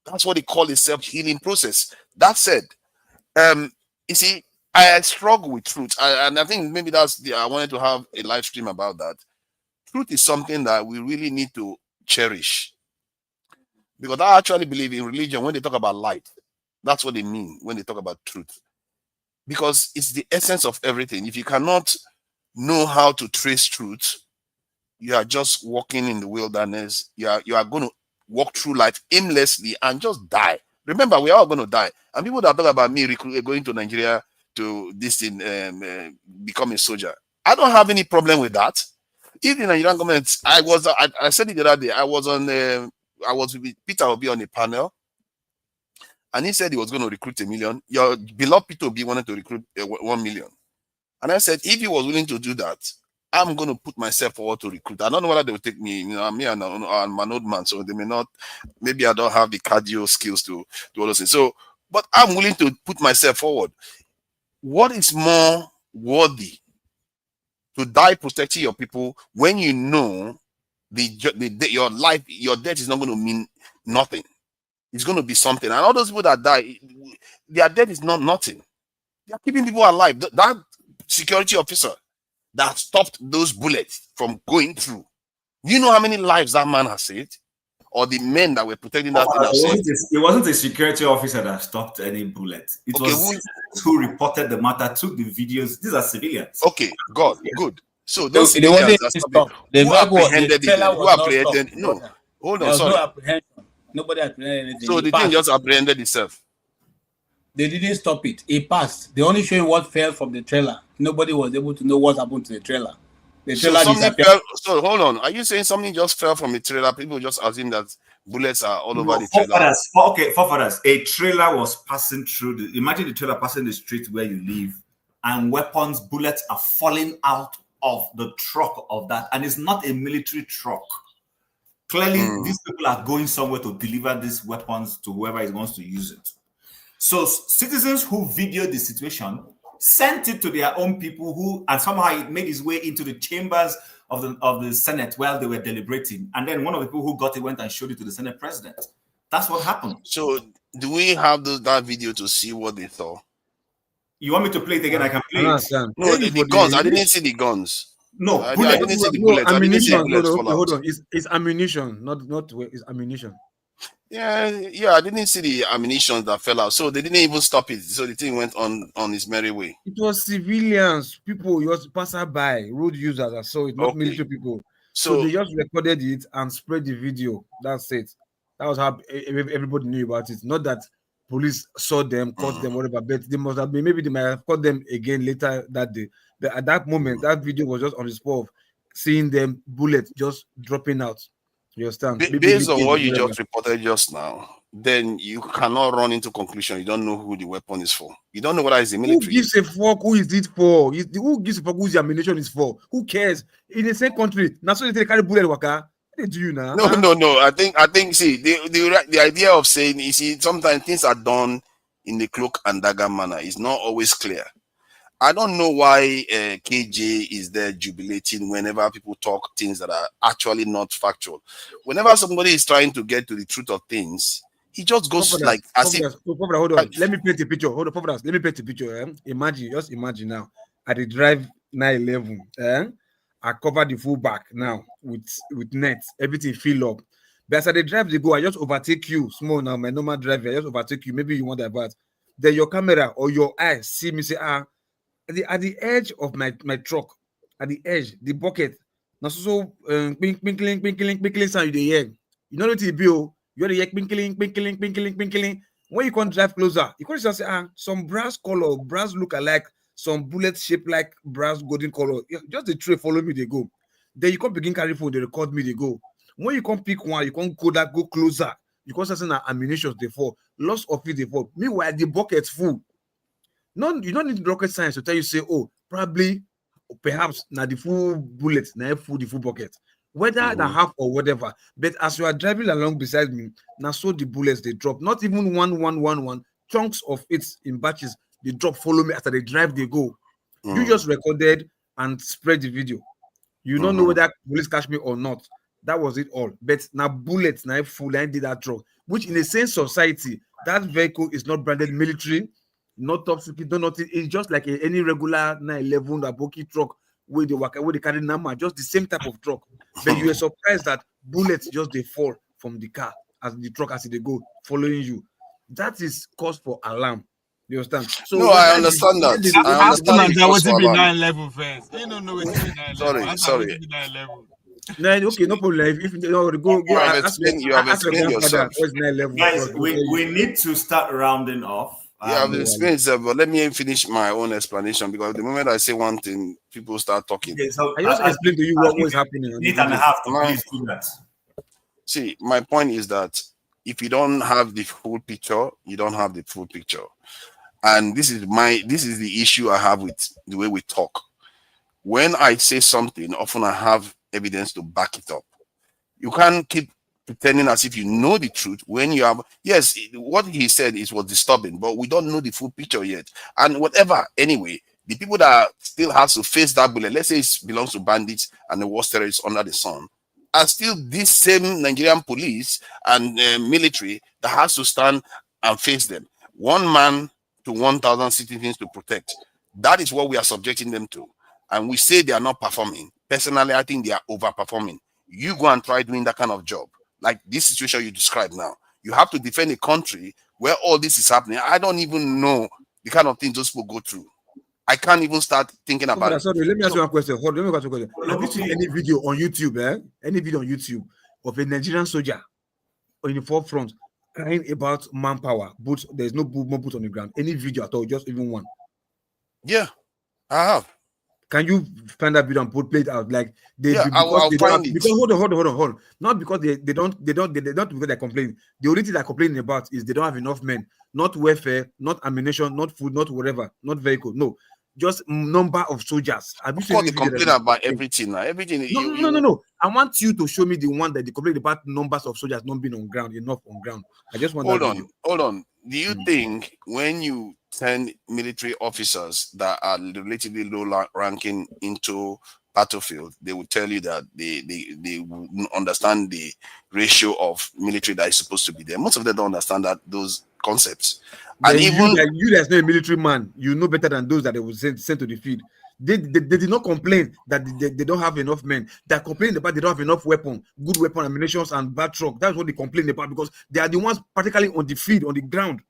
That's what they call a self-healing process. That said, you see, I struggle with truth. And I think maybe I wanted to have a live stream about that. Truth is something that we really need to cherish. Because I actually believe in religion, when they talk about light, that's what they mean when they talk about truth. Because it's the essence of everything. If you cannot know how to trace truth, you are just walking in the wilderness. You are going to walk through life aimlessly and just die. Remember, we're all going to die. And people that talk about me going to Nigeria to become a soldier, I don't have any problem with that. Even the Nigerian government, I said it the other day, I was with Peter Obi on a panel, and he said he was going to recruit 1 million. Your beloved Peter Obi wanted to recruit 1 million. And I said, if he was willing to do that, I'm going to put myself forward to recruit. I don't know whether they will take me. I'm an old man, so they may not. Maybe I don't have the cardio skills to do all those things. So, but I'm willing to put myself forward. What is more worthy to die protecting your people when you know your life, your death is not going to mean nothing? It's going to be something. And all those people that die, their death is not nothing. They are keeping people alive. That security officer that stopped those bullets from going through, you know how many lives that man has saved? Or the men that were protecting that thing have saved?
It wasn't a security officer that stopped any bullet. It was citizens who reported the matter, took the videos. These are civilians.
Okay, good. So those civilians who apprehended it, who apprehended, no, hold on, sorry.
No apprehension. Nobody apprehended anything.
So the thing just apprehended itself.
They didn't stop it. It passed. They only showing what fell from the trailer. Nobody was able to know what happened to the trailer. The trailer disappeared.
So hold on. Are you saying something just fell from the trailer? People just assume that bullets are all over the trailer.
Forefathers, a trailer was passing through. Imagine the trailer passing the street where you live, and bullets are falling out of the truck of that, and it's not a military truck. Clearly, these people are going somewhere to deliver these weapons to whoever is going to use it. So citizens who videoed the situation sent it to their own people and somehow it made its way into the chambers of the Senate while they were deliberating. And then one of the people who got it went and showed it to the Senate president. That's what happened.
So do we have that video to see what they saw?
You want me to play it again? I can play it.
No, the guns. I didn't see the guns.
No,
I didn't see the bullets.
Ammunition. Hold on. It's ammunition, not it's ammunition.
Yeah, I didn't see the ammunition that fell out. So they didn't even stop it. So the thing went on its merry way.
It was civilians, people, it was passerby, road users that saw it, not military people. So they just recorded it and spread the video. That's it. That was how everybody knew about it. Not that police saw them, caught them, whatever, but they must have been, maybe they might have caught them again later that day. But at that moment, that video was just on the spot of seeing them, bullets just dropping out. You understand?
Based on what you just reported just now, then you cannot run into conclusion. You don't know who the weapon is for. You don't know whether it's the military.
Who gives a fuck? Who is it for? Who gives a fuck who the ammunition is for? Who cares? In the same country, now so they carry bullet waka. What they do you now?
No. I think. See, the idea of saying, you see, sometimes things are done in the cloak and dagger manner. It's not always clear. I don't know why KJ is there jubilating whenever people talk things that are actually not factual. Whenever somebody is trying to get to the truth of things, he just goes like as if.
Hold on. Let me paint a picture. Hold on, let me paint a picture. Just imagine now. I did drive 911. I cover the full back now with nets. Everything fill up. But as I drive, they go. I just overtake you. Small now, my normal driver. I just overtake you. Maybe you want that, but then your camera or your eyes see me say, at the edge of my truck, at the edge, the bucket. Now twinkling sound you dey hear. You know what it be? You hear the hear twinkling. When you can't drive closer, you can just say, some brass color, brass look alike, some bullet shape like brass golden color. Just the tray follow me, they go. Then you can't begin carry phone, they record me, they go. When you can't pick one, you can't go closer. You can't say ammunition they fall, loss of it they fall. Meanwhile, the bucket's full. No, you don't need rocket science to tell you, say, probably, perhaps, now the full bullet, now the full bucket. Whether the half or whatever. But as you are driving along beside me, now so the bullets, they drop. Not even one. Chunks of it in batches, they drop, follow me. After they drive, they go. You just recorded and spread the video. You don't know whether police catch me or not. That was it all. But now bullets, now full, and did that truck. Which in a sense society, that vehicle is not branded military, not top secret, not nothing. It's just like any regular 911 Aboki truck where they carry number, just the same type of truck. But you are surprised that bullets just they fall from the car as the truck as they go following you. That is cause for alarm. You understand? So
no, I understand that. I understand the cause for alarm.
911 first. You don't know what 911.
Sorry.
911.
No, okay, no problem. If you know, go
You have
ask
explained yourself.
what's 911.
Guys, we need to start rounding off.
You have explained yourself, but let me finish my own explanation, because the moment I say one thing, people start talking.
Okay, so
I just explained to you what was happening.
Minute and a half to please do that.
See, my point is that if you don't have the full picture, you don't have the full picture. And this is the issue I have with the way we talk. When I say something, often I have evidence to back it up. You can't keep pretending as if you know the truth when you have, yes, what he said was disturbing, but we don't know the full picture yet. And whatever, anyway, the people that still have to face that bullet, let's say it belongs to bandits and the worst terrorists under the sun, are still this same Nigerian police and military that has to stand and face them. One man to 1,000 citizens to protect. That is what we are subjecting them to. And we say they are not performing. Personally, I think they are overperforming. You go and try doing that kind of job. Like this situation you described now. You have to defend a country where all this is happening. I don't even know the kind of things those people go through. I can't even start thinking about it.
Sorry, let me ask you one question. Have you seen any video on YouTube, any video on YouTube of a Nigerian soldier in the forefront crying about manpower? But there's no more boots on the ground. Any video at all, just even one?
Yeah, I have.
Can you find that video and play it out? Like
I'll find it.
Because hold on. Not because they don't because they're complaining. The only thing they're complaining about is they don't have enough men, not welfare, not ammunition, not food, not whatever, not vehicle. No, just number of soldiers.
Of course, they complain about everything. Everything.
No. I want you to show me the one that they complain about numbers of soldiers not being on ground, enough on ground. I just want
Hold on. Do you think when you send military officers that are relatively low ranking into battlefield, they will tell you that they will understand the ratio of military that is supposed to be there? Most of them don't understand those concepts. And even
you that's not a military man, you know better than those that they will send to the field. They did not complain that they don't have enough men. They complain about they don't have enough good weapon, ammunition, and bad truck. That's what they complain about, because they are the ones practically on the field, on the ground.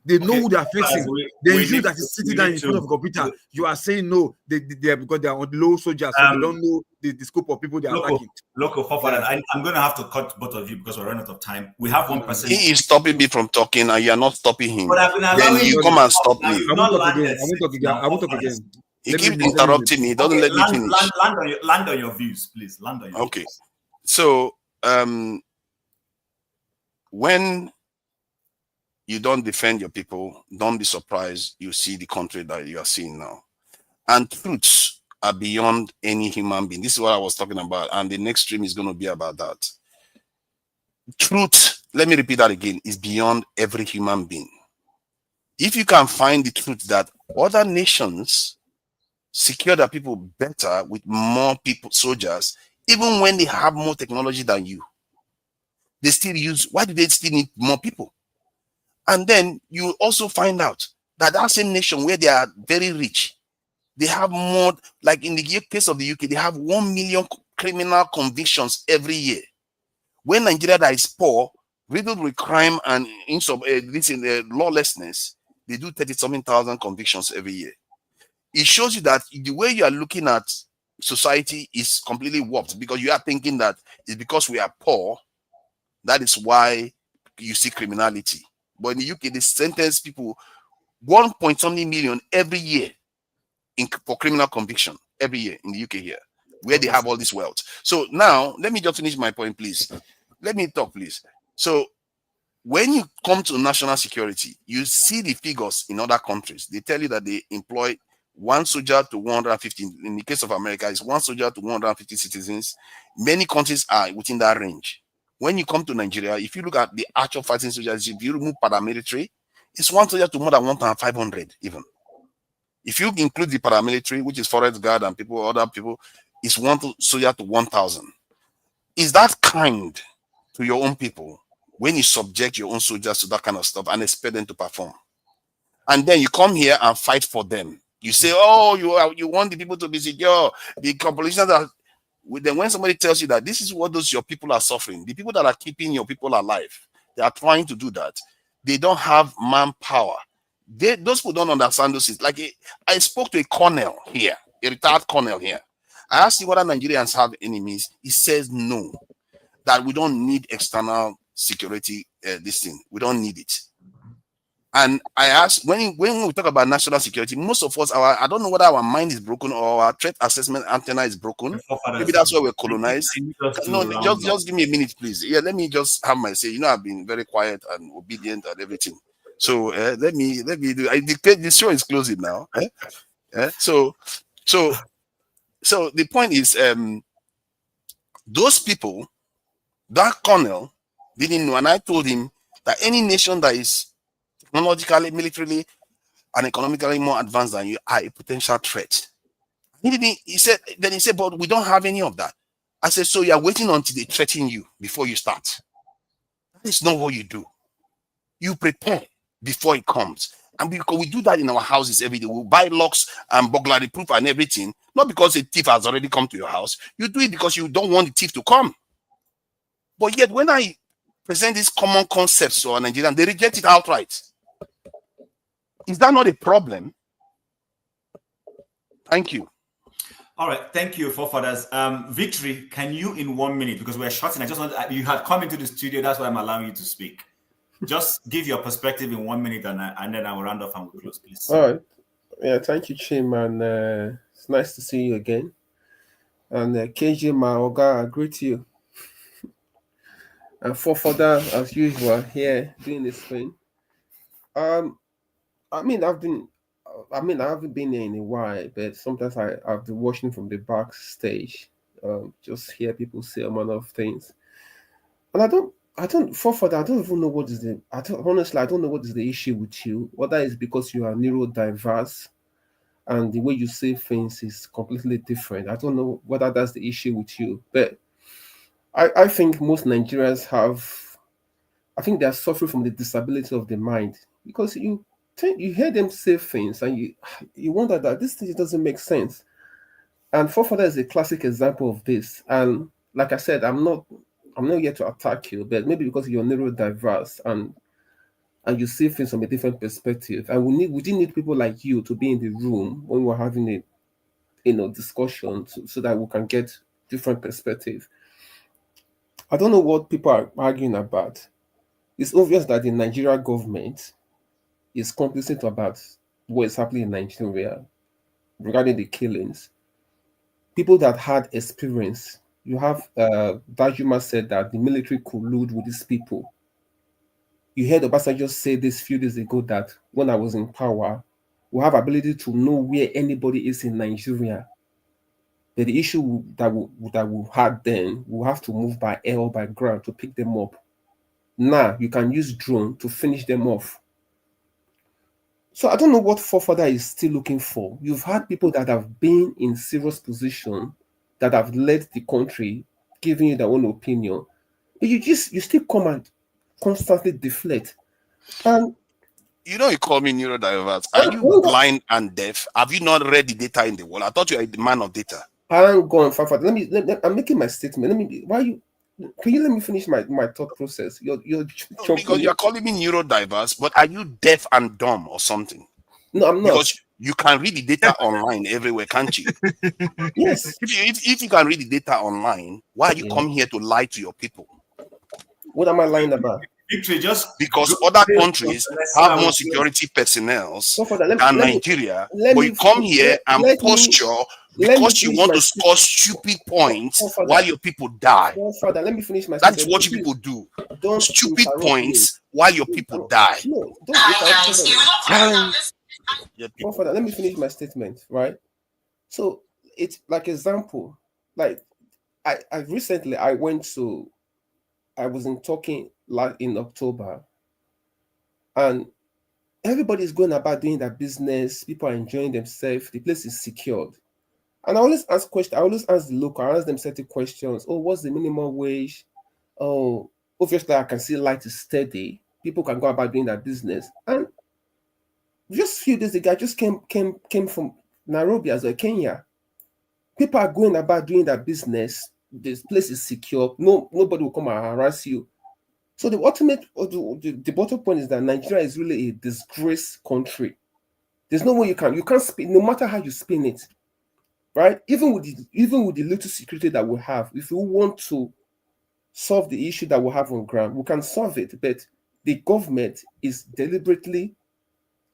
They know who they are facing. You that is sitting down in front of a computer, you are saying no, they are because they are on low soldiers, so they don't know the scope of people they are attacking.
I'm going to have to cut both of you because we're running out of time. We have one person.
He is stopping me from talking, and you are not stopping him. Then you come and stop me.
I won't talk again.
He keeps interrupting me. He doesn't let me finish.
Land on your views, please. Land on your views.
So, when you don't defend your people, don't be surprised you see the country that you are seeing now. And truths are beyond any human being. This is what I was talking about. And the next stream is going to be about that. Truth, let me repeat that again, is beyond every human being. If you can find the truth that other nations secure their people better with more people, soldiers, even when they have more technology than you, they still use, why do they still need more people? And then you also find out that same nation where they are very rich, They have more, like in the case of the UK, they have 1 million criminal convictions every year. When Nigeria that is poor, riddled with crime and lawlessness, they do 30-something thousand convictions every year. It shows you that the way you are looking at society is completely warped, because you are thinking that it's because we are poor, that is why you see criminality. But in the UK, they sentence people 1.something million every year for criminal conviction every year in the UK here, where they have all this wealth. So now, let me just finish my point, please. Let me talk, please. So when you come to national security, you see the figures in other countries. They tell you that they employ 1 soldier to 150. In the case of America, it's 1 soldier to 150 citizens. Many countries are within that range. When you come to Nigeria, if you look at the actual fighting soldiers, if you remove paramilitary, it's 1 soldier to more than 1,500 even. If you include the paramilitary, which is forest guard and other people, it's 1 soldier to 1,000. Is that kind to your own people when you subject your own soldiers to that kind of stuff and expect them to perform? And then you come here and fight for them. You say, oh, you want the people to be secure. The population that. Then when somebody tells you that this is what your people are suffering, the people that are keeping your people alive, they are trying to do that. They don't have manpower. Those people don't understand those things. Like I spoke to a colonel here, a retired colonel here. I asked him whether Nigerians have enemies. He says no, that we don't need external security. This thing, we don't need it. And I asked, when we talk about national security, most of us, I don't know whether our mind is broken or our threat assessment antenna is broken. Maybe that's why we're colonized. No, just give me a minute, please. Yeah, let me just have my say. I've been very quiet and obedient and everything. So let me do. I dictate. The show is closing now. So the point is, those people, that colonel didn't know, and I told him that any nation that is technologically, militarily, and economically more advanced than you are a potential threat. He said, but we don't have any of that. I said, so you are waiting until they threaten you before you start. That is not what you do. You prepare before it comes. And because we do that in our houses every day, we buy locks and burglary proof and everything, not because a thief has already come to your house. You do it because you don't want the thief to come. But yet, when I present these common concepts to our Nigerians, they reject it outright. Is that not a problem? Thank you.
All right, thank you, forefathers. Victory, can you in 1 minute, because we're shorting, I just want you had come into the studio, that's why I'm allowing you to speak. Just give your perspective in 1 minute, and then I will round off and we'll close, please.
All right. Yeah, thank you, Chim, and it's nice to see you again. And KJ Maoga, I greet you. And forefather, as usual, here doing this thing. I haven't been here in a while, but sometimes I've been watching from the backstage, just hear people say a lot of things, and I don't even know what is honestly, I don't know what is the issue with you. Whether it's because you are neurodiverse and the way you say things is completely different. I don't know whether that's the issue with you, but I think most Nigerians they are suffering from the disability of the mind, because you hear them say things and you wonder that this thing doesn't make sense. And forefather is a classic example of this. And like I said, I'm not here to attack you, but maybe because you're neurodiverse and you see things from a different perspective. And we didn't need people like you to be in the room when we're having a discussion so that we can get different perspective. I don't know what people are arguing about. It's obvious that the Nigerian government is complicit about what is happening in Nigeria regarding the killings. People that had experience, you have Dajuma said that the military collude with these people. You heard Obasanjo say this few days ago that when I was in power, we have ability to know where anybody is in Nigeria. But the issue that we had then, we'll have to move by air or by ground to pick them up. Now you can use drone to finish them off. So I don't know what forefather is still looking for. You've had people that have been in serious position, that have led the country, giving you their own opinion, but you still come and constantly deflect. And
You know, you call me neurodiverse. Are you blind and deaf? Have you not read the data in the world? I thought you were a man of data.
I'm going far. I'm making my statement. Can you let me finish my thought process? You're
because you're calling me neurodiverse, but are you deaf and dumb or something?
No, I'm not.
Because you can read the data online everywhere, can't you?
Yes.
If you can read the data online, why are you come here to lie to your people?
What am I lying about? Victory,
because other countries have more security personnel than Nigeria, but you come here and posture because you want to score stupid points while your people die.
Father, let me finish my
That's what you people do. Stupid points while your people die.
No, don't. Father, let me finish my statement, right? So it's like example, like I recently I was in talking like in October, and everybody's going about doing their business. People are enjoying themselves. The place is secured. And I always ask questions. I always ask the local. I ask them certain questions. Oh, what's the minimum wage? Oh, obviously I can see light is steady. People can go about doing their business. And just a few days ago, I just came from Nairobi as well, Kenya. People are going about doing their business. This place is secure. Nobody will come and harass you. So the bottom point is that Nigeria is really a disgraced country. There's no way you can't spin, no matter how you spin it, right? Even with the little security that we have, if we want to solve the issue that we have on ground, we can solve it. But the government is deliberately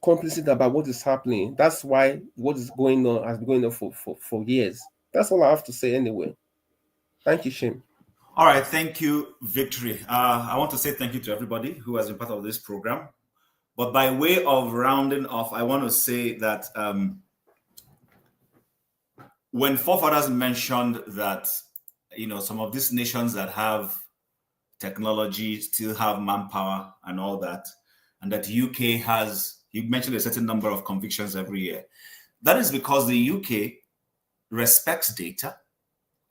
complicit about what is happening. That's why what is going on has been going on for years. That's all I have to say anyway. Thank you, Chim. All right, thank you, Victory. I want to say thank you to everybody who has been part of this program. But by way of rounding off, I want to say that when forefathers mentioned that, some of these nations that have technology still have manpower and all that, and that the UK has, you mentioned a certain number of convictions every year. That is because the UK respects data,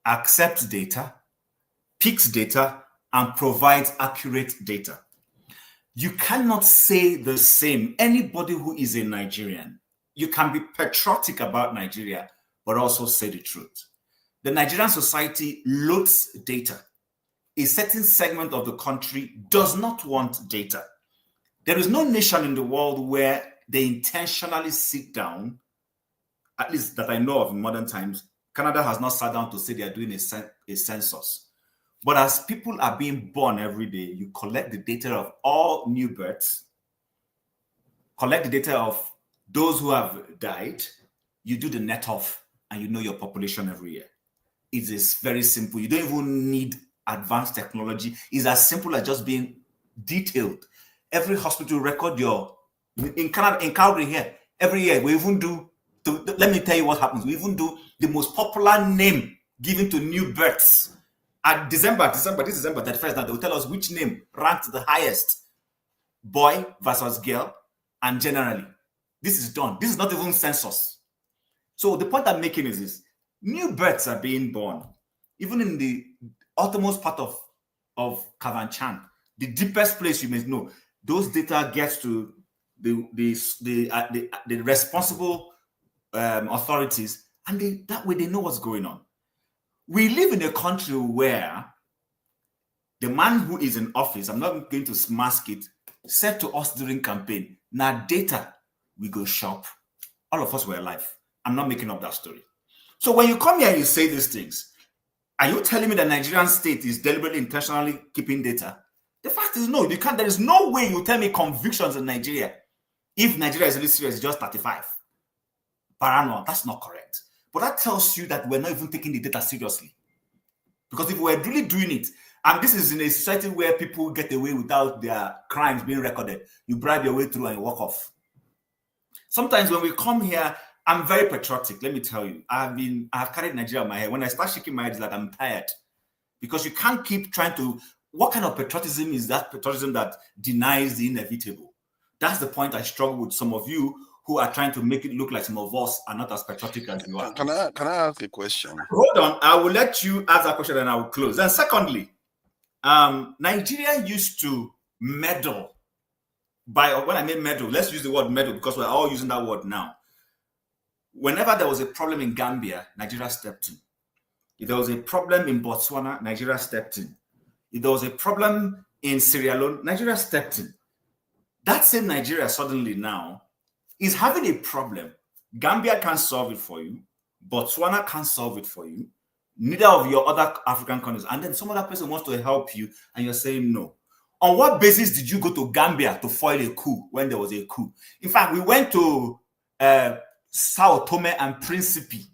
accepts data, picks data, and provides accurate data. You cannot say the same. Anybody who is a Nigerian, you can be patriotic about Nigeria, but also say the truth. The Nigerian society loads data. A certain segment of the country does not want data. There is no nation in the world where they intentionally sit down, at least that I know of in modern times. Canada has not sat down to say they are doing a census. But as people are being born every day, you collect the data of all new births, collect the data of those who have died, you do the net off, and you know your population every year. It is very simple. You don't even need advanced technology. It's as simple as just being detailed. Every hospital record in Canada, in Calgary here, every year we even do, let me tell you what happens. We even do the most popular name given to new births. At this December 31st, now they will tell us which name ranked the highest, boy versus girl, and generally. This is done. This is not even census. So the point I'm making is this. New births are being born. Even in the uttermost part of Kavanchan, the deepest place you may know, those data gets to the responsible authorities, and that way they know what's going on. We live in a country where the man who is in office, I'm not going to mask it, said to us during campaign, now data, we go shop. All of us were alive. I'm not making up that story. So when you come here and you say these things, are you telling me the Nigerian state is deliberately, intentionally keeping data? The fact is no, you can't. There is no way you tell me convictions in Nigeria. If Nigeria is really serious, it's just 35 per annum. That's not correct. But that tells you that we're not even taking the data seriously. Because if we're really doing it, and this is in a society where people get away without their crimes being recorded, you bribe your way through and you walk off. Sometimes when we come here, I'm very patriotic, let me tell you. I've carried Nigeria on my head. When I start shaking my head, it's like I'm tired. Because you can't keep trying to, what kind of patriotism is that patriotism that denies the inevitable? That's the point I struggle with some of you who are trying to make it look like some of us are not as patriotic as you are.
Can I ask a question?
Hold on, I will let you ask that question and I will close. And secondly, Nigeria used to meddle when I mean meddle, let's use the word meddle because we're all using that word now. Whenever there was a problem in Gambia, Nigeria stepped in. If there was a problem in Botswana, Nigeria stepped in. If there was a problem in Sierra Leone, Nigeria stepped in. That same Nigeria suddenly now is having a problem. Gambia can't solve it for you. Botswana can't solve it for you. Neither of your other African countries. And then some other person wants to help you and you're saying no. On what basis did you go to Gambia to foil a coup when there was a coup? In fact, we went to Sao Tome and Principe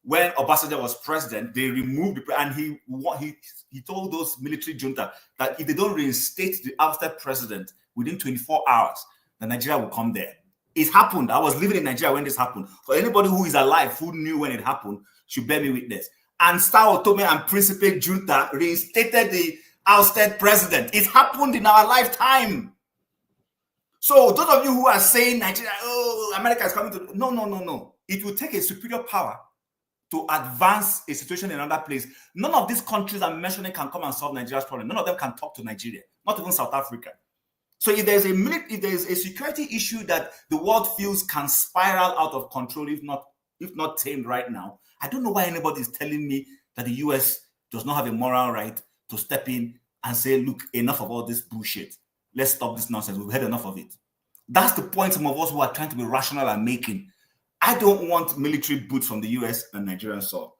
when Obasanjo was president. They removed the and he told those military junta that if they don't reinstate the ousted president within 24 hours, then Nigeria will come there. It happened. I was living in Nigeria when this happened. For anybody who is alive who knew when it happened should bear me witness. And Sao Tome and Principe junta reinstated the ousted president. It happened in our lifetime. So those of you who are saying Nigeria, oh, America is coming to... No. It will take a superior power to advance a situation in another place. None of these countries I'm mentioning can come and solve Nigeria's problem. None of them can talk to Nigeria, not even South Africa. So if there's a security issue that the world feels can spiral out of control, if not tamed right now, I don't know why anybody is telling me that the US does not have a moral right to step in and say, look, enough of all this bullshit. Let's stop this nonsense. We've had enough of it. That's the point some of us who are trying to be rational are making. I don't want military boots from the US and Nigerian soil.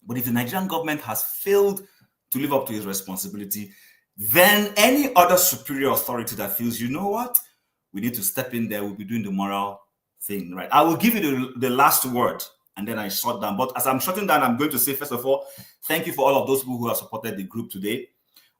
But if the Nigerian government has failed to live up to its responsibility, then any other superior authority that feels, you know what, we need to step in there, we'll be doing the moral thing, right? I will give you the last word, and then I shut down. But as I'm shutting down, I'm going to say, first of all, thank you for all of those people who have supported the group today.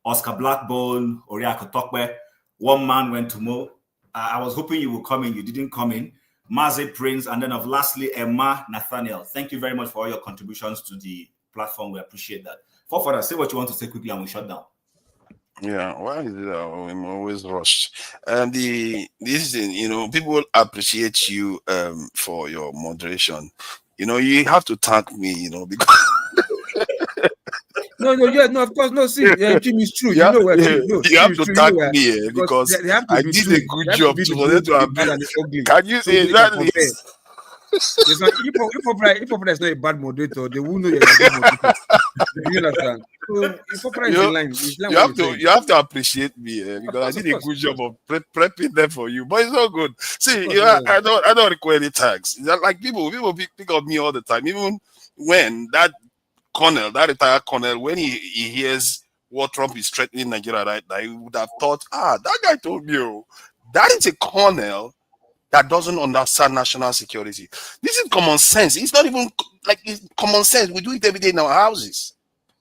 Oscar Blackbone, Oriako Tokwe, One Man Went to Mo. I was hoping you would come in, you didn't come in. Maze Prince, and then lastly, Emma Nathaniel. Thank you very much for all your contributions to the platform. We appreciate that. Further, say what you want to say quickly and we shut down.
Yeah, why is it I'm always rushed? And this thing, people appreciate you for your moderation. You have to thank me, because
No, of course, no. See, Jim is true.
you have
to
to thank me because I did a good job for them to have. Can you say exactly?
If is not a bad moderator, they will know you're a good moderator. You understand? So
you have to appreciate me because I did a good job of prepping them for you. But it's not good. See, I don't require any tax. Like people pick on me all the time, even when that retired colonel, when he hears what Trump is threatening Nigeria right now, he would have thought, that guy told me, that is a colonel that doesn't understand national security. This is common sense. It's not even like it's common sense. We do it every day in our houses.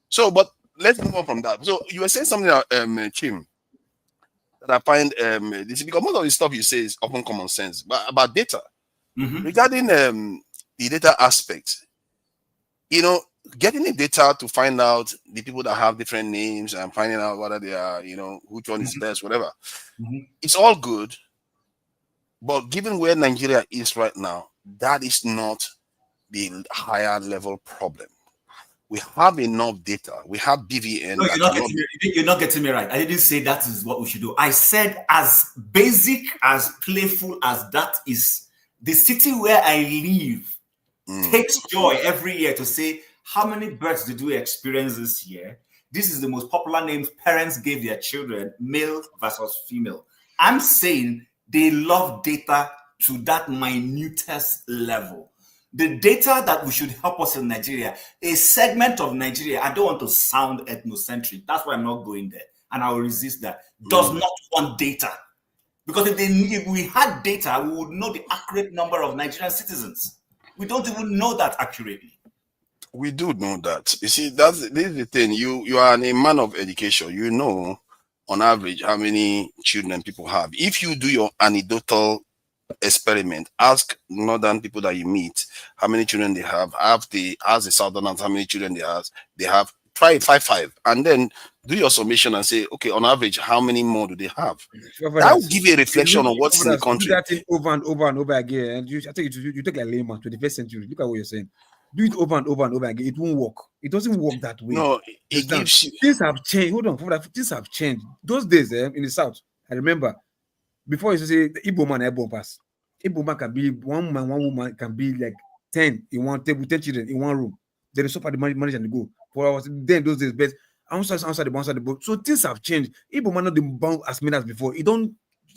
So, but let's move on from that. So you were saying something about Chim that I find this because most of the stuff you say is often common sense, but about data. Regarding the data aspect, getting the data to find out the people that have different names and finding out whether they are, which one is best, whatever. It's all good. But given where Nigeria is right now, that is not the higher level problem. We have enough data. We have BVN.
No, you're not getting me right. I didn't say that is what we should do. I said as basic, as playful as that is, the city where I live takes joy every year to say, how many births did we experience this year? This is the most popular names parents gave their children, male versus female. I'm saying they love data to that minutest level. The data that we should help us in Nigeria, a segment of Nigeria, I don't want to sound ethnocentric. That's why I'm not going there. And I will resist that. Does not want data. Because if we had data, we would know the accurate number of Nigerian citizens. We don't even know that accurately.
We do know that. You see, this is the thing. You are a man of education. You know, on average, how many children people have. If you do your anecdotal experiment, ask northern people that you meet how many children they have. Ask the southerners how many children they have. Try 5-5, and then do your summation and say, okay, on average, how many more do they have? That will give you a reflection on what's in the country.
Do that thing over and over and over again, and I think you take like layman 21st century. Look at what you're saying. Do it over and over and over again. It won't work. It doesn't work that way.
No, it gives you...
Things have changed. Hold on, things have changed. Those days in the south, I remember before you say the Igbo man, Igbo pass. Igbo man can be one man, one woman can be like 10 in one table, 10 children in one room. They stop at the manager and they go. For hours, then those days, but outside the boat. So things have changed. Igbo man not the bound as many as before. It don't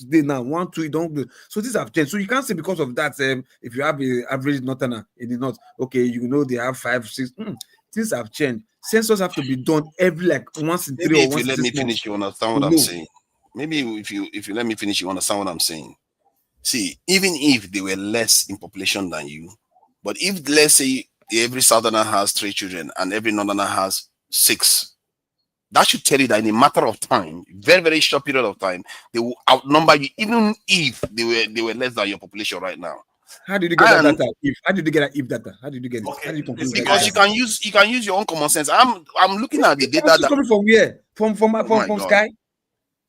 they now 1, 2, you don't do. So things have changed. So you can't say because of that, if you have an average northerner in the north, okay, you know they have 5, 6. Things have changed. Census have to be done every like once in 3
Maybe
or
if
once
you
in
let
6
me
months.
finish, you understand what I'm saying. Maybe if you let me finish, you understand what I'm saying. See, even if they were less in population than you, but if let's say every southerner has 3 children and every northerner has 6, that should tell you that in a matter of time, very, very short period of time, they will outnumber you, even if they were less than your population right now.
How did you get that data? How did you get that if data? How did you get it?
Okay.
How did you conclude that?
Because you can use your own common sense. I'm looking at the data that
coming from where? From Sky?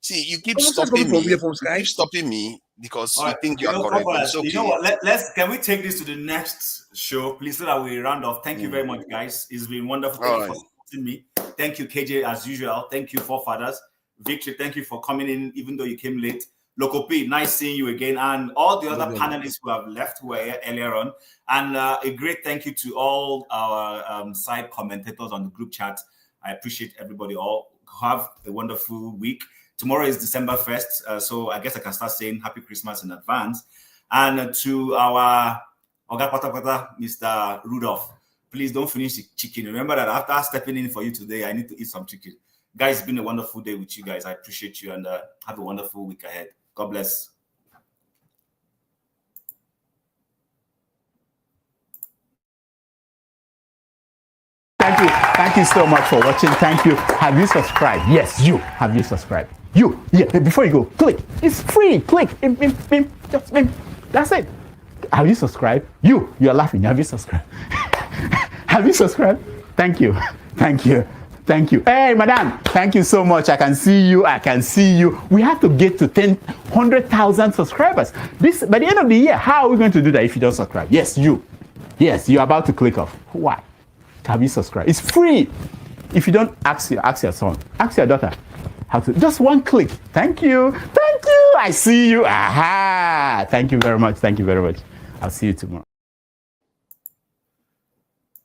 See, you keep stopping me. You keep stopping me because you think you are correct. But it's okay.
You know what? Can we take this to the next show, please, so that we round off? Thank you very much, guys. It's been wonderful. Thank you for supporting me. Thank you, KJ, as usual. Thank you, forefathers. Victory, thank you for coming in, even though you came late. Loco P, nice seeing you again, and all the other panelists who have left who were here earlier on. And a great thank you to all our side commentators on the group chat. I appreciate everybody all. Have a wonderful week. Tomorrow is December 1st, so I guess I can start saying Happy Christmas in advance. And to our Oga Pata Pata, Mr. Rudolph, please don't finish the chicken. Remember that after stepping in for you today, I need to eat some chicken. Guys, it's been a wonderful day with you guys. I appreciate you and have a wonderful week ahead. God bless.
Thank you so much for watching. Thank you. Have you subscribed? Yes, you. Have you subscribed? You. Yeah, before you go, click. It's free. Click. Just that's it. Have you subscribed? You're laughing. Have you subscribed? Have you subscribed? Thank you. Thank you. Thank you. Hey, madam. Thank you so much. I can see you. We have to get to 100,000 subscribers. This by the end of the year. How are we going to do that if you don't subscribe? Yes, you. Yes, you're about to click off. Why? Have you subscribed? It's free. If you don't, ask your son, ask your daughter how to. Just one click. Thank you. Thank you. I see you. Aha. Thank you very much. Thank you very much. I'll see you tomorrow.